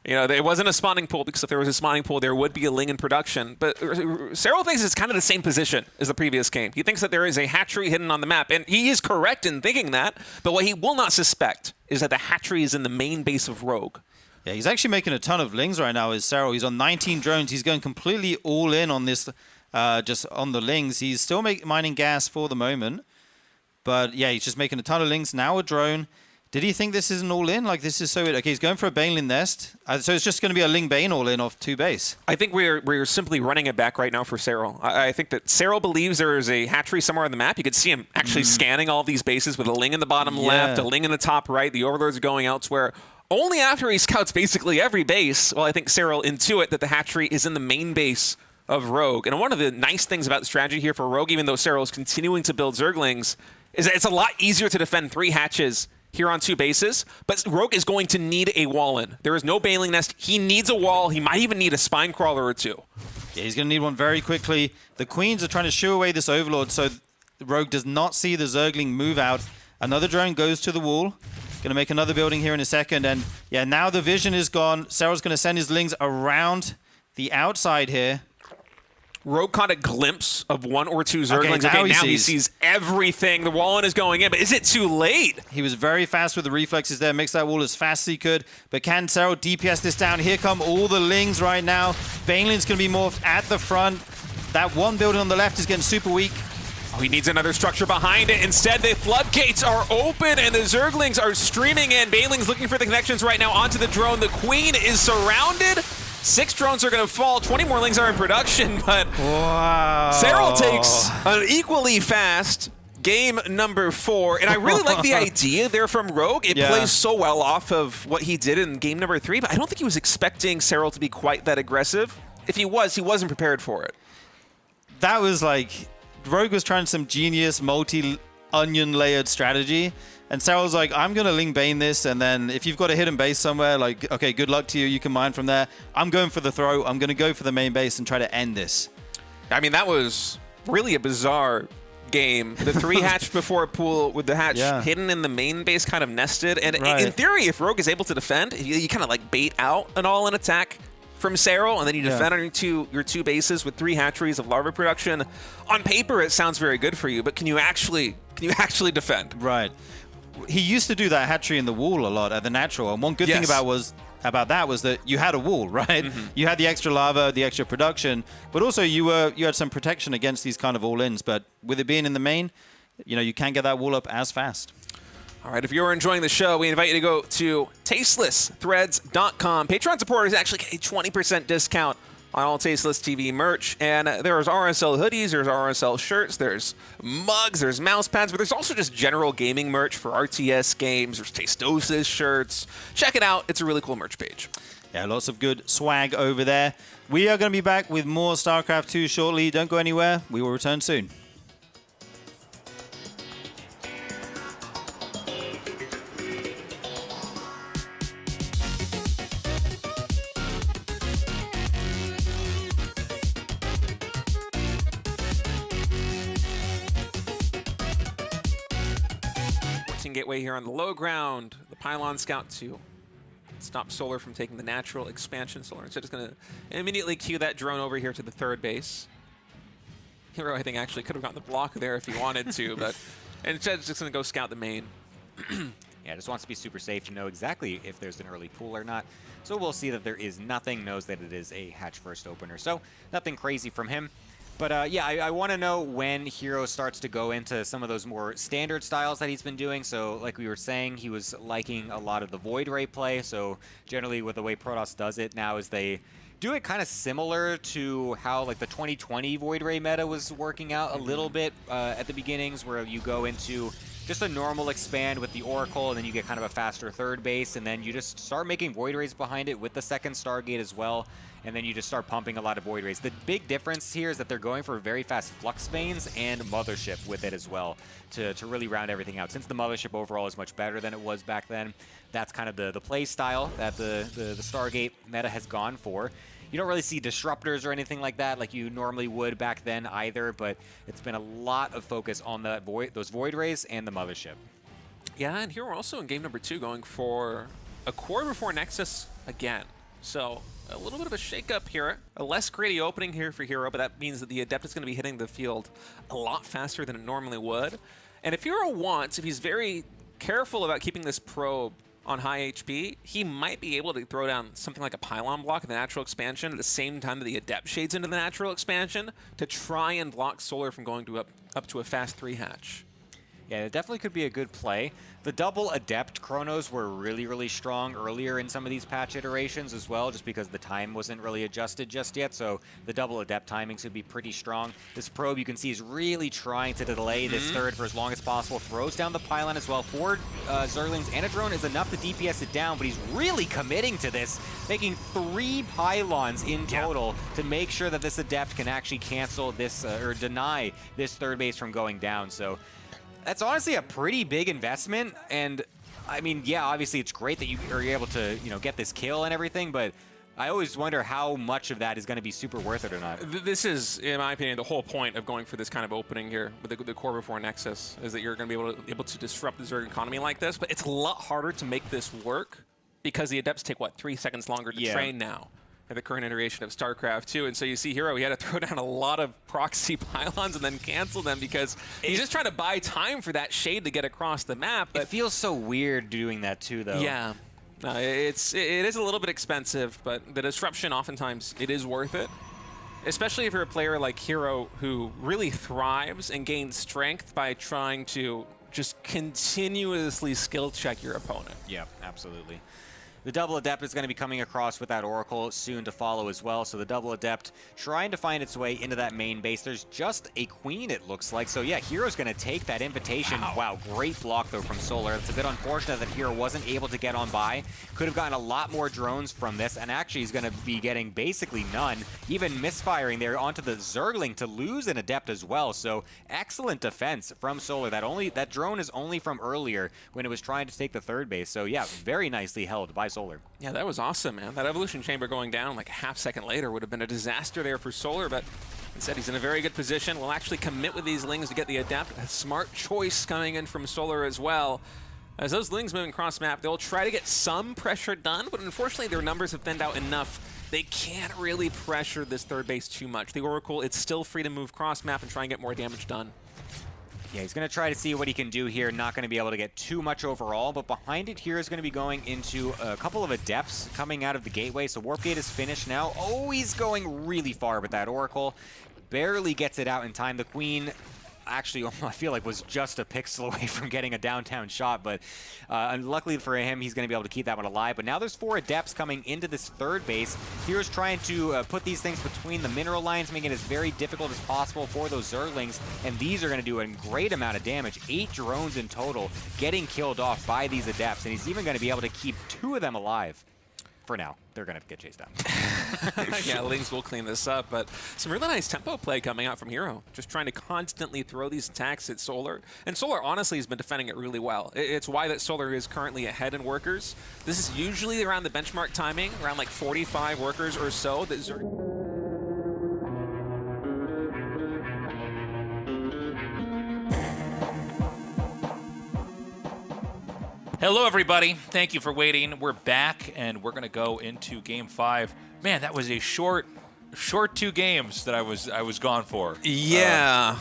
you know, it wasn't a spawning pool, because if there was a spawning pool, there would be a Ling in production. But Serral thinks it's kind of the same position as the previous game. He thinks that there is a hatchery hidden on the map, and he is correct in thinking that. But what he will not suspect is that the hatchery is in the main base of Rogue. Yeah, he's actually making a ton of Lings right now, is Serral. He's on 19 drones. He's going completely all in on this. Just on the Lings. He's still mining gas for the moment. But yeah, he's just making a ton of Lings. Now a drone. Did he think this isn't all in? Like, this is so... Okay, he's going for a Baneling nest. So it's just going to be a Ling Bane all in off 2 base. I think we're simply running it back right now for Serral. I think that Serral believes there is a hatchery somewhere on the map. You could see him actually scanning all of these bases with a Ling in the bottom left, a Ling in the top right. The Overlords are going elsewhere. Only after he scouts basically every base, well, I think Serral intuit that the hatchery is in the main base of Rogue. And one of the nice things about the strategy here for Rogue, even though Serral is continuing to build Zerglings, is that it's a lot easier to defend 3 hatches here on 2 bases, but Rogue is going to need a wall in. There is no Baneling nest. He needs a wall. He might even need a spine crawler or 2. Yeah, he's going to need one very quickly. The Queens are trying to shoo away this Overlord, so Rogue does not see the Zergling move out. Another drone goes to the wall. Going to make another building here in a second, and yeah, now the vision is gone. Serral's going to send his Lings around the outside here. Rogue caught a glimpse of 1 or 2 Zerglings. Okay, now he sees everything. The wall-in is going in, but is it too late? He was very fast with the reflexes there, makes that wall as fast as he could. But can Serral DPS this down? Here come all the Lings right now. Baneling's going to be morphed at the front. That one building on the left is getting super weak. Oh, he needs another structure behind it. Instead, the floodgates are open, and the Zerglings are streaming in. Baneling's looking for the connections right now onto the drone. The Queen is surrounded. 6 drones are going to fall. 20 more Lings are in production, but Wow. Serral takes an equally fast game number 4. And I really like the idea there from Rogue. It plays so well off of what he did in game number 3, but I don't think he was expecting Serral to be quite that aggressive. If he was, he wasn't prepared for it. That was like... Rogue was trying some genius multi-onion layered strategy, and Serral's like, I'm going to Ling Bane this, and then if you've got a hidden base somewhere, like, okay, good luck to you, you can mine from there. I'm going for the throw. I'm going to go for the main base and try to end this. I mean, that was really a bizarre game. The 3 hatched before a pool with the hatch hidden in the main base, kind of nested. And in theory, if Rogue is able to defend, you kind of like bait out an all-in attack from Serral, and then you defend on your two bases with 3 hatcheries of larva production. On paper, it sounds very good for you, but can you actually defend? Right. He used to do that hatchery in the wall a lot at the natural, and one good thing about that was that you had a wall, right? You had the extra lava, the extra production, but also you had some protection against these kind of all-ins. But with it being in the main, you can't get that wall up as fast. All right, if you're enjoying the show, we invite you to go to tastelessthreads.com. Patreon supporters actually get a 20% discount on all Tasteless TV merch. And there's RSL hoodies, there's RSL shirts, there's mugs, there's mouse pads, but there's also just general gaming merch for RTS games. There's Tastosis shirts. Check it out. It's a really cool merch page. Yeah, lots of good swag over there. We are going to be back with more StarCraft 2 shortly. Don't go anywhere. We will return soon. Gateway here on the low ground. The pylon scout to stop Solar from taking the natural expansion. Solar instead is going to immediately cue that drone over here to the 3rd base. Hero, I think, actually could have gotten the block there if he wanted to, but instead it's just going to go scout the main. Yeah, just wants to be super safe to know exactly if there's an early pool or not. So we'll see that there is nothing, knows that it is a hatch first opener. So nothing crazy from him. But yeah, I want to know when Hero starts to go into some of those more standard styles that he's been doing. So like we were saying, he was liking a lot of the Void Ray play. So generally with the way Protoss does it now is they do it kind of similar to how like the 2020 Void Ray meta was working out a little bit at the beginnings, where you go into just a normal expand with the Oracle, and then you get kind of a faster 3rd base, and then you just start making Void Rays behind it with the 2nd Stargate as well, and then you just start pumping a lot of Void Rays. The big difference here is that they're going for very fast Flux Veins and Mothership with it as well to really round everything out. Since the Mothership overall is much better than it was back then, that's kind of the play style that the Stargate meta has gone for. You don't really see disruptors or anything like that like you normally would back then either, but it's been a lot of focus on those Void Rays and the Mothership. Yeah, and here we're also in game number 2 going for a core before Nexus again. So a little bit of a shake-up here. A less greedy opening here for Hero, but that means that the Adept is going to be hitting the field a lot faster than it normally would. And if Hero wants, if he's very careful about keeping this probe on high HP, he might be able to throw down something like a pylon block in the natural expansion at the same time that the Adept shades into the natural expansion to try and block Solar from going to up to a fast 3 hatch. Yeah, it definitely could be a good play. The double Adept chronos were really, really strong earlier in some of these patch iterations as well, just because the time wasn't really adjusted just yet, so the double Adept timings would be pretty strong. This probe, you can see, is really trying to delay this 3rd for as long as possible. Throws down the pylon as well. 4 Zerglings and a drone is enough to DPS it down, but he's really committing to this, making 3 pylons in total to make sure that this Adept can actually cancel this, or deny this 3rd base from going down. So that's honestly a pretty big investment, and I mean, yeah, obviously it's great that you are able to, get this kill and everything, but I always wonder how much of that is going to be super worth it or not. This is, in my opinion, the whole point of going for this kind of opening here with the core before Nexus, is that you're going to be able to disrupt the Zerg economy like this, but it's a lot harder to make this work because the Adepts take, what, 3 seconds longer to train now at the current iteration of StarCraft 2. And so you see Hero, he had to throw down a lot of proxy pylons and then cancel them because he's just trying to buy time for that shade to get across the map. But it feels so weird doing that too, though. Yeah. It is a little bit expensive, but the disruption, oftentimes, it is worth it. Especially if you're a player like Hero who really thrives and gains strength by trying to just continuously skill check your opponent. Yeah, absolutely. The double Adept is going to be coming across with that Oracle soon to follow as well. So the double Adept trying to find its way into that main base. There's just a Queen, it looks like. So yeah, Hero's going to take that invitation. Wow, great block though from Solar. It's a bit unfortunate that Hero wasn't able to get on by. Could have gotten a lot more drones from this, and actually he's going to be getting basically none. Even misfiring there onto the Zergling to lose an Adept as well. So excellent defense from Solar. That drone is only from earlier when it was trying to take the third base. So yeah, very nicely held by Solar. Yeah, that was awesome, man. That Evolution Chamber going down like a half second later would have been a disaster there for Solar, but instead he's in a very good position. Will actually commit with these Lings to get the Adept. A smart choice coming in from Solar as well. As those Lings moving cross map, they'll try to get some pressure done, but unfortunately their numbers have thinned out enough. They can't really pressure this third base too much. The Oracle, it's still free to move cross map and try and get more damage done. Yeah, he's going to try to see what he can do here. Not going to be able to get too much overall, but behind it here is going to be going into a couple of Adepts coming out of the gateway. So Warp Gate is finished now. Oh, he's going really far with that Oracle. Barely gets it out in time. The Queen actually, I feel like, was just a pixel away from getting a downtown shot, but luckily for him, he's going to be able to keep that one alive. But now there's 4 Adepts coming into this third base. Here's trying to put these things between the mineral lines, making it as very difficult as possible for those Zerglings, and these are going to do a great amount of damage. 8 drones in total getting killed off by these Adepts, and he's even going to be able to keep 2 of them alive. For now, they're going to get chased down. Yeah, Lings will clean this up, but some really nice tempo play coming out from Hero. Just trying to constantly throw these attacks at Solar. And Solar honestly has been defending it really well. It's why that Solar is currently ahead in workers. This is usually around the benchmark timing, around like 45 workers or so. Hello, everybody. Thank you for waiting. We're back, and we're going to go into Game 5. Man, that was a short 2 games that I was gone for. Yeah,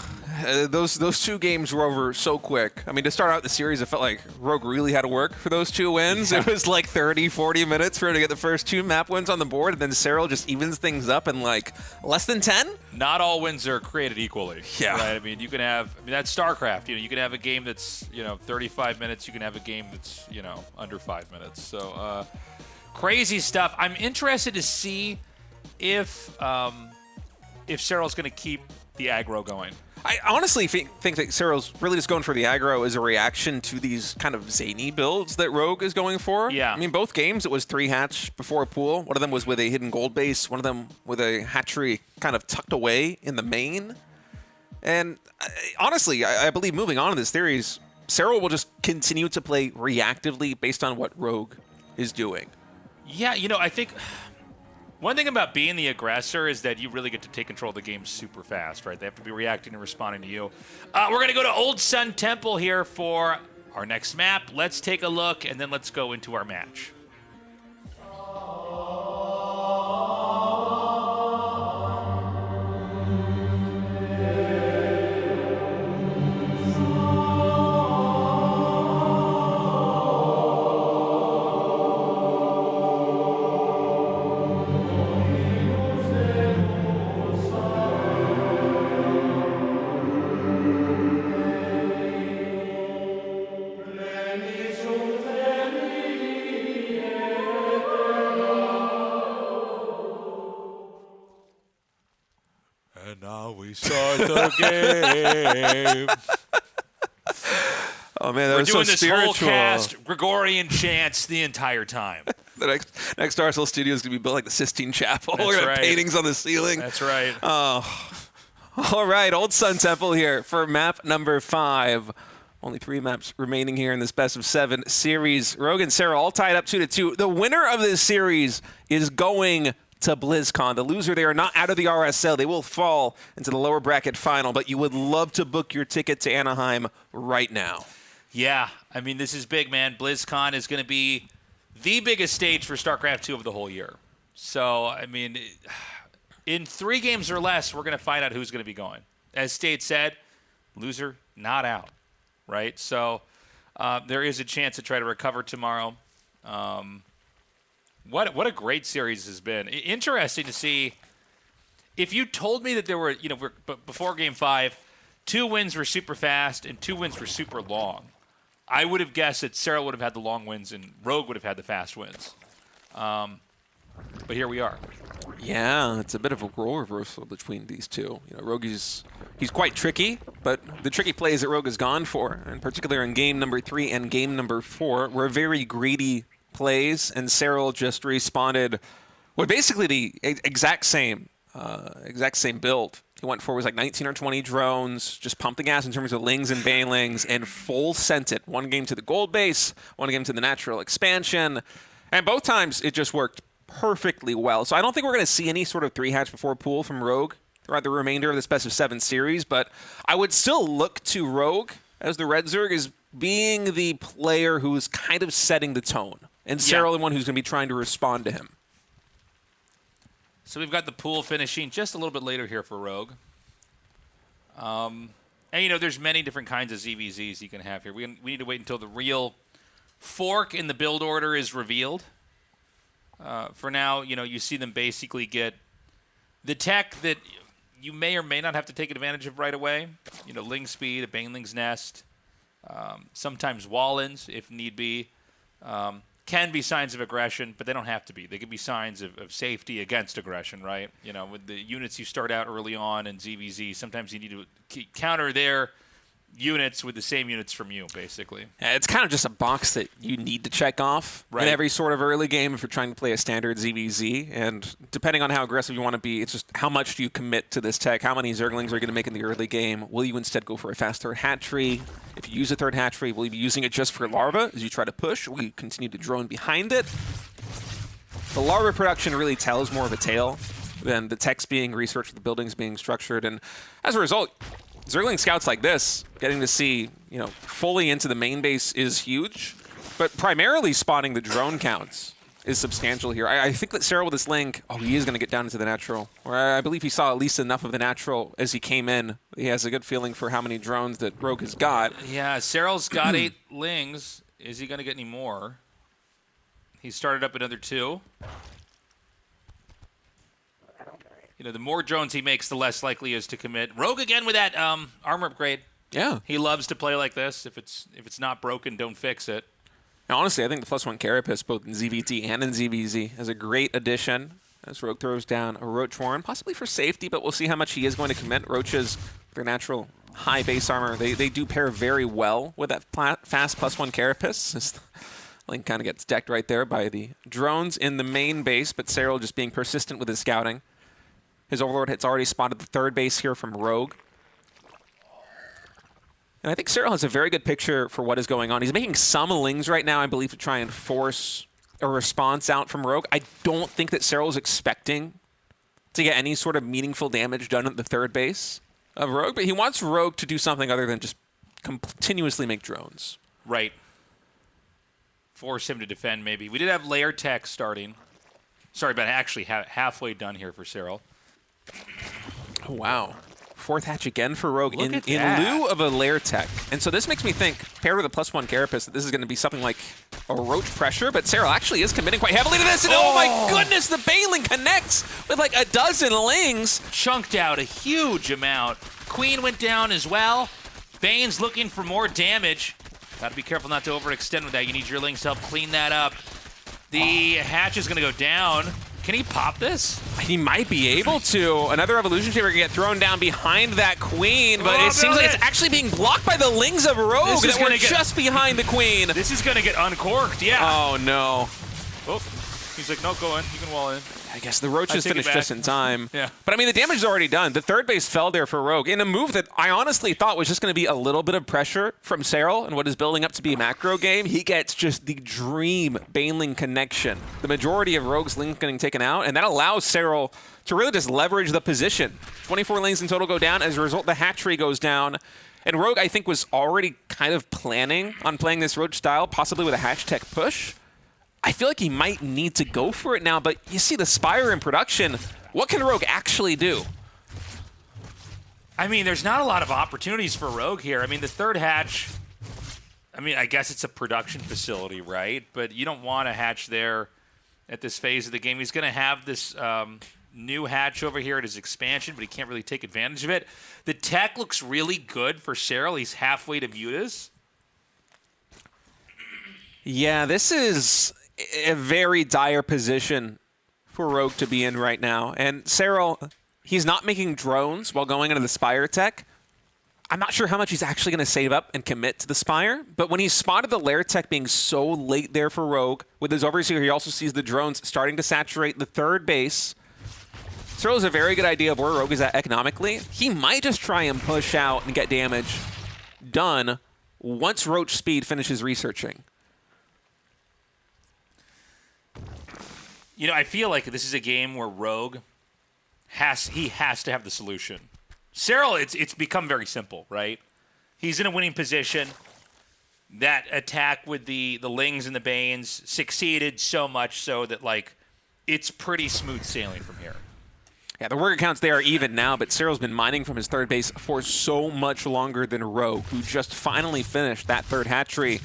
those 2 games were over so quick. I mean, to start out the series, it felt like Rogue really had to work for those 2 wins. Yeah. It was like 30, 40 minutes for her to get the first 2 map wins on the board, and then Cyril just evens things up in like less than 10. Not all wins are created equally. Yeah. Right? I mean, you can have, that's StarCraft. You can have a game that's, 35 minutes. You can have a game that's, under 5 minutes. So, crazy stuff. I'm interested to see if Cyril's going to keep the aggro going. I honestly think that Cyril's really just going for the aggro as a reaction to these kind of zany builds that Rogue is going for. Yeah. I mean, both games, it was 3 hatch before a pool. One of them was with a hidden gold base. One of them with a hatchery kind of tucked away in the main. And honestly, I believe moving on in this series, Cyril will just continue to play reactively based on what Rogue is doing. Yeah, I think one thing about being the aggressor is that you really get to take control of the game super fast, right? They have to be reacting and responding to you. We're going to go to Old Sun Temple here for our next map. Let's take a look, and then let's go into our match. Start the game. Oh man, that We're was doing so this spiritual. whole cast Gregorian chants the entire time. The next RSL studio is going to be built like the Sistine Chapel. That's We're going to have right. paintings on the ceiling. That's right. Oh, all right. Old Sun Temple here for map number 5. Only 3 maps remaining here in this best of 7 series. Rogue and Sarah all tied up 2-2. The winner of this series is going to BlizzCon. The loser, they are not out of the RSL. They will fall into the lower bracket final, but you would love to book your ticket to Anaheim right now. Yeah, I mean, this is big, man. BlizzCon is going to be the biggest stage for StarCraft 2 of the whole year. So, I mean, in 3 games or less, we're going to find out who's going to be going. As State said, loser not out, right? So, there is a chance to try to recover tomorrow. What a great series has been. Interesting to see if you told me that there were, before Game 5, 2 wins were super fast and 2 wins were super long, I would have guessed that Serral would have had the long wins and Rogue would have had the fast wins. But here we are. Yeah, it's a bit of a role reversal between these two. Rogue he's quite tricky, but the tricky plays that Rogue has gone for, in particular in game number 3 and game number 4, were very greedy plays, and Serral just responded with basically the exact same build. He went for was like 19 or 20 drones, just pumped the gas in terms of lings and banelings, and full sent it. One game to the gold base, one game to the natural expansion, and both times it just worked perfectly well. So I don't think we're going to see any sort of 3-hatch before pool from Rogue throughout the remainder of this best of 7 series, but I would still look to Rogue as the Red Zerg as being the player who's kind of setting the tone, and Serral the one who's going to be trying to respond to him. So we've got the pool finishing just a little bit later here for Rogue. And, there's many different kinds of ZVZs you can have here. We need to wait until the real fork in the build order is revealed. For now, you see them basically get the tech that you may or may not have to take advantage of right away. Ling speed, a Baneling's Nest, sometimes Wallens if need be. Can be signs of aggression, but they don't have to be. They can be signs of safety against aggression, right? With the units you start out early on in ZVZ, sometimes you need to counter their units with the same units from you, basically. It's kind of just a box that you need to check off in every sort of early game if you're trying to play a standard ZVZ. And depending on how aggressive you want to be, it's just how much do you commit to this tech? How many Zerglings are you going to make in the early game? Will you instead go for a fast third hatchery? If you use a third hatchery, will you be using it just for larva as you try to push? Will you continue to drone behind it? The larva production really tells more of a tale than the techs being researched, the buildings being structured. And as a result, Zergling scouts like this, getting to see, fully into the main base is huge, but primarily spotting the drone counts is substantial here. I think that Serral with this link, he is going to get down into the natural. Or I believe he saw at least enough of the natural as he came in. He has a good feeling for how many drones that Rogue has got. Yeah, Serral's got 8 lings. Is he going to get any more? He started up another 2. The more drones he makes, the less likely he is to commit. Rogue again with that armor upgrade. Yeah. He loves to play like this. If it's not broken, don't fix it. Now, honestly, I think the +1 Carapace, both in ZVT and in ZVZ, is a great addition as Rogue throws down a Roach Warren, possibly for safety, but we'll see how much he is going to commit. Roaches, their natural high base armor, they do pair very well with that fast +1 Carapace. Link kind of gets decked right there by the drones in the main base, but Serral just being persistent with his scouting. His Overlord has already spotted the third base here from Rogue. And I think Serral has a very good picture for what is going on. He's making some lings right now, I believe, to try and force a response out from Rogue. I don't think that Serral is expecting to get any sort of meaningful damage done at the third base of Rogue, but he wants Rogue to do something other than just continuously make drones. Right. Force him to defend, maybe. We did have layer tech starting. Sorry, but actually halfway done here for Serral. Oh, wow. 4th hatch again for Rogue in that. lieu of a lair tech. And so this makes me think, paired with a +1 Carapace, that this is going to be something like a Roach pressure, but Serral actually is committing quite heavily to this. And oh my goodness, the Baneling connects with like a dozen lings. Chunked out a huge amount. Queen went down as well. Bane's looking for more damage. Got to be careful not to overextend with that. You need your lings to help clean that up. The hatch is going to go down. Can he pop this? He might be able to. Another Evolution Chamber can get thrown down behind that Queen, but it seems like it's actually being blocked by the Lings of Rogue that were just behind the Queen. This is going to get uncorked, yeah. Oh, no. Oh, he's like, no, go in. You can wall in. I guess the Roaches finished just in time. Yeah. But, I mean, the damage is already done. The third base fell there for Rogue in a move that I honestly thought was just going to be a little bit of pressure from Serral and what is building up to be a macro game. He gets just the dream Baneling connection. The majority of Rogue's lings getting taken out, and that allows Serral to really just leverage the position. 24 lings in total go down. As a result, the hatchery goes down. And Rogue, I think, was already kind of planning on playing this Roach style, possibly with a hatch tech push. I feel like he might need to go for it now, but you see the Spire in production. What can Rogue actually do? I mean, there's not a lot of opportunities for Rogue here. I mean, the third hatch, I mean, I guess it's a production facility, right? But you don't want a hatch there at this phase of the game. He's going to have this new hatch over here at his expansion, but he can't really take advantage of it. The tech looks really good for Serral. He's halfway to Mutas. Yeah, this is a very dire position for Rogue to be in right now. And Serral, he's not making drones while going into the Spire tech. I'm not sure how much he's actually going to save up and commit to the Spire, but when he spotted the Lair tech being so late there for Rogue, with his overseer, he also sees the drones starting to saturate the third base. Serral has a very good idea of where Rogue is at economically. He might just try and push out and get damage done once Roach Speed finishes researching. You know, I feel like this is a game where Rogue has to have the solution. Serral, it's become very simple, right? He's in a winning position. That attack with the Lings and the Banes succeeded so much so that, like, it's pretty smooth sailing from here. Yeah, the worker counts, they are even now, but Serral's been mining from his third base for so much longer than Rogue, who just finally finished that third hatchery.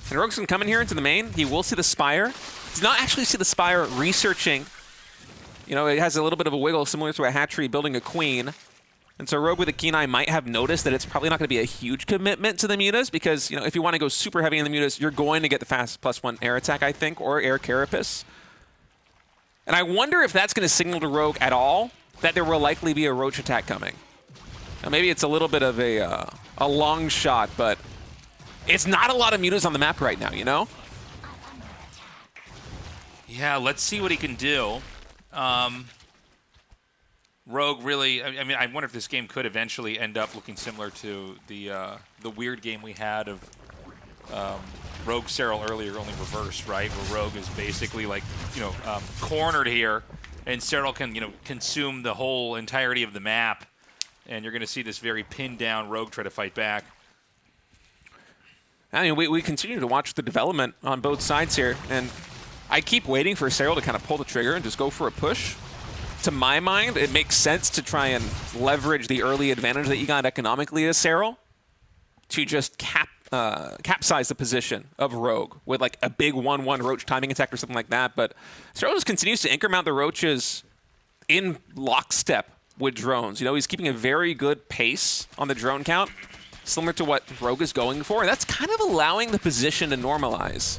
And Rogue's going to come in here into the main. He will see the Spire. Does not actually see the Spire researching. You know, it has a little bit of a wiggle similar to a hatchery building a queen. And so Rogue with a keen eye might have noticed that it's probably not going to be a huge commitment to the mutas because, you know, if you want to go super heavy in the mutas, you're going to get the fast +1 air attack, I think, or air carapace. And I wonder if that's going to signal to Rogue at all that there will likely be a Roach attack coming. Now, maybe it's a little bit of a long shot, but it's not a lot of mutas on the map right now, you know? Yeah, let's see what he can do. Rogue really, I mean, I wonder if this game could eventually end up looking similar to the weird game we had of Rogue Serral earlier, only reversed, right? Where Rogue is basically like, you know, cornered here, and Serral can, you know, consume the whole entirety of the map, and you're going to see this very pinned down Rogue try to fight back. I mean, we continue to watch the development on both sides here, and I keep waiting for Serral to kind of pull the trigger and just go for a push. To my mind, it makes sense to try and leverage the early advantage that you got economically as Serral to just capsize the position of Rogue with like a big 1-1 Roach timing attack or something like that. But Serral just continues to increment the Roaches in lockstep with drones. You know, he's keeping a very good pace on the drone count, similar to what Rogue is going for. And that's kind of allowing the position to normalize.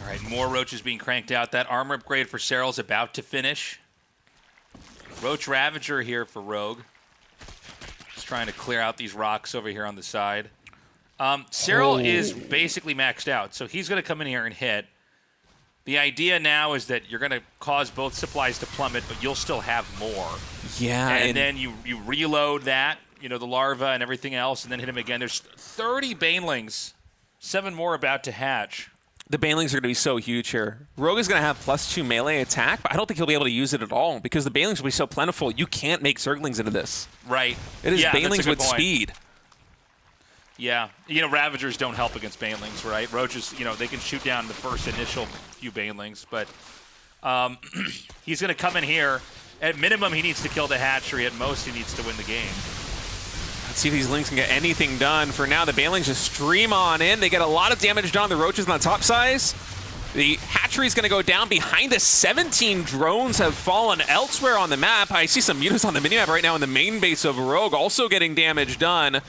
All right, more Roaches being cranked out. That armor upgrade for Serral's about to finish. Roach Ravager here for Rogue. Just trying to clear out these rocks over here on the side. Serral is basically maxed out, so he's going to come in here and hit. The idea now is that you're going to cause both supplies to plummet, but you'll still have more. Yeah. And then you reload that, you know, the larva and everything else, and then hit him again. There's 30 Banelings, 7 more about to hatch. The Banelings are going to be so huge here. Rogue is going to have +2 melee attack, but I don't think he'll be able to use it at all because the Banelings will be so plentiful, you can't make Zerglings into this. Right. It is Banelings with speed. Yeah. You know, Ravagers don't help against Banelings, right? Roaches, you know, they can shoot down the first initial few Banelings, but he's going to come in here. At minimum, he needs to kill the hatchery. At most, he needs to win the game. Let's see if these Lings can get anything done. For now, the Banelings just stream on in. They get a lot of damage done. The Roaches on the top size. The hatchery's going to go down behind us. 17 drones have fallen elsewhere on the map. I see some mutas on the minimap right now in the main base of Rogue, also getting damage done.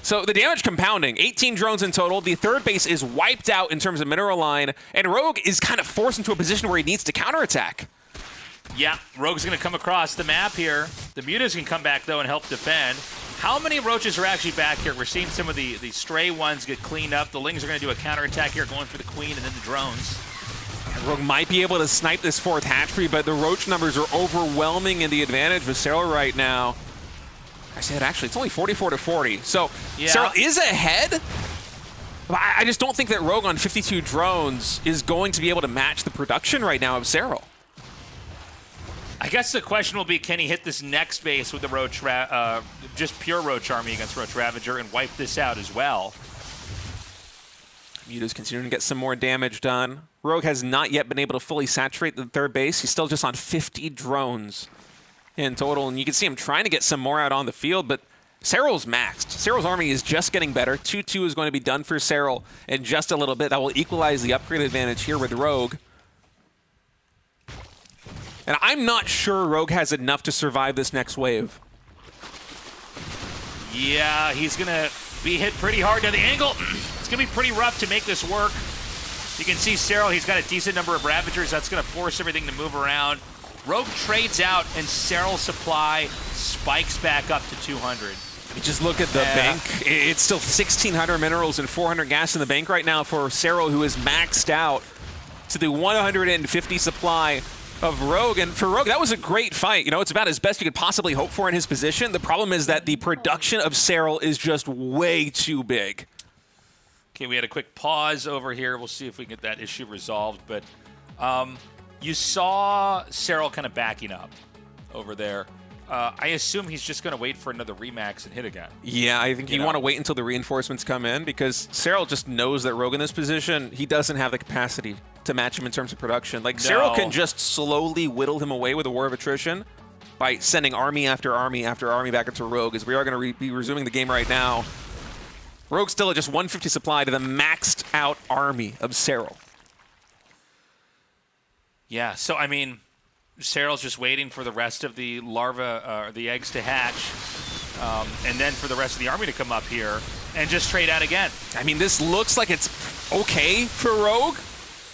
So the damage compounding. 18 drones in total. The third base is wiped out in terms of mineral line, and Rogue is kind of forced into a position where he needs to counterattack. Yeah, Rogue's going to come across the map here. The mutas can come back, though, and help defend. How many Roaches are actually back here? We're seeing some of the stray ones get cleaned up. The Lings are going to do a counterattack here, going for the Queen and then the drones. And Rogue might be able to snipe this fourth hatchery, but the Roach numbers are overwhelming in the advantage with Serral right now. I said, actually, it's only 44-40. So yeah. Serral is ahead. But I just don't think that Rogue on 52 drones is going to be able to match the production right now of Serral. I guess the question will be, can he hit this next base with the Roach, just pure Roach army against Roach Ravager and wipe this out as well? Muta's continuing to get some more damage done. Rogue has not yet been able to fully saturate the third base. He's still just on 50 drones in total, and you can see him trying to get some more out on the field, but Serral's maxed. Serral's army is just getting better. 2-2 is going to be done for Serral in just a little bit. That will equalize the upgrade advantage here with Rogue. And I'm not sure Rogue has enough to survive this next wave. Yeah, he's going to be hit pretty hard. Now the angle, it's going to be pretty rough to make this work. You can see Serral, he's got a decent number of Ravagers. That's going to force everything to move around. Rogue trades out, and Serral's supply spikes back up to 200. You just look at the bank. It's still 1,600 minerals and 400 gas in the bank right now for Serral, who is maxed out to the 150 supply of Rogue. And for Rogue, that was a great fight. You know, it's about as best you could possibly hope for in his position. The problem is that the production of Serral is just way too big. Okay, we had a quick pause over here. We'll see if we can get that issue resolved. But you saw Serral kind of backing up over there. I assume he's just going to wait for another remax and hit again. Yeah, I think you want to wait until the reinforcements come in, because Serral just knows that Rogue in this position, he doesn't have the capacity to match him in terms of production. Like, Serral can just slowly whittle him away with a War of Attrition by sending army after army after army back into Rogue, as we are going to be resuming the game right now. Rogue's still at just 150 supply to the maxed out army of Serral. Yeah, so I mean, Serral's just waiting for the rest of the larva, the eggs to hatch, and then for the rest of the army to come up here and just trade out again. I mean, this looks like it's okay for Rogue,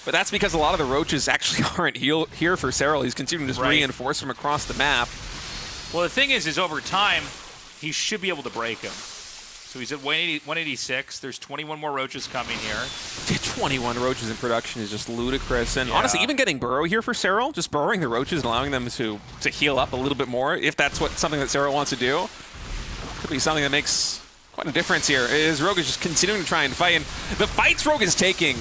but that's because a lot of the roaches actually aren't here for Serral. He's continuing to just reinforce from across the map. Well, the thing is over time, he should be able to break him. So he's at 186. There's 21 more roaches coming here. 21 roaches in production is just ludicrous. And honestly, even getting burrow here for Serral, just burrowing the roaches and allowing them to heal up a little bit more, if that's something that Serral wants to do, could be something that makes quite a difference here. Rogue is just continuing to try and fight. And the fights Rogue is taking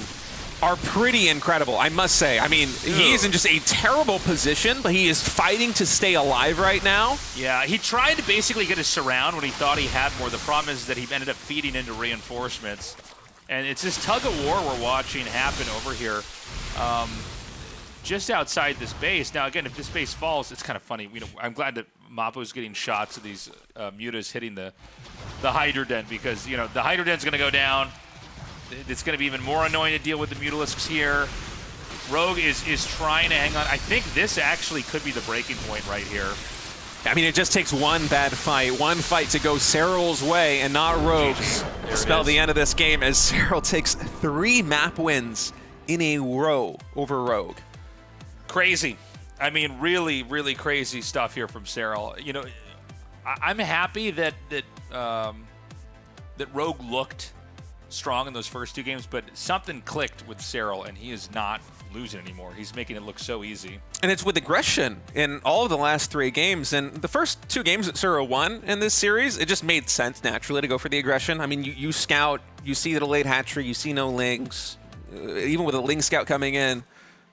are pretty incredible, I must say. I mean, he is in just a terrible position, but he is fighting to stay alive right now. Yeah, he tried to basically get a surround when he thought he had more. The problem is that he ended up feeding into reinforcements. And it's this tug of war we're watching happen over here just outside this base. Now, again, if this base falls, it's kind of funny. You know, I'm glad that Mappo's getting shots of these mutas hitting the Hydra Den, because, you know, the Hydra Den's going to go down. It's going to be even more annoying to deal with the Mutalisks here. Rogue is trying to hang on. I think this actually could be the breaking point right here. I mean, it just takes one bad fight, to go Serral's way and not Rogue's. Spell the end of this game as Serral takes 3 map wins in a row over Rogue. Crazy. I mean, really, really crazy stuff here from Serral. You know, I'm happy that Rogue looked strong in those first 2 games, but something clicked with Serral, and he is not losing anymore. He's making it look so easy. And it's with aggression in all of the last 3 games. And the first 2 games that Serral won in this series, it just made sense naturally to go for the aggression. I mean, you scout, you see the delayed hatchery, you see no lings. Even with a ling scout coming in,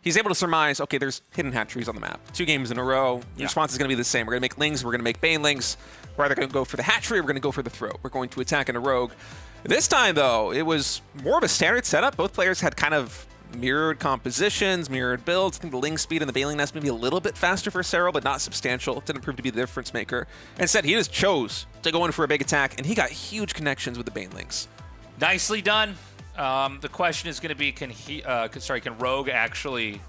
he's able to surmise, okay, there's hidden hatcheries on the map. 2 games in a row, the response is going to be the same. We're going to make lings, we're going to make banelings. We're either going to go for the hatchery or we're going to go for the throw. We're going to attack in a Rogue. This time, though, it was more of a standard setup. Both players had kind of mirrored compositions, mirrored builds. I think the ling speed and the baneling nest maybe a little bit faster for Serral, but not substantial. It didn't prove to be the difference maker. Instead, he just chose to go in for a big attack, and he got huge connections with the banelings. Nicely done. The question is going to be, can Rogue actually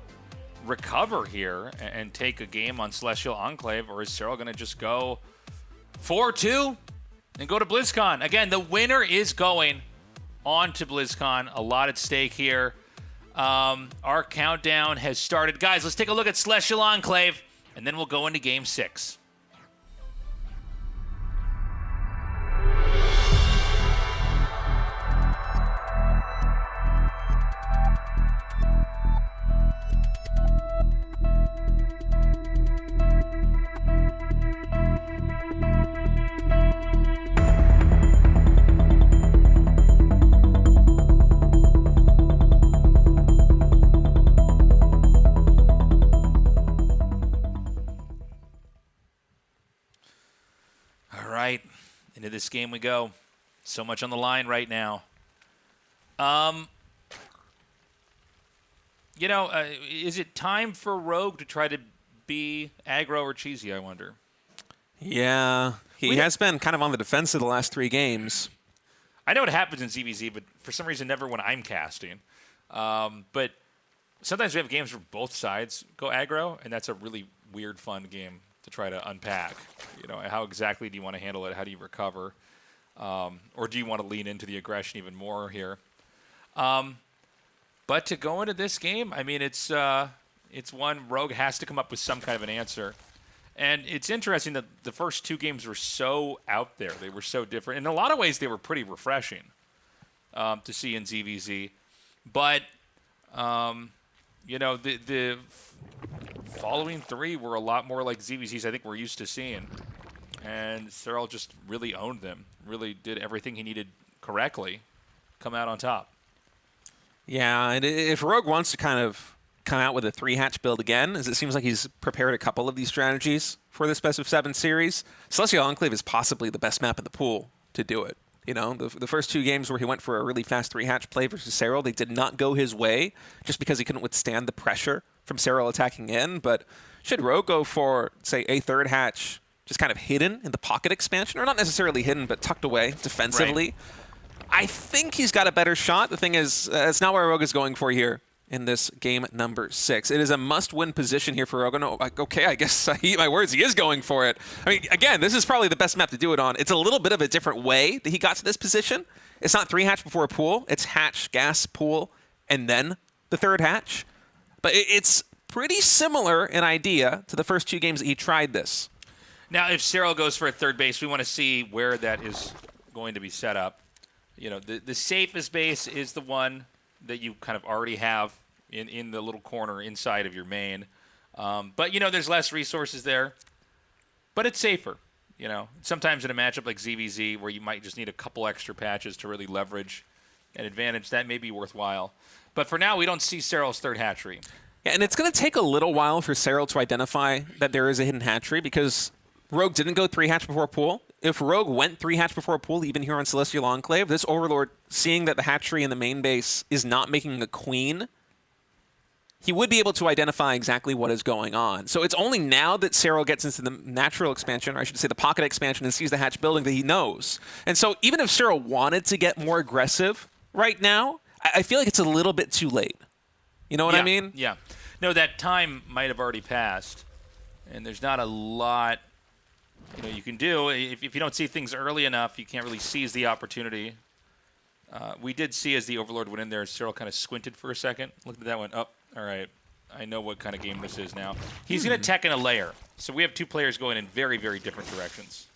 recover here and take a game on Celestial Enclave, or is Serral going to just go 4-2 and go to BlizzCon? Again, the winner is going on to BlizzCon. A lot at stake here. Our countdown has started. Guys, let's take a look at Celestial Enclave, and then we'll go into Game 6. Into this game we go. So much on the line right now. Is it time for Rogue to try to be aggro or cheesy, I wonder? Yeah. He has been kind of on the defensive the last 3 games. I know it happens in ZVZ, but for some reason, never when I'm casting. But sometimes we have games where both sides go aggro, and that's a really weird, fun game to try to unpack. You know, how exactly do you want to handle it? How do you recover? Or do you want to lean into the aggression even more here? But to go into this game, I mean, it's one Rogue has to come up with some kind of an answer. And it's interesting that the first 2 games were so out there. They were so different. In a lot of ways, they were pretty refreshing to see in ZVZ. But, you know, the following 3 were a lot more like ZVZs I think we're used to seeing. And Cyril just really owned them, really did everything he needed correctly, come out on top. Yeah, and if Rogue wants to kind of come out with a 3-hatch build again, as it seems like he's prepared a couple of these strategies for this best of 7 series, Celestial Enclave is possibly the best map in the pool to do it. You know, the first 2 games where he went for a really fast 3-hatch play versus Cyril, they did not go his way just because he couldn't withstand the pressure from Cyril attacking in. But should Rogue go for, say, a 3rd hatch just kind of hidden in the pocket expansion, or not necessarily hidden, but tucked away defensively, right, I think he's got a better shot. The thing is, it's not what Rogue is going for here in this game number 6. It is a must-win position here for Rogue. No, okay, I guess I eat my words. He is going for it. I mean, again, this is probably the best map to do it on. It's a little bit of a different way that he got to this position. It's not 3-hatch before a pool. It's hatch, gas, pool, and then the 3rd hatch. But it's pretty similar in idea to the first 2 games that he tried this. Now, if Cyril goes for a 3rd base, we want to see where that is going to be set up. You know, the safest base is the one that you kind of already have in the little corner inside of your main. But, you know, there's less resources there. But it's safer, you know. Sometimes in a matchup like ZVZ where you might just need a couple extra patches to really leverage an advantage, that may be worthwhile. But for now, we don't see Cyril's 3rd hatchery. Yeah, and it's going to take a little while for Cyril to identify that there is a hidden hatchery because Rogue didn't go 3-hatch before pool. If Rogue went 3-hatch before pool, even here on Celestial Enclave, this Overlord, seeing that the hatchery in the main base is not making a queen, he would be able to identify exactly what is going on. So it's only now that Cyril gets into the natural expansion, or I should say the pocket expansion, and sees the hatch building that he knows. And so even if Cyril wanted to get more aggressive right now, I feel like it's a little bit too late. You know what I mean? Yeah. No, that time might have already passed, and there's not a lot you can do. If you don't see things early enough, you can't really seize the opportunity. We did see as the Overlord went in there, Cyril kind of squinted for a second, looked at that one, all right, I know what kind of game this is now. He's going to tech in a layer. So we have 2 players going in very, very different directions.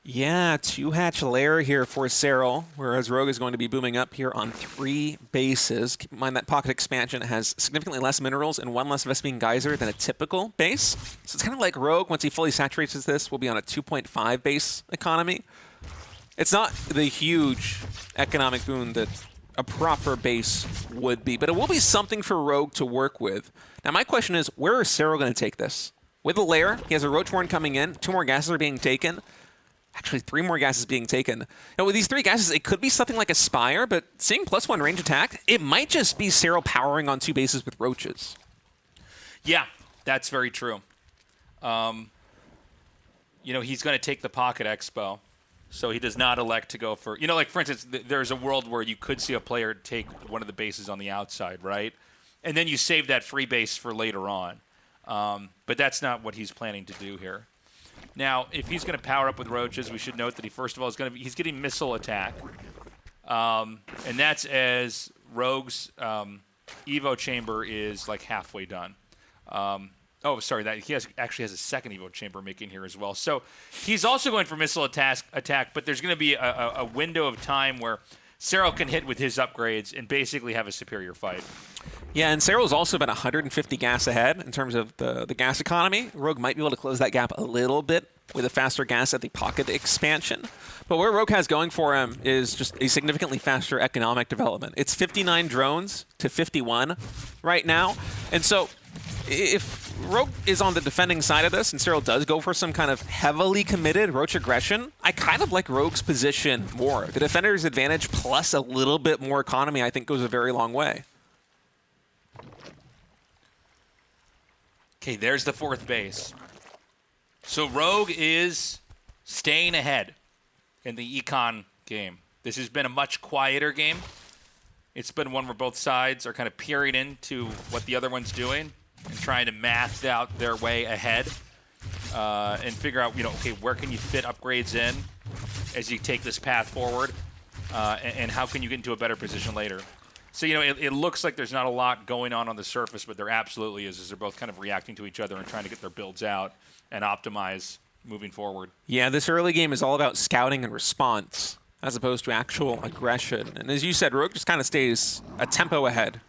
Yeah, 2-hatch lair here for Cyril, whereas Rogue is going to be booming up here on 3 bases. Keep in mind that pocket expansion has significantly less minerals and 1 less Vespene Geyser than a typical base. So it's kind of like Rogue, once he fully saturates this, will be on a 2.5 base economy. It's not the huge economic boon that a proper base would be, but it will be something for Rogue to work with. Now my question is, where is Cyril going to take this? With the lair, he has a Roach Horn coming in, 2 more gases are being taken. Actually, 3 more gases being taken. Now, with these 3 gases, it could be something like a Spire, but seeing +1 range attack, it might just be Cyril powering on 2 bases with Roaches. Yeah, that's very true. He's going to take the Pocket Expo, so he does not elect to go for... like, for instance, there's a world where you could see a player take one of the bases on the outside, right? And then you save that free base for later on. But that's not what he's planning to do here. Now, if he's going to power up with Roaches, we should note that he, first of all, he's getting missile attack. And that's as Rogue's Evo chamber is like halfway done. He actually has a second Evo chamber making here as well. So he's also going for missile attack, but there's going to be a window of time where Cyril can hit with his upgrades and basically have a superior fight. Yeah, and Cyril's also been 150 gas ahead in terms of the gas economy. Rogue might be able to close that gap a little bit with a faster gas at the pocket expansion. But where Rogue has going for him is just a significantly faster economic development. It's 59 drones to 51 right now. And so if Rogue is on the defending side of this and Cyril does go for some kind of heavily committed Roach aggression, I kind of like Rogue's position more. The defender's advantage plus a little bit more economy I think goes a very long way. Okay, there's the 4th base. So Rogue is staying ahead in the econ game. This has been a much quieter game. It's been one where both sides are kind of peering into what the other one's doing and trying to math out their way ahead and figure out, okay, where can you fit upgrades in as you take this path forward, and how can you get into a better position later. So, it looks like there's not a lot going on the surface, but there absolutely is, as they're both kind of reacting to each other and trying to get their builds out and optimize moving forward. Yeah, this early game is all about scouting and response as opposed to actual aggression. And as you said, Rogue just kind of stays a tempo ahead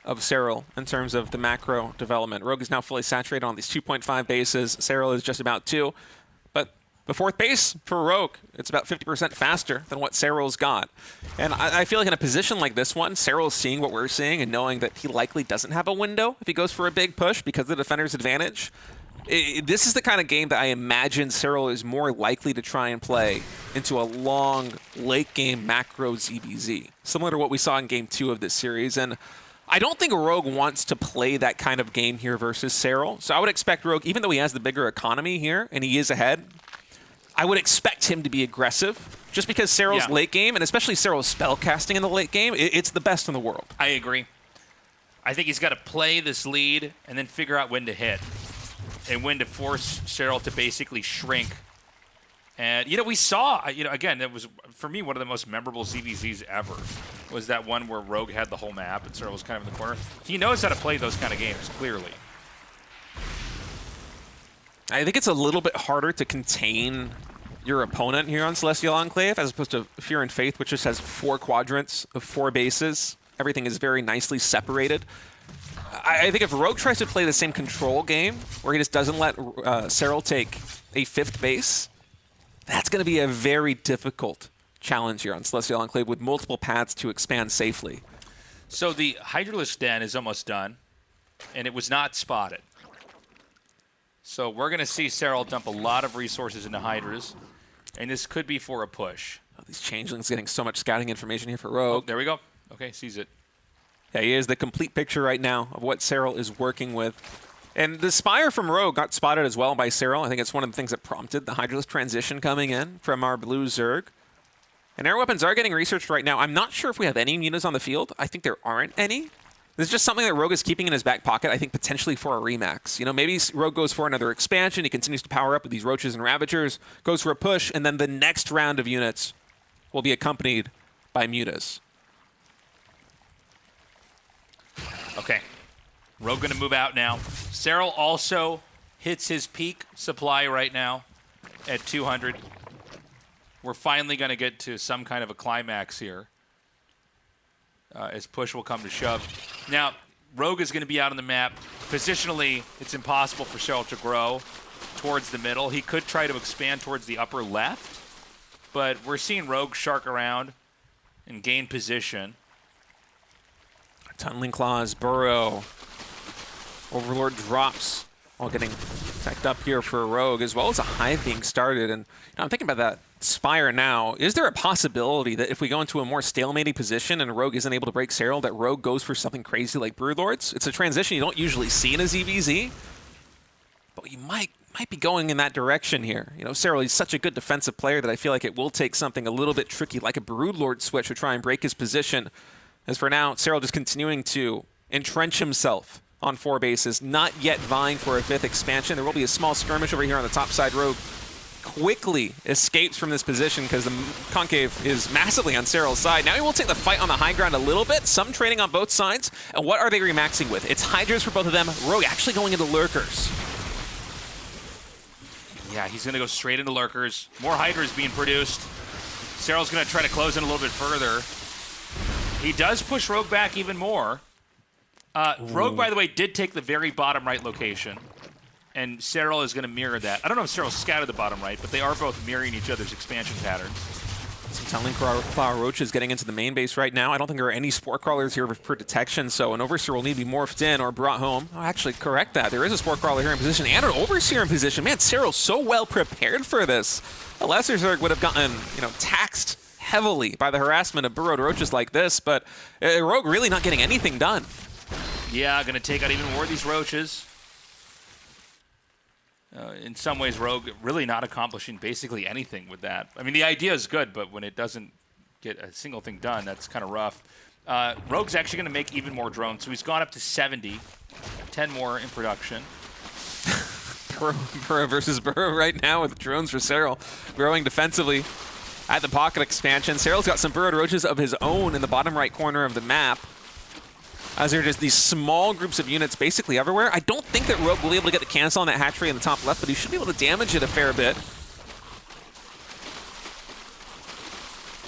of Cyril in terms of the macro development. Rogue is now fully saturated on these 2.5 bases. Cyril is just about 2. But the 4th base for Rogue, it's about 50% faster than what Cyril's got. And I feel like in a position like this one, Cyril's seeing what we're seeing and knowing that he likely doesn't have a window if he goes for a big push because of the defender's advantage. This is the kind of game that I imagine Cyril is more likely to try and play into a long late-game macro ZBZ, similar to what we saw in Game 2 of this series. And I don't think Rogue wants to play that kind of game here versus Cyril. So I would expect Rogue, even though he has the bigger economy here and he is ahead, I would expect him to be aggressive just because Cyril's late game, and especially Cyril's spellcasting in the late game, it's the best in the world. I agree. I think he's got to play this lead and then figure out when to hit and when to force Cyril to basically shrink. And, we saw, again, it was, for me, one of the most memorable ZVZs ever was that one where Rogue had the whole map and Cyril was kind of in the corner. He knows how to play those kind of games, clearly. I think it's a little bit harder to contain your opponent here on Celestial Enclave as opposed to Fear and Faith, which just has 4 quadrants of 4 bases. Everything is very nicely separated. I think if Rogue tries to play the same control game where he just doesn't let Cyril take a 5th base, that's going to be a very difficult challenge here on Celestial Enclave with multiple paths to expand safely. So the Hydralisk Den is almost done, and it was not spotted. So we're going to see Cyril dump a lot of resources into Hydras, and this could be for a push. Oh, these changelings getting so much scouting information here for Rogue. Oh, there we go. Okay, sees it. Yeah, he is the complete picture right now of what Cyril is working with. And the Spire from Rogue got spotted as well by Cyril. I think it's one of the things that prompted the Hydralisk transition coming in from our blue Zerg. And air weapons are getting researched right now. I'm not sure if we have any mutas on the field. I think there aren't any. This is just something that Rogue is keeping in his back pocket, I think potentially for a Remax. Maybe Rogue goes for another expansion. He continues to power up with these Roaches and Ravagers, goes for a push, and then the next round of units will be accompanied by mutas. Okay. Rogue going to move out now. Cyril also hits his peak supply right now at 200. We're finally going to get to some kind of a climax here as push will come to shove. Now, Rogue is going to be out on the map. Positionally, it's impossible for Cyril to grow towards the middle. He could try to expand towards the upper left, but we're seeing Rogue shark around and gain position. Tunneling Claws, Burrow, Overlord drops, all getting teched up here for Rogue, as well as a Hive being started. And I'm thinking about that Spire now. Is there a possibility that if we go into a more stalemating position and Rogue isn't able to break Cyril, that Rogue goes for something crazy like Broodlords? It's a transition you don't usually see in a ZVZ, but you might be going in that direction here. Cyril, he's such a good defensive player that I feel like it will take something a little bit tricky, like a Broodlord switch, to try and break his position. As for now, Cyril just continuing to entrench himself on 4 bases, not yet vying for a 5th expansion. There will be a small skirmish over here on the top side. Rogue quickly escapes from this position because the Concave is massively on Cyril's side. Now he will take the fight on the high ground a little bit. Some trading on both sides. And what are they remaxing with? It's Hydras for both of them. Rogue actually going into Lurkers. Yeah, he's going to go straight into Lurkers. More Hydras being produced. Cyril's going to try to close in a little bit further. He does push Rogue back even more. Rogue, by the way, did take the very bottom right location, and Cyril is going to mirror that. I don't know if Cyril scouted the bottom right, but they are both mirroring each other's expansion patterns. Some Tunneling Claw Roaches getting into the main base right now. I don't think there are any Spore Crawlers here for detection, so an Overseer will need to be morphed in or brought home. Oh, actually, correct that. There is a Spore Crawler here in position and an Overseer in position. Man, Cyril's so well prepared for this. A lesser Zerg would have gotten, taxed heavily by the harassment of burrowed roaches like this, but Rogue really not getting anything done. Yeah, going to take out even more of these roaches. in some ways, Rogue really not accomplishing basically anything with that. I mean, the idea is good, but when it doesn't get a single thing done, that's kind of rough. Rogue's actually going to make even more drones, so he's gone up to 70, 10 more in production. Burrow versus Burrow right now with drones for Serral. Growing defensively at the pocket expansion. Serral's got some burrowed roaches of his own in the bottom right corner of the map. As there are just these small groups of units basically everywhere. I don't think that Rogue will be able to get the cancel on that hatchery in the top left, but he should be able to damage it a fair bit.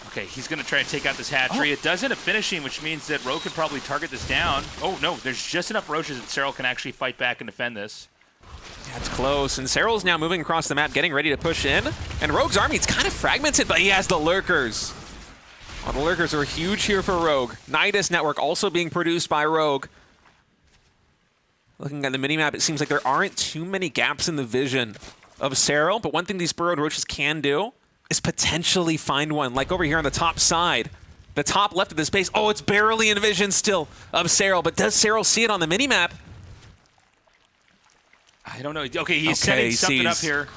Okay, he's going to try to take out this hatchery. It does end up finishing, which means that Rogue could probably target this down. Oh, no, there's just enough roaches that Serral can actually fight back and defend this. That's close, and Serral's now moving across the map, getting ready to push in. And Rogue's army, it's kind of fragmented, but he has the Lurkers. Oh, the Lurkers are huge here for Rogue. Nidus Network also being produced by Rogue. Looking at the minimap, it seems like there aren't too many gaps in the vision of Serral, but one thing these burrowed roaches can do is potentially find one, like over here on the top side. The top left of this base, oh, it's barely in vision still of Serral, but does Serral see it on the minimap? I don't know. Okay, he's setting something up here.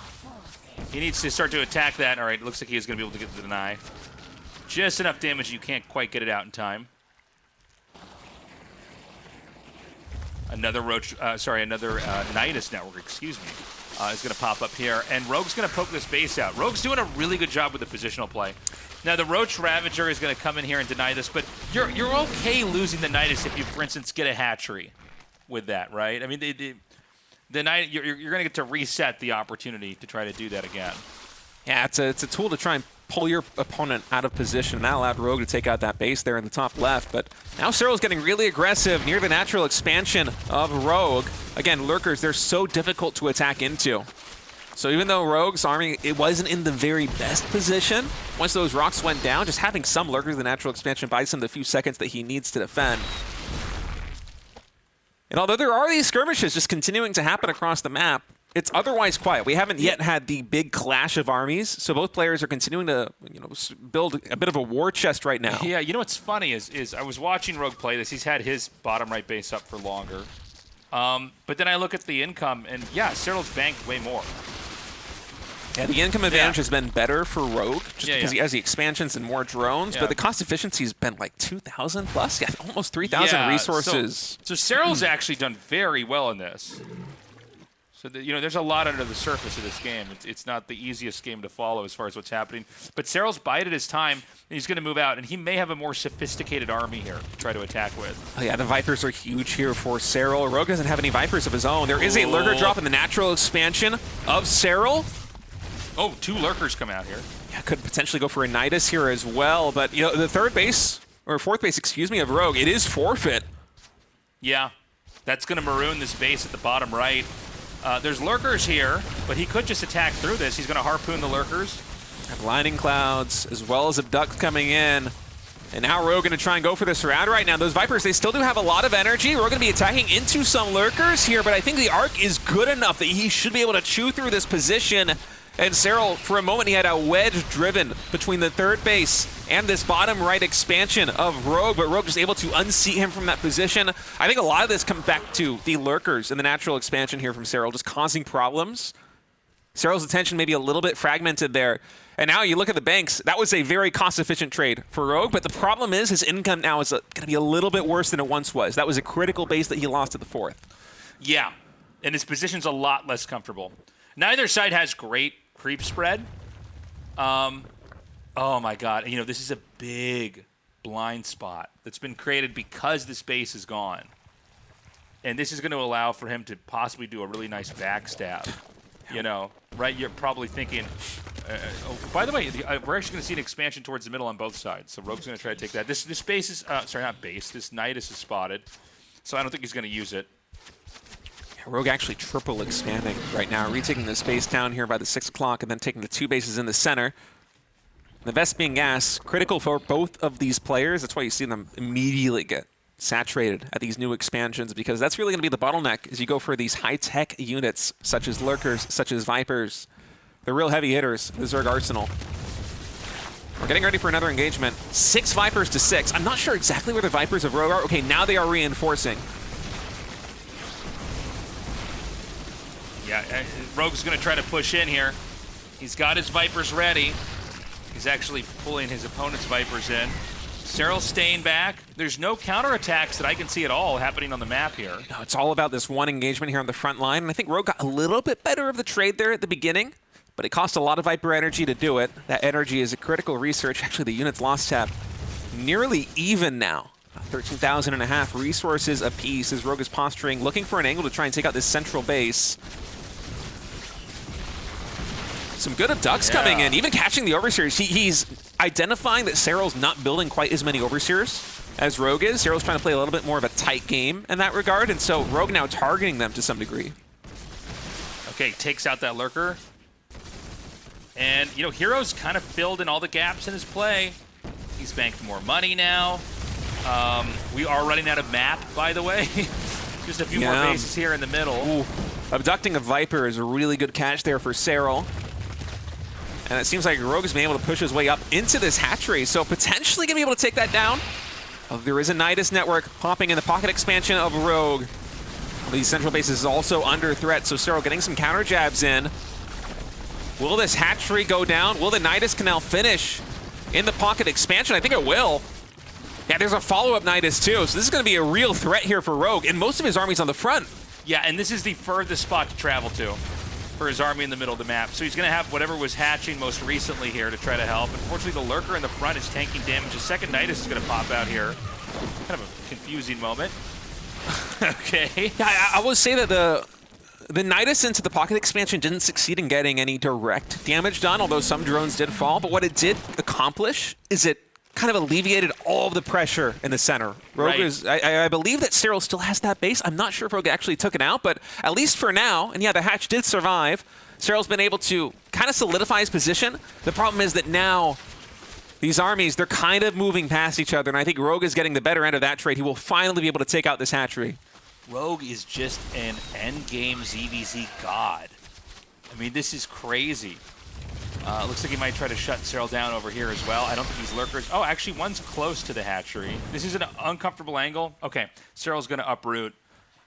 He needs to start to attack that. All right, looks like he's going to be able to get the deny. Just enough damage you can't quite get it out in time. Another roach, another Nidus Network, excuse me, is going to pop up here. And Rogue's going to poke this base out. Rogue's doing a really good job with the positional play. Now, the Roach Ravager is going to come in here and deny this, but you're okay losing the Nidus if you, for instance, get a hatchery with that, right? I mean, the night you're going to get to reset the opportunity to try to do that again. Yeah, it's a tool to try and pull your opponent out of position. That allowed Rogue to take out that base there in the top left. But now Serral's getting really aggressive near the natural expansion of Rogue. Again, Lurkers, they're so difficult to attack into. So even though Rogue's army, it wasn't in the very best position, once those rocks went down, just having some Lurkers in the natural expansion buys him the few seconds that he needs to defend. And although there are these skirmishes just continuing to happen across the map, it's otherwise quiet. We haven't yet had the big clash of armies, so both players are continuing to, build a bit of a war chest right now. Yeah, you know what's funny is I was watching Rogue play this. He's had his bottom right base up for longer. But then I look at the income, and yeah, Serral's banked way more. Yeah, the income advantage has been better for Rogue, just because he has the expansions and more drones, but the cost efficiency has been like 2,000 plus, almost 3,000 resources. So Serral's actually done very well in this. So, there's a lot under the surface of this game. It's not the easiest game to follow as far as what's happening. But Serral's bided his time, and he's going to move out, and he may have a more sophisticated army here to try to attack with. Oh, yeah, the Vipers are huge here for Serral. Rogue doesn't have any Vipers of his own. There is a Lurker drop in the natural expansion of Serral. Oh, 2 Lurkers come out here. Yeah, could potentially go for a Nidus here as well. But, the fourth base, of Rogue, it is forfeit. Yeah, that's going to maroon this base at the bottom right. There's Lurkers here, but he could just attack through this. He's going to harpoon the Lurkers. Blinding Clouds, as well as Abduct coming in. And now Rogue going to try and go for this round right now. Those Vipers, they still do have a lot of energy. We're going to be attacking into some Lurkers here, but I think the arc is good enough that he should be able to chew through this position. And Serral, for a moment, he had a wedge driven between the third base and this bottom right expansion of Rogue, but Rogue was able to unseat him from that position. I think a lot of this comes back to the Lurkers and the natural expansion here from Serral, just causing problems. Serral's attention maybe a little bit fragmented there. And now you look at the banks, that was a very cost-efficient trade for Rogue, but the problem is his income now is going to be a little bit worse than it once was. That was a critical base that he lost at the fourth. Yeah, and his position's a lot less comfortable. Neither side has great creep spread. Oh my God, this is a big blind spot that's been created because the space is gone. And this is going to allow for him to possibly do a really nice backstab. Right? You're probably thinking, by the way, we're actually going to see an expansion towards the middle on both sides. So Rogue's going to try to take that. This base is, this Nidus is spotted. So I don't think he's going to use it. Rogue actually triple expanding right now, retaking the space down here by the 6 o'clock and then taking the 2 bases in the center. The Vespian gas, critical for both of these players. That's why you see them immediately get saturated at these new expansions, because that's really going to be the bottleneck as you go for these high-tech units such as Lurkers, such as Vipers. They're real heavy hitters, the Zerg Arsenal. We're getting ready for another engagement. 6 Vipers to 6. I'm not sure exactly where the Vipers of Rogue are. Okay, now they are reinforcing. Yeah, Rogue's going to try to push in here. He's got his Vipers ready. He's actually pulling his opponent's Vipers in. Serral's staying back. There's no counterattacks that I can see at all happening on the map here. No, it's all about this one engagement here on the front line, and I think Rogue got a little bit better of the trade there at the beginning, but it cost a lot of Viper energy to do it. That energy is a critical research. Actually, the units lost tab nearly even now. 13,500 resources apiece as Rogue is posturing, looking for an angle to try and take out this central base. Some good abducts coming in, even catching the Overseers. He's identifying that Serral's not building quite as many Overseers as Rogue is. Serral's trying to play a little bit more of a tight game in that regard, and so Rogue now targeting them to some degree. Okay, takes out that Lurker. And, you know, Hero's kind of filled in all the gaps in his play. He's banked more money now. We are running out of map, by the way. Just a few more bases here in the middle. Ooh. Abducting a Viper is a really good catch there for Serral. And it seems like Rogue has been able to push his way up into this hatchery, so potentially going to be able to take that down. Oh, there is a Nidus network popping in the pocket expansion of Rogue. These central bases is also under threat, so Serral getting some counter jabs in. Will this hatchery go down? Will the Nidus Canal finish in the pocket expansion? I think it will. Yeah, there's a follow-up Nidus too, so this is going to be a real threat here for Rogue, and most of his army's on the front. Yeah, and this is the furthest spot to travel to for his army in the middle of the map. So he's going to have whatever was hatching most recently here to try to help. Unfortunately, the Lurker in the front is tanking damage. A second Nidus is going to pop out here. Kind of a confusing moment. Okay. Yeah, I will say that the Nidus into the pocket expansion didn't succeed in getting any direct damage done, although some drones did fall. But what it did accomplish is it kind of alleviated all of the pressure in the center. Rogue is, I believe that Serral still has that base. I'm not sure if Rogue actually took it out, but at least for now, and yeah, the hatch did survive. Serral's been able to kind of solidify his position. The problem is that now these armies, they're kind of moving past each other, and I think Rogue is getting the better end of that trade. He will finally be able to take out this hatchery. Rogue is just an endgame ZVZ god. I mean, this is crazy. Looks like he might try to shut Serral down over here as well. I don't think these Lurkers... Oh, actually, one's close to the hatchery. This is an uncomfortable angle. Okay, Serral's going to uproot,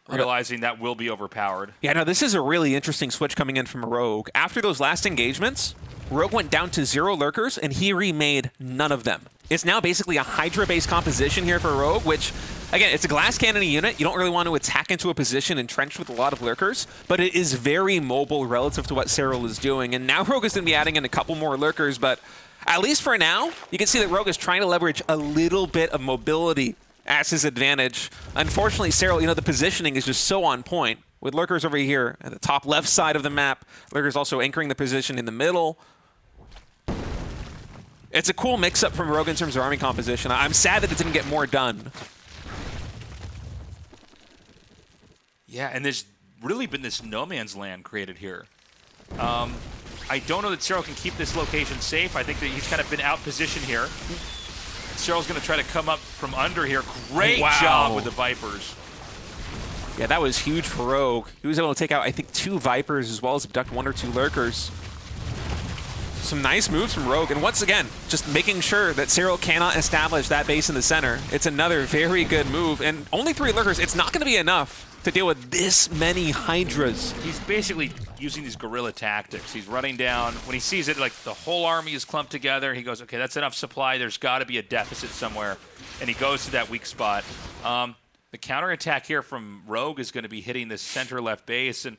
realizing that will be overpowered. Yeah, no, this is a really interesting switch coming in from Rogue. After those last engagements, Rogue went down to 0 Lurkers, and he remade none of them. It's now basically a Hydra-based composition here for Rogue, which, again, it's a glass cannon unit. You don't really want to attack into a position entrenched with a lot of Lurkers, but it is very mobile relative to what Serral is doing. And now Rogue is going to be adding in a couple more Lurkers, but at least for now, you can see that Rogue is trying to leverage a little bit of mobility as his advantage. Unfortunately, Serral, you know, the positioning is just so on point. With Lurkers over here at the top left side of the map, Lurkers also anchoring the position in the middle. It's a cool mix-up from Rogue in terms of army composition. I'm sad that it didn't get more done. Yeah, and there's really been this no man's land created here. I don't know that Serral can keep this location safe. I think that he's kind of been out-positioned here. Serral's going to try to come up from under here. Great job with the Vipers. Yeah, that was huge for Rogue. He was able to take out, I think, 2 Vipers as well as abduct 1 or 2 Lurkers. Some nice moves from Rogue, and once again, just making sure that Serral cannot establish that base in the center. It's another very good move, and only 3 Lurkers. It's not going to be enough to deal with this many Hydras. He's basically using these guerrilla tactics. He's running down. When he sees it, like the whole army is clumped together, he goes, okay, that's enough supply. There's got to be a deficit somewhere, and he goes to that weak spot. The counterattack here from Rogue is going to be hitting this center left base, and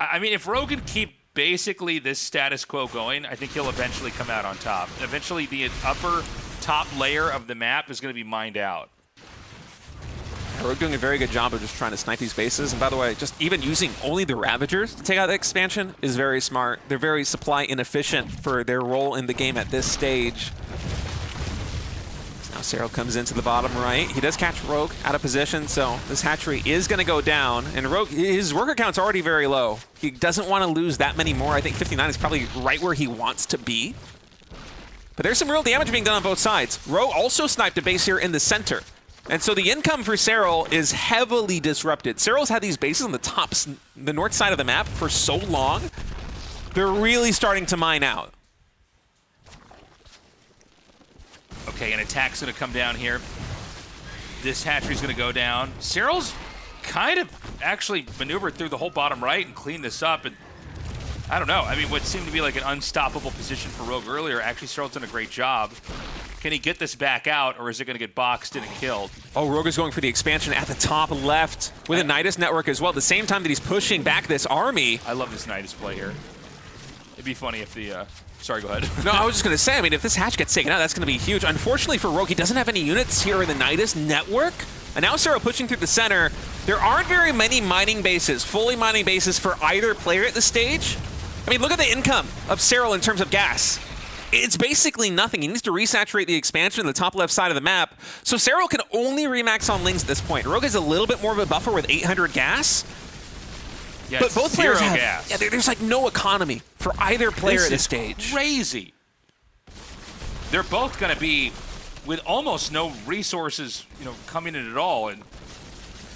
I mean, if Rogue can keep basically this status quo going, I think he'll eventually come out on top. Eventually, the upper top layer of the map is going to be mined out. Rogue doing a very good job of just trying to snipe these bases. And by the way, just even using only the Ravagers to take out the expansion is very smart. They're very supply inefficient for their role in the game at this stage. Now Serral comes into the bottom right. He does catch Rogue out of position, so this hatchery is going to go down. And Rogue, his worker count's already very low. He doesn't want to lose that many more. I think 59 is probably right where he wants to be. But there's some real damage being done on both sides. Rogue also sniped a base here in the center. And so the income for Serral is heavily disrupted. Serral's had these bases on the north side of the map for so long. They're really starting to mine out. Okay, an attack's going to come down here. This hatchery's going to go down. Serral's kind of actually maneuvered through the whole bottom right and cleaned this up. And I don't know. I mean, what seemed to be like an unstoppable position for Rogue earlier, actually Sterl's done a great job. Can he get this back out, or is it going to get boxed in and killed? Oh, Rogue is going for the expansion at the top left with a Nidus network as well. At the same time that he's pushing back this army. I love this Nidus play here. It'd be funny if the... Sorry, go ahead. No, I was just going to say, I mean, if this hatch gets taken out, that's going to be huge. Unfortunately for Rogue, he doesn't have any units here in the Nidus network. And now Cyril pushing through the center. There aren't very many mining bases, fully mining bases for either player at this stage. I mean, look at the income of Cyril in terms of gas. It's basically nothing. He needs to resaturate the expansion in the top left side of the map. So Cyril can only remax on Lings at this point. Rogue has a little bit more of a buffer with 800 gas. Yeah, But both players have gas. Yeah, there's like no economy for either player at this is stage. Crazy. They're both going to be with almost no resources, coming in at all. And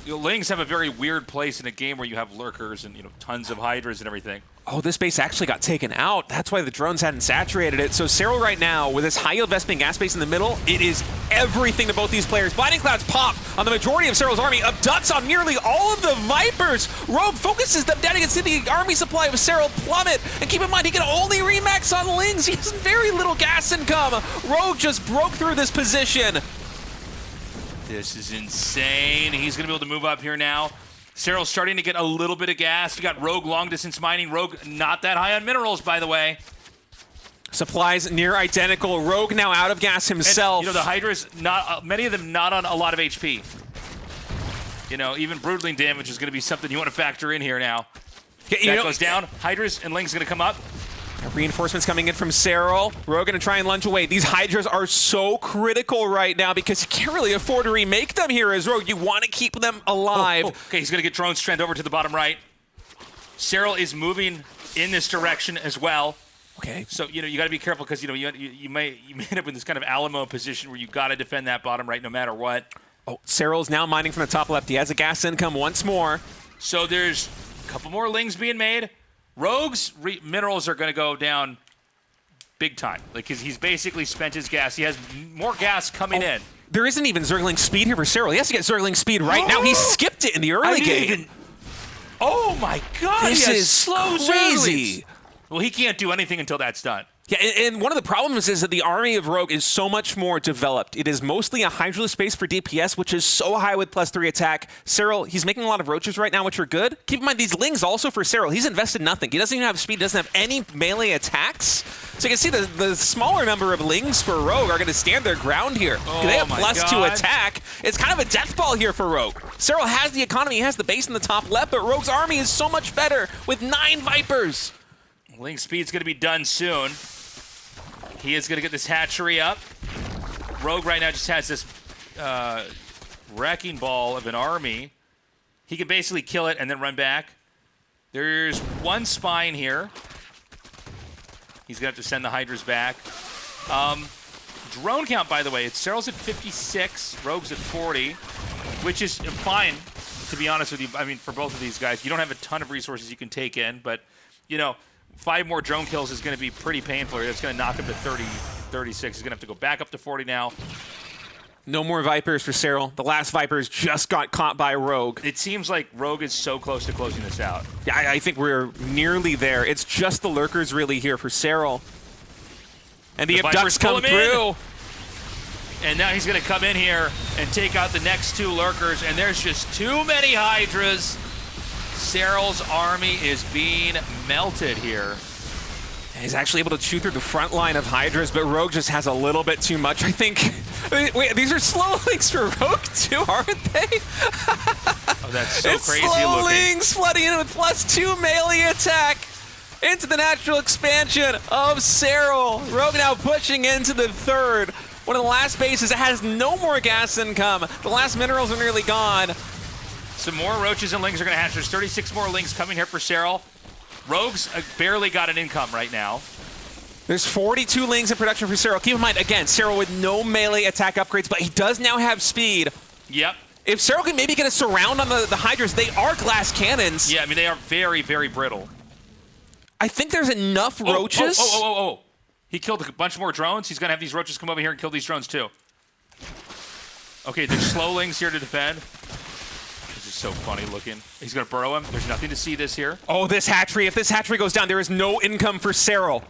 Lings have a very weird place in a game where you have lurkers and tons of hydras and everything. Oh, this base actually got taken out. That's why the drones hadn't saturated it. So Cyril right now, with his high-yield Vespene gas base in the middle, it is everything to both these players. Blinding Clouds pop on the majority of Cyril's army, abducts on nearly all of the Vipers. Rogue focuses them down. You can see the army supply of Cyril plummet. And keep in mind, he can only remax on Lings. He has very little gas income. Rogue just broke through this position. This is insane. He's going to be able to move up here now. Cyril's starting to get a little bit of gas. You got Rogue long distance mining. Rogue not that high on minerals, by the way. Supplies near identical. Rogue now out of gas himself. And, the Hydra's not many of them not on a lot of HP. Even Broodling damage is going to be something you want to factor in here now. Yeah, that goes down. Hydra's and Ling's going to come up. Reinforcements coming in from Cyril. Rogue going to try and lunge away. These Hydras are so critical right now because you can't really afford to remake them here as Rogue. You want to keep them alive. Okay, he's going to get drone strand over to the bottom right. Cyril is moving in this direction as well. Okay. So, you got to be careful because, you may end up in this kind of Alamo position where you got to defend that bottom right no matter what. Oh, Cyril's now mining from the top left. He has a gas income once more. So there's a couple more Lings being made. Rogue's minerals are going to go down big time. Because he's basically spent his gas. He has more gas coming in. There isn't even Zergling speed here for Cyril. He has to get Zergling speed right now. He skipped it in the early game. Oh my God! This he has is slow crazy. Zerglings. Well, he can't do anything until that's done. Yeah, and one of the problems is that the army of Rogue is so much more developed. It is mostly a Hydraless base for DPS, which is so high with +3 attack. Cyril, he's making a lot of roaches right now, which are good. Keep in mind, these Lings also for Cyril. He's invested nothing. He doesn't even have speed, doesn't have any melee attacks. So you can see the smaller number of Lings for Rogue are going to stand their ground here. They have +2 attack. It's kind of a death ball here for Rogue. Cyril has the economy, he has the base in the top left, but Rogue's army is so much better with 9 Vipers. Ling speed's going to be done soon. He is going to get this hatchery up. Rogue right now just has this wrecking ball of an army. He can basically kill it and then run back. There's one spine here. He's going to have to send the Hydras back. Drone count, by the way, Cyril's at 56, Rogue's at 40, which is fine, to be honest with you. I mean, for both of these guys, you don't have a ton of resources you can take in, but, 5 more drone kills is going to be pretty painful. It's going to knock him to 30, 36. He's going to have to go back up to 40 now. No more Vipers for Cyril. The last Vipers just got caught by Rogue. It seems like Rogue is so close to closing this out. Yeah, I think we're nearly there. It's just the Lurkers really here for Cyril. And the abducts come through. And now he's going to come in here and take out the next 2 Lurkers. And there's just too many Hydras. Cyril's army is being melted here. He's actually able to chew through the front line of Hydras, but Rogue just has a little bit too much, I think. Wait, these are slow links for Rogue too, aren't they? Oh, that's so it's crazy slow looking. links flooding in with +2 melee attack into the natural expansion of Cyril. Rogue now pushing into the 3rd. One of the last bases that has no more gas income. The last minerals are nearly gone. Some more roaches and lings are going to hatch. There's 36 more lings coming here for Cyril. Rogue's barely got an income right now. There's 42 lings in production for Cyril. Keep in mind, again, Cyril with no melee attack upgrades, but he does now have speed. Yep. If Cyril can maybe get a surround on the Hydras, they are glass cannons. Yeah, I mean, they are very, very brittle. I think there's enough roaches. He killed a bunch more drones. He's going to have these roaches come over here and kill these drones too. Okay, there's slow lings here to defend. This is so funny looking. He's going to burrow him. There's nothing to see this here. Oh, this hatchery. If this hatchery goes down, there is no income for Cyril.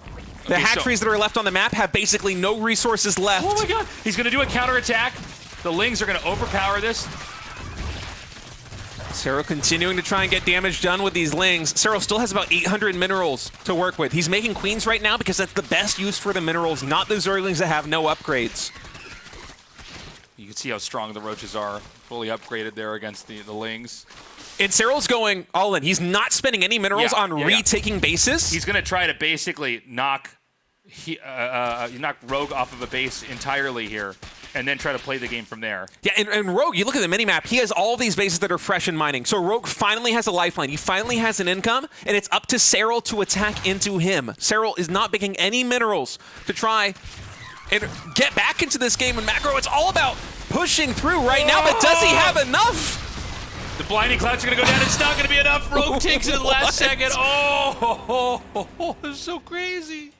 The hatcheries that are left on the map have basically no resources left. Oh my god. He's going to do a counterattack. The Lings are going to overpower this. Cyril continuing to try and get damage done with these Lings. Cyril still has about 800 minerals to work with. He's making queens right now because that's the best use for the minerals, not the Zerglings that have no upgrades. You can see how strong the Roaches are. Fully upgraded there against the Lings. And Cyril's going all in. He's not spending any minerals on retaking bases. He's going to try to basically knock Rogue off of a base entirely here, and then try to play the game from there. Yeah, and Rogue, you look at the minimap, he has all these bases that are fresh in mining. So Rogue finally has a lifeline. He finally has an income, and it's up to Cyril to attack into him. Cyril is not making any minerals to try and get back into this game. And Macro, it's all about pushing through right now, but does he have enough? The blinding clouds are going to go down. It's not going to be enough. Rogue takes it in the last second. Oh, this is so crazy.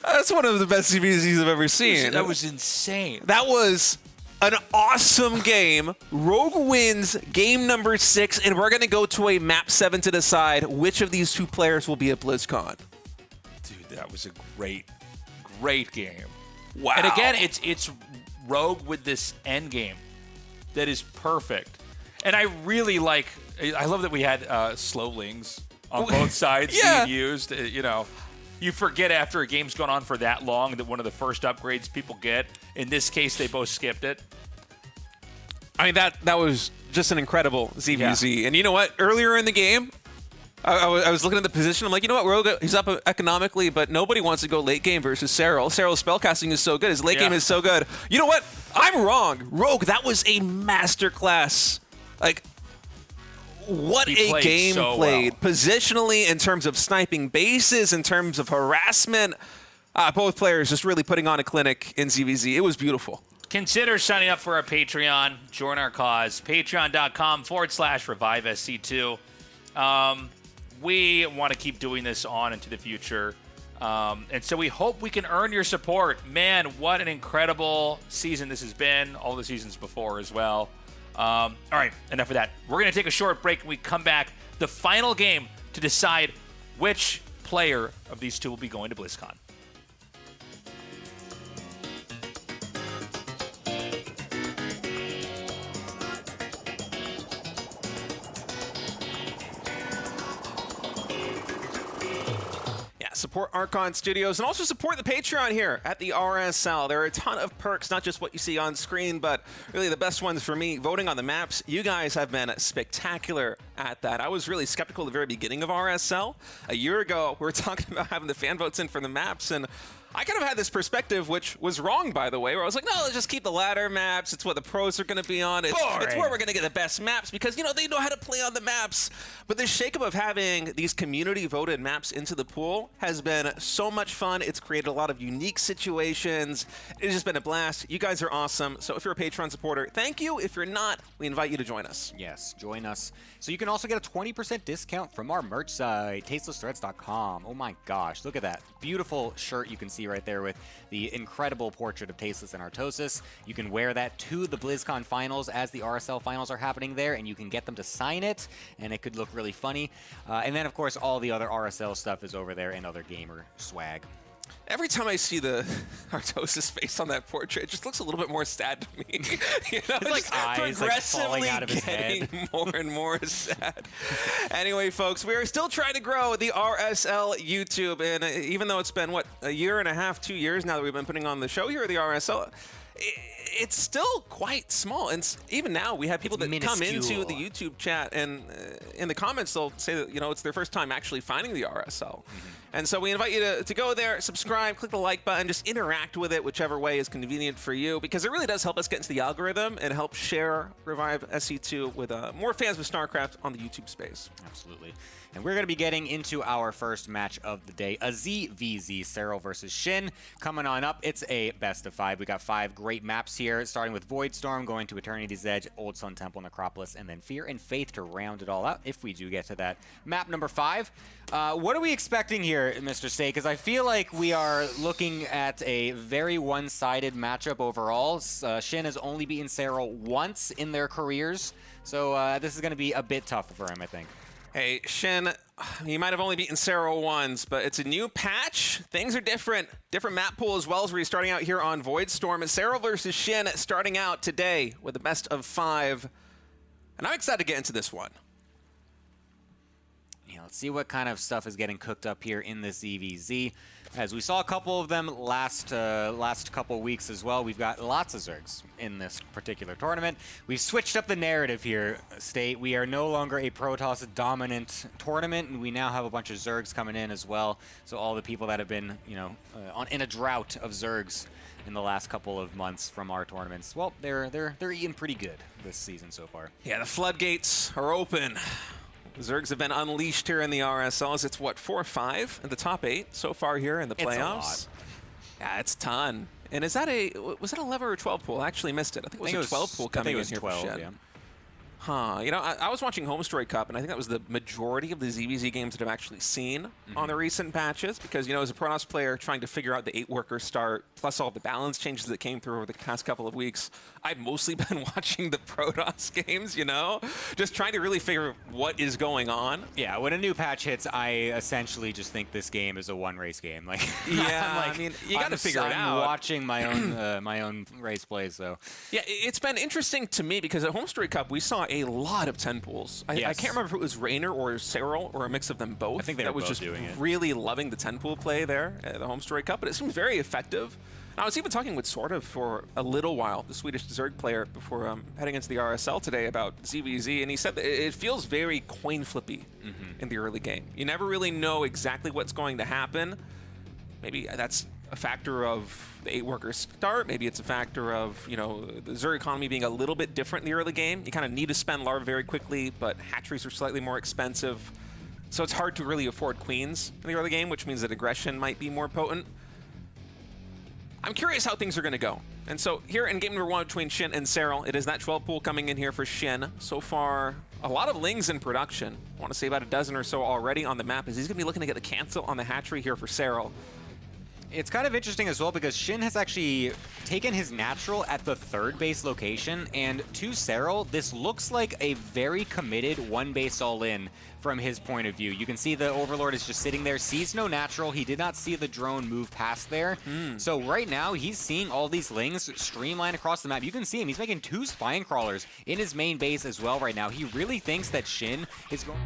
That's one of the best CBCs I've ever seen. That was insane. That was an awesome game. Rogue wins game number 6, and we're going to go to a map 7 to decide which of these 2 players will be at BlizzCon. Dude, that was a great, great game. Wow. And again, it's Rogue with this end game that is perfect. And I really like, I love that we had slow Lings on both sides being used. You know, you forget after a game's gone on for that long that one of the first upgrades people get. In this case, they both skipped it. I mean, that was just an incredible ZVZ. Yeah. And you know what? Earlier in the game, I was looking at the position. I'm like, you know what? Rogue, he's up economically, but nobody wants to go late game versus Cyril. Cyril's spellcasting is so good. His late game is so good. You know what? I'm wrong. Rogue, that was a masterclass. Like, what a game played. Positionally, in terms of sniping bases, in terms of harassment. Both players just really putting on a clinic in ZVZ. It was beautiful. Consider signing up for our Patreon. Join our cause. Patreon.com/ReviveSC2. We want to keep doing this on into the future. And so we hope we can earn your support. Man, what an incredible season this has been. All the seasons before as well. All right, enough of that. We're going to take a short break. When we come back, the final game to decide which player of these 2 will be going to BlizzCon. Support Archon Studios and also support the Patreon here at the RSL. There are a ton of perks, not just what you see on screen, but really the best ones for me, voting on the maps. You guys have been spectacular at that. I was really skeptical at the very beginning of RSL. A year ago, we were talking about having the fan votes in for the maps, and I kind of had this perspective, which was wrong, by the way, where I was like, no, let's just keep the ladder maps. It's what the pros are going to be on. It's where we're going to get the best maps because, you know, they know how to play on the maps. But this shakeup of having these community-voted maps into the pool has been so much fun. It's created a lot of unique situations. It's just been a blast. You guys are awesome. So if you're a Patreon supporter, thank you. If you're not, we invite you to join us. Yes, join us. So you can also get a 20% discount from our merch site, tastelessthreads.com. Oh my gosh, look at that. Beautiful shirt you can see right there with the incredible portrait of Tasteless and Artosis. You can wear that to the BlizzCon finals as the RSL finals are happening there, and you can get them to sign it, and it could look really funny. And then, of course, all the other RSL stuff is over there and other gamer swag. Every time I see the Artosis face on that portrait, it just looks a little bit more sad to me. You know, it's like eyes falling out of his getting head. more and more sad. Anyway, folks, we are still trying to grow the RSL YouTube, and even though it's been, what, a year and a half, 2 years now that we've been putting on the show here at the RSL, it's still quite small. And even now, we have people that come into the YouTube chat, and in the comments, they'll say that, you know, it's their first time actually finding the RSL. And so we invite you to go there, subscribe, click the like button, just interact with it whichever way is convenient for you, because it really does help us get into the algorithm and help share Revive SC2 with more fans of StarCraft on the YouTube space. Absolutely. And we're going to be getting into our first match of the day, a ZVZ, Cyril versus Shin. Coming on up, it's a best of 5. We got 5 great maps here. here, starting with Void Storm, going to Eternity's Edge, Old Sun Temple, Necropolis, and then Fear and Faith to round it all out, if we do get to that. Map number 5. What are we expecting here, Mr. Stay? Because I feel like we are looking at a very one-sided matchup overall. Shin has only beaten Serral once in their careers, so this is going to be a bit tougher for him, I think. Hey, Shin, he might have only beaten Serral once, but it's a new patch. Things are different. Different map pool as well as we're starting out here on Void Storm. It's Serral versus Shin starting out today with the best of 5. And I'm excited to get into this one. Yeah, let's see what kind of stuff is getting cooked up here in this EVZ. As we saw a couple of them last couple weeks as well, we've got lots of Zergs in this particular tournament. We've switched up the narrative here, State. We are no longer a Protoss-dominant tournament, and we now have a bunch of Zergs coming in as well. So all the people that have been, in a drought of Zergs in the last couple of months from our tournaments, well, they're eating pretty good this season so far. Yeah, the floodgates are open. Zergs have been unleashed here in the RSLs. It's what, 4 or 5 in the top 8 so far here in the playoffs? It's a lot. Yeah, it's a ton. And was that an 11 or 12 pool? I actually missed it. I think it was a 12 pool coming in here for Shin. Yeah. Huh. I was watching Homestory Cup, and I think that was the majority of the ZVZ games that I've actually seen on the recent patches, because, as a Protoss player trying to figure out the 8-worker start, plus all the balance changes that came through over the past couple of weeks, I've mostly been watching the Protoss games, just trying to really figure what is going on. Yeah, when a new patch hits, I essentially just think this game is a one-race game. Yeah, you got to figure it out. I'm watching my own race plays, so. Yeah, it's been interesting to me because at Homestory Cup, we saw a lot of 10 pools. I can't remember if it was Raynor or Serral or a mix of them both. I think they were both doing it. Really loving the 10 pool play there at the Homestory Cup, but it seemed very effective. And I was even talking with Sorta for a little while, the Swedish Zerg player, before heading into the RSL today about ZVZ, and he said that it feels very coin flippy in the early game. You never really know exactly what's going to happen. Maybe that's a factor of the 8-worker start. Maybe it's a factor of, the Zerg economy being a little bit different in the early game. You kind of need to spend larvae very quickly, but hatcheries are slightly more expensive. So it's hard to really afford queens in the early game, which means that aggression might be more potent. I'm curious how things are going to go. And so here in game number 1 between Shin and Serral, it is that 12 pool coming in here for Shin. So far, a lot of Lings in production. I want to say about a dozen or so already on the map, as he's going to be looking to get the cancel on the hatchery here for Serral. It's kind of interesting as well because Shin has actually taken his natural at the 3rd base location, and to Serral, this looks like a very committed 1 base all-in from his point of view. You can see the Overlord is just sitting there, sees no natural. He did not see the drone move past there. So right now, he's seeing all these Lings streamline across the map. You can see him. He's making 2 Spine Crawlers in his main base as well right now. He really thinks that Shin is going...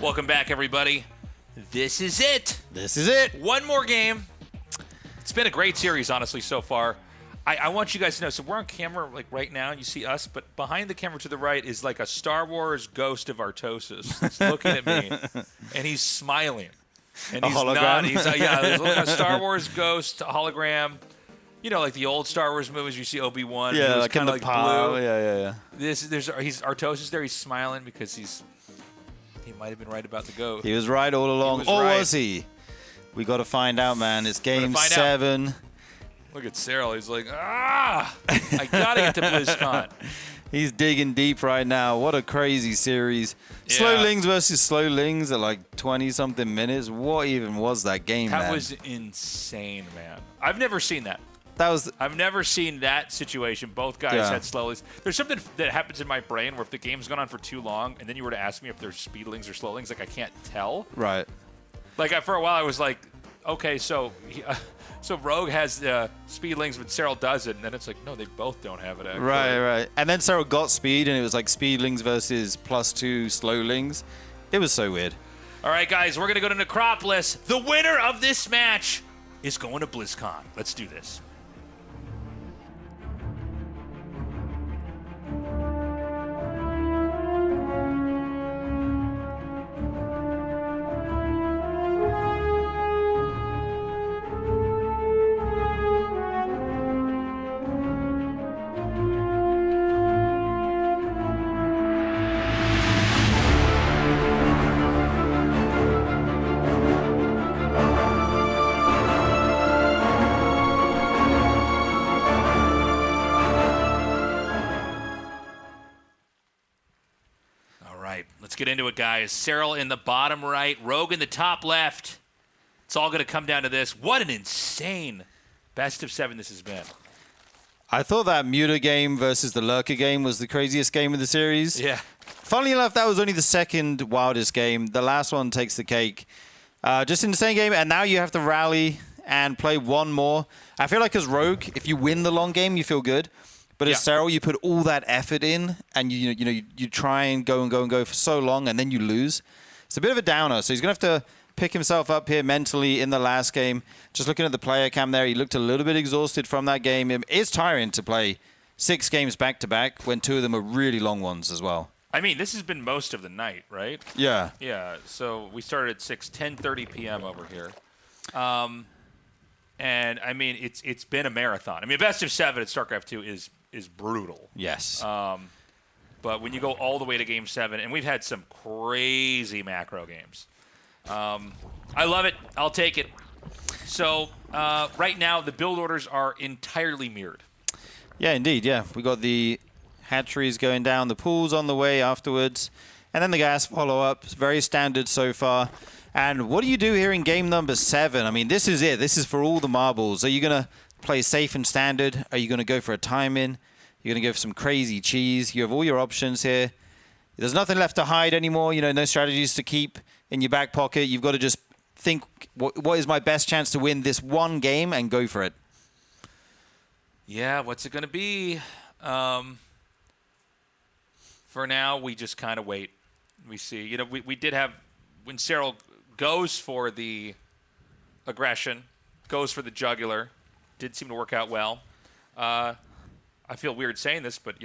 Welcome back, everybody. This is it. This is it. One more game. It's been a great series, honestly, so far. I want you guys to know, so we're on camera like right now, and you see us, but behind the camera to the right is like a Star Wars ghost of Artosis. He's looking at me, and he's smiling. And he's hologram? not. He's there's a Star Wars ghost hologram. Like the old Star Wars movies, you see Obi-Wan. Yeah, like in the blue. Yeah. He's Artosis there. He's smiling because he might have been right about the ghost. He was right all along. Or right. was he? We got to find out, man. It's game 7. Look at Serral. He's like, I got to get to BlizzCon. He's digging deep right now. What a crazy series. Yeah. Slow Lings versus Slow Lings at like 20-something minutes. What even was that game, man? That was insane, man. I've never seen that. I've never seen that situation. Both guys had slow lings. There's something that happens in my brain where if the game's gone on for too long and then you were to ask me if there's speedlings or slowlings, like I can't tell. Right. Like for a while I was like, okay, so Rogue has speedlings, but Serral doesn't. And then it's like, no, they both don't have it, actually. Right. And then Serral got speed, and it was like Speedlings versus +2 Slowlings. It was so weird. All right, guys, we're going to go to Necropolis. The winner of this match is going to BlizzCon. Let's do this. Let's get into it, guys. Serral in the bottom right, Rogue in the top left. It's all going to come down to this. What an insane best of 7 this has been. I thought that Muta game versus the Lurker game was the craziest game of the series. Yeah. Funnily enough, that was only the second wildest game. The last one takes the cake. Just insane game, and now you have to rally and play one more. I feel like as Rogue, if you win the long game, you feel good. But as Serral, you put all that effort in, and you try and go for so long, and then you lose. It's a bit of a downer. So he's going to have to pick himself up here mentally in the last game. Just looking at the player cam there, he looked a little bit exhausted from that game. It is tiring to play 6 games back-to-back when 2 of them are really long ones as well. I mean, this has been most of the night, right? Yeah. Yeah, so we started at 10:30 p.m. over here. And, I mean, it's been a marathon. I mean, best of 7 at StarCraft 2 is brutal. Yes. But when you go all the way to Game 7, and we've had some crazy macro games. I love it. I'll take it. So right now, the build orders are entirely mirrored. Yeah, indeed. Yeah, we got the hatcheries going down, the pools on the way afterwards, and then the gas follow-up. It's very standard so far. And what do you do here in game number 7? I mean, this is it. This is for all the marbles. Are you going to play safe and standard? Are you going to go for a time-in? You're going to go for some crazy cheese. You have all your options here. There's nothing left to hide anymore. No strategies to keep in your back pocket. You've got to just think, what is my best chance to win this one game, and go for it. Yeah, what's it going to be? For now, we just kind of wait. We see. We did have, when Serral goes for the aggression, goes for the jugular, did seem to work out well. I feel weird saying this, but,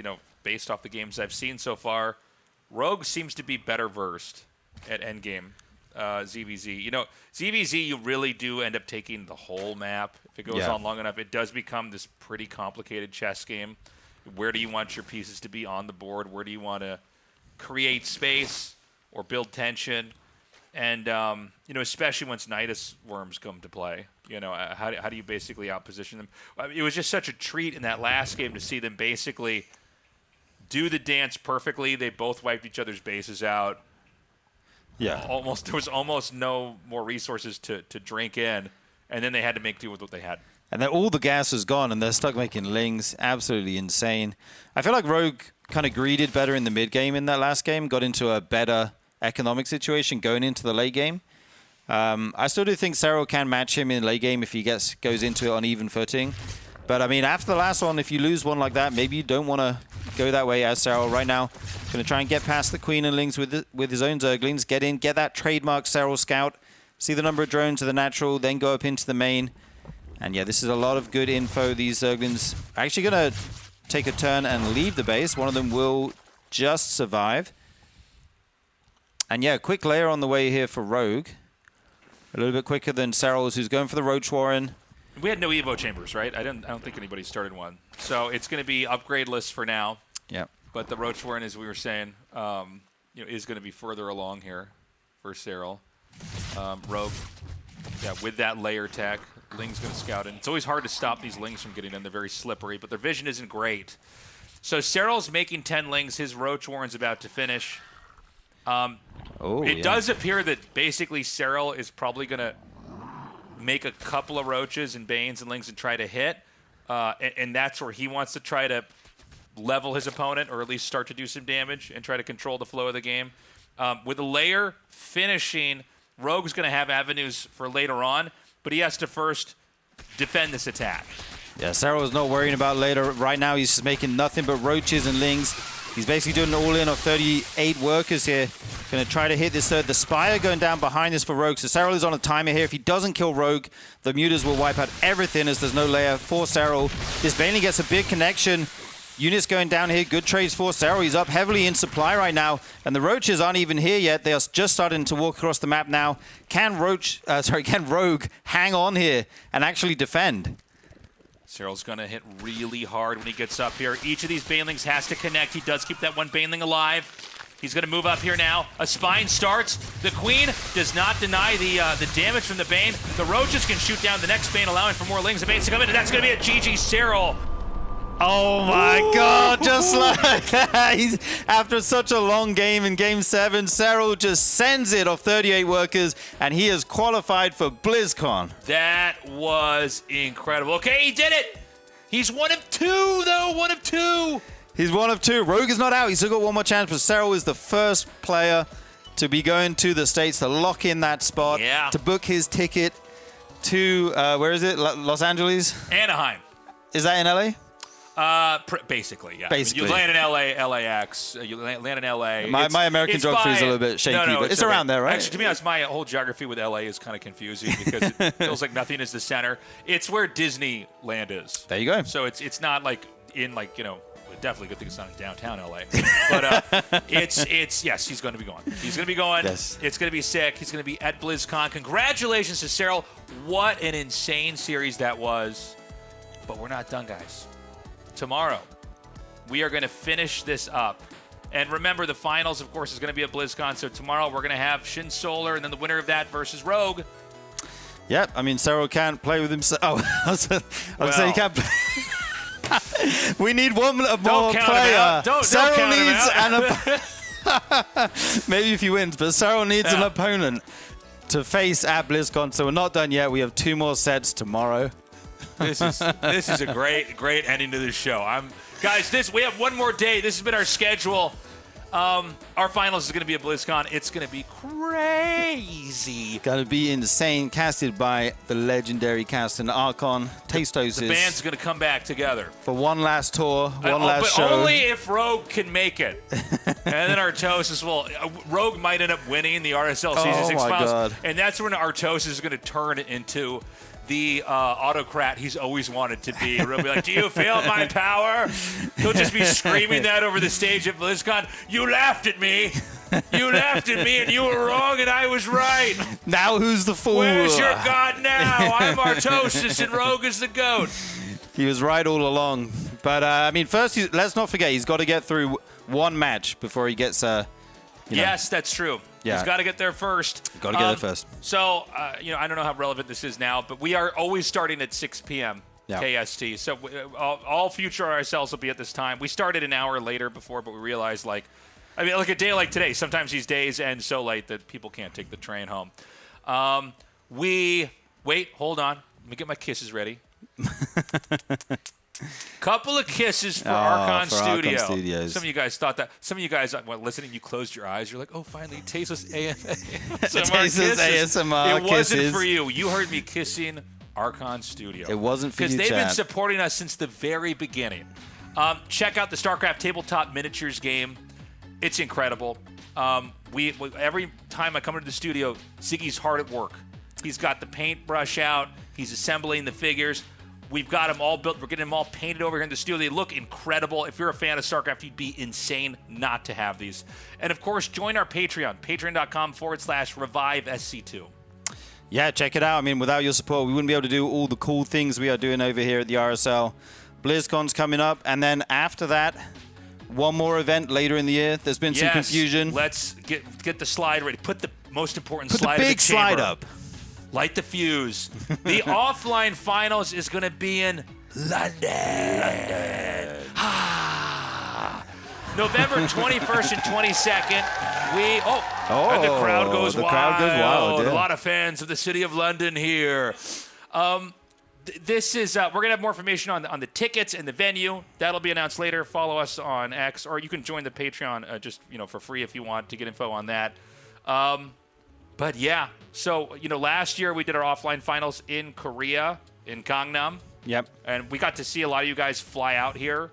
based off the games I've seen so far, Rogue seems to be better versed at endgame. ZVZ. ZVZ, you really do end up taking the whole map. If it goes on long enough, it does become this pretty complicated chess game. Where do you want your pieces to be on the board? Where do you want to create space or build tension? And, especially once Nidus worms come to play, how do you basically outposition them? It was just such a treat in that last game to see them basically do the dance perfectly. They both wiped each other's bases out. Yeah. There was almost no more resources to drink in, and then they had to make do with what they had. And then all the gas is gone, and they're stuck making lings. Absolutely insane. I feel like Rogue kind of greeded better in the mid game in that last game, got into a better economic situation going into the late game. I still do think Serral can match him in late game if he goes into it on even footing. But, I mean, after the last one, if you lose one like that, maybe you don't want to go that way as Serral. Right now, going to try and get past the Queen and Lings with his own Zerglings. Get in, get that trademark Serral Scout. See the number of drones to the natural, then go up into the main. And, yeah, this is a lot of good info. These Zerglings are actually going to take a turn and leave the base. One of them will just survive. And, yeah, quick layer on the way here for Rogue. A little bit quicker than Serral's, who's going for the Roach Warren. We had no Evo chambers, right? I don't think anybody started one. So it's going to be upgradeless for now. Yeah. But the Roach Warren, as we were saying, is going to be further along here for Serral. Rogue, with that layer tech, Ling's going to scout in. It's always hard to stop these Lings from getting in. They're very slippery, but their vision isn't great. So Serral's making 10 Lings. His Roach Warren's about to finish. It does appear that basically Serral is probably going to make a couple of Roaches and Banes and Lings and try to hit. And that's where he wants to try to level his opponent, or at least start to do some damage and try to control the flow of the game. With the layer finishing, Rogue's going to have avenues for later on, but he has to first defend this attack. Yeah, Serral is not worrying about later. Right now, he's just making nothing but Roaches and Lings. He's basically doing an all-in of 38 workers here. Going to try to hit this third. The Spire going down behind this for Rogue. So Serral is on a timer here. If he doesn't kill Rogue, the Mutas will wipe out everything as there's no layer for Serral. This Baneling gets a big connection. Units going down here. Good trades for Serral. He's up heavily in supply right now. And the Roaches aren't even here yet. They are just starting to walk across the map now. Can Rogue hang on here and actually defend? Serral's going to hit really hard when he gets up here. Each of these Banelings has to connect. He does keep that one Baneling alive. He's going to move up here now. A Spine starts. The Queen does not deny the damage from the Bane. The Roaches can shoot down the next Bane, allowing for more Lings and Banes to come in, and that's going to be a GG Serral. Oh my God, just like that. After such a long game in Game 7, Cyril just sends it off 38 workers, and he is qualified for BlizzCon. That was incredible. Okay, he did it. He's 1 of 2, though. 1 of 2. He's 1 of 2. Rogue is not out. He's still got one more chance, but Cyril is the first player to be going to the States to lock in that spot, to book his ticket to, where is it? Los Angeles? Anaheim. Is that in LA? Basically, yeah. Basically. I mean, you land in LA, LAX. You land in LA. My American geography is a little bit shaky, but it's around there, right? Actually, to be honest, my whole geography with LA is kind of confusing because it feels like nothing is the center. It's where Disneyland is. There you go. So it's not like in like, you know, definitely a good thing it's not in downtown LA. But yes, he's going to be going. He's going to be going. Yes. It's going to be sick. He's going to be at BlizzCon. Congratulations to Cyril. What an insane series that was. But we're not done, guys. Tomorrow, we are going to finish this up. And remember, the finals, of course, is going to be at BlizzCon. So tomorrow, we're going to have Shin Solar and then the winner of that versus Rogue. Yep. I mean, Cyril can't play with himself. Oh, I was saying he can't play. We need one more player. Cyril needs an maybe if he wins, but Cyril needs an opponent to face at BlizzCon. So we're not done yet. We have 2 more sets tomorrow. This is a great ending to this show. Guys, we have one more day. This has been our schedule. Our finals is going to be at BlizzCon. It's going to be crazy. Going to be insane. Casted by the legendary cast and Archon. Tastosis. The band's going to come back together for one last tour, one last show. But only if Rogue can make it. And then Artosis will. Rogue might end up winning the RSL Season 6 finals. God. And that's when Artosis is going to turn into the autocrat he's always wanted to be. He'll be like, do you feel my power? He'll just be screaming that over the stage at BlizzCon. You laughed at me. You laughed at me, and you were wrong, and I was right. Now who's the fool? Where's your god now? I'm Artosis, and Rogue is the GOAT. He was right all along. But, I mean, first, let's not forget, he's got to get through one match before he gets... Yes, that's true. Yeah. He's got to get there first. Got to get there first. So, I don't know how relevant this is now, but we are always starting at 6 p.m. KST. So all future RSLs will be at this time. We started an hour later before, but we realized, like a day like today, sometimes these days end so late that people can't take the train home. Hold on. Let me get my kisses ready. Couple of kisses for Archon Studios. Some of you guys thought that. Some of you guys, when listening, you closed your eyes. You're like, oh, finally, tasteless ASMR. Tasteless ASMR It wasn't for you. You heard me kissing Archon Studio. It wasn't for you, because they've been supporting us since the very beginning. Check out the StarCraft Tabletop Miniatures game. It's incredible. Every time I come into the studio, Ziggy's hard at work. He's got the paintbrush out. He's assembling the figures. We've got them all built. We're getting them all painted over here in the studio. They look incredible. If you're a fan of StarCraft, you'd be insane not to have these. And, of course, join our Patreon, patreon.com/ReviveSC2. Yeah, check it out. I mean, without your support, we wouldn't be able to do all the cool things we are doing over here at the RSL. BlizzCon's coming up. And then after that, one more event later in the year. There's been some confusion. Let's get the slide ready. Put the most important slide in the big slide up. Light the fuse. The offline finals is going to be in London. November 21st and 22nd. And the crowd goes wild. Yeah. A lot of fans of the city of London here. This is we're going to have more information on the tickets and the venue. That'll be announced later. Follow us on X, or you can join the Patreon just for free if you want to get info on that. But yeah, so last year we did our offline finals in Korea, in Gangnam. Yep. And we got to see a lot of you guys fly out here.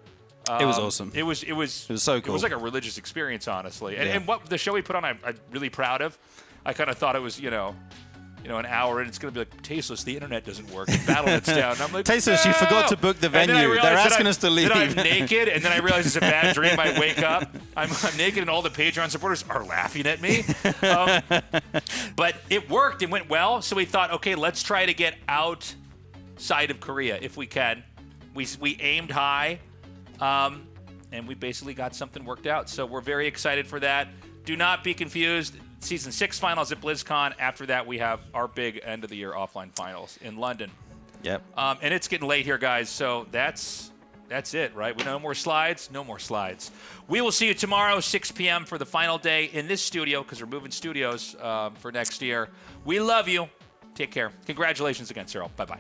It was awesome. It was so cool. It was like a religious experience, honestly. And what the show we put on, I'm really proud of. I kind of thought it was, an hour, and it's going to be like, Tasteless, the internet doesn't work. Battle.net's down. And I'm like, Tasteless, you forgot to book the venue. They're asking us to leave. Then I'm naked, and then I realize it's a bad dream. I wake up. I'm naked, and all the Patreon supporters are laughing at me. But it worked. It went well. So we thought, okay, let's try to get outside of Korea if we can. We aimed high, and we basically got something worked out. So we're very excited for that. Do not be confused. Season 6 finals at BlizzCon. After that, we have our big end-of-the-year offline finals in London. Yep. And it's getting late here, guys, so that's That's it, right? No more slides, no more slides. We will see you tomorrow, 6 p.m. for the final day in this studio, because we're moving studios for next year. We love you. Take care. Congratulations again, Cyril. Bye-bye.